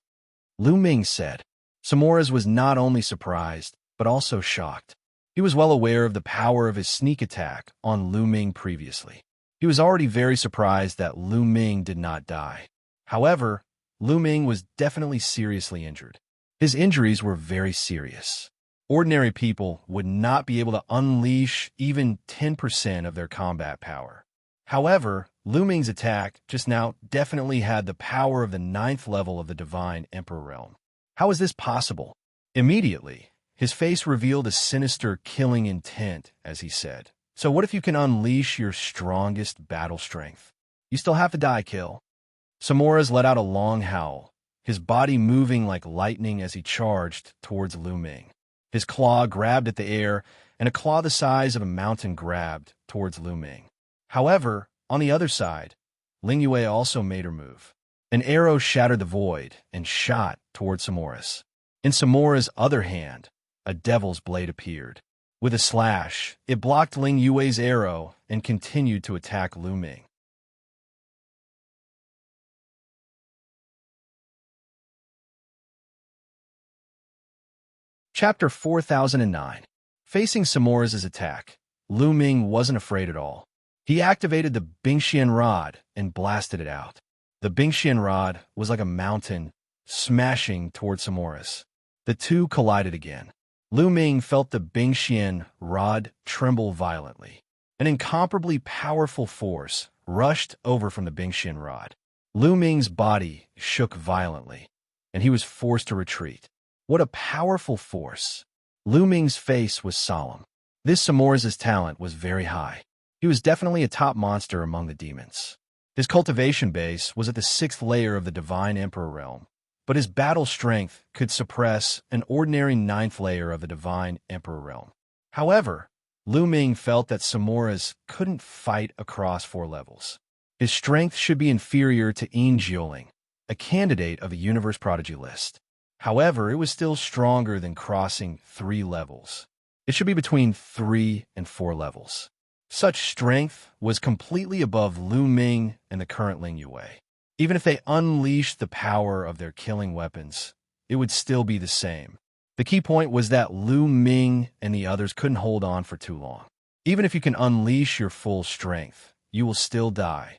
Lu Ming said. Samura's was not only surprised, but also shocked. He was well aware of the power of his sneak attack on Lu Ming previously. He was already very surprised that Lu Ming did not die. However, Lu Ming was definitely seriously injured. His injuries were very serious. Ordinary people would not be able to unleash even 10% of their combat power. However, Lu Ming's attack just now definitely had the power of the 9th level of the Divine Emperor realm. How is this possible? Immediately, his face revealed a sinister killing intent as he said, "So what if you can unleash your strongest battle strength? You still have to die, kill." Samura's let out a long howl, his body moving like lightning as he charged towards Lu Ming. His claw grabbed at the air, and a claw the size of a mountain grabbed towards Lu Ming. However, on the other side, Ling Yue also made her move. An arrow shattered the void and shot towards Samura's. In Samura's other hand, a devil's blade appeared. With a slash, it blocked Ling Yue's arrow and continued to attack Lu Ming. Chapter 4009. Facing Samura's attack, Lu Ming wasn't afraid at all. He activated the Bingxian Rod and blasted it out. The Bingxian Rod was like a mountain, smashing towards Samura's. The two collided again. Lu Ming felt the Bingxian Rod tremble violently. An incomparably powerful force rushed over from the Bingxian Rod. Lu Ming's body shook violently, and he was forced to retreat. What a powerful force! Lu Ming's face was solemn. This Samura's talent was very high. He was definitely a top monster among the demons. His cultivation base was at the 6th layer of the Divine Emperor realm, but his battle strength could suppress an ordinary 9th layer of the Divine Emperor realm. However, Lu Ming felt that Samura's couldn't fight across 4 levels. His strength should be inferior to Yin Jioling, a candidate of the Universe Prodigy list. However, it was still stronger than crossing 3 levels. It should be between 3 and 4 levels. Such strength was completely above Lu Ming and the current Ling Yue. Even if they unleashed the power of their killing weapons, it would still be the same. The key point was that Lu Ming and the others couldn't hold on for too long. Even if you can unleash your full strength, you will still die.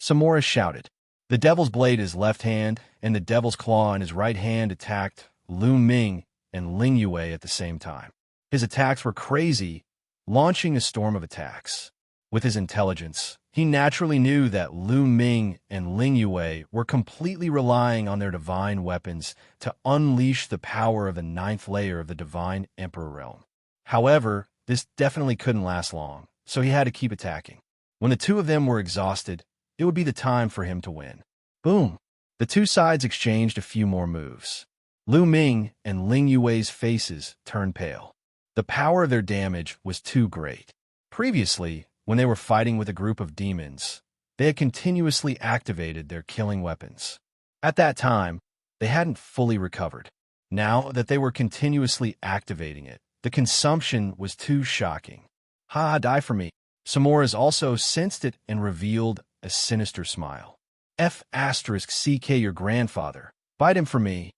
Samura shouted. The Devil's Blade in his left hand and the Devil's Claw in his right hand attacked Lu Ming and Ling Yue at the same time. His attacks were crazy, launching a storm of attacks. With his intelligence, he naturally knew that Lu Ming and Ling Yue were completely relying on their divine weapons to unleash the power of the 9th layer of the Divine Emperor realm. However, this definitely couldn't last long, so he had to keep attacking. When the two of them were exhausted, it would be the time for him to win. Boom! The two sides exchanged a few more moves. Lu Ming and Ling Yue's faces turned pale. The power of their damage was too great. Previously, when they were fighting with a group of demons, they had continuously activated their killing weapons. At that time, they hadn't fully recovered. Now that they were continuously activating it, the consumption was too shocking. Ha, die for me. Samura's also sensed it and revealed a sinister smile. F***CK your grandfather. Bite him for me.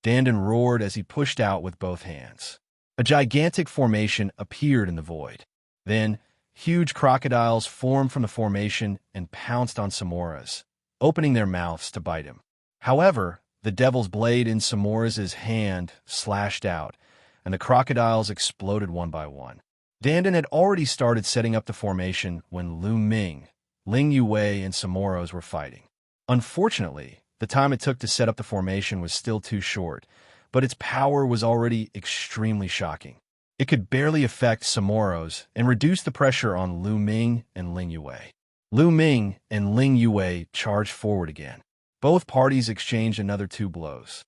Dandan roared as he pushed out with both hands. A gigantic formation appeared in the void. Then, huge crocodiles formed from the formation and pounced on Samura's, opening their mouths to bite him. However, the Devil's Blade in Samura's hand slashed out, and the crocodiles exploded one by one. Dandan had already started setting up the formation when Lu Ming, Ling Yue, and Samura's were fighting. Unfortunately, the time it took to set up the formation was still too short, but its power was already extremely shocking. It could barely affect Samoro's and reduce the pressure on Lu Ming and Ling Yue. Lu Ming and Ling Yue charged forward again. Both parties exchanged another 2 blows.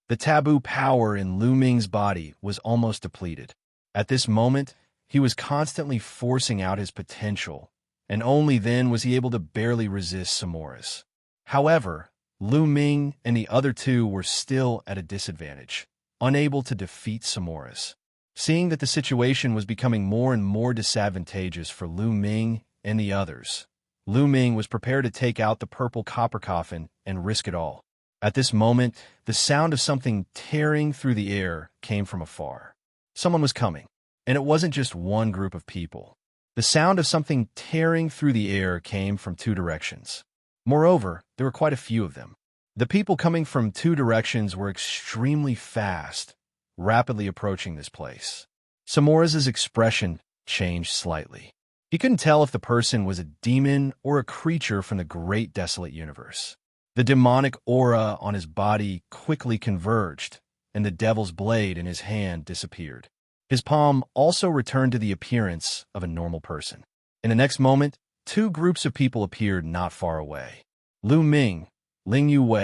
The taboo power in Lu Ming's body was almost depleted. At this moment, he was constantly forcing out his potential, and only then was he able to barely resist Samoro's. However, Lu Ming and the other 2 were still at a disadvantage, unable to defeat Samoro's. Seeing that the situation was becoming more and more disadvantageous for Lu Ming and the others, Lu Ming was prepared to take out the purple copper coffin and risk it all. At this moment, the sound of something tearing through the air came from afar. Someone was coming, and it wasn't just one group of people. The sound of something tearing through the air came from 2 directions. Moreover, there were quite a few of them. The people coming from 2 directions were extremely fast, rapidly approaching this place. Samoro's expression changed slightly. He couldn't tell if the person was a demon or a creature from the great desolate universe. The demonic aura on his body quickly converged, and the devil's blade in his hand disappeared. His palm also returned to the appearance of a normal person. In the next moment, 2 groups of people appeared not far away. Lu Ming, Ling Yue,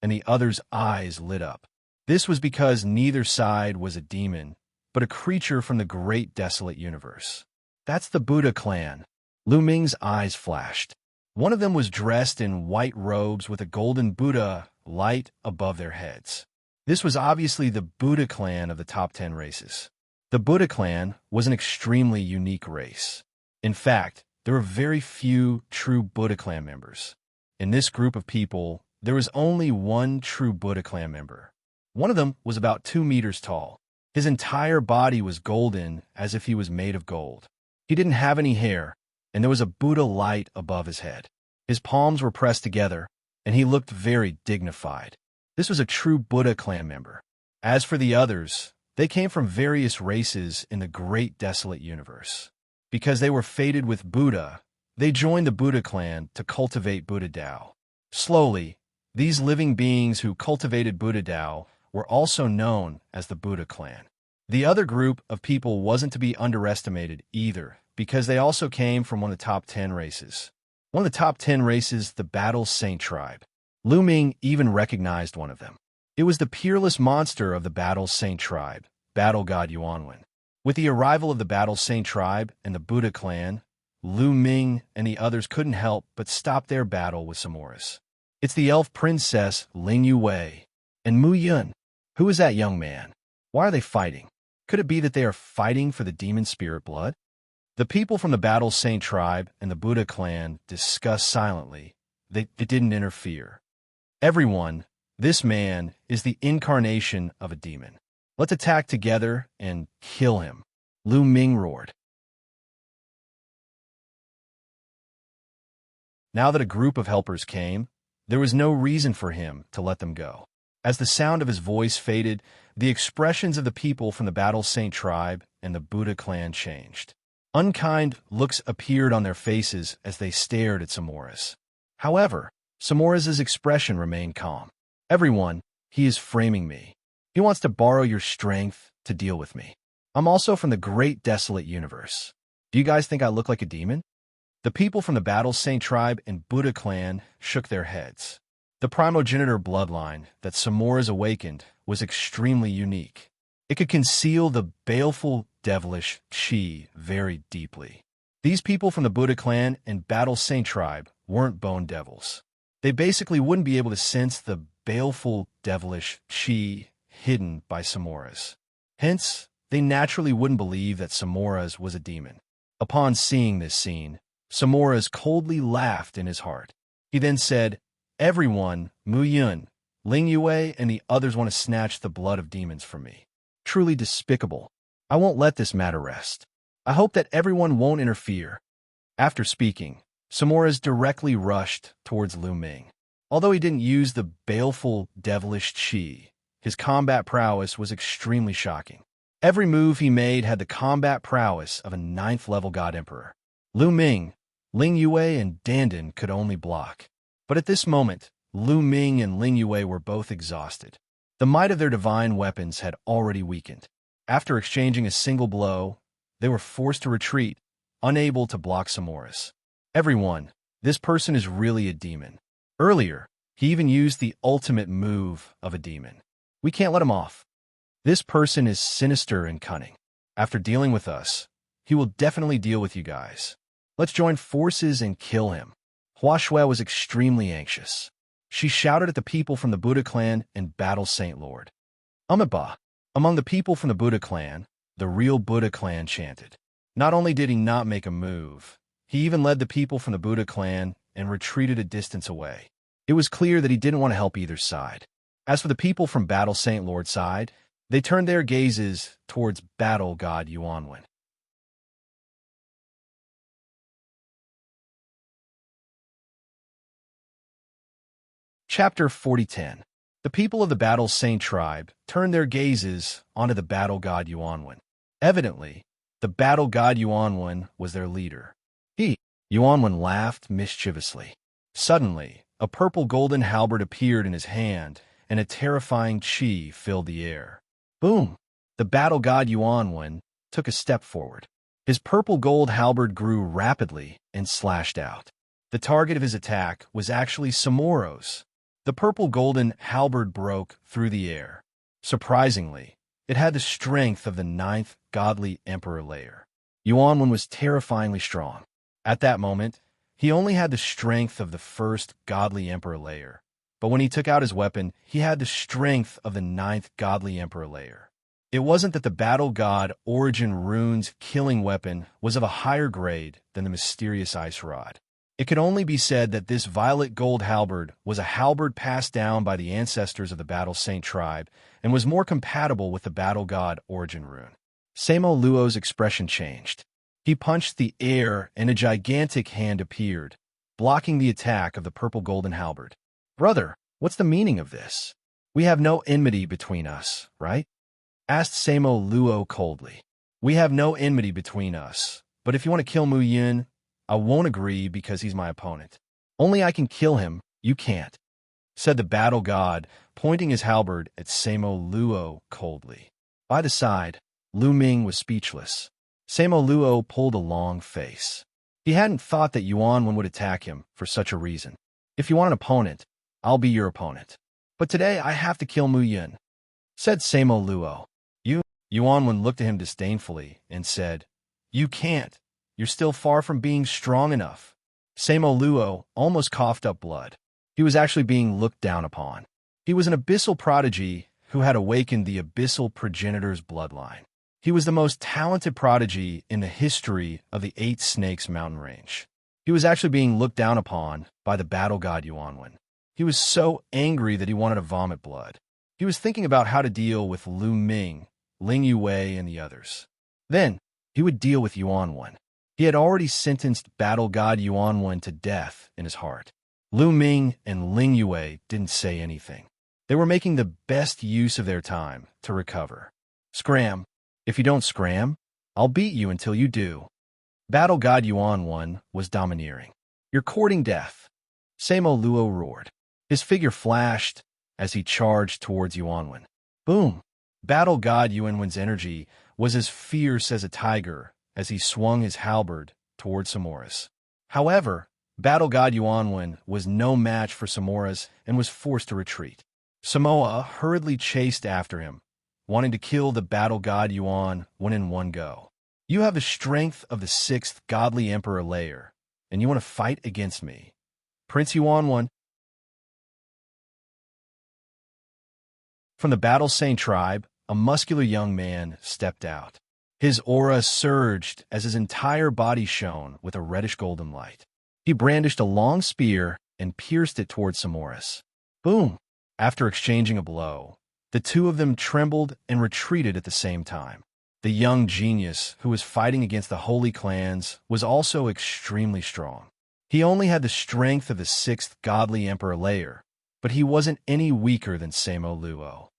and the other's eyes lit up. This was because neither side was a demon, but a creature from the great desolate universe. That's the Buddha clan. Lu Ming's eyes flashed. One of them was dressed in white robes with a golden Buddha light above their heads. This was obviously the Buddha clan of the top 10 races. The Buddha clan was an extremely unique race. In fact, there were very few true Buddha clan members. In this group of people, there was only one true Buddha clan member. One of them was about 2 meters tall. His entire body was golden, as if he was made of gold. He didn't have any hair, and there was a Buddha light above his head. His palms were pressed together, and he looked very dignified. This was a true Buddha clan member. As for the others, they came from various races in the great desolate universe. Because they were fated with Buddha, they joined the Buddha clan to cultivate Buddha Tao. Slowly, these living beings who cultivated Buddha Tao were also known as the Buddha clan. The other group of people wasn't to be underestimated either, because they also came from one of the top 10 races. One of the top 10 races, the Battle Saint tribe. Lu Ming even recognized one of them. It was the peerless monster of the Battle Saint tribe, Battle God Yuanwen. With the arrival of the Battle Saint tribe and the Buddha clan, Lu Ming and the others couldn't help but stop their battle with Samoro's. It's the elf princess Ling Yue and Mu Yun. Who is that young man? Why are they fighting? Could it be that they are fighting for the demon spirit blood? The people from the Battle Saint tribe and the Buddha clan discussed silently. They didn't interfere. Everyone, this man is the incarnation of a demon. Let's attack together and kill him. Lu Ming roared. Now that a group of helpers came, there was no reason for him to let them go. As the sound of his voice faded, the expressions of the people from the Battle Saint tribe and the Buddha clan changed. Unkind looks appeared on their faces as they stared at Samoro's. However, Samoro's expression remained calm. Everyone, he is framing me. He wants to borrow your strength to deal with me. I'm also from the great desolate universe. Do you guys think I look like a demon? The people from the Battle Saint tribe and Buddha clan shook their heads. The primogenitor bloodline that Samoro's awakened was extremely unique. It could conceal the baleful, devilish Qi very deeply. These people from the Buddha clan and Battle Saint tribe weren't bone devils. They basically wouldn't be able to sense the baleful, devilish Qi hidden by Samoro's. Hence, they naturally wouldn't believe that Samoro's was a demon. Upon seeing this scene, Samoro's coldly laughed in his heart. He then said, "Everyone, Mu Yun, Ling Yue, and the others want to snatch the blood of demons from me. Truly despicable. I won't let this matter rest. I hope that everyone won't interfere." After speaking, Samoro's directly rushed towards Lu Ming. Although he didn't use the baleful, devilish Qi, his combat prowess was extremely shocking. Every move he made had the combat prowess of a 9th-level God Emperor. Lu Ming, Ling Yue, and Dandan could only block. But at this moment, Lu Ming and Ling Yue were both exhausted. The might of their divine weapons had already weakened. After exchanging a single blow, they were forced to retreat, unable to block Samoras. Everyone, this person is really a demon. Earlier, he even used the ultimate move of a demon. We can't let him off. This person is sinister and cunning. After dealing with us, he will definitely deal with you guys. Let's join forces and kill him. Huashui was extremely anxious. She shouted at the people from the Buddha clan and battle Saint Lord. Amiba. Among the people from the Buddha clan, the real Buddha clan chanted. Not only did he not make a move, he even led the people from the Buddha clan and retreated a distance away. It was clear that he didn't want to help either side. As for the people from Battle Saint Lord's side, they turned their gazes towards Battle God Yuanwen. Chapter 4010. The people of the Battle Saint tribe turned their gazes onto the Battle God Yuanwen. Evidently, the Battle God Yuanwen was their leader. Yuanwen laughed mischievously. Suddenly, a purple golden halberd appeared in his hand, and a terrifying chi filled the air. Boom! The Battle God Yuanwen took a step forward. His purple gold halberd grew rapidly and slashed out. The target of his attack was actually Samoros. The purple golden halberd broke through the air. Surprisingly, it had the strength of the 9th godly emperor layer. Yuanwen was terrifyingly strong. At that moment, he only had the strength of the 1st godly emperor layer. But when he took out his weapon, he had the strength of the 9th godly emperor layer. It wasn't that the battle god Origin Rune's killing weapon was of a higher grade than the mysterious ice rod. It could only be said that this violet gold halberd was a halberd passed down by the ancestors of the Battle Saint tribe and was more compatible with the battle god Origin Rune. Samo Luo's expression changed. He punched the air and a gigantic hand appeared, blocking the attack of the purple golden halberd. Brother, what's the meaning of this? We have no enmity between us, right? Asked Samo Luo coldly. We have no enmity between us, but if you want to kill Mu Yun, I won't agree because he's my opponent. Only I can kill him, you can't, said the battle god, pointing his halberd at Samo Luo coldly. By the side, Lu Ming was speechless. Samo Luo pulled a long face. He hadn't thought that Yuanwen would attack him for such a reason. If you want an opponent, I'll be your opponent. But today I have to kill Mu Yun, said Samo Luo. Yuanwen looked at him disdainfully and said, You can't. You're still far from being strong enough. Samo Luo almost coughed up blood. He was actually being looked down upon. He was an abyssal prodigy who had awakened the abyssal progenitor's bloodline. He was the most talented prodigy in the history of the 8 Snakes mountain range. He was actually being looked down upon by the battle god Yuanwen. He was so angry that he wanted to vomit blood. He was thinking about how to deal with Lu Ming, Ling Yue, and the others. Then, he would deal with Yuanwen. He had already sentenced battle god Yuanwen to death in his heart. Lu Ming and Ling Yue didn't say anything. They were making the best use of their time to recover. Scram. If you don't scram, I'll beat you until you do. Battle god Yuanwen was domineering. You're courting death. Samo Luo roared. His figure flashed as he charged towards Yuanwen. Boom! Battle god Yuanwen's energy was as fierce as a tiger as he swung his halberd towards Samoras. However, battle god Yuanwen was no match for Samoras and was forced to retreat. Samoa hurriedly chased after him, wanting to kill the battle god Yuan in one go. You have the strength of the 6th godly emperor layer, and you want to fight against me. Prince Yuanwen. From the Battle Saint tribe, a muscular young man stepped out. His aura surged as his entire body shone with a reddish-golden light. He brandished a long spear and pierced it towards Samoras. Boom! After exchanging a blow, the two of them trembled and retreated at the same time. The young genius who was fighting against the holy clans was also extremely strong. He only had the strength of the 6th godly emperor layer, but he wasn't any weaker than Samo Luo.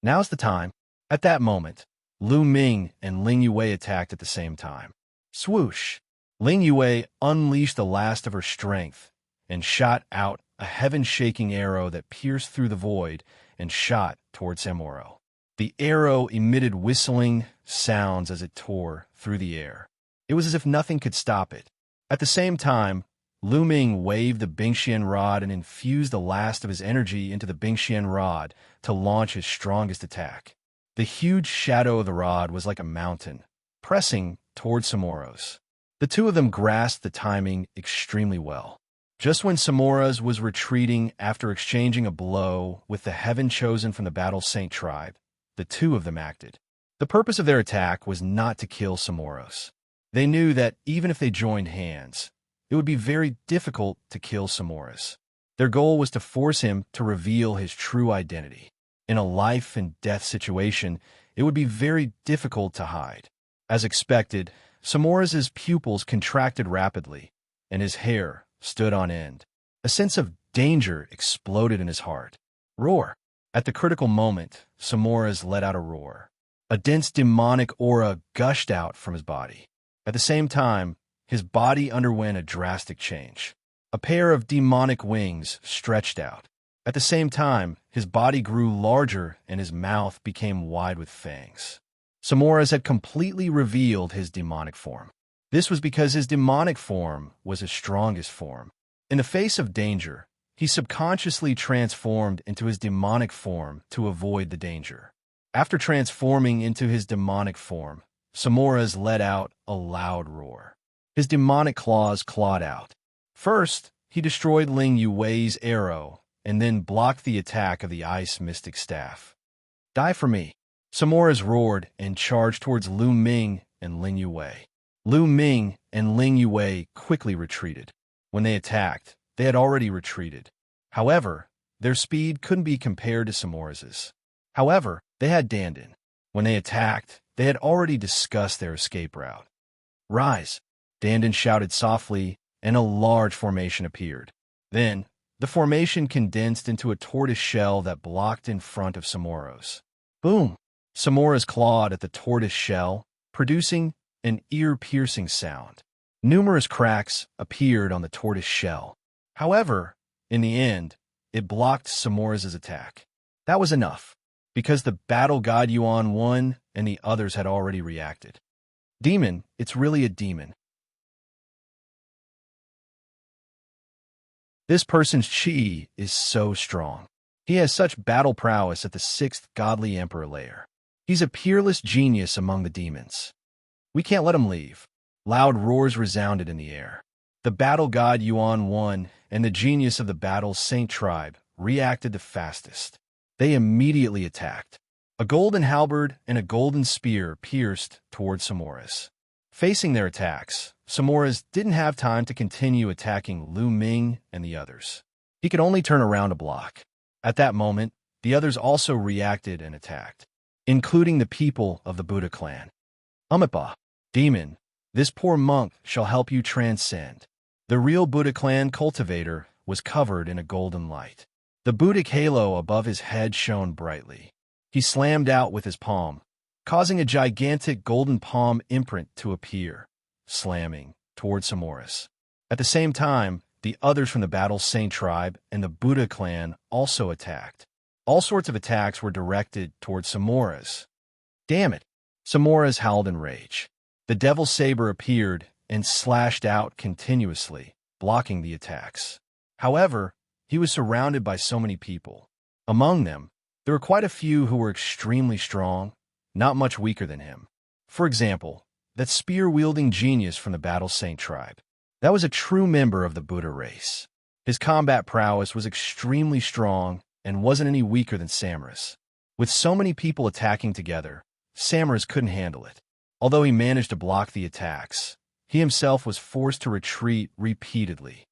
Now's the time. At that moment, Lu Ming and Ling Yue attacked at the same time. Swoosh! Ling Yue unleashed the last of her strength and shot out a heaven-shaking arrow that pierced through the void and shot toward Samuro. The arrow emitted whistling sounds as it tore through the air. It was as if nothing could stop it. At the same time, Lu Ming waved the Bingxian rod and infused the last of his energy into the Bingxian rod to launch his strongest attack. The huge shadow of the rod was like a mountain, pressing toward Samuro's. The two of them grasped the timing extremely well. Just when Samuras was retreating after exchanging a blow with the heaven chosen from the Battle Saint tribe, the two of them acted. The purpose of their attack was not to kill Samuros. They knew that even if they joined hands, it would be very difficult to kill Samuras. Their goal was to force him to reveal his true identity. In a life-and-death situation, it would be very difficult to hide. As expected, Samuras' pupils contracted rapidly, and his hair stood on end. A sense of danger exploded in his heart. Roar! At the critical moment, Samuras let out a roar. A dense demonic aura gushed out from his body. At the same time, his body underwent a drastic change. A pair of demonic wings stretched out. At the same time, his body grew larger and his mouth became wide with fangs. Samuras had completely revealed his demonic form. This was because his demonic form was his strongest form. In the face of danger, he subconsciously transformed into his demonic form to avoid the danger. After transforming into his demonic form, Samuras let out a loud roar. His demonic claws clawed out. First, he destroyed Ling Yuwei's arrow and then blocked the attack of the ice mystic staff. Die for me! Samuras roared and charged towards Lu Ming and Ling Yuwei. Lu Ming and Ling Yuwei quickly retreated. When they attacked, they had already retreated. However, their speed couldn't be compared to Samuras's. However, they had Dandan. When they attacked, they had already discussed their escape route. Rise! Dandan shouted softly, and a large formation appeared. Then, the formation condensed into a tortoise shell that blocked in front of Samuros. Boom! Samuras clawed at the tortoise shell, producing an ear-piercing sound. Numerous cracks appeared on the tortoise shell. However, in the end, it blocked Samuras' attack. That was enough, because the battle god Yuan won and the others had already reacted. Demon, it's really a demon. This person's chi is so strong. He has such battle prowess at the 6th godly emperor layer. He's a peerless genius among the demons. We can't let him leave. Loud roars resounded in the air. The battle god Yuan won, and the genius of the battle Saint tribe reacted the fastest. They immediately attacked. A golden halberd and a golden spear pierced towards Samuras. Facing their attacks, Samuras didn't have time to continue attacking Lu Ming and the others. He could only turn around to block. At that moment, the others also reacted and attacked, including the people of the Buddha clan. Umipa, demon, this poor monk shall help you transcend. The real Buddha clan cultivator was covered in a golden light. The Buddhic halo above his head shone brightly. He slammed out with his palm, causing a gigantic golden palm imprint to appear, slamming toward Samuras. At the same time, the others from the Battle Saint tribe and the Buddha clan also attacked. All sorts of attacks were directed toward Samuras. Damn it! Samuras howled in rage. The Devil's Saber appeared and slashed out continuously, blocking the attacks. However, he was surrounded by so many people. Among them, there were quite a few who were extremely strong, not much weaker than him. For example, that spear-wielding genius from the Battle Saint tribe. That was a true member of the Buddha race. His combat prowess was extremely strong and wasn't any weaker than Samuras. With so many people attacking together, Samuras couldn't handle it. Although he managed to block the attacks, he himself was forced to retreat repeatedly.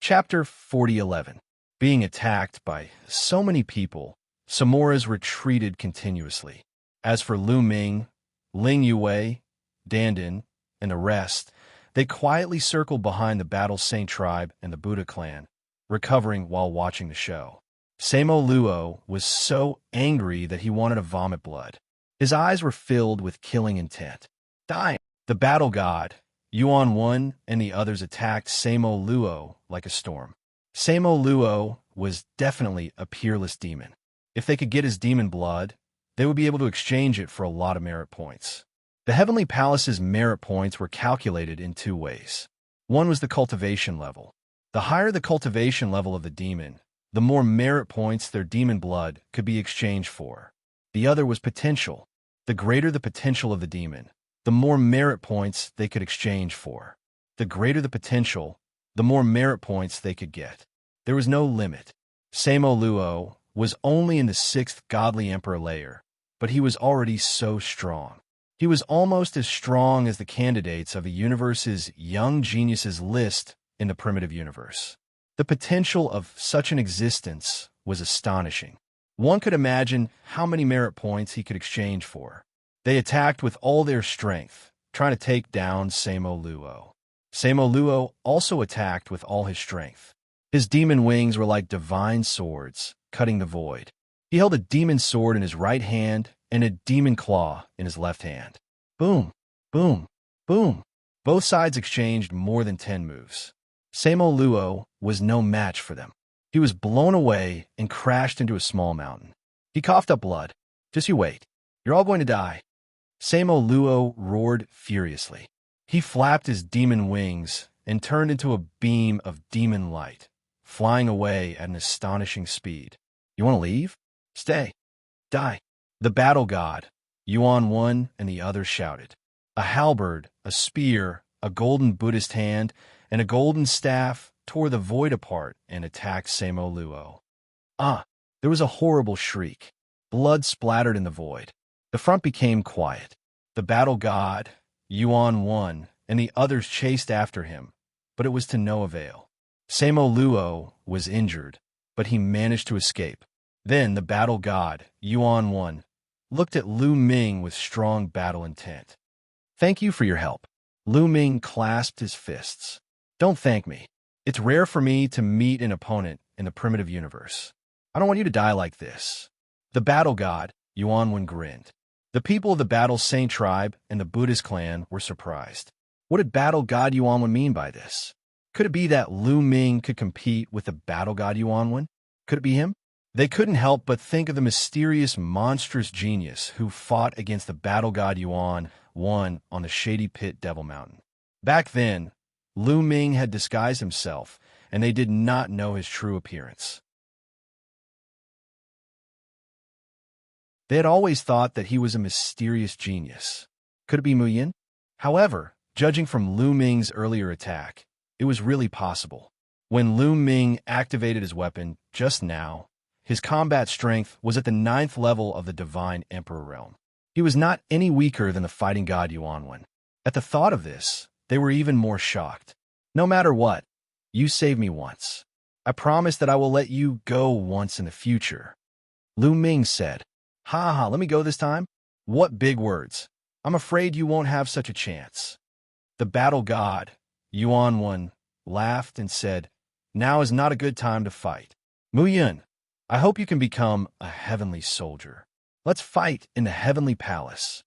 Chapter 4011. Being attacked by so many people, Samuras retreated continuously. As for Lu Ming, Ling Yuwei, Dandan, and the rest, they quietly circled behind the Battle Saint tribe and the Buddha clan, recovering while watching the show. Samo Luo was so angry that he wanted to vomit blood. His eyes were filled with killing intent. Dying! The battle god, Yuan 1 and the others attacked Samo Luo like a storm. Samo Luo was definitely a peerless demon. If they could get his demon blood, they would be able to exchange it for a lot of merit points. The Heavenly Palace's merit points were calculated in two ways. One was the cultivation level. The higher the cultivation level of the demon, the more merit points their demon blood could be exchanged for. The other was potential. The greater the potential of the demon, the more merit points they could exchange for. The greater the potential, the more merit points they could get. There was no limit. Samo Luo was only in the 6th Godly Emperor layer, but he was already so strong. He was almost as strong as the candidates of a universe's young geniuses list in the primitive universe. The potential of such an existence was astonishing. One could imagine how many merit points he could exchange for. They attacked with all their strength, trying to take down Samo Luo. Samo Luo also attacked with all his strength. His demon wings were like divine swords, cutting the void. He held a demon sword in his right hand and a demon claw in his left hand. Boom, boom, boom. Both sides exchanged more than 10 moves. Samo Luo was no match for them. He was blown away and crashed into a small mountain. He coughed up blood. Just you wait. You're all going to die. Samo Luo roared furiously. He flapped his demon wings and turned into a beam of demon light, flying away at an astonishing speed. You want to leave? Stay. Die. The battle god, Yuan 1 and the others shouted. A halberd, a spear, a golden Buddhist hand, and a golden staff tore the void apart and attacked Samo Luo. There was a horrible shriek. Blood splattered in the void. The front became quiet. The battle god, Yuan 1, and the others chased after him, but it was to no avail. Samo Luo was injured, but he managed to escape. Then the battle god, Yuan 1, looked at Lu Ming with strong battle intent. Thank you for your help. Lu Ming clasped his fists. Don't thank me. It's rare for me to meet an opponent in the primitive universe. I don't want you to die like this. The battle god, Yuan 1, grinned. The people of the Battle Saint tribe and the Buddhist clan were surprised. What did battle god Yuan 1 mean by this? Could it be that Lu Ming could compete with the battle god Yuan 1? Could it be him? They couldn't help but think of the mysterious, monstrous genius who fought against the battle god Yuan 1 on the Shady Pit Devil Mountain. Back then, Lu Ming had disguised himself, and they did not know his true appearance. They had always thought that he was a mysterious genius. Could it be Mu Yin? However, judging from Lu Ming's earlier attack, it was really possible. When Lu Ming activated his weapon just now, his combat strength was at the 9th level of the Divine Emperor realm. He was not any weaker than the fighting god Yuan 1. At the thought of this, they were even more shocked. No matter what, you saved me once. I promise that I will let you go once in the future. Lu Ming said, Ha, let me go this time? What big words. I'm afraid you won't have such a chance. The battle god, Yuan 1, laughed and said, Now is not a good time to fight. Mu Yin, I hope you can become a heavenly soldier. Let's fight in the heavenly palace.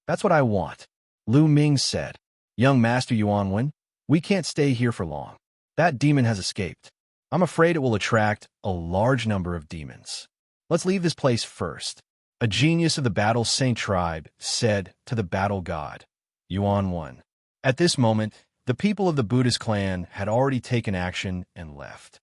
That's what I want. Lu Ming said, Young Master Yuan 1, we can't stay here for long. That demon has escaped. I'm afraid it will attract a large number of demons. Let's leave this place first. A genius of the Battle Saint tribe said to the battle god, Yuan 1. At this moment, the people of the Buddhist clan had already taken action and left.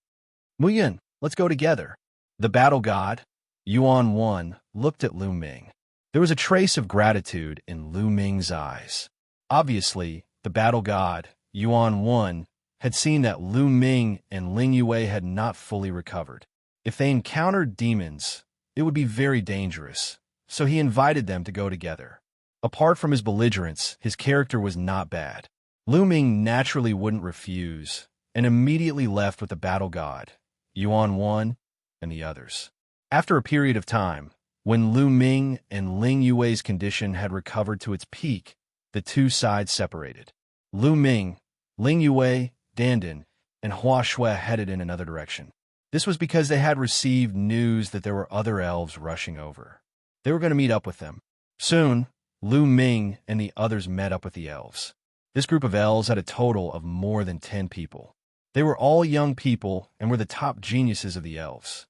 Mu Yin, let's go together. The battle god, Yuan 1, looked at Lu Ming. There was a trace of gratitude in Lu Ming's eyes. Obviously, the battle god, Yuan 1, had seen that Lu Ming and Ling Yue had not fully recovered. If they encountered demons, it would be very dangerous, so he invited them to go together. Apart from his belligerence, his character was not bad. Lu Ming naturally wouldn't refuse, and immediately left with the battle god, Yuan 1, and the others. After a period of time, when Lu Ming and Ling Yue's condition had recovered to its peak, the two sides separated. Lu Ming, Ling Yue, Dandan, and Hua Shui headed in another direction. This was because they had received news that there were other elves rushing over. They were going to meet up with them. Soon, Lu Ming and the others met up with the elves. This group of elves had a total of more than 10 people. They were all young people and were the top geniuses of the elves.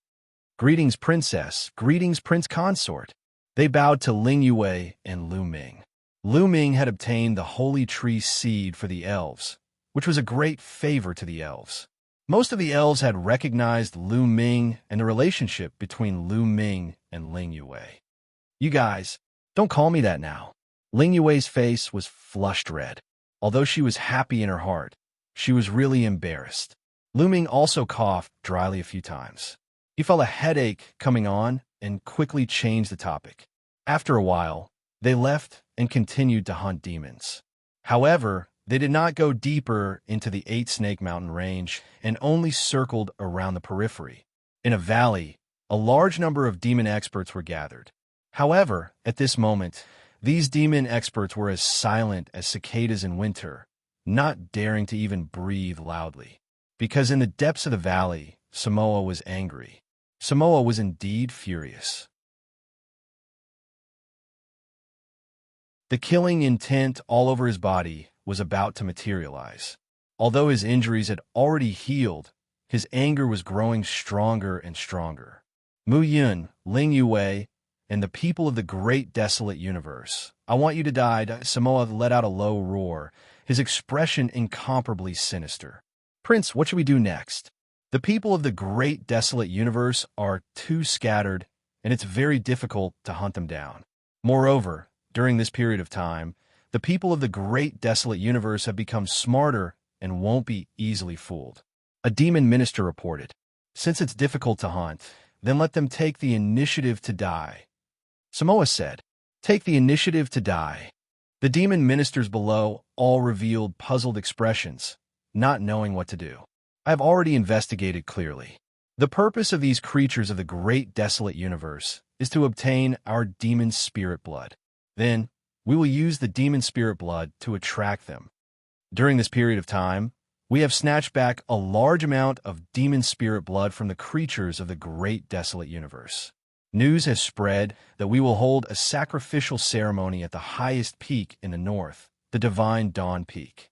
Greetings, princess. Greetings, prince consort. They bowed to Ling Yue and Lu Ming. Lu Ming had obtained the holy tree seed for the elves, which was a great favor to the elves. Most of the elves had recognized Lu Ming and the relationship between Lu Ming and Ling Yue. You guys, don't call me that now. Ling Yue's face was flushed red. Although she was happy in her heart, she was really embarrassed. Lu Ming also coughed dryly a few times. He felt a headache coming on and quickly changed the topic. After a while, they left and continued to hunt demons. However, they did not go deeper into the Eight Snake Mountain range and only circled around the periphery. In a valley, a large number of demon experts were gathered. However, at this moment, these demon experts were as silent as cicadas in winter, not daring to even breathe loudly. Because in the depths of the valley, Samoa was angry. Samoa was indeed furious. The killing intent all over his body was about to materialize. Although his injuries had already healed, his anger was growing stronger and stronger. Mu Yun, Ling Yue, and the people of the great desolate universe. I want you to die. Samoa let out a low roar, his expression incomparably sinister. Prince, what should we do next? The people of the great desolate universe are too scattered, and it's very difficult to hunt them down. Moreover, during this period of time, the people of the great desolate universe have become smarter and won't be easily fooled. A demon minister reported, since it's difficult to hunt, then let them take the initiative to die. Samoa said, take the initiative to die. The demon ministers below all revealed puzzled expressions, not knowing what to do. I have already investigated clearly. The purpose of these creatures of the great desolate universe is to obtain our demon spirit blood. Then, we will use the demon spirit blood to attract them. During this period of time, we have snatched back a large amount of demon spirit blood from the creatures of the great desolate universe. News has spread that we will hold a sacrificial ceremony at the highest peak in the north, the Divine Dawn Peak.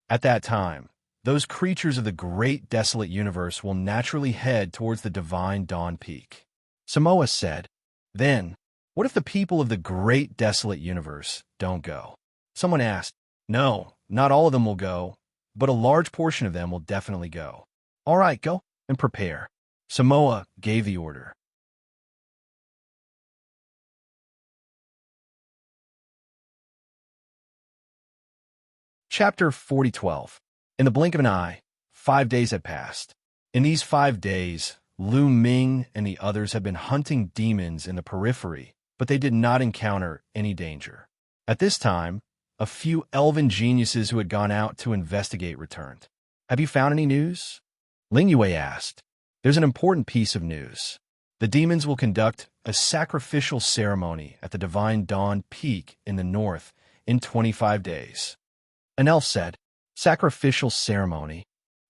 At that time, those creatures of the great desolate universe will naturally head towards the Divine Dawn Peak. Samoa said, then, what if the people of the great desolate universe don't go? Someone asked, no, not all of them will go, but a large portion of them will definitely go. All right, go and prepare. Samoa gave the order. Chapter 40:12. In the blink of an eye, 5 days had passed. In these 5 days, Lu Ming and the others had been hunting demons in the periphery, but they did not encounter any danger. At this time, a few elven geniuses who had gone out to investigate returned. Have you found any news? Ling Yue asked. There's an important piece of news. The demons will conduct a sacrificial ceremony at the Divine Dawn Peak in the north in 25 days. An elf said, sacrificial ceremony.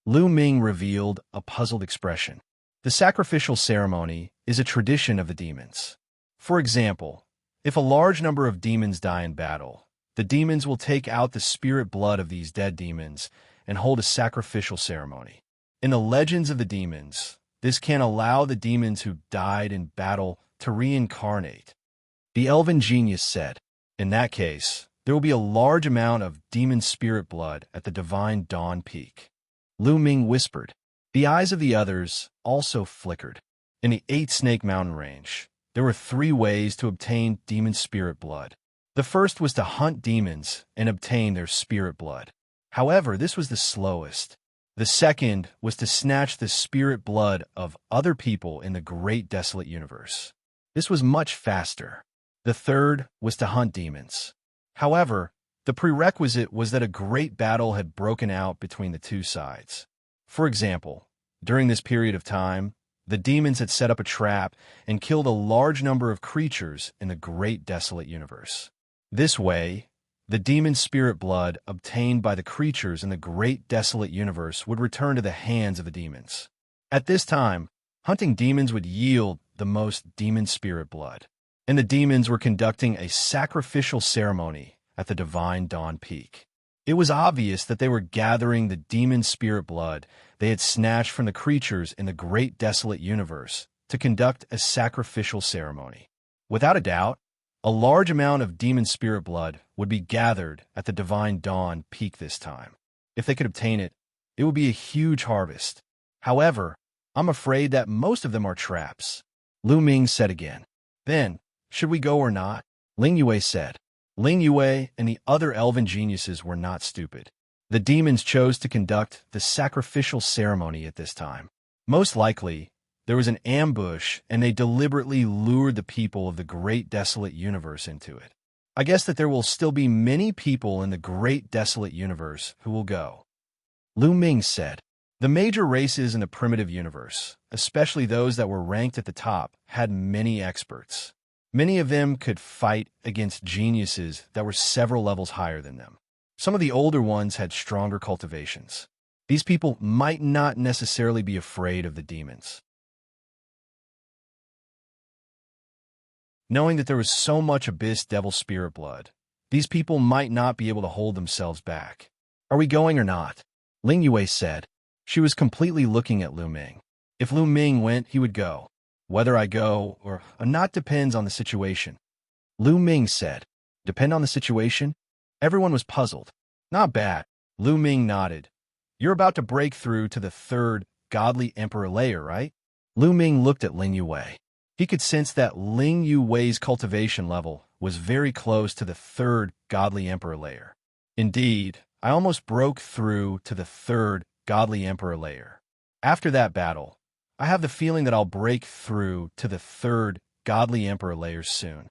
Lu Ming revealed a puzzled expression. The sacrificial ceremony is a tradition of the demons. For example, if a large number of demons die in battle, the demons will take out the spirit blood of these dead demons and hold a sacrificial ceremony. In the legends of the demons, this can allow the demons who died in battle to reincarnate. The elven genius said, in that case, there will be a large amount of demon spirit blood at the Divine Dawn Peak. Lu Ming whispered. The eyes of the others also flickered. In the Eight Snake Mountain range, there were 3 ways to obtain demon spirit blood. The first was to hunt demons and obtain their spirit blood. However, this was the slowest. The second was to snatch the spirit blood of other people in the great desolate universe. This was much faster. The third was to hunt demons. However, the prerequisite was that a great battle had broken out between the two sides. For example, during this period of time, the demons had set up a trap and killed a large number of creatures in the great desolate universe. This way, the demon spirit blood obtained by the creatures in the great desolate universe would return to the hands of the demons. At this time, hunting demons would yield the most demon spirit blood, and the demons were conducting a sacrificial ceremony at the Divine Dawn Peak. It was obvious that they were gathering the demon spirit blood they had snatched from the creatures in the great desolate universe to conduct a sacrificial ceremony. Without a doubt, a large amount of demon spirit blood would be gathered at the Divine Dawn peak this time. If they could obtain it, it would be a huge harvest. However, I'm afraid that most of them are traps. Lu Ming said again. Then, should we go or not? Ling Yue said. Ling Yue and the other elven geniuses were not stupid. The demons chose to conduct the sacrificial ceremony at this time. Most likely, there was an ambush and they deliberately lured the people of the great desolate universe into it. I guess that there will still be many people in the great desolate universe who will go. Lu Ming said. The major races in the primitive universe, especially those that were ranked at the top, had many experts. Many of them could fight against geniuses that were several levels higher than them. Some of the older ones had stronger cultivations. These people might not necessarily be afraid of the demons. Knowing that there was so much abyss devil spirit blood, these people might not be able to hold themselves back. Are we going or not? Ling Yue said. She was completely looking at Lu Ming. If Lu Ming went, he would go. Whether I go or not depends on the situation. Lu Ming said. Depend on the situation? Everyone was puzzled. Not bad. Lu Ming nodded. You're about to break through to the third godly emperor layer, right? Lu Ming looked at Ling Yue. He could sense that Ling Yue's cultivation level was very close to the third godly emperor layer. Indeed, I almost broke through to the third godly emperor layer. After that battle, I have the feeling that I'll break through to the third godly emperor layer soon.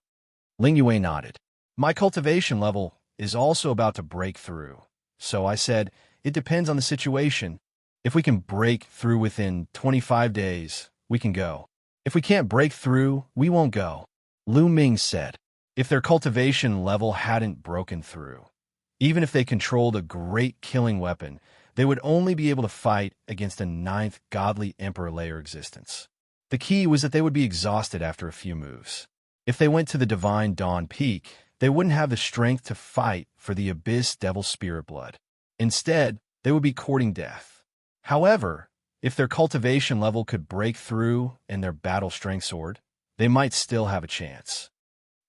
Ling Yue nodded. My cultivation level is also about to break through. So I said, it depends on the situation. If we can break through within 25 days, we can go. If we can't break through, we won't go. Lu Ming said. If their cultivation level hadn't broken through, even if they controlled a great killing weapon, they would only be able to fight against a ninth godly emperor layer existence. The key was that they would be exhausted after a few moves. If they went to the Divine Dawn peak, they wouldn't have the strength to fight for the abyss devil spirit blood. Instead, they would be courting death. However, if their cultivation level could break through and their battle strength soared, they might still have a chance.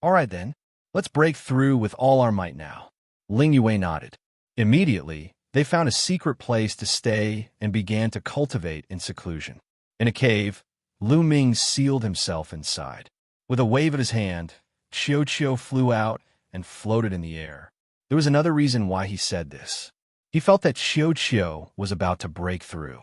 All right then, let's break through with all our might now. Ling Yue nodded. Immediately, they found a secret place to stay and began to cultivate in seclusion. In a cave, Lu Ming sealed himself inside. With a wave of his hand, Xianxia flew out and floated in the air. There was another reason why he said this. He felt that Xianxia was about to break through.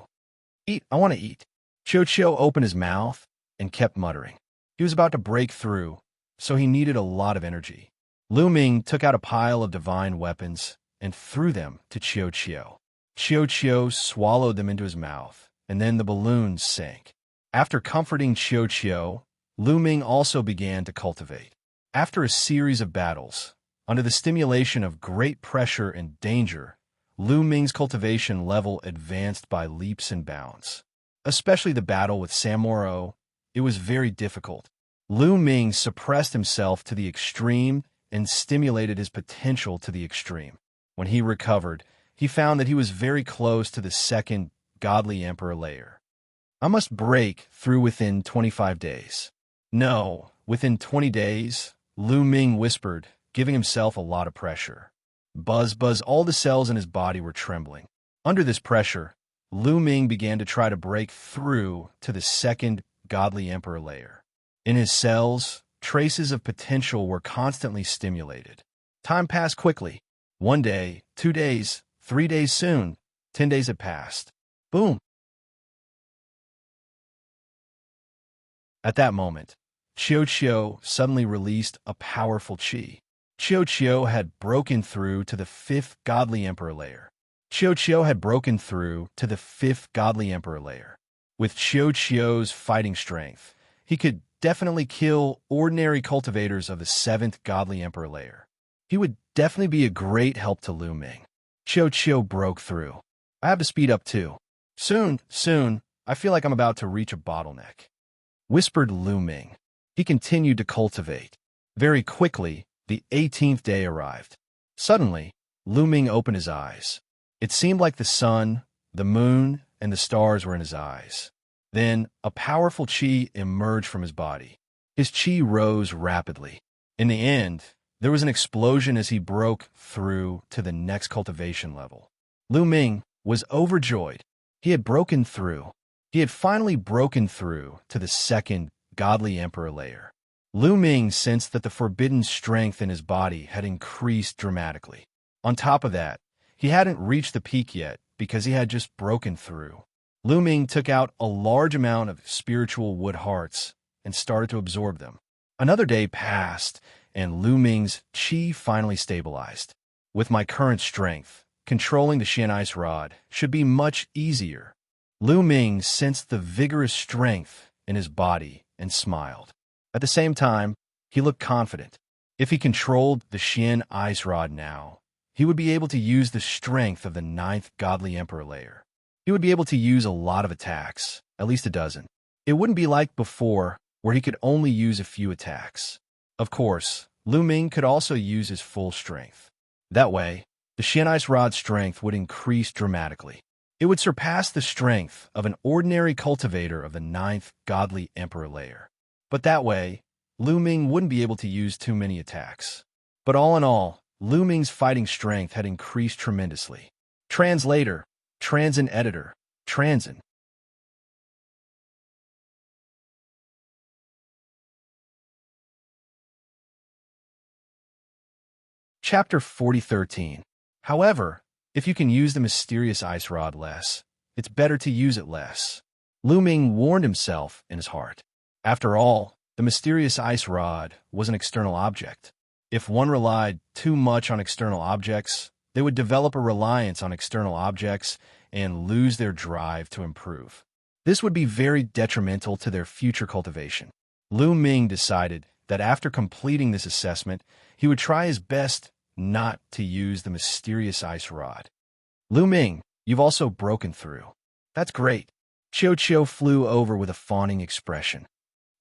Eat, I want to eat. Xianxia opened his mouth and kept muttering. He was about to break through, so he needed a lot of energy. Lu Ming took out a pile of divine weapons and threw them to Xianxia. Xianxia swallowed them into his mouth, and then the balloons sank. After comforting Xianxia, Lu Ming also began to cultivate. After a series of battles, under the stimulation of great pressure and danger, Lu Ming's cultivation level advanced by leaps and bounds. Especially the battle with Samoro, it was very difficult. Lu Ming suppressed himself to the extreme and stimulated his potential to the extreme. When he recovered, he found that he was very close to the second godly emperor layer. I must break through within 25 days. No, within 20 days, Lu Ming whispered, giving himself a lot of pressure. Buzz, buzz, all the cells in his body were trembling. Under this pressure, Lu Ming began to try to break through to the second godly emperor layer. In his cells, traces of potential were constantly stimulated. Time passed quickly. 1 day, 2 days, 3 days soon. 10 days had passed. Boom! At that moment, Xianxia suddenly released a powerful qi. Xianxia had broken through to the fifth godly emperor layer. Xianxia had broken through to the fifth godly emperor layer. With Xianxia's fighting strength, he could definitely kill ordinary cultivators of the seventh godly emperor layer. He would definitely be a great help to Lu Ming. Xianxia broke through. I have to speed up too. Soon, I feel like I'm about to reach a bottleneck, whispered Lu Ming. He continued to cultivate. Very quickly, the 18th day arrived. Suddenly, Lu Ming opened his eyes. It seemed like the sun, the moon, and the stars were in his eyes. Then, a powerful qi emerged from his body. His qi rose rapidly. In the end, there was an explosion as he broke through to the next cultivation level. Lu Ming was overjoyed. He had broken through. He had finally broken through to the second godly emperor layer. Lu Ming sensed that the forbidden strength in his body had increased dramatically. On top of that, he hadn't reached the peak yet because he had just broken through. Lu Ming took out a large amount of spiritual wood hearts and started to absorb them. Another day passed, and Lu Ming's qi finally stabilized. With my current strength, controlling the Xian Ice Rod should be much easier. Lu Ming sensed the vigorous strength in his body and smiled. At the same time, he looked confident. If he controlled the Xian Ice Rod now, he would be able to use the strength of the 9th Godly Emperor layer. He would be able to use a lot of attacks, at least a dozen. It wouldn't be like before, where he could only use a few attacks. Of course, Lu Ming could also use his full strength. That way, the Xian Ice Rod's strength would increase dramatically. It would surpass the strength of an ordinary cultivator of the 9th Godly Emperor layer. But that way, Lu Ming wouldn't be able to use too many attacks. But all in all, Lu Ming's fighting strength had increased tremendously. Translator, Transin Editor, Transin. Chapter 4013. However, if you can use the mysterious ice rod less, it's better to use it less. Lu Ming warned himself in his heart. After all, the mysterious ice rod was an external object. If one relied too much on external objects, they would develop a reliance on external objects and lose their drive to improve. This would be very detrimental to their future cultivation. Lu Ming decided that after completing this assessment, he would try his best not to use the mysterious ice rod. Lu Ming, you've also broken through. That's great. Xiao flew over with a fawning expression.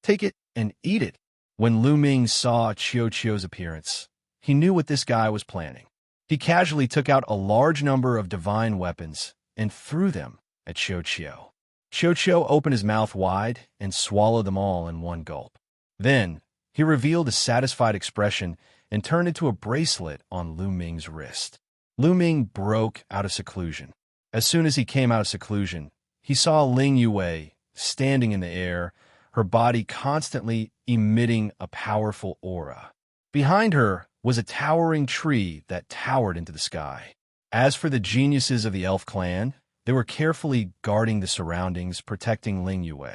Take it and eat it. When Lu Ming saw Xiao's appearance, he knew what this guy was planning. He casually took out a large number of divine weapons and threw them at Xiao. Xiao opened his mouth wide and swallowed them all in one gulp. Then, he revealed a satisfied expression and turned into a bracelet on Lu Ming's wrist. Lu Ming broke out of seclusion. As soon as he came out of seclusion, he saw Ling Yue standing in the air, her body constantly emitting a powerful aura. Behind her was a towering tree that towered into the sky. As for the geniuses of the elf clan, they were carefully guarding the surroundings, protecting Ling Yue.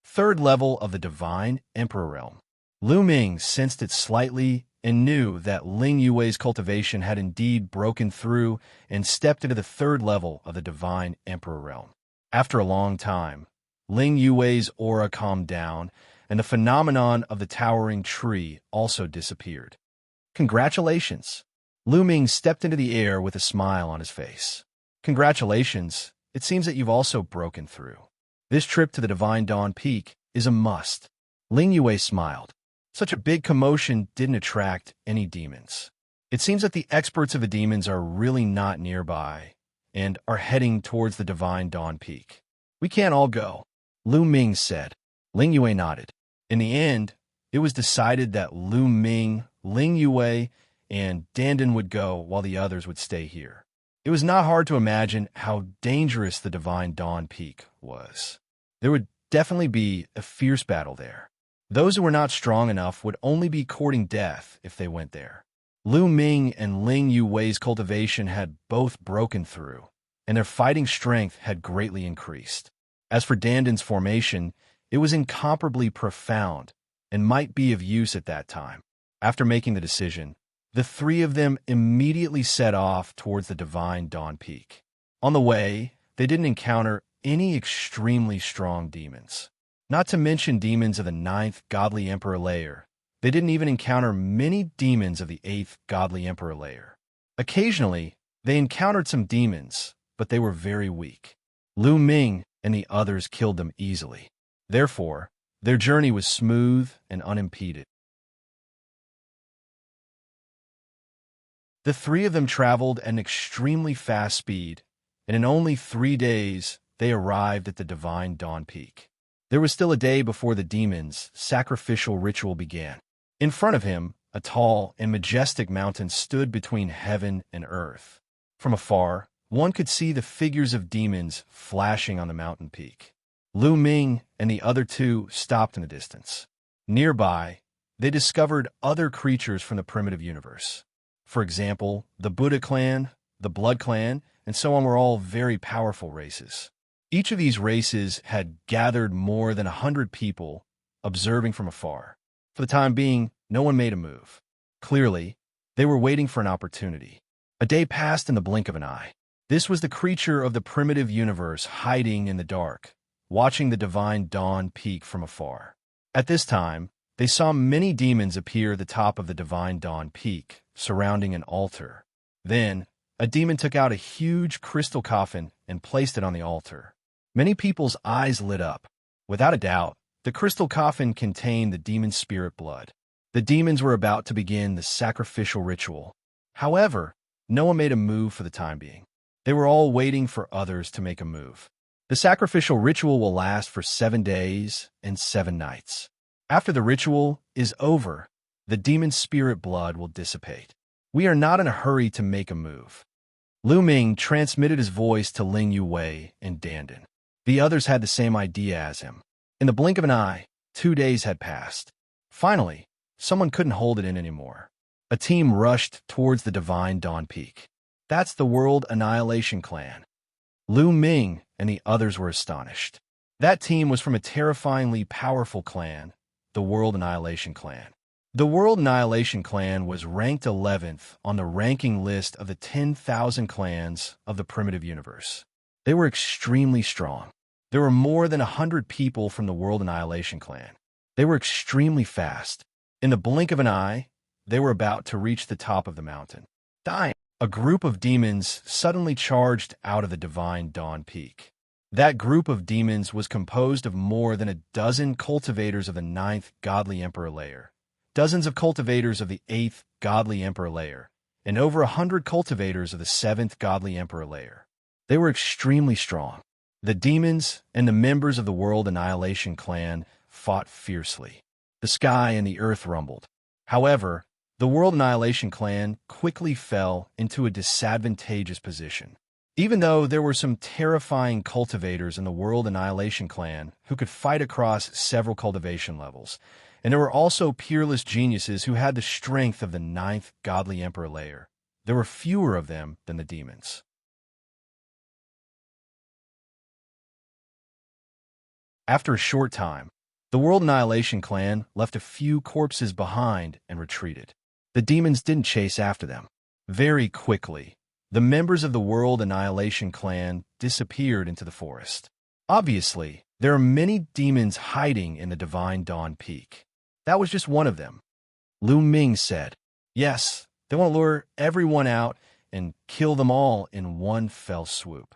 Third level of the Divine Emperor Realm. Lu Ming sensed it slightly and knew that Ling Yue's cultivation had indeed broken through and stepped into the third level of the Divine Emperor Realm. After a long time, Ling Yue's aura calmed down, and the phenomenon of the towering tree also disappeared. Congratulations! Lu Ming stepped into the air with a smile on his face. Congratulations, it seems that you've also broken through. This trip to the Divine Dawn Peak is a must. Ling Yue smiled. Such a big commotion didn't attract any demons. It seems that the experts of the demons are really not nearby and are heading towards the Divine Dawn Peak. We can't all go, Lu Ming said. Ling Yue nodded. In the end, it was decided that Lu Ming, Ling Yue, and Dandan would go while the others would stay here. It was not hard to imagine how dangerous the Divine Dawn Peak was. There would definitely be a fierce battle there. Those who were not strong enough would only be courting death if they went there. Lu Ming and Ling Yue's cultivation had both broken through, and their fighting strength had greatly increased. As for Dandan's formation, it was incomparably profound and might be of use at that time. After making the decision, the three of them immediately set off towards the Divine Dawn Peak. On the way, they didn't encounter any extremely strong demons. Not to mention demons of the 9th Godly Emperor layer. They didn't even encounter many demons of the 8th Godly Emperor layer. Occasionally, they encountered some demons, but they were very weak. Lu Ming and the others killed them easily. Therefore, their journey was smooth and unimpeded. The three of them traveled at an extremely fast speed, and in only 3 days, they arrived at the divine Dawn Peak. There was still a day before the demon's sacrificial ritual began. In front of him, a tall and majestic mountain stood between heaven and earth. From afar, one could see the figures of demons flashing on the mountain peak. Lu Ming and the other two stopped in the distance. Nearby, they discovered other creatures from the primitive universe. For example, the Buddha clan, the Blood clan, and so on were all very powerful races. Each of these races had gathered more than 100 people, observing from afar. For the time being, no one made a move. Clearly, they were waiting for an opportunity. A day passed in the blink of an eye. This was the creature of the primitive universe hiding in the dark, watching the divine Dawn Peak from afar. At this time, they saw many demons appear at the top of the divine Dawn Peak, surrounding an altar. Then, a demon took out a huge crystal coffin and placed it on the altar. Many people's eyes lit up. Without a doubt, the crystal coffin contained the demon's spirit blood. The demons were about to begin the sacrificial ritual. However, no one made a move for the time being. They were all waiting for others to make a move. The sacrificial ritual will last for 7 days and 7 nights. After the ritual is over, the demon's spirit blood will dissipate. We are not in a hurry to make a move. Lu Ming transmitted his voice to Ling Yuwei and Dandan. The others had the same idea as him. In the blink of an eye, 2 days had passed. Finally, someone couldn't hold it in anymore. A team rushed towards the divine Dawn Peak. That's the World Annihilation Clan. Lu Ming and the others were astonished. That team was from a terrifyingly powerful clan, the World Annihilation Clan. The World Annihilation Clan was ranked 11th on the ranking list of the 10,000 clans of the primitive universe. They were extremely strong. There were more than 100 people from the World Annihilation Clan. They were extremely fast. In the blink of an eye, they were about to reach the top of the mountain. Dying. A group of demons suddenly charged out of the divine Dawn Peak. That group of demons was composed of more than a dozen cultivators of the 9th Godly Emperor layer, dozens of cultivators of the 8th Godly Emperor layer, and over 100 cultivators of the 7th Godly Emperor layer. They were extremely strong. The demons and the members of the World Annihilation Clan fought fiercely. The sky and the earth rumbled. However, the World Annihilation Clan quickly fell into a disadvantageous position. Even though there were some terrifying cultivators in the World Annihilation Clan who could fight across several cultivation levels, and there were also peerless geniuses who had the strength of the 9th Godly Emperor layer, there were fewer of them than the demons. After a short time, the World Annihilation Clan left a few corpses behind and retreated. The demons didn't chase after them. Very quickly, the members of the World Annihilation Clan disappeared into the forest. Obviously, there are many demons hiding in the Divine Dawn Peak. That was just one of them. Lu Ming said, "Yes, they want to lure everyone out and kill them all in one fell swoop."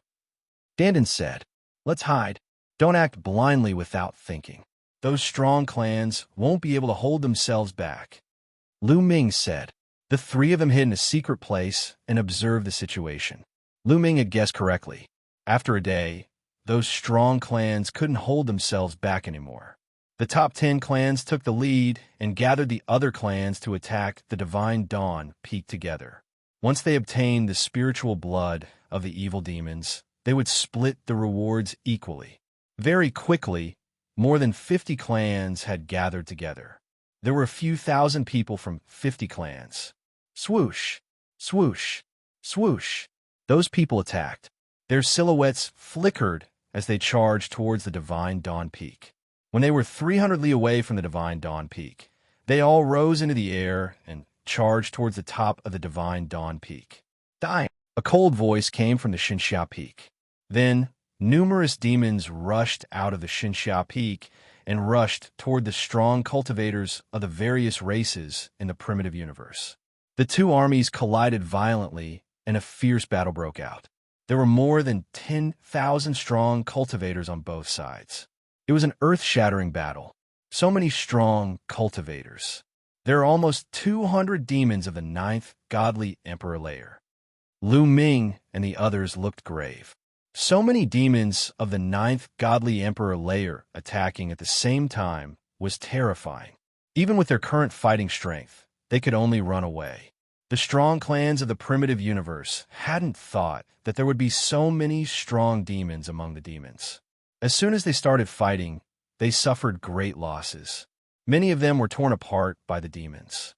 Dandan said, "Let's hide. Don't act blindly without thinking. Those strong clans won't be able to hold themselves back." Lu Ming said. The three of them hid in a secret place and observed the situation. Lu Ming had guessed correctly. After a day, those strong clans couldn't hold themselves back anymore. The top 10 clans took the lead and gathered the other clans to attack the Divine Dawn Peak together. Once they obtained the spiritual blood of the evil demons, they would split the rewards equally. Very quickly, more than 50 clans had gathered together. There were a few thousand people from 50 clans. Swoosh, swoosh, swoosh. Those people attacked. Their silhouettes flickered as they charged towards the Divine Dawn Peak. When they were 300 li away from the Divine Dawn Peak, they all rose into the air and charged towards the top of the Divine Dawn Peak. Dying. A cold voice came from the Xianxia Peak. Then, numerous demons rushed out of the Xianxia Peak and rushed toward the strong cultivators of the various races in the primitive universe. The two armies collided violently, and a fierce battle broke out. There were more than 10,000 strong cultivators on both sides. It was an earth-shattering battle. So many strong cultivators. There are almost 200 demons of the ninth godly emperor layer. Lu Ming and the others looked grave. So many demons of the ninth godly emperor layer attacking at the same time was terrifying. Even with their current fighting strength, they could only run away. The strong clans of the primitive universe hadn't thought that there would be so many strong demons among the demons. As soon as they started fighting, they suffered great losses. Many of them were torn apart by the demons.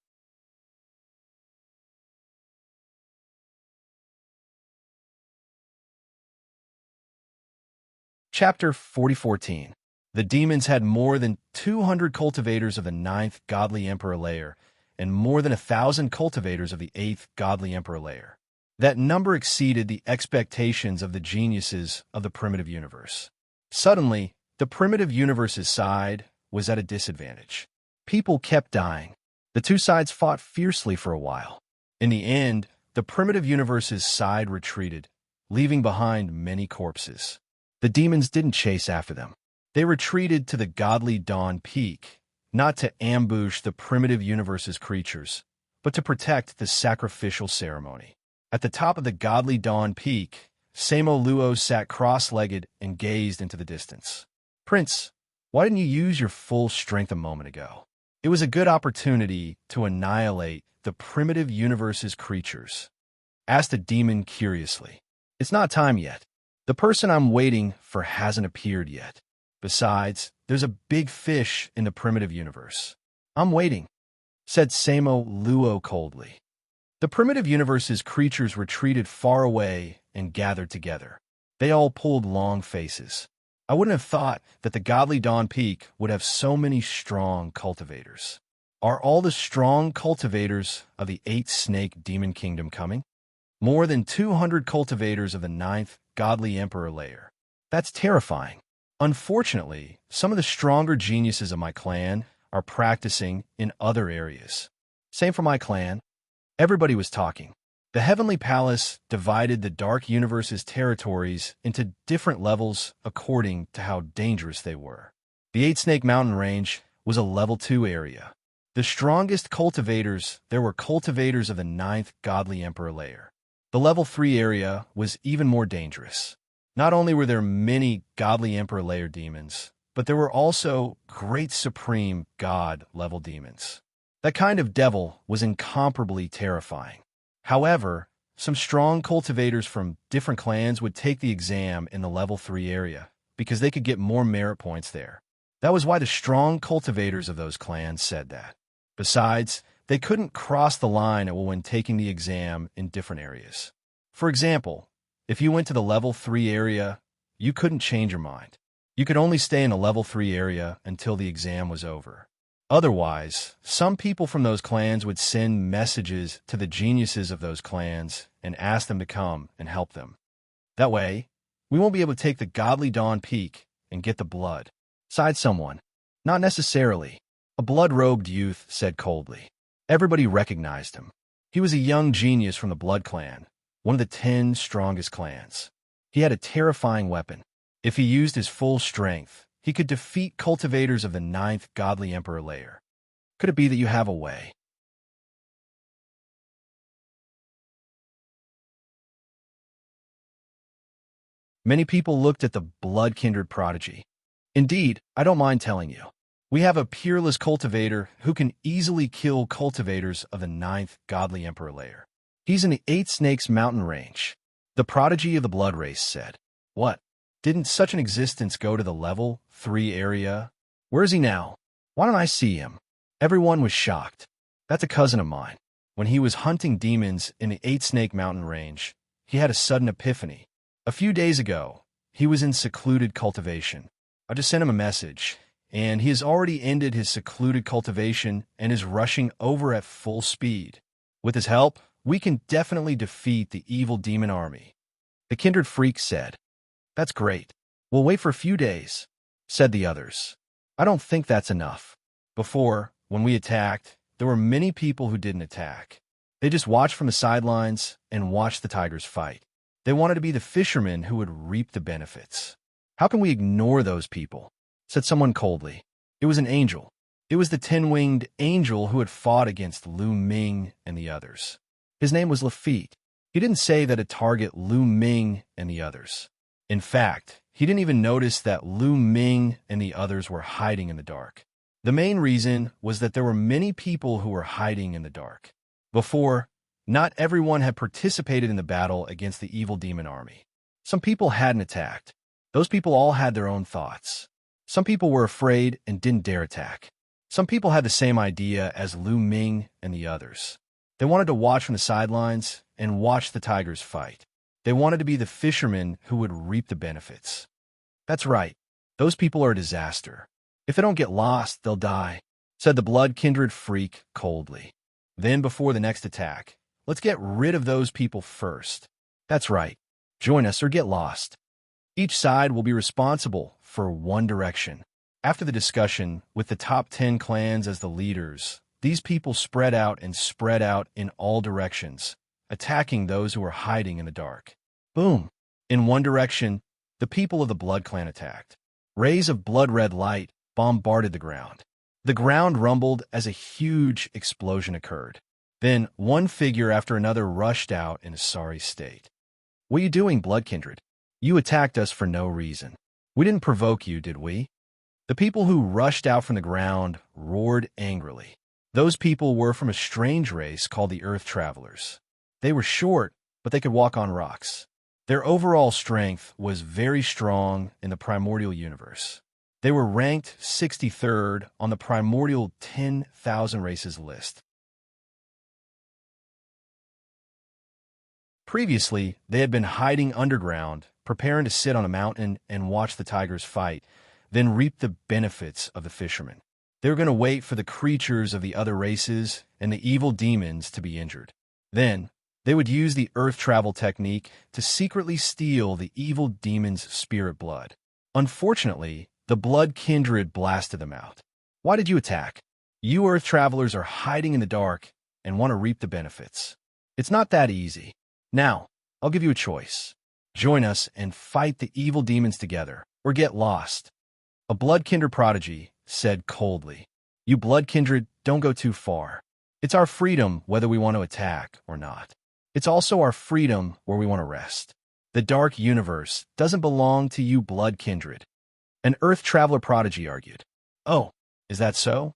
Chapter 4014. The demons had more than 200 cultivators of the ninth godly emperor layer and more than 1,000 cultivators of the eighth godly emperor layer. That number exceeded the expectations of the geniuses of the primitive universe. Suddenly, the primitive universe's side was at a disadvantage. People kept dying. The two sides fought fiercely for a while. In the end, the primitive universe's side retreated, leaving behind many corpses. The demons didn't chase after them. They retreated to the godly Dawn Peak, not to ambush the primitive universe's creatures, but to protect the sacrificial ceremony. At the top of the godly Dawn Peak, Samo Luo sat cross-legged and gazed into the distance. "Prince, why didn't you use your full strength a moment ago? It was a good opportunity to annihilate the primitive universe's creatures," asked the demon curiously. "It's not time yet. The person I'm waiting for hasn't appeared yet. Besides, there's a big fish in the primitive universe." "I'm waiting," said Samo Luo coldly. The primitive universe's creatures retreated far away and gathered together. They all pulled long faces. I wouldn't have thought that the godly Dawn Peak would have so many strong cultivators. Are all the strong cultivators of the Eight Snake Demon Kingdom coming? More than 200 cultivators of the ninth godly emperor layer. That's terrifying. Unfortunately, some of the stronger geniuses of my clan are practicing in other areas. Same for my clan. Everybody was talking. The Heavenly Palace divided the Dark Universe's territories into different levels according to how dangerous they were. The Eight Snake Mountain Range was a level 2 area. The strongest cultivators there were cultivators of the ninth godly emperor layer. The level 3 area was even more dangerous. Not only were there many godly emperor layer demons, but there were also great supreme god-level demons. That kind of devil was incomparably terrifying. However, some strong cultivators from different clans would take the exam in the level 3 area because they could get more merit points there. That was why the strong cultivators of those clans said that. Besides, they couldn't cross the line when taking the exam in different areas. For example, if you went to the level 3 area, you couldn't change your mind. You could only stay in the level 3 area until the exam was over. Otherwise, some people from those clans would send messages to the geniuses of those clans and ask them to come and help them. That way, we won't be able to take the godly Dawn Peak and get the blood. Sighed someone. Not necessarily. A blood-robed youth said coldly. Everybody recognized him. He was a young genius from the Blood Clan, one of the 10 strongest clans. He had a terrifying weapon. If he used his full strength, he could defeat cultivators of the ninth godly emperor layer. Could it be that you have a way? Many people looked at the blood-kindred prodigy. Indeed, I don't mind telling you. We have a peerless cultivator who can easily kill cultivators of the ninth godly emperor layer. He's in the Eight Snakes Mountain Range. The prodigy of the blood race said. What? Didn't such an existence go to the level 3 area? Where is he now? Why don't I see him? Everyone was shocked. That's a cousin of mine. When he was hunting demons in the Eight Snake Mountain Range, he had a sudden epiphany. A few days ago, he was in secluded cultivation. I just sent him a message, and he has already ended his secluded cultivation and is rushing over at full speed. With his help, we can definitely defeat the evil demon army. The kindred freak said. That's great. We'll wait for a few days, said the others. I don't think that's enough. Before, when we attacked, there were many people who didn't attack. They just watched from the sidelines and watched the tigers fight. They wanted to be the fishermen who would reap the benefits. How can we ignore those people? Said someone coldly. It was an angel. It was the ten-winged angel who had fought against Lu Ming and the others. His name was Lafitte. He didn't say that to target Lu Ming and the others. In fact, he didn't even notice that Lu Ming and the others were hiding in the dark. The main reason was that there were many people who were hiding in the dark. Before, not everyone had participated in the battle against the evil demon army. Some people hadn't attacked. Those people all had their own thoughts. Some people were afraid and didn't dare attack. Some people had the same idea as Lu Ming and the others. They wanted to watch from the sidelines and watch the tigers fight. They wanted to be the fishermen who would reap the benefits. That's right. Those people are a disaster. If they don't get lost, they'll die, said the blood-kindred freak coldly. Then, before the next attack, let's get rid of those people first. That's right. Join us or get lost. Each side will be responsible for one direction. After the discussion, with the top 10 clans as the leaders, these people spread out in all directions, attacking those who were hiding in the dark. Boom! In one direction, the people of the Blood Clan attacked. Rays of blood-red light bombarded the ground. The ground rumbled as a huge explosion occurred. Then, one figure after another rushed out in a sorry state. What are you doing, Blood Kindred? You attacked us for no reason. We didn't provoke you, did we? The people who rushed out from the ground roared angrily. Those people were from a strange race called the Earth Travelers. They were short, but they could walk on rocks. Their overall strength was very strong in the primordial universe. They were ranked 63rd on the primordial 10,000 races list. Previously, they had been hiding underground, preparing to sit on a mountain and watch the tigers fight, then reap the benefits of the fishermen. They were going to wait for the creatures of the other races and the evil demons to be injured. Then, they would use the earth travel technique to secretly steal the evil demon's spirit blood. Unfortunately, the blood kindred blasted them out. Why did you attack? You earth travelers are hiding in the dark and want to reap the benefits. It's not that easy. Now, I'll give you a choice. Join us and fight the evil demons together, or get lost. A blood kindred prodigy said coldly. You blood kindred don't go too far. It's our freedom whether we want to attack or not. It's also our freedom where we want to rest. The dark universe doesn't belong to you blood kindred. An earth traveler prodigy argued. Oh, is that so?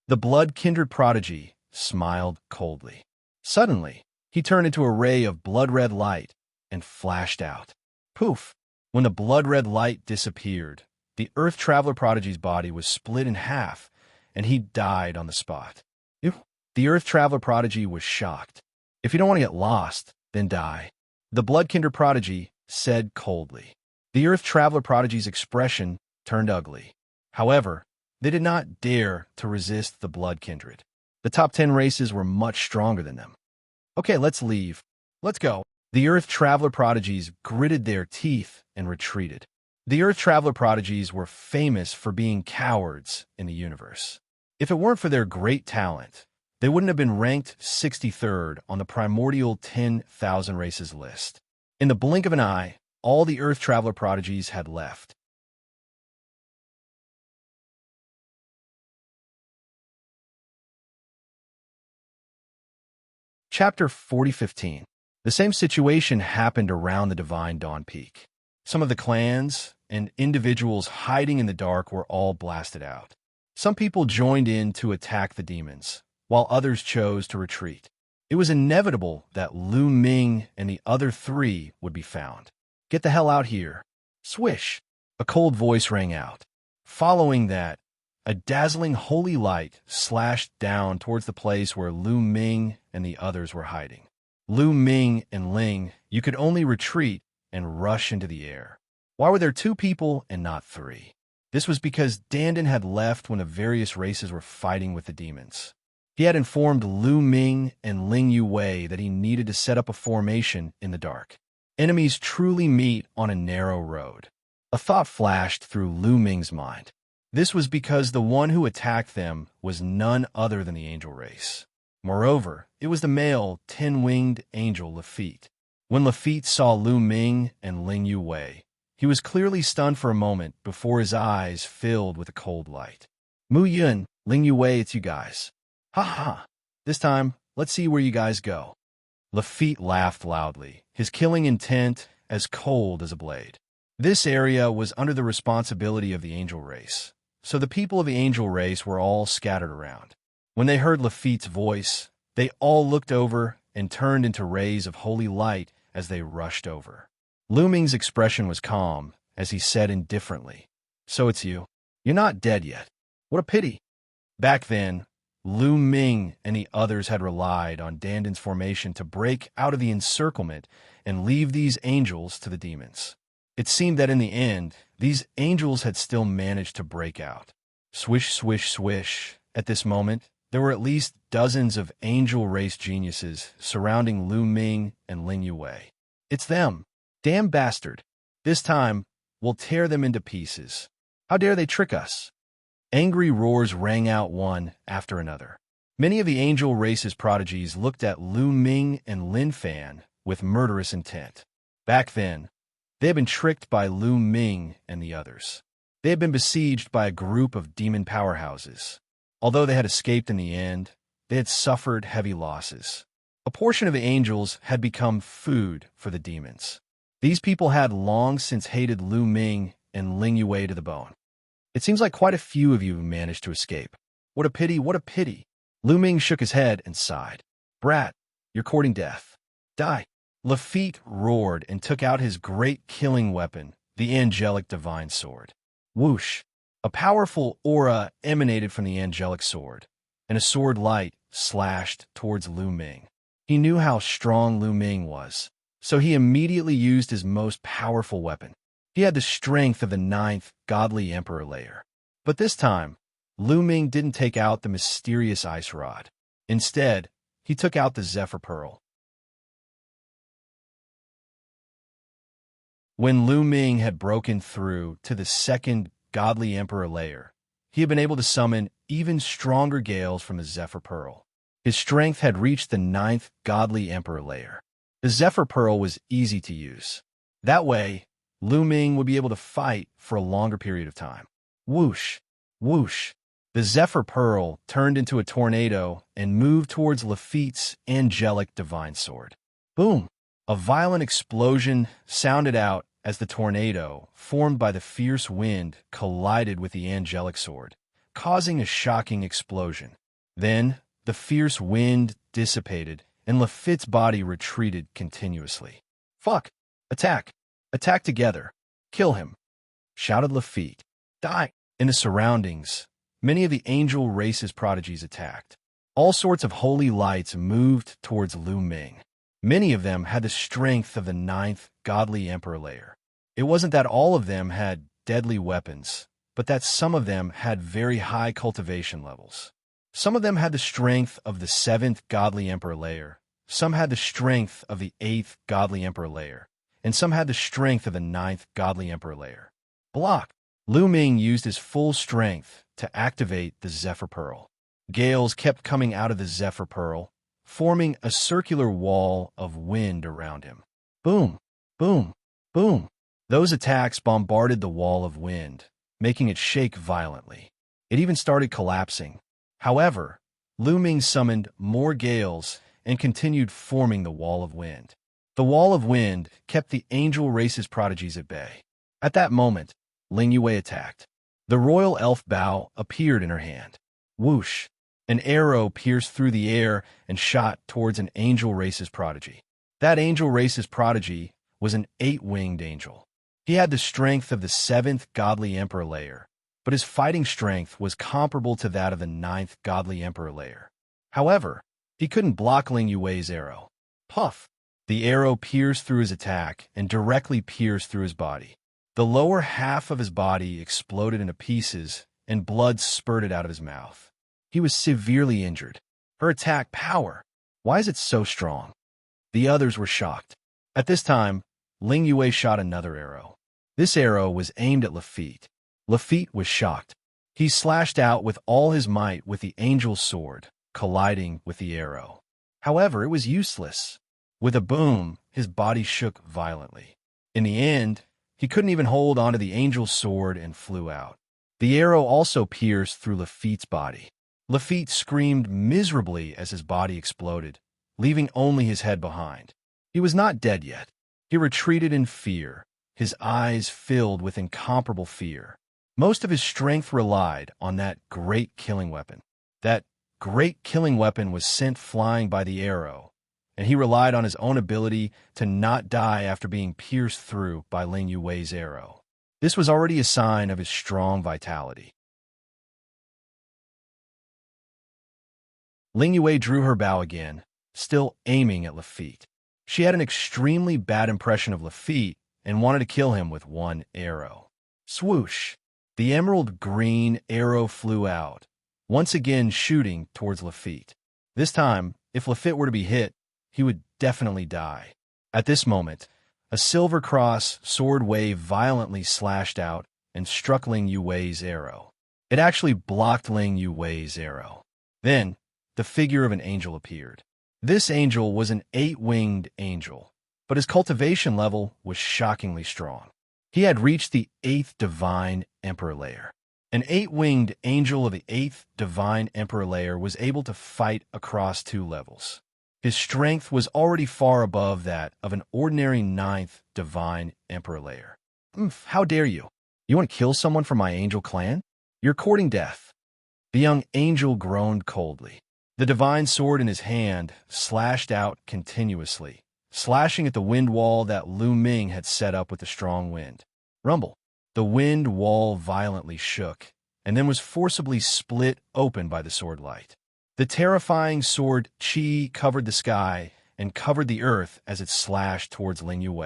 The blood kindred prodigy smiled coldly. Suddenly, he turned into a ray of blood-red light and flashed out. Poof! When the blood-red light disappeared, the earth traveler prodigy's body was split in half, and he died on the spot. The earth traveler prodigy was shocked. If you don't want to get lost, then die. The blood kindred prodigy said coldly. The earth traveler prodigy's expression turned ugly. However, they did not dare to resist the blood kindred. The top 10 races were much stronger than them. Okay, let's leave. Let's go. The earth traveler prodigies gritted their teeth and retreated. The earth traveler prodigies were famous for being cowards in the universe. If it weren't for their great talent, they wouldn't have been ranked 63rd on the primordial 10,000 races list. In the blink of an eye, all the earth traveler prodigies had left. Chapter 40:15. The same situation happened around the Divine Dawn Peak. Some of the clans and individuals hiding in the dark were all blasted out. Some people joined in to attack the demons, while others chose to retreat. It was inevitable that Lu Ming and the other three would be found. Get the hell out here. Swish! A cold voice rang out. Following that, a dazzling holy light slashed down towards the place where Lu Ming and the others were hiding. Lu Ming and Ling, you could only retreat and rush into the air. Why were there 2 people and not 3? This was because Dandin had left when the various races were fighting with the demons. He had informed Lu Ming and Ling Yuwei that he needed to set up a formation in the dark. Enemies truly meet on a narrow road. A thought flashed through Lu Ming's mind. This was because the one who attacked them was none other than the angel race. Moreover, it was the male 10-winged angel Lafitte. When Lafitte saw Lu Ming and Ling Yuwei, he was clearly stunned for a moment before his eyes filled with a cold light. Mu Yun, Ling Yue, it's you guys. Ha ha. This time, let's see where you guys go. Lafitte laughed loudly, his killing intent as cold as a blade. This area was under the responsibility of the angel race, so the people of the angel race were all scattered around. When they heard Lafitte's voice, they all looked over and turned into rays of holy light as they rushed over. Lu Ming's expression was calm as he said indifferently, "So it's you. You're not dead yet. What a pity." Back then, Lu Ming and the others had relied on Dandan's formation to break out of the encirclement and leave these angels to the demons. It seemed that in the end, these angels had still managed to break out. Swish, swish, swish. At this moment, there were at least dozens of angel race geniuses surrounding Lu Ming and Ling Yue. "It's them. Damn bastard. This time, we'll tear them into pieces. How dare they trick us?" Angry roars rang out one after another. Many of the angel race's prodigies looked at Lu Ming and Lin Fan with murderous intent. Back then, they had been tricked by Lu Ming and the others. They had been besieged by a group of demon powerhouses. Although they had escaped in the end, they had suffered heavy losses. A portion of the angels had become food for the demons. These people had long since hated Lu Ming and Ling Yue to the bone. "It seems like quite a few of you managed to escape. What a pity, what a pity." Lu Ming shook his head and sighed. "Brat, you're courting death. Die." Lafitte roared and took out his great killing weapon, the angelic divine sword. Whoosh! A powerful aura emanated from the angelic sword, and a sword light slashed towards Lu Ming. He knew how strong Lu Ming was, so he immediately used his most powerful weapon. He had the strength of the 9th godly emperor layer. But this time, Lu Ming didn't take out the mysterious ice rod. Instead, he took out the Zephyr Pearl. When Lu Ming had broken through to the 2nd godly emperor layer, he had been able to summon even stronger gales from the Zephyr Pearl. His strength had reached the 9th godly emperor layer. The Zephyr Pearl was easy to use. That way, Lu Ming would be able to fight for a longer period of time. Whoosh! Whoosh! The Zephyr Pearl turned into a tornado and moved towards Lafitte's angelic divine sword. Boom! A violent explosion sounded out as the tornado, formed by the fierce wind, collided with the angelic sword, causing a shocking explosion. Then, the fierce wind dissipated, and Lafitte's body retreated continuously. "Fuck! Attack! Attack together! Kill him!" shouted Lafitte. "Die!" In the surroundings, many of the angel race's prodigies attacked. All sorts of holy lights moved towards Lu Ming. Many of them had the strength of the 9th godly emperor layer. It wasn't that all of them had deadly weapons, but that some of them had very high cultivation levels. Some of them had the strength of the 7th godly emperor layer, some had the strength of the 8th godly emperor layer, and some had the strength of the 9th godly emperor layer. Block! Lu Ming used his full strength to activate the Zephyr Pearl. Gales kept coming out of the Zephyr Pearl, forming a circular wall of wind around him. Boom! Boom! Boom! Those attacks bombarded the wall of wind, making it shake violently. It even started collapsing. However, Lu Ming summoned more gales and continued forming the wall of wind. The wall of wind kept the angel race's prodigies at bay. At that moment, Ling Yue attacked. The royal elf bow appeared in her hand. Whoosh! An arrow pierced through the air and shot towards an angel race's prodigy. That angel race's prodigy was an 8-winged angel. He had the strength of the 7th godly emperor layer, but his fighting strength was comparable to that of the 9th godly emperor layer. However, he couldn't block Ling Yue's arrow. Puff! The arrow pierced through his attack and directly pierced through his body. The lower half of his body exploded into pieces and blood spurted out of his mouth. He was severely injured. Her attack power! Why is it so strong? The others were shocked. At this time, Ling Yue shot another arrow. This arrow was aimed at Lafitte. Lafitte was shocked. He slashed out with all his might with the angel's sword, colliding with the arrow. However, it was useless. With a boom, his body shook violently. In the end, he couldn't even hold onto the angel's sword and flew out. The arrow also pierced through Lafitte's body. Lafitte screamed miserably as his body exploded, leaving only his head behind. He was not dead yet. He retreated in fear, his eyes filled with incomparable fear. Most of his strength relied on that great killing weapon. That great killing weapon was sent flying by the arrow, and he relied on his own ability to not die after being pierced through by Ling Yue's arrow. This was already a sign of his strong vitality. Ling Yue drew her bow again, still aiming at Lafitte. She had an extremely bad impression of Lafitte and wanted to kill him with one arrow. Swoosh! The emerald green arrow flew out, once again shooting towards Lafitte. This time, if Lafitte were to be hit, he would definitely die. At this moment, a silver cross sword wave violently slashed out and struck Ling Yue's arrow. It actually blocked Ling Yue's arrow. Then, the figure of an angel appeared. This angel was an 8-winged angel, but his cultivation level was shockingly strong. He had reached the 8th Divine Emperor layer. An 8-winged angel of the 8th Divine Emperor layer was able to fight across 2 levels. His strength was already far above that of an ordinary 9th Divine Emperor layer. How dare you? You want to kill someone from my angel clan? You're courting death. The young angel groaned coldly. The divine sword in his hand slashed out continuously, slashing at the wind wall that Lu Ming had set up with the strong wind. Rumble. The wind wall violently shook, and then was forcibly split open by the sword light. The terrifying sword Qi covered the sky and covered the earth as it slashed towards Ling Yue.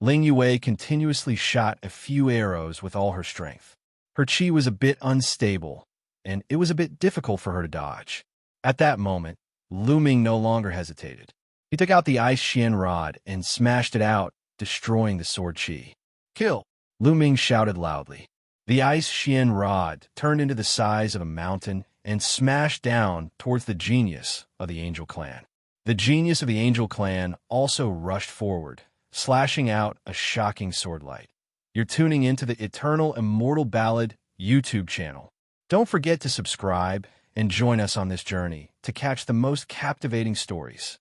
Ling Yue continuously shot a few arrows with all her strength. Her Qi was a bit unstable, and it was a bit difficult for her to dodge. At that moment, Lu Ming no longer hesitated. He took out the ice Xian rod and smashed it out, destroying the sword Qi. Kill! Lu Ming shouted loudly. The ice Xian rod turned into the size of a mountain and smashed down towards the genius of the Angel Clan. The genius of the Angel Clan also rushed forward, slashing out a shocking sword light. You're tuning into the Eternal Immortal Ballad YouTube channel. Don't forget to subscribe and join us on this journey to catch the most captivating stories.